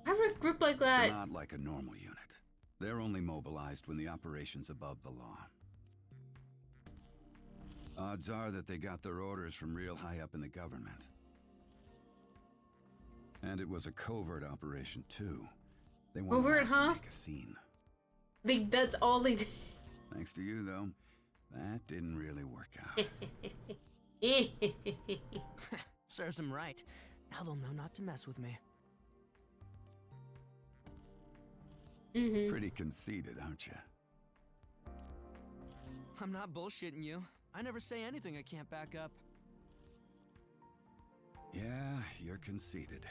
Why would a group like that? They're not like a normal unit. They're only mobilized when the operation's above the law. Odds are that they got their orders from real high up in the government. And it was a covert operation, too. They wanted Covert, to make a scene. That's all they did. Thanks to you, though, that didn't really work out. Serves them right. Now they'll know not to mess with me. Pretty conceited, aren't you? I'm not bullshitting you. I never say anything I can't back up. Yeah, you're conceited.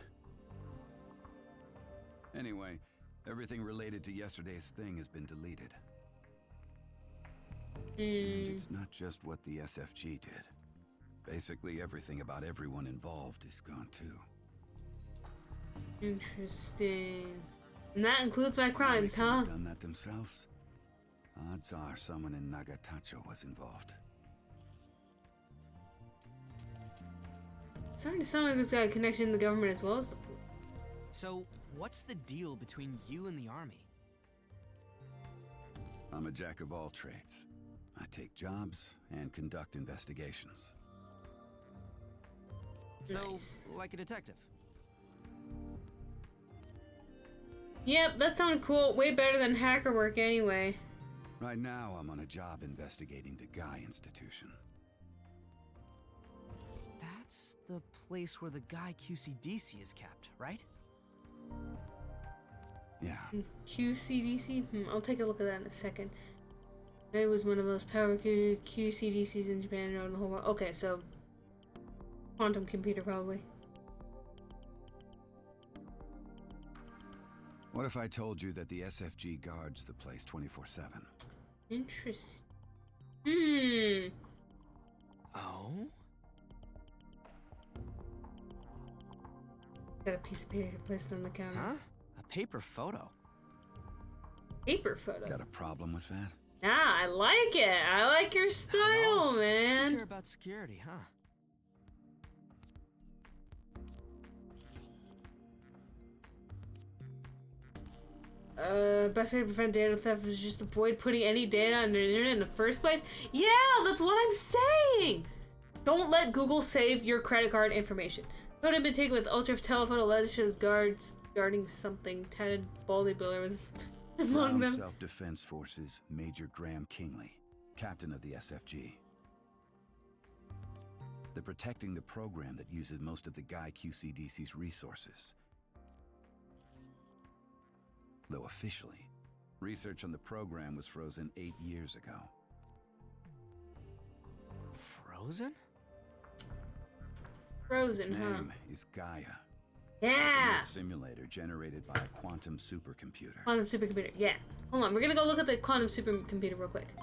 Anyway, everything related to yesterday's thing has been deleted. And it's not just what the SFG did. Basically, everything about everyone involved is gone too. Interesting. And that includes my crimes, They huh? couldn't have done that themselves? Odds are someone in Nagatacho was involved. It's starting to sound like this got a connection to the government as well as the police. So, what's the deal between you and the army? I'm a jack of all trades. I take jobs and conduct investigations. So, like a detective? Yep, that sounded cool. Way better than hacker work anyway. Right now, I'm on a job investigating the Guy Institution. That's the place where the Guy QCDC is kept, right? Yeah. QCDC? I'll take a look at that in a second. It was one of the most powerful QCDCs in Japan and around the whole world. Okay, so quantum computer probably. What if I told you that the SFG guards the place 24/7? Interesting. Oh? Got a piece of paper placed on the counter. Huh? A paper photo? Paper photo? Got a problem with that? Nah, I like it. I like your style, man. You care about security, huh? Best way to prevent data theft is just avoid putting any data on the internet in the first place. Yeah, that's what I'm saying! Don't let Google save your credit card information. Photo had been taken with ultra telephoto lens shows guards guarding something. Tatted baldy builder was among them. Self-Defense Forces Major Graham Kingley, captain of the SFG. They're protecting the program that uses most of the Guy QCDC's resources. Though officially, research on the program was frozen 8 years ago. Frozen? Frozen, Its huh? name is Gaia. Yeah! It's a simulator generated by a quantum supercomputer. Quantum supercomputer, yeah. Hold on, we're gonna go look at the quantum supercomputer real quick.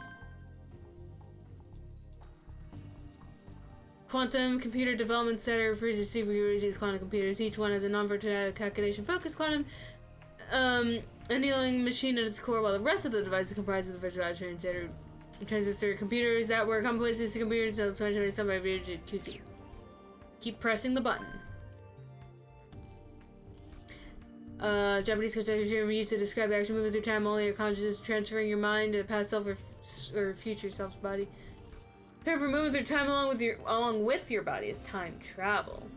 Quantum Computer Development Center refers to supercomputers using quantum computers. Each one has a non-virtual calculation-focused quantum annealing machine at its core, while the rest of the device is comprised of the virtualized transistor computers that were commonplace to computers until 2027 by QC. Keep pressing the button. Japanese conjecture used to describe the action moving through time only, or consciousness transferring your mind to the past self or future self's body. The term for moving through time along with your body is time travel.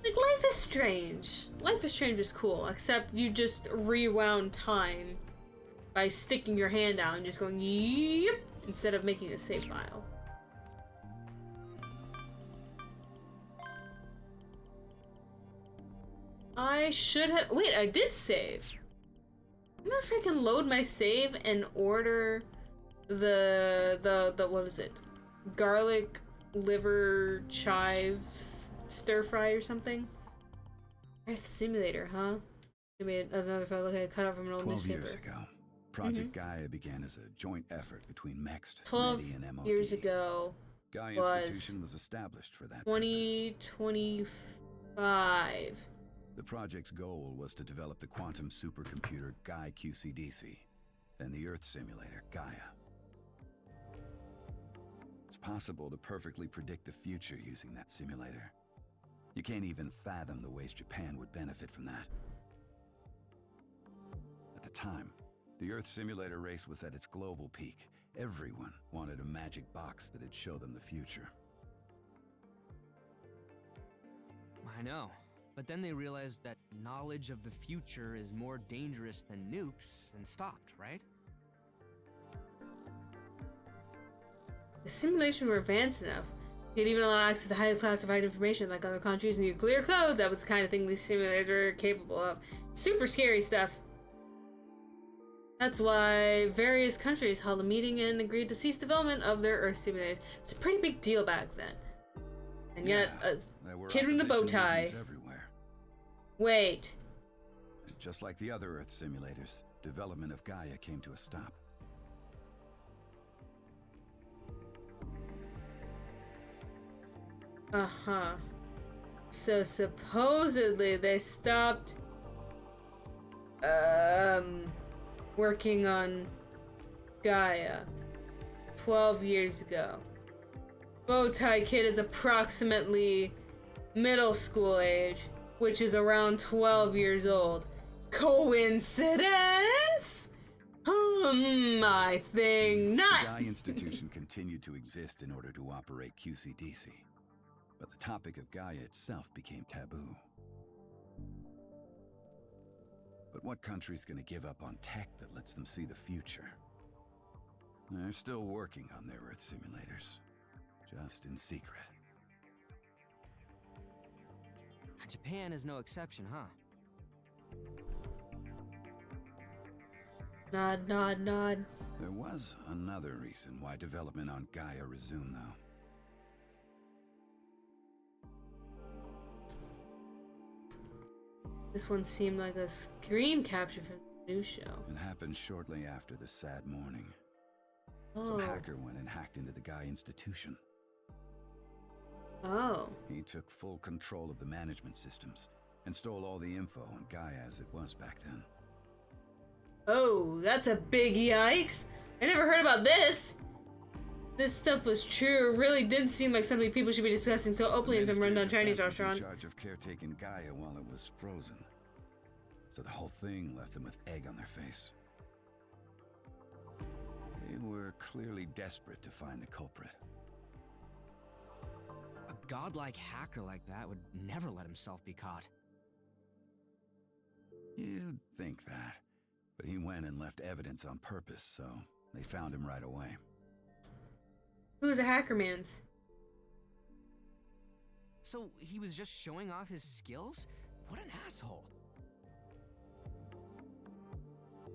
Like, Life is Strange. Life is Strange is cool, except you just rewound time by sticking your hand out and just going yep instead of making a save file. I should have. Wait, I did save. I wonder if I can load my save and order the what was it? Garlic liver chive stir fry or something. Earth Simulator, huh? I mean, another photo look at cut out from an old 12 newspaper. years ago, Project Gaia began as a joint effort between MEXT, 12 METI, and MOD. years ago Gaia was Institution was established for that 2025. The project's goal was to develop the quantum supercomputer Gaia QCDC and the Earth simulator Gaia. It's possible to perfectly predict the future using that simulator. You can't even fathom the ways Japan would benefit from that. At the time, the Earth simulator race was at its global peak. Everyone wanted a magic box that'd show them the future. I know. But then they realized that knowledge of the future is more dangerous than nukes and stopped, right? The simulations were advanced enough. They'd even allow access to highly classified information like other countries' nuclear codes. That was the kind of thing these simulators were capable of. Super scary stuff. That's why various countries held a meeting and agreed to cease development of their Earth simulators. It's a pretty big deal back then. And yet, a kid in a bow tie. Wait. Just like the other Earth simulators, development of Gaia came to a stop. Uh-huh. So supposedly they stopped working on Gaia 12 years ago. Bowtie Kid is approximately middle school age, which is around 12 years old. Coincidence? I think not. The Gaia Institution continued to exist in order to operate QCDC, but the topic of Gaia itself became taboo. But what country's gonna give up on tech that lets them see the future? They're still working on their Earth simulators, just in secret. Japan is no exception, huh? Nod, nod, nod. There was another reason why development on Gaia resumed, though. This one seemed like a screen capture from the new show. It happened shortly after the sad morning. Oh. Some hacker went and hacked into the Gaia Institution. Oh. He took full control of the management systems and stole all the info on Gaia as it was back then. Oh, that's a big yikes. I never heard about this. This stuff was true. It really did seem like something people should be discussing so openly in some rundown Chinese restaurant. In charge of caretaking Gaia while it was frozen. So the whole thing left them with egg on their face. They were clearly desperate to find the culprit. A godlike hacker like that would never let himself be caught. You'd think that. But he went and left evidence on purpose, so they found him right away. Who's a hacker man's? So he was just showing off his skills? What an asshole.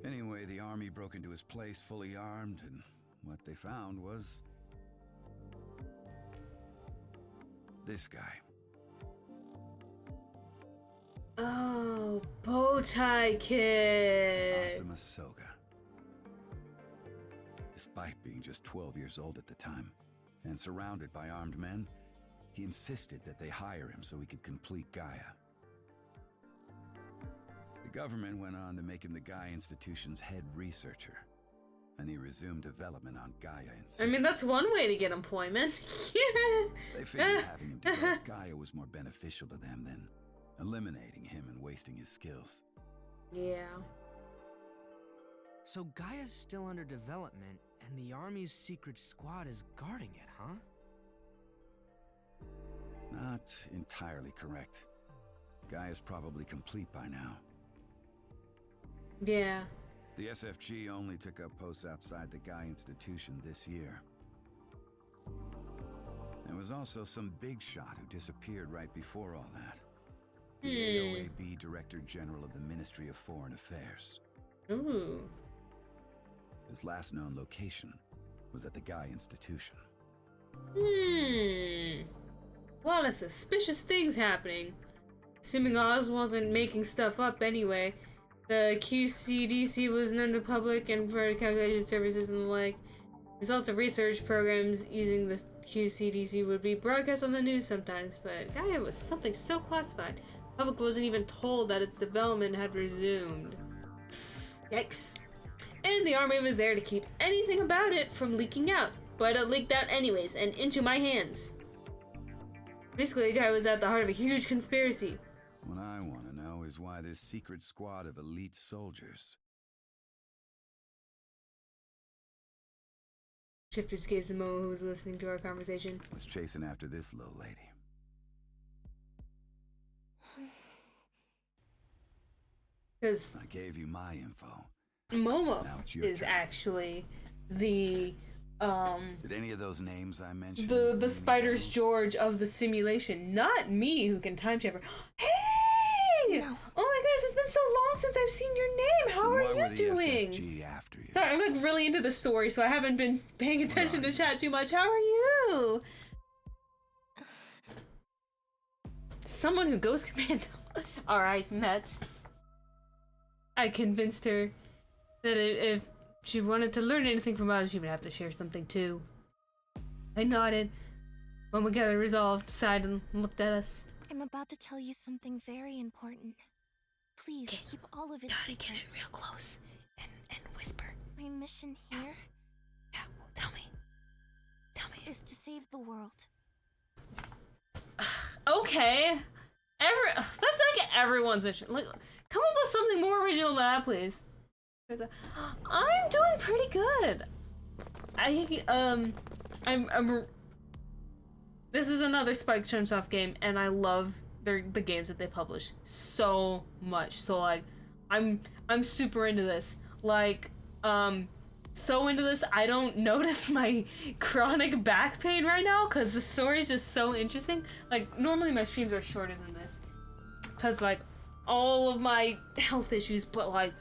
Anyway, the army broke into his place fully armed, and what they found was this guy. Oh, Bowtie Kid. Asuma Soga. Despite being just 12 years old at the time, and surrounded by armed men, he insisted that they hire him so he could complete Gaia. The government went on to make him the Gaia Institution's head researcher, and he resumed development on Gaia. I mean, that's one way to get employment. They figured having him develop Gaia was more beneficial to them than eliminating him and wasting his skills. Yeah. So Gaia's still under development, and the Army's secret squad is guarding it, huh? Not entirely correct. Gaia's probably complete by now. Yeah. The SFG only took up posts outside the Gaia Institution this year. There was also some big shot who disappeared right before all that. The AOAB Director General of the Ministry of Foreign Affairs. Ooh. His last known location was at the Gaia Institution. A lot of suspicious things happening. Assuming Oz wasn't making stuff up anyway. The QCDC was known to public and provided calculation services and the like. Results of research programs using the QCDC would be broadcast on the news sometimes, but Gaia was something so classified. The public wasn't even told that its development had resumed. Yikes. And the army was there to keep anything about it from leaking out. But it leaked out anyways, and into my hands. Basically, Gaia was at the heart of a huge conspiracy. What I want to know is why this secret squad of elite soldiers. Shift escapes the Momo who was listening to our conversation. Was chasing after this little lady. Because I gave you my info. Momo is actually the Did any of those names I mentioned? The Spider's George of the simulation, not me who can time chamber. Hey! No. Oh my goodness, it's been so long since I've seen your name. How are you doing? SFG after you? Sorry, I'm like really into the story, so I haven't been paying attention to chat too much. How are you? Someone who goes commando. Our eyes met. I convinced her that if she wanted to learn anything from us, she would have to share something too. I nodded. When we gathered resolve, sighed and looked at us. I'm about to tell you something very important. Please keep all of it secret. Get in real close and whisper. My mission here. Yeah, tell me. Tell me. Is to save the world. Okay. That's like everyone's mission. Like, come up with something more original than that, please. I'm doing pretty good. I'm this is another Spike Chunsoft game, and I love the games that they publish so much. So like, I'm super into this. Like, so into this, I don't notice my chronic back pain right now because the story is just so interesting. Like, normally my streams are shorter than this because like all of my health issues, but like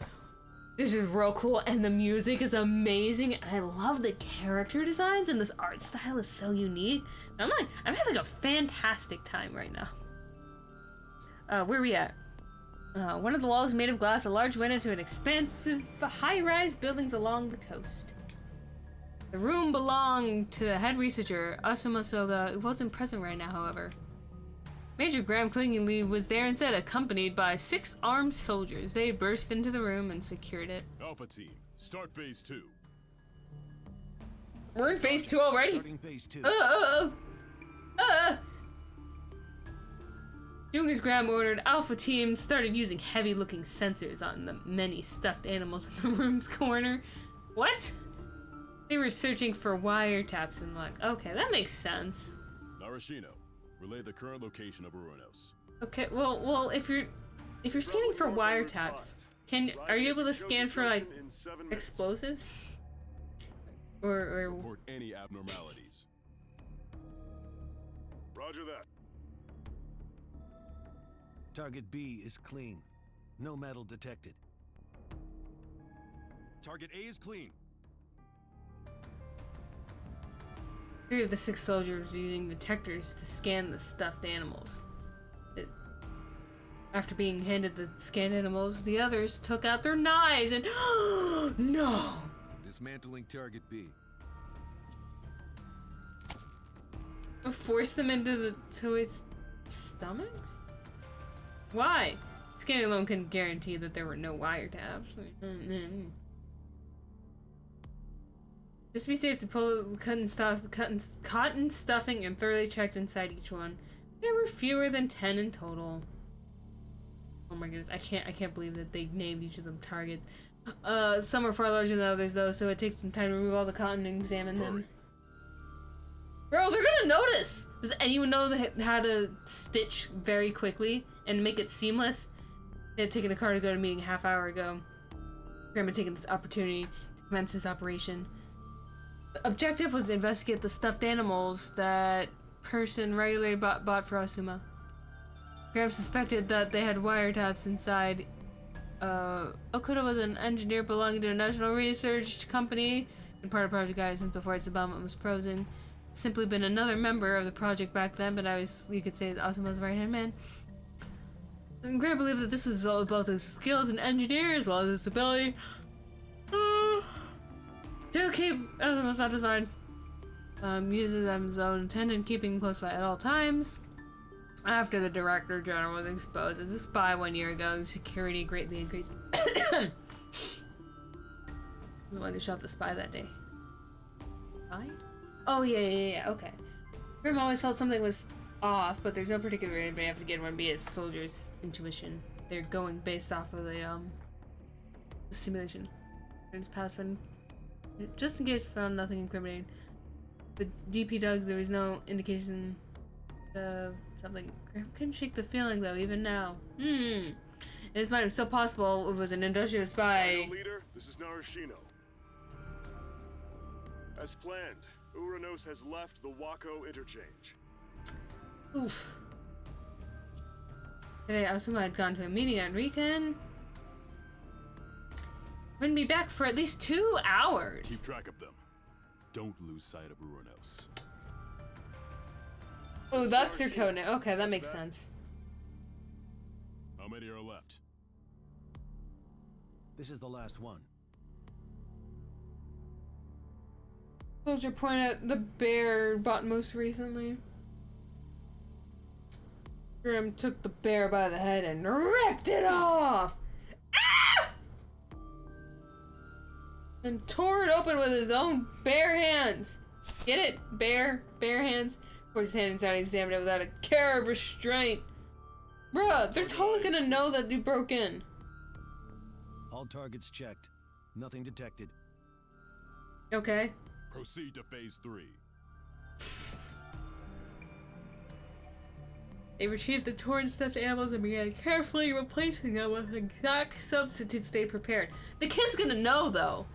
this is real cool and the music is amazing and I love the character designs and this art style is so unique. I'm having a fantastic time right now. Where are we at? One of the walls made of glass, a large window to an expansive high-rise buildings along the coast. The room belonged to the head researcher, Asuma Soga, who wasn't present right now, however. Major Graham Klingingly was there instead, accompanied by 6 armed soldiers. They burst into the room and secured it. Alpha team, start phase 2. We're in phase 2 already? Starting phase 2. Doing as Graham ordered, Alpha Team started using heavy-looking sensors on the many stuffed animals in the room's corner. What? They were searching for wiretaps and like, okay, that makes sense. Narashino, relay the current location of Urunos. Okay, well, if you're scanning for wiretaps, are you able to scan for like explosives? Or report any abnormalities. Roger that. Target B is clean. No metal detected. Target A is clean. 3 of the 6 soldiers using detectors to scan the stuffed animals. After being handed the scanned animals, the others took out their knives and no! Dismantling target B. Force them into the toys' stomachs? Why? Scanning alone couldn't guarantee that there were no wiretaps. Just to be safe, to pull cotton stuffing and thoroughly checked inside each one. There were fewer than 10 in total. Oh my goodness, I can't believe that they named each of them targets. Some are far larger than others though, so it takes some time to remove all the cotton and examine them. Bro, they're gonna notice! Does anyone know how to stitch very quickly and make it seamless? They had taken a car to go to a meeting a half hour ago. Graham had taken this opportunity to commence his operation. The objective was to investigate the stuffed animals that person regularly bought for Asuma. Graham suspected that they had wiretaps inside. Okuda was an engineer belonging to a national research company and part of Project Gaia since before its development was frozen. Simply been another member of the project back then, but you could say Asuma's right-hand man. I can't believe that this is all about his skills and engineer as well as his ability to keep everyone satisfied. Uses them his own intended, keeping close by at all times. After the Director General was exposed as a spy 1 year ago, security greatly increased. Was the one who shot the spy that day. Spy? Oh yeah, okay. Grim always felt something was off, but there's no particular reason they have to get one be a soldier's intuition. They're going based off of the simulation. His password. Just in case found nothing incriminating. The DP dug, there was no indication of something. Graham couldn't shake the feeling though, even now. In his mind, it was still possible it was an industrial spy. Leader, this is Narashino. As planned, Uranos has left the Wako interchange. Oof. Today, Asuma had gone to a meeting at Riken. Wouldn't be back for at least 2 hours. Keep track of them. Don't lose sight of Uranos. Oh, that's their code now. Okay, that makes sense. How many are left? This is the last one. Soldier point at the bear bought most recently. Grim took the bear by the head and ripped it off! Ah! And tore it open with his own bare hands. Get it? Bare hands. Forced his hand inside and examined it without a care of restraint. Bruh, they're totally gonna know that you broke in. All targets checked. Nothing detected. Okay. Proceed to phase 3. They retrieved the torn stuffed animals and began carefully replacing them with exact substitutes they prepared. The kid's gonna know, though.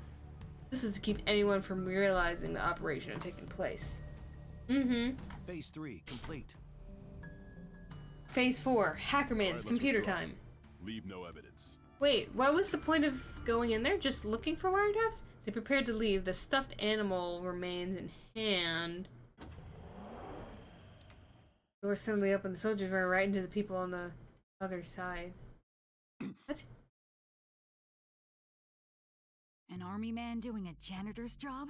This is to keep anyone from realizing the operation had taken place. Phase 3 complete. Phase 4, Hackerman's computer time. Leave no evidence. Wait, what was the point of going in there? Just looking for wiretaps? As they prepared to leave, the stuffed animal remains in hand. The door suddenly opened. The soldiers ran right into the people on the other side. What? An army man doing a janitor's job?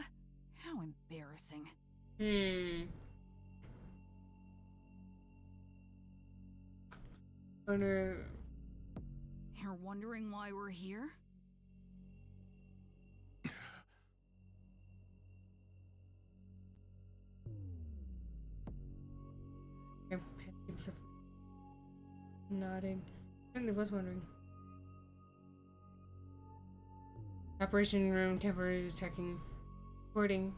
How embarrassing. Wonder... You're wondering why we're here? Nodding. I certainly was wondering. Operation room temporarily checking. Reporting.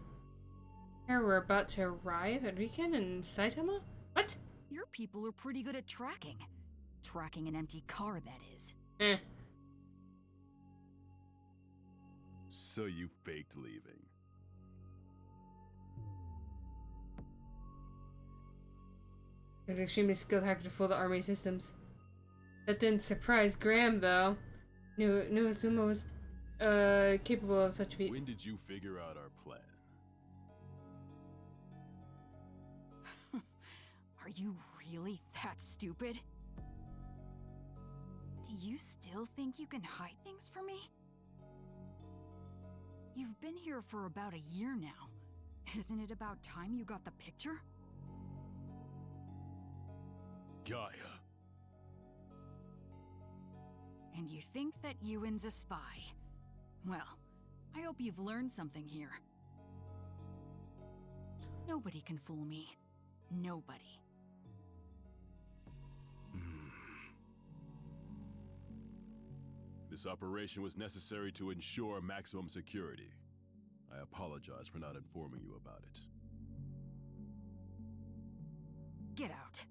Here we're about to arrive at Riken and Saitama? What? Your people are pretty good at tracking. Tracking an empty car, that is. So you faked leaving. An extremely skilled hacker to fool the army systems. That didn't surprise Graham, though. Knew Asuma was capable of such a feat. When did you figure out our plan? Are you really that stupid? Do you still think you can hide things from me? You've been here for about a year now. Isn't it about time you got the picture? Gaia. And you think that Ewan's a spy. Well, I hope you've learned something here. Nobody can fool me. Nobody. This operation was necessary to ensure maximum security. I apologize for not informing you about it. Get out.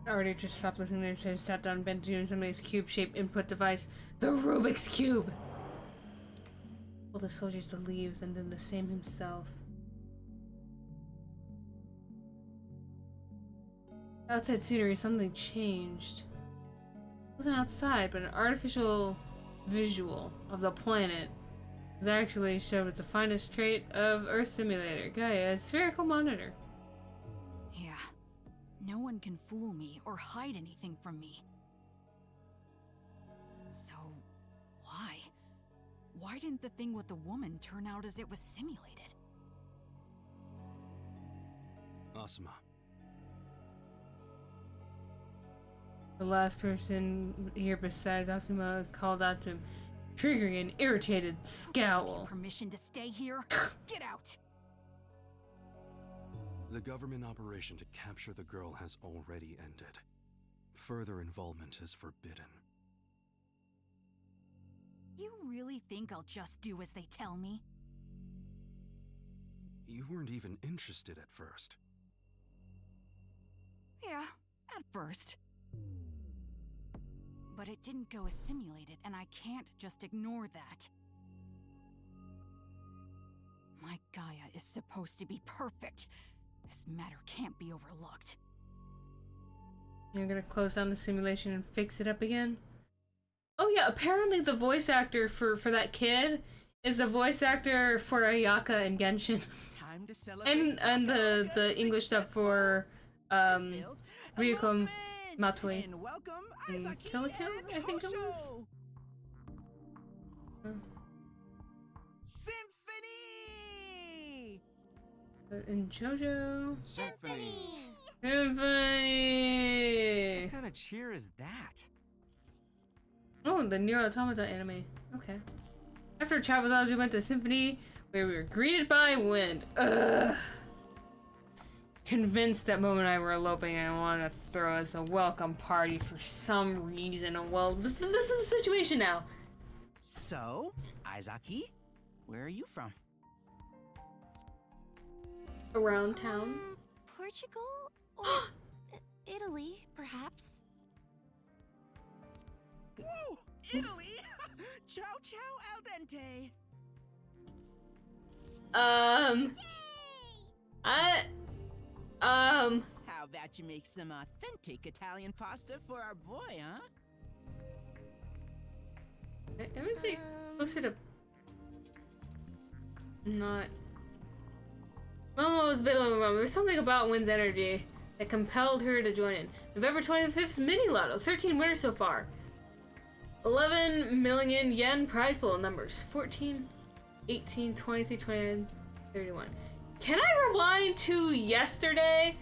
I already just stopped listening to this and sat down and bent doing somebody's cube-shaped input device. The Rubik's Cube! Told the soldiers to leave, then did the same himself. Outside scenery, something changed. It wasn't outside, but an artificial visual of the planet was actually showed as the finest trait of Earth Simulator. Gaia, a spherical monitor. No one can fool me or hide anything from me. So, why? Why didn't the thing with the woman turn out as it was simulated? Asuma. The last person here besides Asuma called out to him, triggering an irritated scowl. Permission to stay here? Get out! The government operation to capture the girl has already ended. Further involvement is forbidden. You really think I'll just do as they tell me? You weren't even interested at first. Yeah, at first. But it didn't go as simulated, and I can't just ignore that. My Gaia is supposed to be perfect. This matter can't be overlooked. You're gonna close down the simulation and fix it up again? Oh yeah, apparently the voice actor for that kid is the voice actor for Ayaka and Genshin. Time to celebrate. and the English dub for Ryuko Matoi. And welcome and Kill la Kill, I think it was. Symphony! And JoJo. Symphony! Symphony! What kind of cheer is that? Oh, the Nier Automata anime. Okay. After Travelodge, we went to Symphony, where we were greeted by wind. Ugh. Convinced that Momo and I were eloping, and I wanted to throw us a welcome party for some reason. Well, this is the situation now. So, Izaki, where are you from? Around town. Portugal? Or Italy, perhaps? Whoa! Italy! Ciao ciao al dente! How about you make some authentic Italian pasta for our boy, huh? I would say closer to... Not... Momo was a bit overwhelmed. There was something about Wynn's energy that compelled her to join in. November 25th's mini lotto. 13 winners so far. 11 million yen prize pool numbers. 14, 18, 23, 29, 31. Can I rewind to yesterday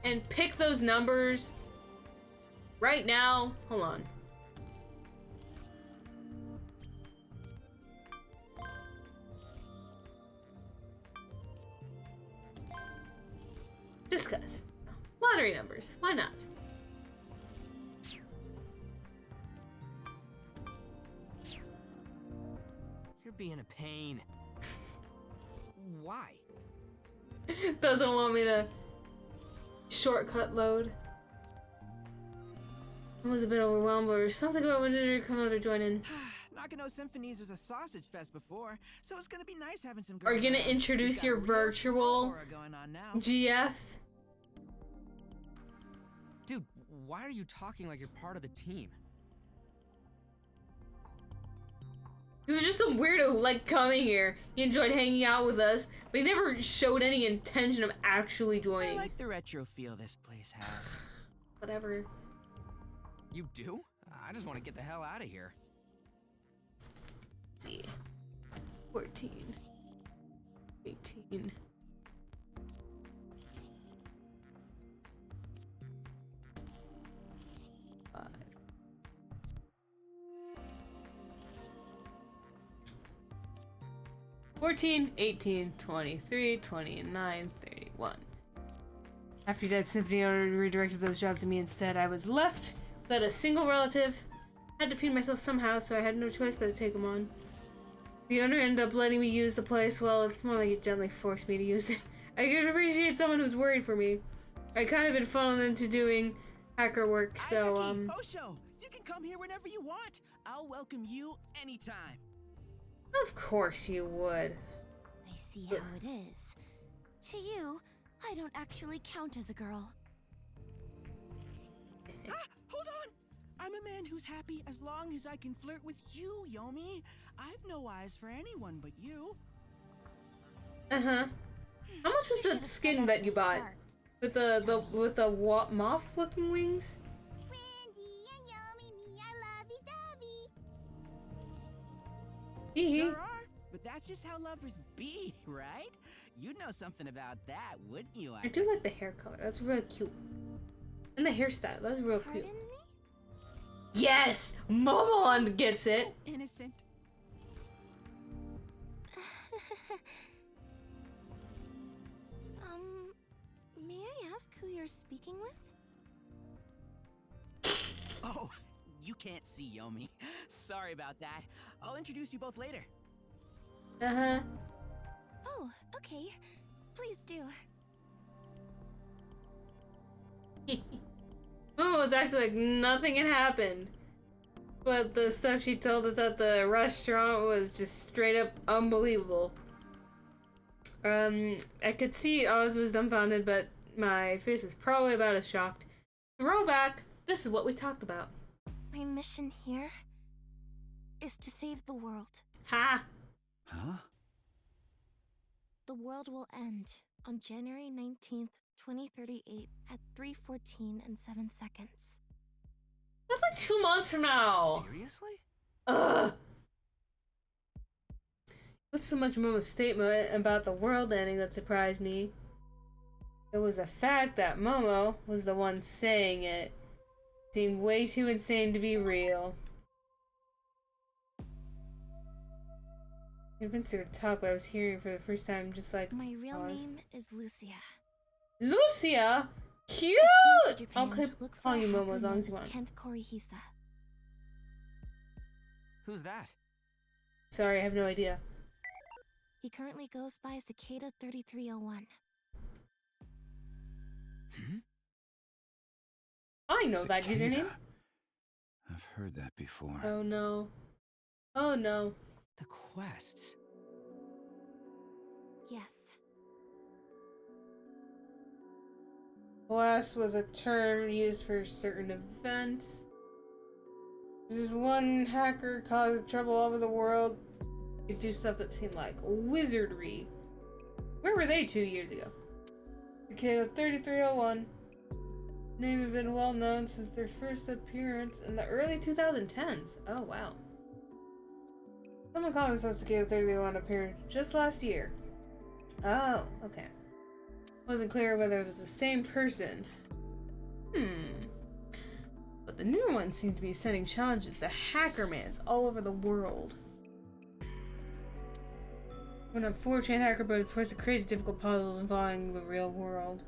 and pick those numbers right now? Hold on. Discuss. Lottery numbers. Why not? You're being a pain. Why? Doesn't want me to shortcut load. I was a bit overwhelmed, but there's something about when did you come out to join in? Nakano Symphonies was a sausage fest before, so it's gonna be nice having some. Are you gonna introduce your virtual GF? Dude, why are you talking like you're part of the team? He was just some weirdo who liked coming here. He enjoyed hanging out with us, but he never showed any intention of actually joining. I like the retro feel this place has. Whatever. You do? I just want to get the hell out of here. Let's see. 14. 18. $14, 18, 23, 29, 31. After Dead Symphony owner redirected those jobs to me instead, I was left without a single relative. Had to feed myself somehow, so I had no choice but to take them on. The owner ended up letting me use the place. Well, it's more like it gently forced me to use it. I could appreciate someone who's worried for me. I kind of been funneled into doing hacker work, so Osho, you can come here whenever you want. I'll welcome you anytime. Of course you would. I see how it is. To you, I don't actually count as a girl. Hold on! I'm a man who's happy as long as I can flirt with you, Yomi. I've no eyes for anyone but you. Uh-huh. How much was the skin that you bought? With the moth-looking wings. Sure are, but that's just how lovers be, right? You'd know something about that, wouldn't you? I do like the hair color. That's really cute. And the hairstyle. That's real cute. Yes! Momon gets it! So innocent. May I ask who you're speaking with? Oh, you can't see Yomi. Sorry about that. I'll introduce you both later. Uh-huh. Oh, okay. Please do. Oh, it's acting like nothing had happened. But the stuff she told us at the restaurant was just straight up unbelievable. I could see Oz was dumbfounded, but my face was probably about as shocked. Throwback! This is what we talked about. My mission here is to save the world. Ha! Huh? The world will end on January 19th, 2038 at 3:14 and 7 seconds. That's like 2 months from now! Seriously? Ugh! What's so much more of a statement about the world ending that surprised me? It was the fact that Momo was the one saying it. Seemed way too insane to be real. Convinced her to talk, but I was hearing for the first time, just like my real pause. name is Lucia. Lucia, cute. I'll keep calling you Momo as long as you want. Kent Korihisa. Who's that? Sorry, I have no idea. He currently goes by Cicada 3301. I know that username. I've heard that before. Oh no. Oh no. The quests. Yes. Quest was a term used for certain events. There's one hacker caused trouble all over the world. Could do stuff that seemed like wizardry. Where were they 2 years ago? Cicada 3301. Name had been well known since their first appearance in the early 2010s. Oh wow. Someone called themselves Cicada 3301 appeared just last year. Oh, okay. Wasn't clear whether it was the same person. But the new one seemed to be sending challenges to hackermans all over the world. When a 4chan hacker board puts the crazy difficult puzzles involving the real world.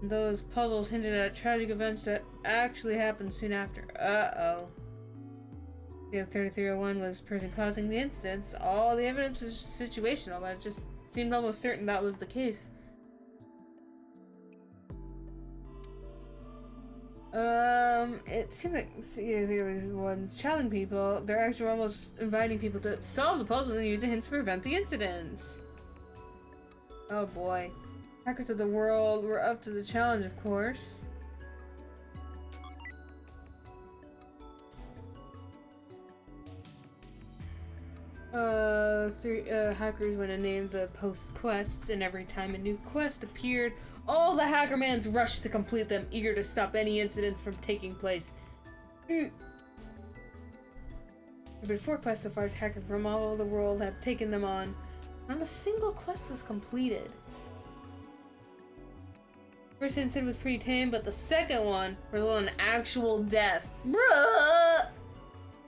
Those puzzles hinted at tragic events that actually happened soon after. Uh-oh. The 3301 was the person causing the incidents. All the evidence was situational, but it just seemed almost certain that was the case. It seemed like the ones challenging people. They're actually almost inviting people to solve the puzzles and use the hints to prevent the incidents. Oh boy. Hackers of the world were up to the challenge, of course. Hackers went and named the post quests, and every time a new quest appeared, all the hackermans rushed to complete them, eager to stop any incidents from taking place. There have been 4 quests so far as hackers from all over the world have taken them on. Not a single quest was completed. First incident was pretty tame, but the second one resulted in actual death. Bruh!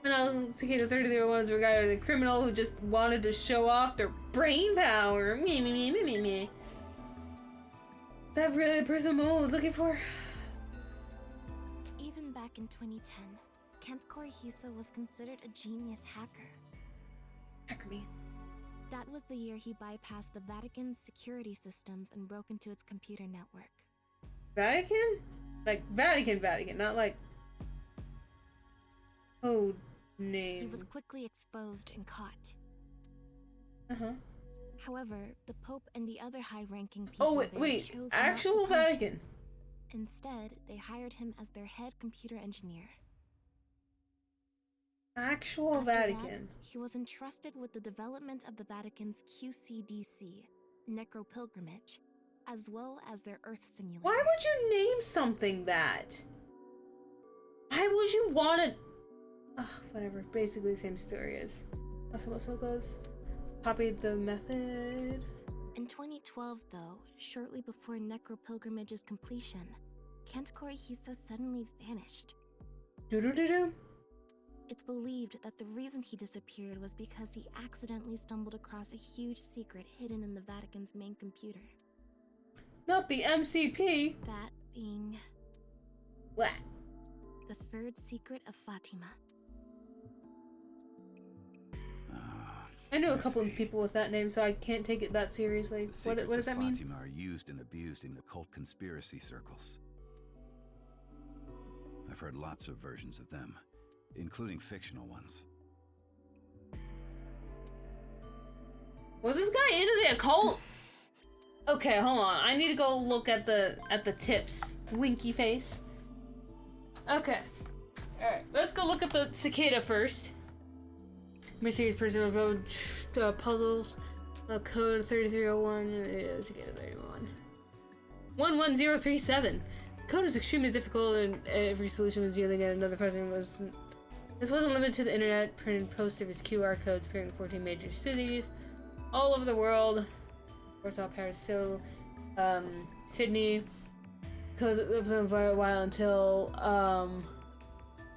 And now Cicada 3301 regarded as a criminal who just wanted to show off their brain power. Me. Is that really the person Momo was looking for? Even back in 2010, Kent Korihisa was considered a genius hacker. Hacker me. That was the year he bypassed the Vatican's security systems and broke into its computer network. Vatican? Like Vatican, not like code name. He was quickly exposed and caught. Uh-huh. However, the Pope and the other high-ranking people chose actual not to punish Vatican. him. Instead, they hired him as their head computer engineer. Actual After Vatican. That, he was entrusted with the development of the Vatican's QCDC, Necropilgrimage, as well as their Earth simulator. Why would you name something that? Why would you want to... whatever, basically the same story as also goes. Copied the method. In 2012, though, shortly before Necropilgrimage's completion, Kent Korihisa suddenly vanished. Doo-doo-doo-doo. It's believed that the reason he disappeared was because he accidentally stumbled across a huge secret hidden in the Vatican's main computer. Not the MCP! That being... What? The third secret of Fatima. I know a couple of people with that name, so I can't take it that seriously. What does that mean? Fatima are used and abused in occult conspiracy circles. I've heard lots of versions of them, including fictional ones. Was this guy into the occult? Okay, hold on. I need to go look at the tips. Winky face. Okay. Alright, let's go look at the cicada first. Mysterious person road puzzles. Code 3301. Cicada 31. 11037. Code is extremely difficult and every solution was dealing at another person was... This wasn't limited to the internet. Printed posters with QR codes appearing in 14 major cities all over the world. Warsaw, Paris, Seoul, Sydney. Codes lived on for a while until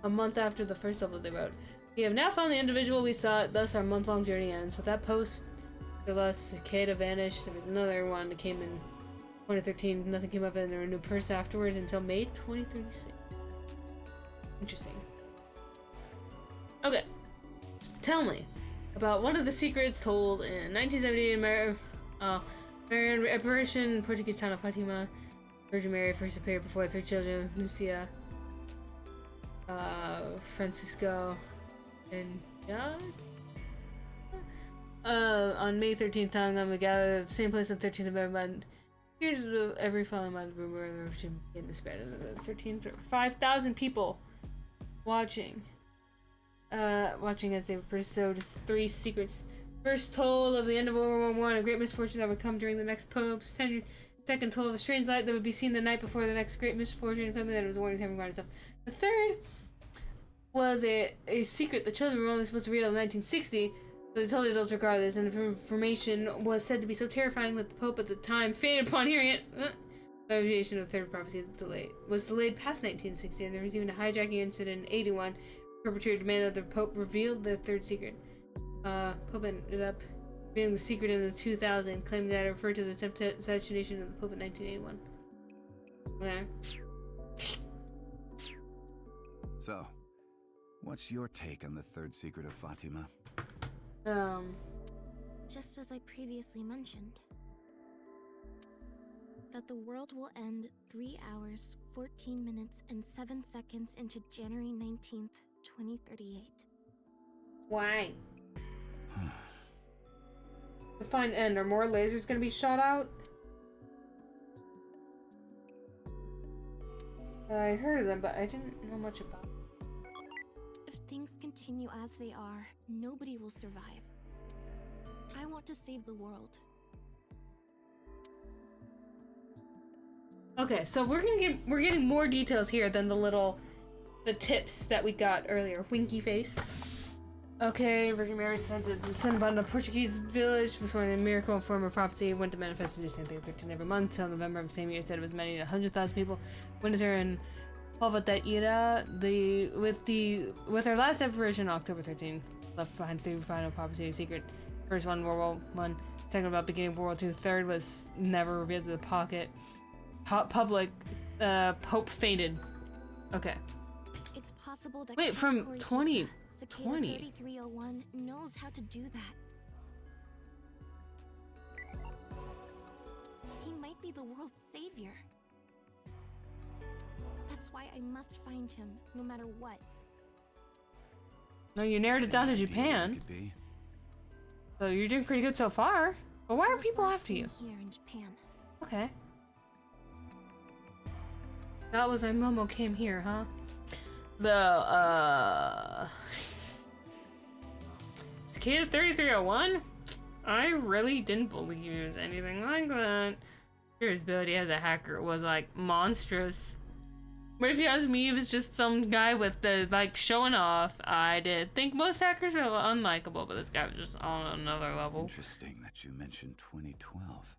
a month after the first level they wrote. We have now found the individual we sought, thus our month-long journey ends. With that post, the last cicada vanished. There was another one that came in 2013. Nothing came of it, and there were a new person afterwards until May 2036. Interesting. Okay. Tell me about one of the secrets told in 1978 in Marian apparition, Portuguese town of Fatima. Virgin Mary first appeared before her children, Lucia, Francisco, and on May 13th, Tangam gathered at the same place on 13th of every month. Here's every following month, rumor of the revolution began to spread. On the 13th, 5,000 people watching. Watching as they pursued 3 secrets. First told of the end of World War I, a great misfortune that would come during the next pope's tenure. Second told of a strange light that would be seen the night before the next great misfortune, something that it was a warning to everyone and stuff. The third was a secret the children were only supposed to read in 1960, but they told the adults regardless, and the information was said to be so terrifying that the Pope at the time fainted upon hearing it. The aviation of the third prophecy was delayed past 1960, and there was even a hijacking incident in 81. Perpetrator demanded that the Pope revealed the third secret. Pope ended up revealing the secret in the 2000, claiming that it referred to the attempted assassination of the Pope in 1981. Yeah. So, what's your take on the third secret of Fatima? Just as I previously mentioned, that the world will end 3 hours, 14 minutes, and 7 seconds into January 19th, 2038. Why? Define end. Are more lasers gonna be shot out? I heard of them, but I didn't know much about them. If things continue as they are, nobody will survive. I want to save the world. Okay, so we're getting more details here than the tips that we got earlier. Winky face. Okay, Virgin Mary sent to descend upon a Portuguese village before the miracle and former prophecy went to manifest in the same thing 13 every month till November of the same year. Said it was many 100,000 people. Windsor and Povatera, with our last apparition October 13, left behind 3 final prophecy secret. First one, World War I. Second about beginning of World War II. Third was never revealed to the public. Pope fainted. Okay. It's possible that wait, from 2020. 3301 knows how to do that. He might be the world's savior. That's why I must find him, no matter what. No, you narrowed it down to Japan. So you're doing pretty good so far. But why are people after you? Here in Japan. Okay. That was when Momo came here, huh? Cicada 3301? I really didn't believe it was anything like that. Sure, his ability as a hacker was like monstrous. But if you ask me, if it's just some guy with the like showing off, I did think most hackers are unlikable, but this guy was just on another level. Interesting that you mentioned 2012.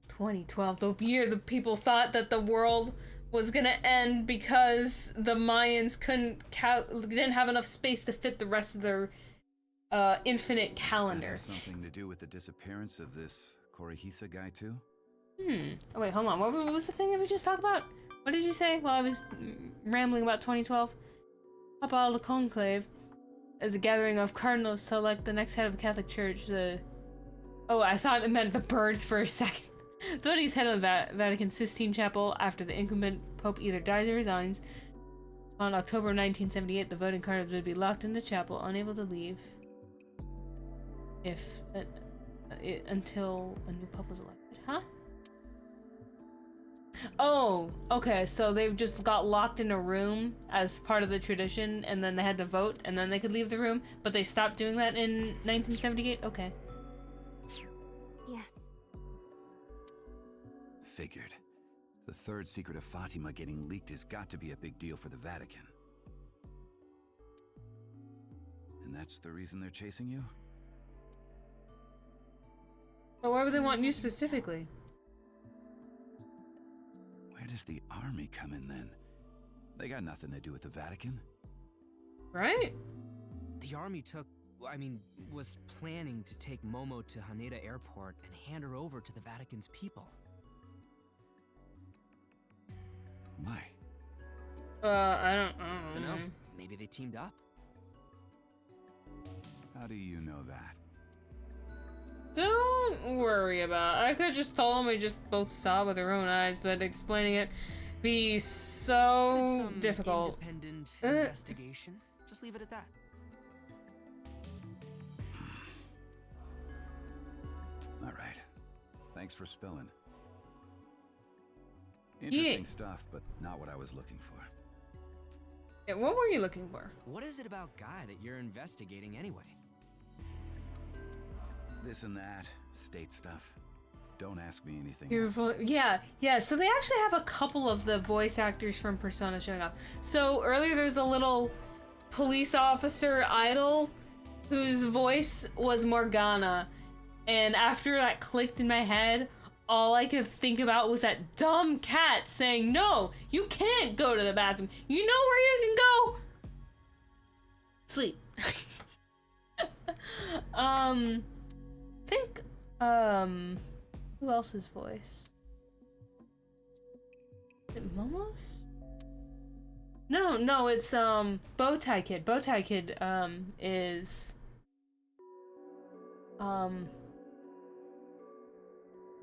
2012, the year the people thought that the world was gonna end because the Mayans didn't have enough space to fit the rest of their infinite calendar. Does that have something to do with the disappearance of this Korihisa guy too? Oh wait, hold on. What was the thing that we just talked about? What did you say while I was rambling about 2012? Papa le Conclave is a gathering of cardinals to elect the next head of the Catholic Church. Oh, I thought it meant the birds for a second. The voting is head of the Vatican Sistine Chapel after the incumbent pope either dies or resigns. On October 1978, the voting cardinals would be locked in the chapel, unable to leave until a new pope was elected. Huh? Oh, okay, so they've just got locked in a room as part of the tradition, and then they had to vote, and then they could leave the room, but they stopped doing that in 1978? Okay. Yes. Figured. The third secret of Fatima getting leaked has got to be a big deal for the Vatican. And that's the reason they're chasing you? So why would they want you specifically? Where does the army come in then? They got nothing to do with the Vatican. Right? The army was planning to take Momo to Haneda Airport and hand her over to the Vatican's people. Why? I don't know. Maybe they teamed up. How do you know that? Don't worry about it. I could just told them we just both saw with our own eyes, but explaining it be so difficult. Independent investigation. Just leave it at that. All right. Thanks for spilling. Interesting stuff, but not what I was looking for. Yeah, what were you looking for? What is it about Guy that you're investigating anyway? This and that, state stuff. Don't ask me anything else. Yeah, so they actually have a couple of the voice actors from Persona showing up. So earlier there was a little police officer idol whose voice was Morgana, and after that clicked in my head, all I could think about was that dumb cat saying, "No, you can't go to the bathroom. You know where you can go? Sleep." Think, who else's voice? Is it Momo's? No, it's, Bowtie Kid. Bowtie Kid, is,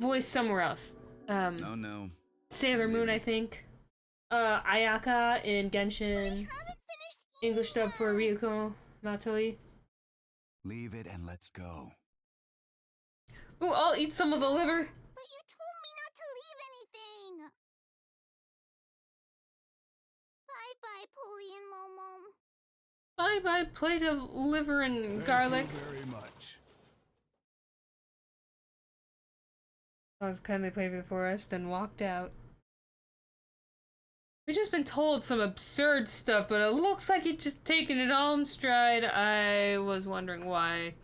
voiced somewhere else. No. Sailor Moon, I think. Ayaka in Genshin. English dub for Ryuko Matoi. Leave it and let's go. Ooh, I'll eat some of the liver. But you told me not to leave anything. Bye-bye, Polly and Momo. Bye-bye, plate of liver and garlic. Thank you very much. I was kindly played before us, then walked out. We've just been told some absurd stuff, but it looks like you're just taking it all in stride. I was wondering why.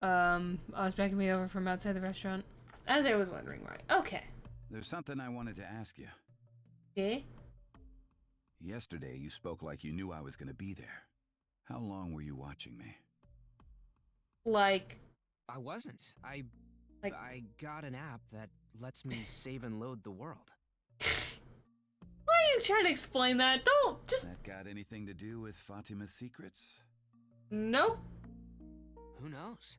I was backing me over from outside the restaurant. As I was wondering why. Okay. There's something I wanted to ask you. Okay? Yesterday, you spoke like you knew I was gonna be there. How long were you watching me? Like... I wasn't. I got an app that lets me save and load the world. Why are you trying to explain that? Don't just... That got anything to do with Fatima's secrets? Nope. Who knows?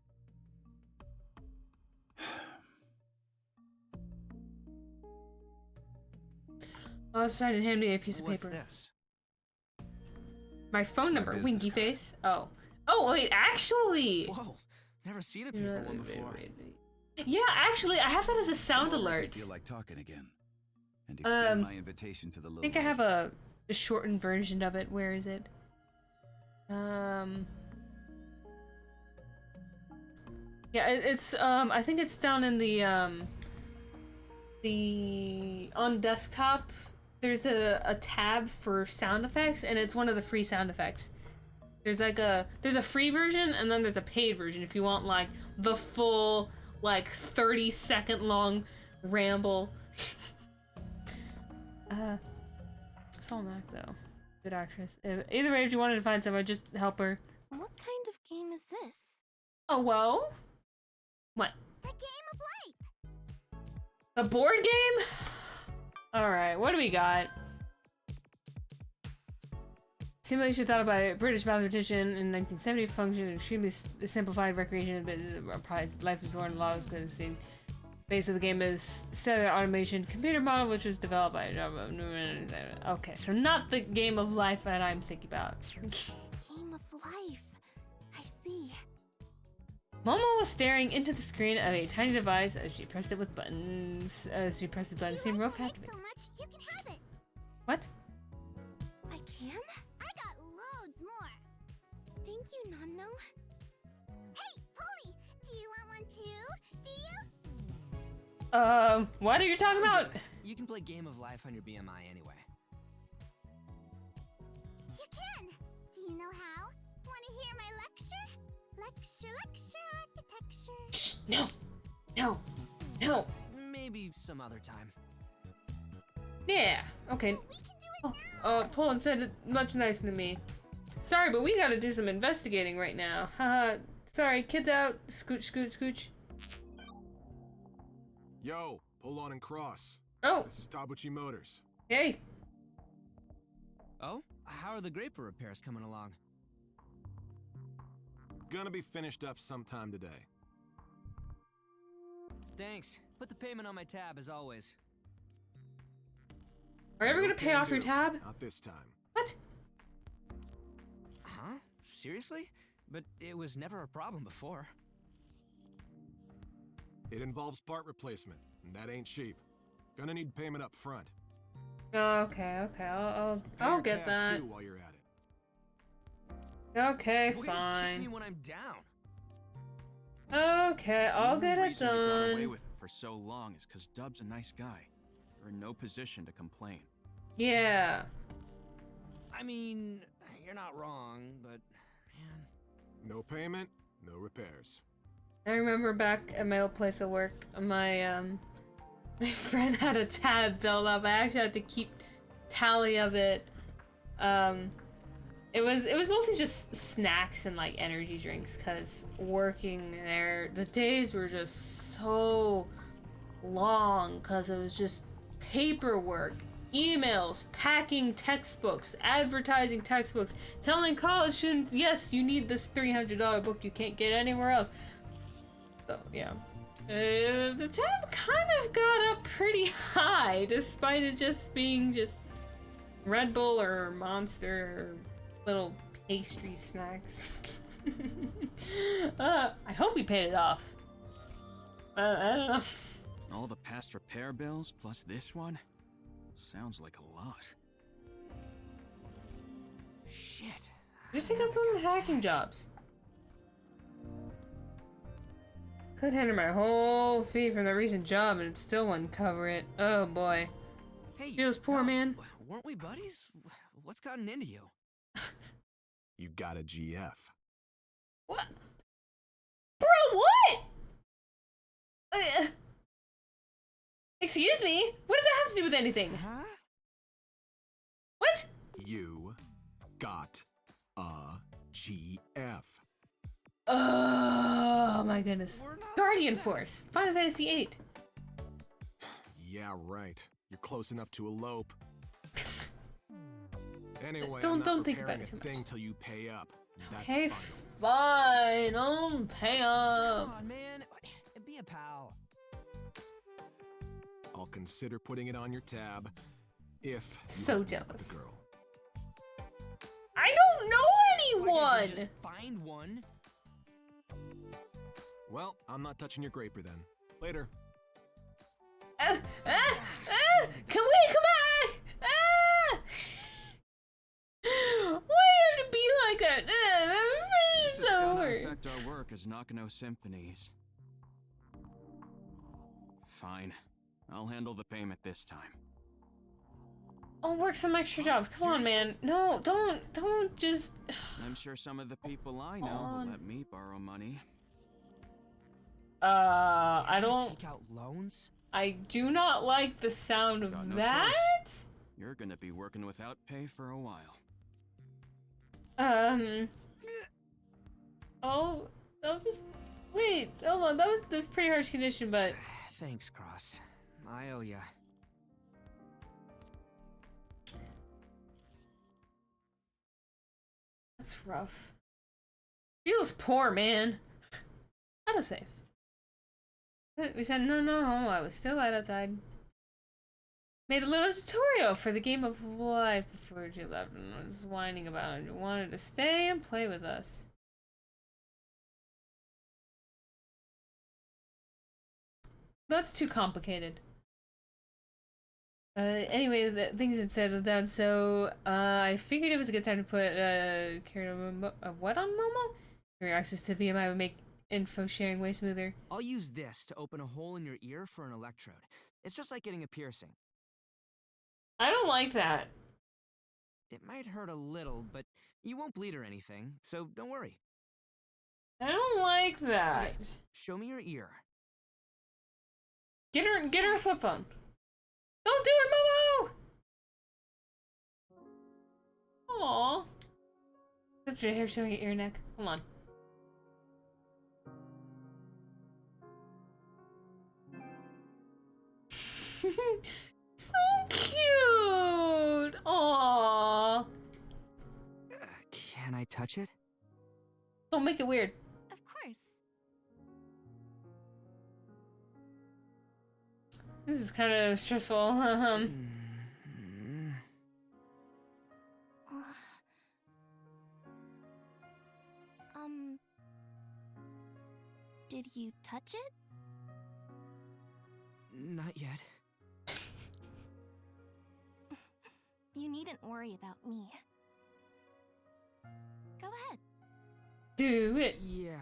I'll decide and hand me a piece of What's paper. This? My phone number, winky face. Oh, wait, actually. Whoa, never seen a paper one before. Yeah, actually, I have that as a sound alert. I feel like talking again. And extend my invitation to the little. I think I have a shortened version of it. Where is it? Yeah, it's I think it's down in the on desktop, there's a tab for sound effects, and it's one of the free sound effects. There's like there's a free version, and then there's a paid version if you want like the full like 30-second long ramble. Salmak though, good actress. Either way, if you wanted to find someone, just help her. What kind of game is this? Oh well. What? The game of life. A board game? All right, what do we got? Simulation thought by a British mathematician in 1970 functioned extremely simplified recreation. Life is born laws because the base of the game is cellular automation computer model, which was developed by Java. Okay, so not the game of life that I'm thinking about. Game of life. I see. Momo was staring into the screen of a tiny device as she pressed it with buttons. As she pressed the button, seemed real captivating. So much, you can have it. What? I can? I got loads more. Thank you, Nano. Hey, Polly, do you want one too? Do you? What are you talking about? You can play Game of Life on your BMI anyway. You can. Do you know how? Want to hear my lecture? Lecture, architecture. Shh, no, no, no. Maybe some other time. Yeah, okay. We can do it now. Poland said it much nicer than me. Sorry, but we gotta do some investigating right now. Haha. Sorry, kids out. Scooch, scooch, scooch. Yo, pull on and cross. Oh. This is Tabuchi Motors. Hey. Oh? How are the Graper repairs coming along? Gonna be finished up sometime today. Thanks. Put the payment on my tab as always. Are you ever gonna pay off your tab? Not this time. What? Huh? Seriously? But it was never a problem before. It involves part replacement, and that ain't cheap. Gonna need payment up front. Okay, I'll get that. Too while you're at it. Okay, You're fine. gonna kick me when I'm down. Okay, I'll get it The reason we got away done. with it for so long is because Dub's a nice guy. You're in no position to complain. Yeah. I mean, you're not wrong, but man. No payment, no repairs. I remember back at my old place of work, my my friend had a tab built up. I actually had to keep tally of it. It was mostly just snacks and like energy drinks, cause working there, the days were just so long, cause it was just paperwork, emails, packing textbooks, advertising textbooks, telling college students, yes, you need this $300 book you can't get anywhere else. So, yeah. The tab kind of got up pretty high, despite it just being just Red Bull or Monster or little pastry snacks. I hope he paid it off. I don't know. All the past repair bills plus this one? Sounds like a lot. Shit. Just take out some hacking jobs. Could hinder my whole fee from the recent job and it still wouldn't cover it. Oh boy. Hey, feels poor, man. Weren't we buddies? What's gotten into you? You got a GF. What? Bro, what? Excuse me? What does that have to do with anything? Huh? What? You got a GF. Oh my goodness. Guardian Force. Final Fantasy VIII. Yeah, right. You're close enough to elope. Anyway, Don't think about it too much. Thing till you pay up. That's Okay, final. fine. I'll pay up. Come on, man. Be a pal. I'll consider putting it on your tab if you So hook up jealous. with the girl. I don't know Why anyone. can't you just find one. Well, I'm not touching your graper then. Later. Can we come back? Why do you have to be like that? This It's is gonna over. affect our work as Nakano Symphonies. Fine. I'll handle the payment this time. I'll work some extra jobs. Come on, man. No, don't just... I'm sure some of the people I know will let me borrow money. I don't... Take out loans? I do not like the sound of Got no that. choice. You're gonna be working without pay for a while. Oh, that was... Wait, hold on. That's pretty harsh condition, but... Thanks, Cross. I owe ya. That's rough. Feels poor, man. Autosave. We said no homo. I was still outside. Made a little tutorial for the game of life before you left and was whining about it. You wanted to stay and play with us. That's too complicated. Anyway, things had settled down, so I figured it was a good time to put what on Momo? Your access to BMI would make info sharing way smoother. I'll use this to open a hole in your ear for an electrode. It's just like getting a piercing. I don't like that. It might hurt a little, but you won't bleed or anything, so don't worry. I don't like that. Okay, show me your ear. Get her a flip phone. Don't do it, Momo! Aww. Lift your hair showing your ear neck. Hold on. So cute! Aww. Can I touch it? Don't make it weird. Of course. This is kind of stressful. Did you touch it? Not yet. You needn't worry about me. Go ahead. Do it. Yeah.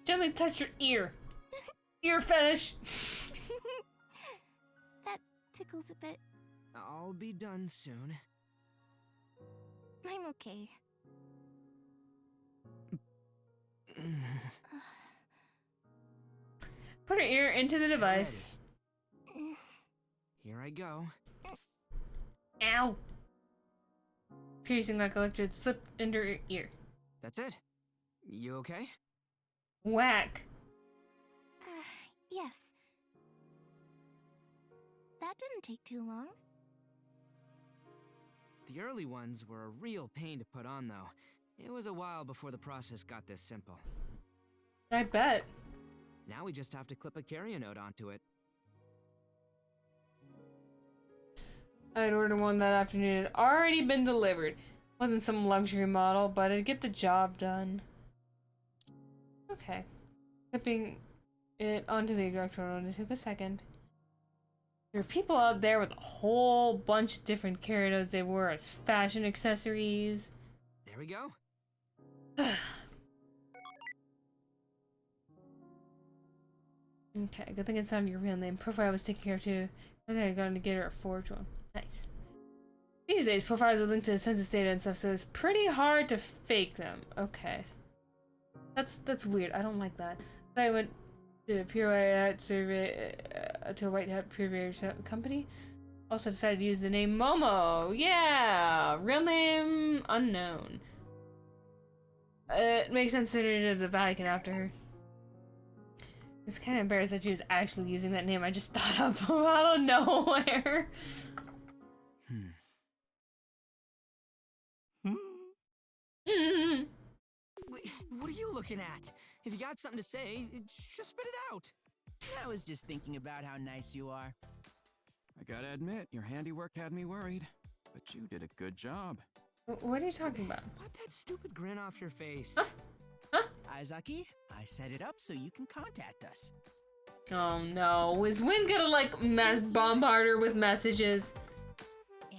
Gently touch your ear. Ear fetish. That tickles a bit. I'll be done soon. I'm okay. Put her ear into the device. Here I go. Ow! Piercing like electrode slipped into her ear. That's it. You okay? Whack. Yes. That didn't take too long. The early ones were a real pain to put on, though. It was a while before the process got this simple. I bet. Now we just have to clip a carrier node onto it. I'd ordered one that afternoon. It had already been delivered. Wasn't some luxury model, but it'd get the job done. Okay. Clipping it onto the electrode only took a second. There are people out there with a whole bunch of different carrier nodes they wore as fashion accessories. There we go. Okay, good thing it's not your real name. Profile was taken care of too. Okay, I got to get her a forged one. Nice. These days, profiles are linked to the census data and stuff, so it's pretty hard to fake them. Okay. That's weird. I don't like that. I went to a pure white hat survey to a white hat pure company. Also decided to use the name Momo. Yeah, real name unknown. It makes sense considering there's a Vatican after her. It's kind of embarrassed that she was actually using that name I just thought of out of nowhere. Wait, what are you looking at? If you got something to say, just spit it out. I was just thinking about how nice you are. I gotta admit, your handiwork had me worried, but you did a good job. What are you talking about? Wipe that stupid grin off your face. Izaki, I set it up so you can contact us. Oh no, is Win gonna like bombard her with messages?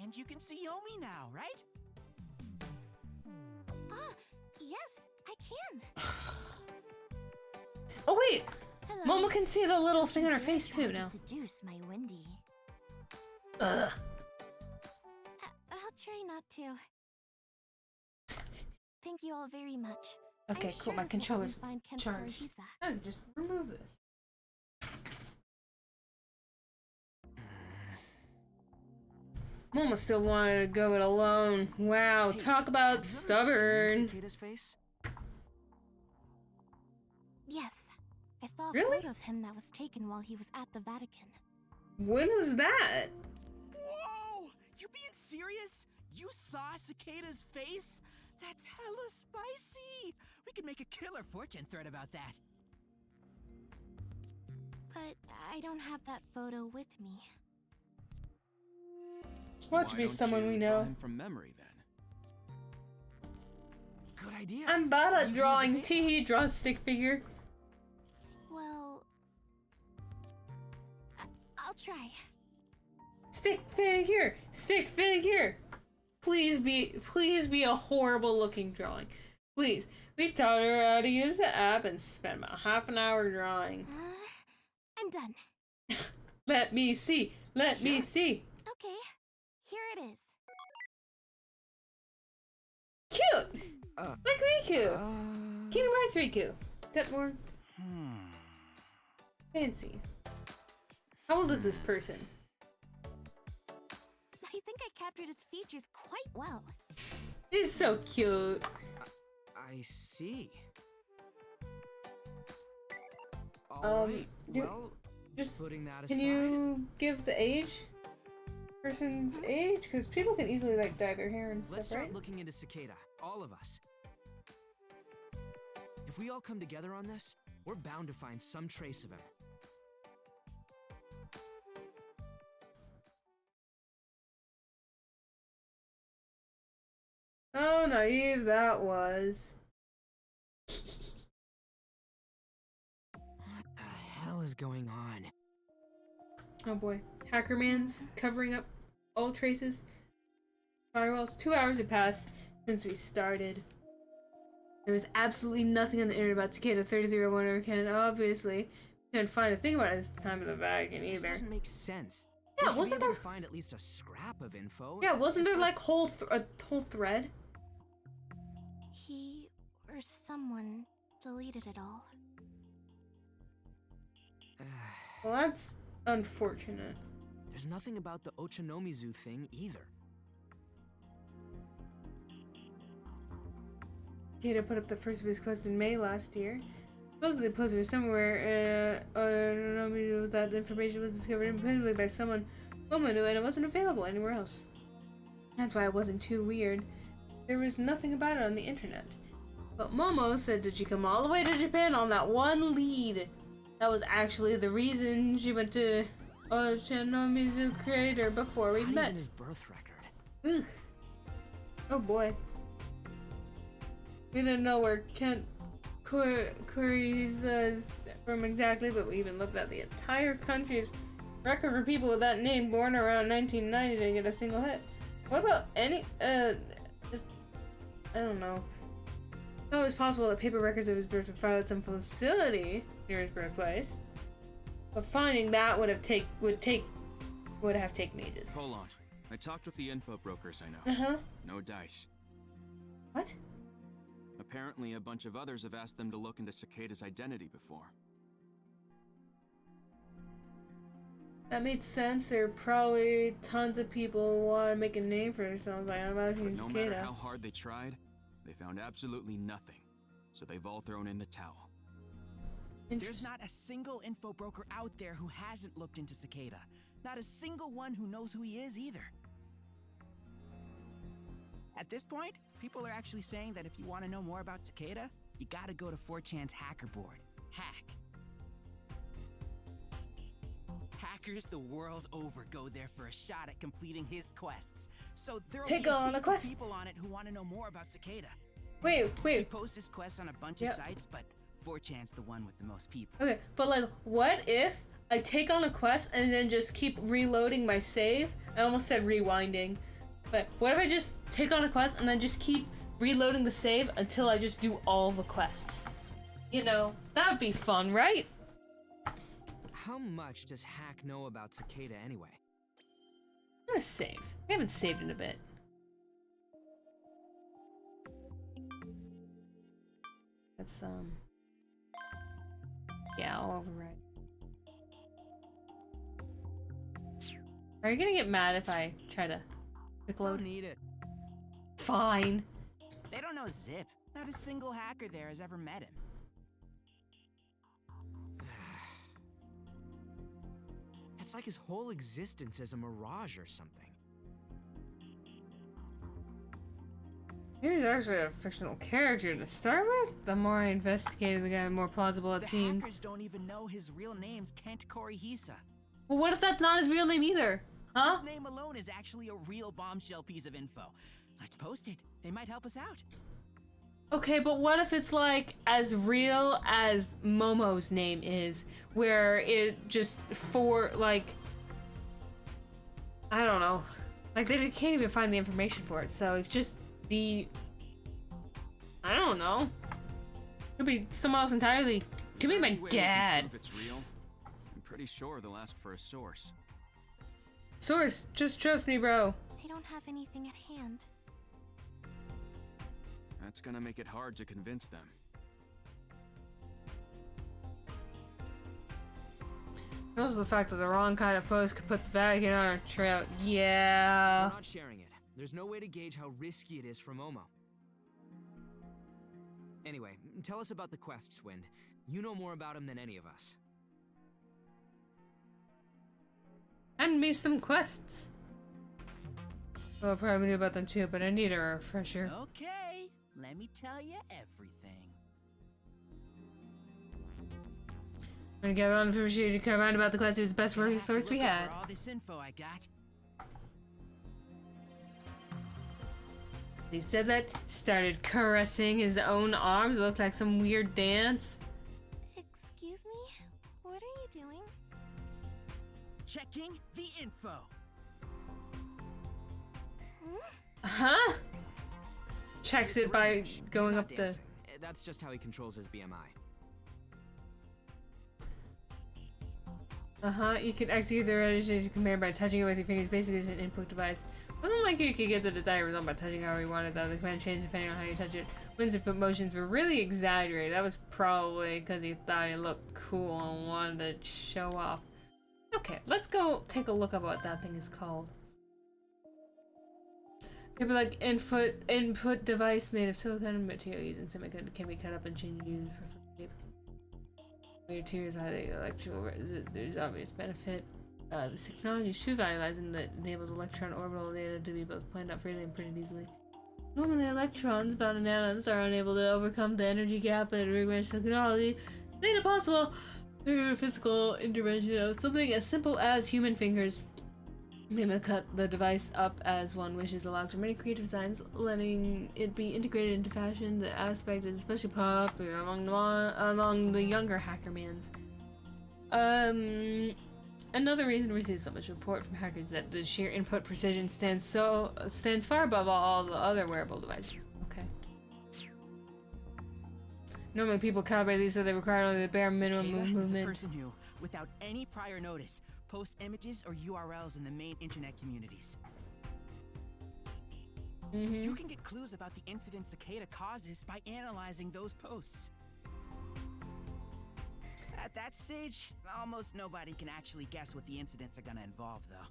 And you can see Yomi now, right? Yes, I can. Oh wait, Momo can see the little thing on her face too Trying to now. seduce my Wendy. Ugh. I'll try not to. Thank you all very much. Okay, I'm cool. sure My this will help me controller's find Kent charged. Parahisa. I can just remove this. Momo still wanted to go it alone. Wow, talk about stubborn. Cicada's face? Yes. I saw a Really? photo of him that was taken while he was at the Vatican. When was that? Whoa! You being serious? You saw Cicada's face? That's hella spicy! We could make a killer fortune thread about that. But I don't have that photo with me. Watch be someone we know. Him from memory, then. Good idea. I'm bad at drawing. Teehee draws stick figure. Well, I'll try. Stick figure. Stick figure. Please be a horrible looking drawing. Please. We taught her how to use the app and spent about half an hour drawing. I'm done. Let me see. Let me see. Okay, here it is. Cute. Like Riku. Kingdom Hearts Riku. Is that more fancy? How old is this person? I think I captured his features quite well. He's so cute. I see. Just putting that can aside. you give the age? Person's age? Because people can easily like dye their hair and Let's stuff, start right? looking into Cicada, all of us. If we all come together on this, we're bound to find some trace of him. Oh, naive that was. What the hell is going on? Oh boy. Hackerman's covering up all traces. Firewalls. 2 hours had passed since we started. There was absolutely nothing on the internet about Cicada 3301 or Ken. Obviously, couldn't find a thing about it at the time of the Vatican either. This doesn't make sense. Yeah, We should wasn't be able there? to find at least a scrap of info? Yeah, wasn't It's there like a whole thread? He or someone deleted it all. Well, that's unfortunate. There's nothing about the Ochanomizu thing either. Cicada put up the first of his quest in May last year. Supposedly posted somewhere, that information was discovered independently by someone Momo knew and it wasn't available anywhere else. That's why it wasn't too weird. There was nothing about it on the internet. But Momo said that she come all the way to Japan on that one lead. That was actually the reason she went to Ochanomizu Creator before we Not met. even his birth record. Ugh. Oh boy. We didn't know where Kent Kuriza is from exactly, but we even looked at the entire country's record for people with that name born around 1990 to get a single hit. What about any, just, I don't know. It's always possible that paper records of his birth were filed at some facility near his birthplace, but finding that would have taken ages. Hold on. I talked with the info brokers I know. Uh-huh. No dice. What? Apparently, a bunch of others have asked them to look into Cicada's identity before. That made sense. There are probably tons of people who want to make a name for themselves. Like I'm asking But no matter Cicada. how hard they tried, they found absolutely nothing. So they've all thrown in the towel. There's not a single info broker out there who hasn't looked into Cicada. Not a single one who knows who he is either. At this point, people are actually saying that if you want to know more about Cicada, you gotta go to 4chan's hacker board. Hack. Hackers the world over go there for a shot at completing his quests. So there'll Take be a on a heap of quest. people on it who want to know more about Cicada. Wait. He posts his quests on a bunch Yep. of sites, but 4chan's the one with the most people. Okay, but like, what if I take on a quest and then just keep reloading my save? I almost said rewinding. But what if I just take on a quest and then just keep reloading the save until I just do all the quests? You know, that would be fun, right? How much does Hack know about Cicada anyway? I'm gonna save. We haven't saved in a bit. That's yeah, I'll override. Are you gonna get mad if I try to quick load? Don't need it. Fine. They don't know Zip. Not a single hacker there has ever met him. It's like his whole existence is a mirage or something. He's actually a fictional character to start with. The more I investigated the guy, the more plausible it seemed. The hackers don't even know his real name's Kent Korihisa. Well, what if that's not his real name either? Huh? His name alone is actually a real bombshell piece of info. Let's post it. They might help us out. Okay, but what if it's like as real as Momo's name is, where it just for like, I don't know, like they can't even find the information for it, so it's just the, I don't know, could be someone else entirely. Could be my dad. If it's real, I'm pretty sure they'll ask for a source. Source, just trust me, bro. I don't have anything at hand. That's gonna make it hard to convince them. Also the fact that the wrong kind of post could put the Vatican on our trail. Yeah. We're not sharing it. There's no way to gauge how risky it is for Momo. Anyway, tell us about the quests, Wind. You know more about them than any of us. And me some quests. Well, I probably knew about them too, but I need a refresher. Okay, let me tell you everything. I'm gonna get on for you to come around about the quest. It was the best resource we had. All this info I got. He said that, started caressing his own arms. It looked like some weird dance. Excuse me? What are you doing? Checking the info. Huh? Checks it by going up the... That's just how he controls his BMI. You can execute the registration command by touching it with your fingers. Basically, it's an input device. Wasn't like you could get the desired result by touching however you wanted, though. The command changed depending on how you touch it. Wynn's input motions were really exaggerated. That was probably because he thought he looked cool and wanted to show off. Okay, let's go take a look at what that thing is called. Could be like input device made of silicon material using semiconductor can be cut up and changed used for shape. Material is highly electrical. There's obvious benefit. This technology is too valuable that enables electron orbital data to be both planned out freely and printed easily. Normally, electrons bound in atoms are unable to overcome the energy gap, but rigorous technology made it possible through physical intervention of something as simple as human fingers. Maybe cut the device up as one wishes, allows for many creative designs, letting it be integrated into fashion. The aspect is especially popular among the younger hackermans. Another reason we see so much support from hackers is that the sheer input precision stands far above all the other wearable devices. Okay. Normally people calibrate these so they require only the bare minimum movement. Is the person who, without any prior notice, posts images or URLs in the main internet communities. You can get clues about the incident Cicada causes by analyzing those posts. At that stage, almost nobody can actually guess what the incidents are gonna involve, though.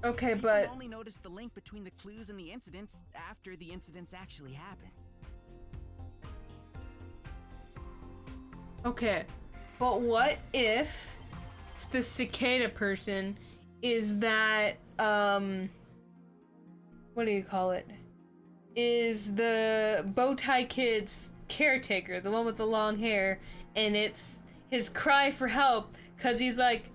Okay, People but only notice the link between the clues and the incidents after the incidents actually happen. okay, but what if the Cicada person is that what do you call it? Is the Bowtie Kid's caretaker, the one with the long hair, and it's his cry for help because he's like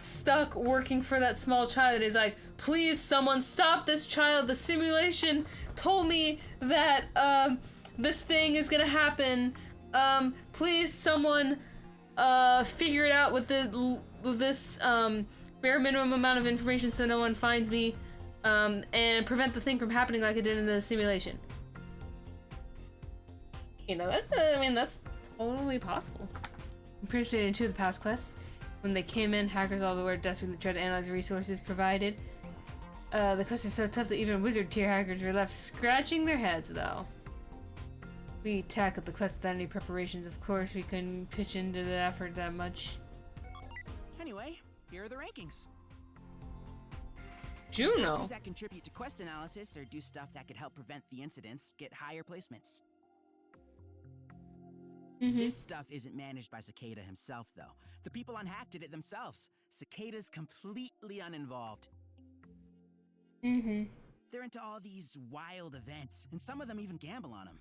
stuck working for that small child and he's like, please someone stop this child, the simulation told me that this thing is gonna happen, please someone figure it out with this bare minimum amount of information so no one finds me, and prevent the thing from happening like it did in the simulation. You know, that's totally possible. Preceding to the past quests, when they came in, hackers all over the world desperately tried to analyze the resources provided. The quests are so tough that even wizard tier hackers were left scratching their heads, though. We tackled the quest without any preparations. Of course, we couldn't pitch into the effort that much. Anyway, here are the rankings. Juno. Hackers that contribute to quest analysis or do stuff that could help prevent the incidents get higher placements. This stuff isn't managed by Cicada himself, though. The people on Hack did it themselves. Cicada's completely uninvolved. They're into all these wild events, and some of them even gamble on them.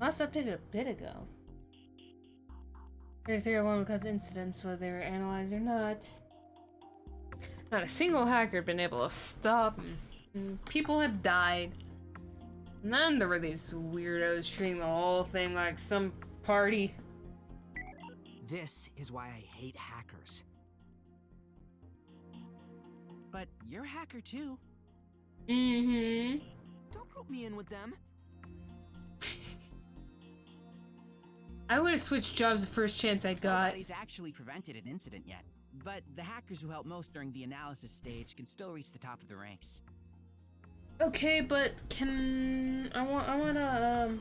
Last updated a bit ago. 3301 because incidents, whether they were analyzed or not. Not a single hacker had been able to stop them. And people had died. And then there were these weirdos treating the whole thing like some party. This is why I hate hackers. But you're a hacker too. Don't group me in with them. I would have switched jobs the first chance I got. Nobody's actually prevented an incident yet, but the hackers who help most during the analysis stage can still reach the top of the ranks. Okay, but can I wanna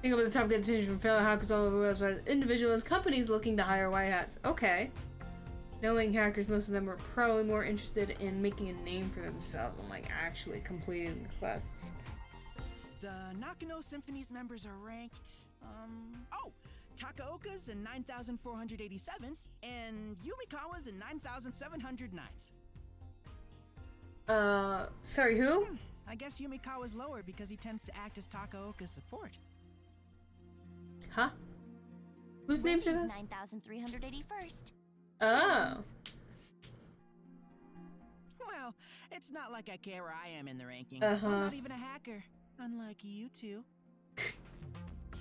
think about the top get attention from fellow hackers all over the world, as individuals, companies looking to hire white hats. Okay. Knowing hackers, most of them were probably more interested in making a name for themselves than like actually completing the quests. The Nakano Symphony's members are ranked, Takaoka's in 9,487th, and Yumikawa's in 9,709th. Sorry, who? I guess Yumikawa's lower because he tends to act as Takaoka's support. Huh? Whose names are those? 9,381st. Oh. Well, it's not like I care where I am in the rankings. I'm not even a hacker, unlike you two.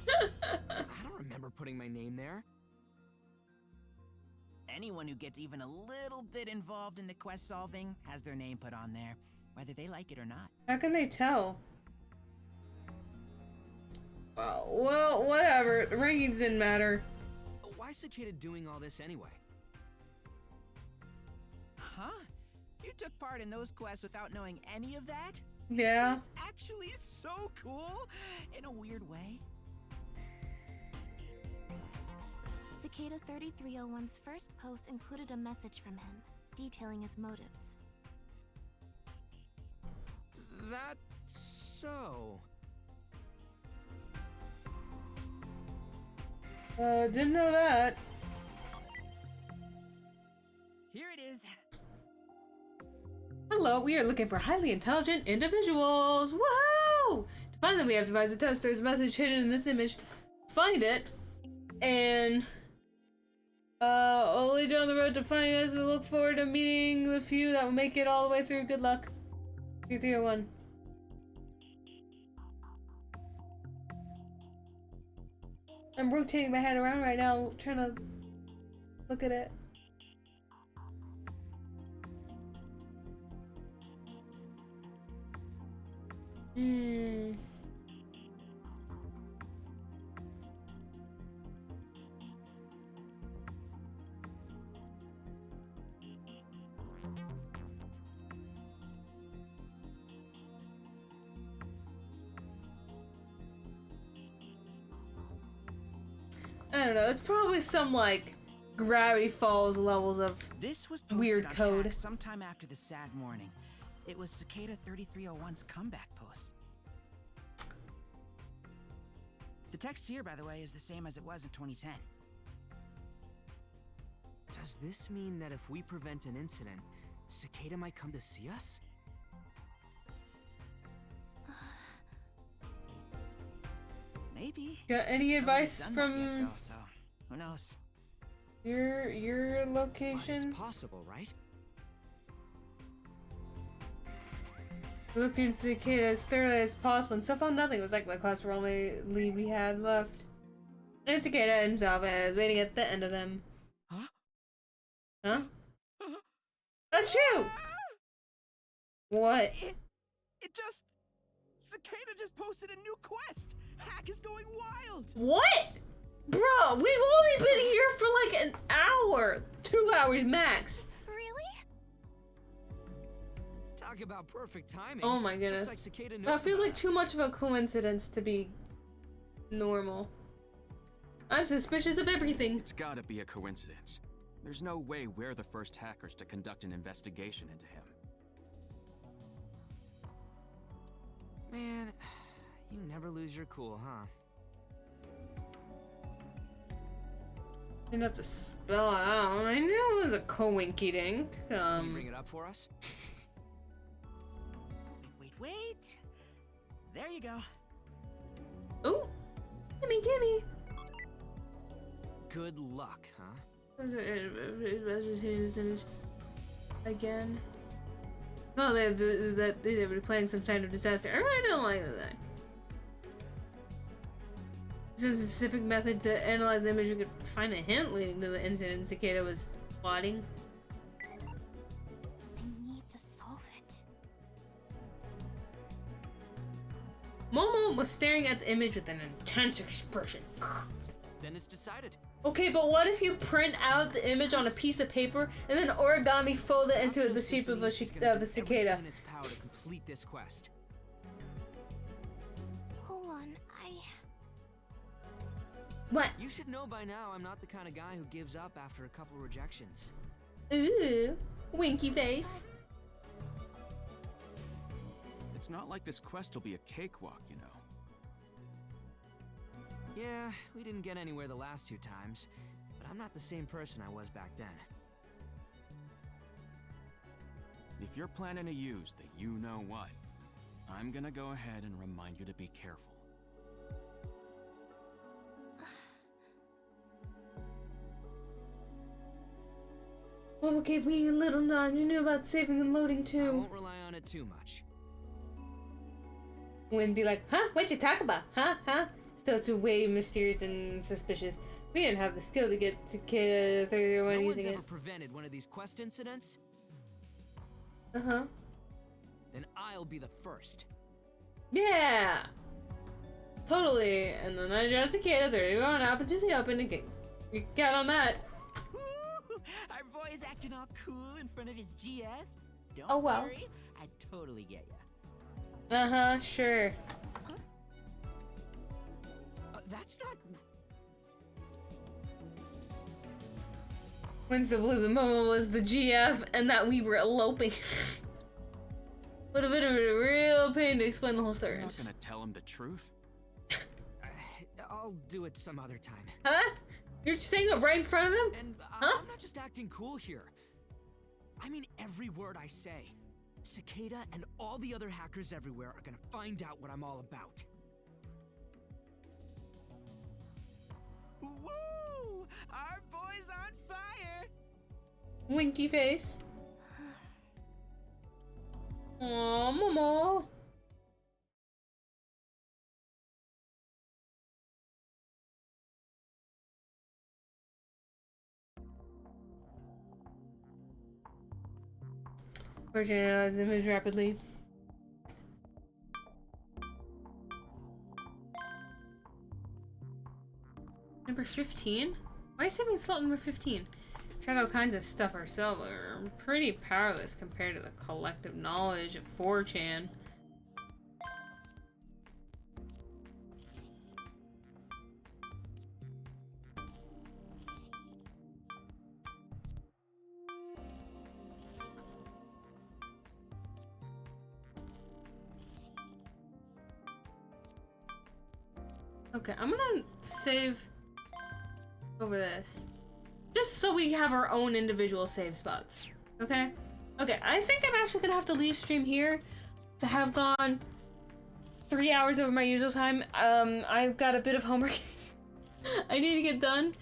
I don't remember putting my name there. Anyone who gets even a little bit involved in the quest solving has their name put on there, whether they like it or not. How can they tell? Well, whatever. The rankings didn't matter. Why's Cicada doing all this anyway? Huh? You took part in those quests without knowing any of that? Yeah. It's actually so cool, in a weird way. Cicada 3301's first post included a message from him, detailing his motives. That's so. Didn't know that. Here it is. Hello, we are looking for highly intelligent individuals. Woohoo! To find them, we have devised a test. There's a message hidden in this image. Find it, and I'll lead you on the road to finding us. We look forward to meeting the few that will make it all the way through. Good luck. 3301. I'm rotating my head around right now, trying to look at it. I don't know, it's probably some like Gravity Falls levels of This was posted weird on code. Hack sometime after the sad morning. It was Cicada 3301's comeback post. The text here, by the way, is the same as it was in 2010. Does this mean that if we prevent an incident, Cicada might come to see us? Maybe. Got any advice Nobody's done from that yet, though, so who knows? your location? It's possible, right? We looked into Cicada as thoroughly as possible and still found nothing. It was like the class were only lead we had left. And Cicada himself is waiting at the end of them. Huh? Huh? Achoo! What? It just Cicada just posted a new quest! Hack is going wild! What? Bro, we've only been here for like an hour. 2 hours max. Really? Talk about perfect timing. Oh my goodness. Looks like Cicada knows That feels like about too us. much of a coincidence to be normal. I'm suspicious of everything. It's gotta be a coincidence. There's no way we're the first hackers to conduct an investigation into him. Man, you never lose your cool, huh? Didn't have to spell it out. I knew it was a coinky dink. Can you bring it up for us? Wait. There you go. Ooh, gimme. Good luck, huh? This image again. Oh, they were planning some kind of disaster. I really don't like that. There's a specific method to analyze the image. We could find a hint leading to the incident Cicada was plotting. I need to solve it. Momo was staring at the image with an intense expression. Then it's decided. Okay, but what if you print out the image on a piece of paper and then origami fold it into the shape of a cicada? In its power to complete this quest. Hold on, What? You should know by now I'm not the kind of guy who gives up after a couple rejections. Ooh, winky face. It's not like this quest will be a cakewalk, you know. Yeah, we didn't get anywhere the last 2 times, but I'm not the same person I was back then. If you're planning to use the you-know-what, I'm gonna go ahead and remind you to be careful. Mama gave me a little nod. You knew about saving and loading I too. won't rely on it too much. Wouldn't be like, huh? What'd you talk about? Huh? Still too way mysterious and suspicious. We didn't have the skill to get Cicada 31 No one's using ever it. prevented one of these quest incidents. Uh-huh. Then I'll be the first. Yeah! Totally. And then I dressed Cicada 31 up into the open and get on that. Our boy's acting all cool in front of his GF. Don't Oh, well. worry, I totally get ya. Uh-huh, sure. That's not... When's the blue? The Momo was the GF and that we were eloping. Would have been a real pain to explain the whole story. You're not gonna tell him the truth? I'll do it some other time. Huh? You're just saying it right in front of him? And huh? I'm not just acting cool here. I mean every word I say. Cicada and all the other hackers everywhere are gonna find out what I'm all about. Woo! Our boy's on fire! Winky face. Aw, Momo. Version analyze the image rapidly. Number 15? Why is saving slot number 15? Tried all kinds of stuff ourselves, but we're pretty powerless compared to the collective knowledge of 4chan. Okay, I'm gonna save over this. Just so we have our own individual save spots. Okay? Okay, I think I'm actually gonna have to leave stream here to have gone 3 hours over my usual time. I've got a bit of homework I need to get done.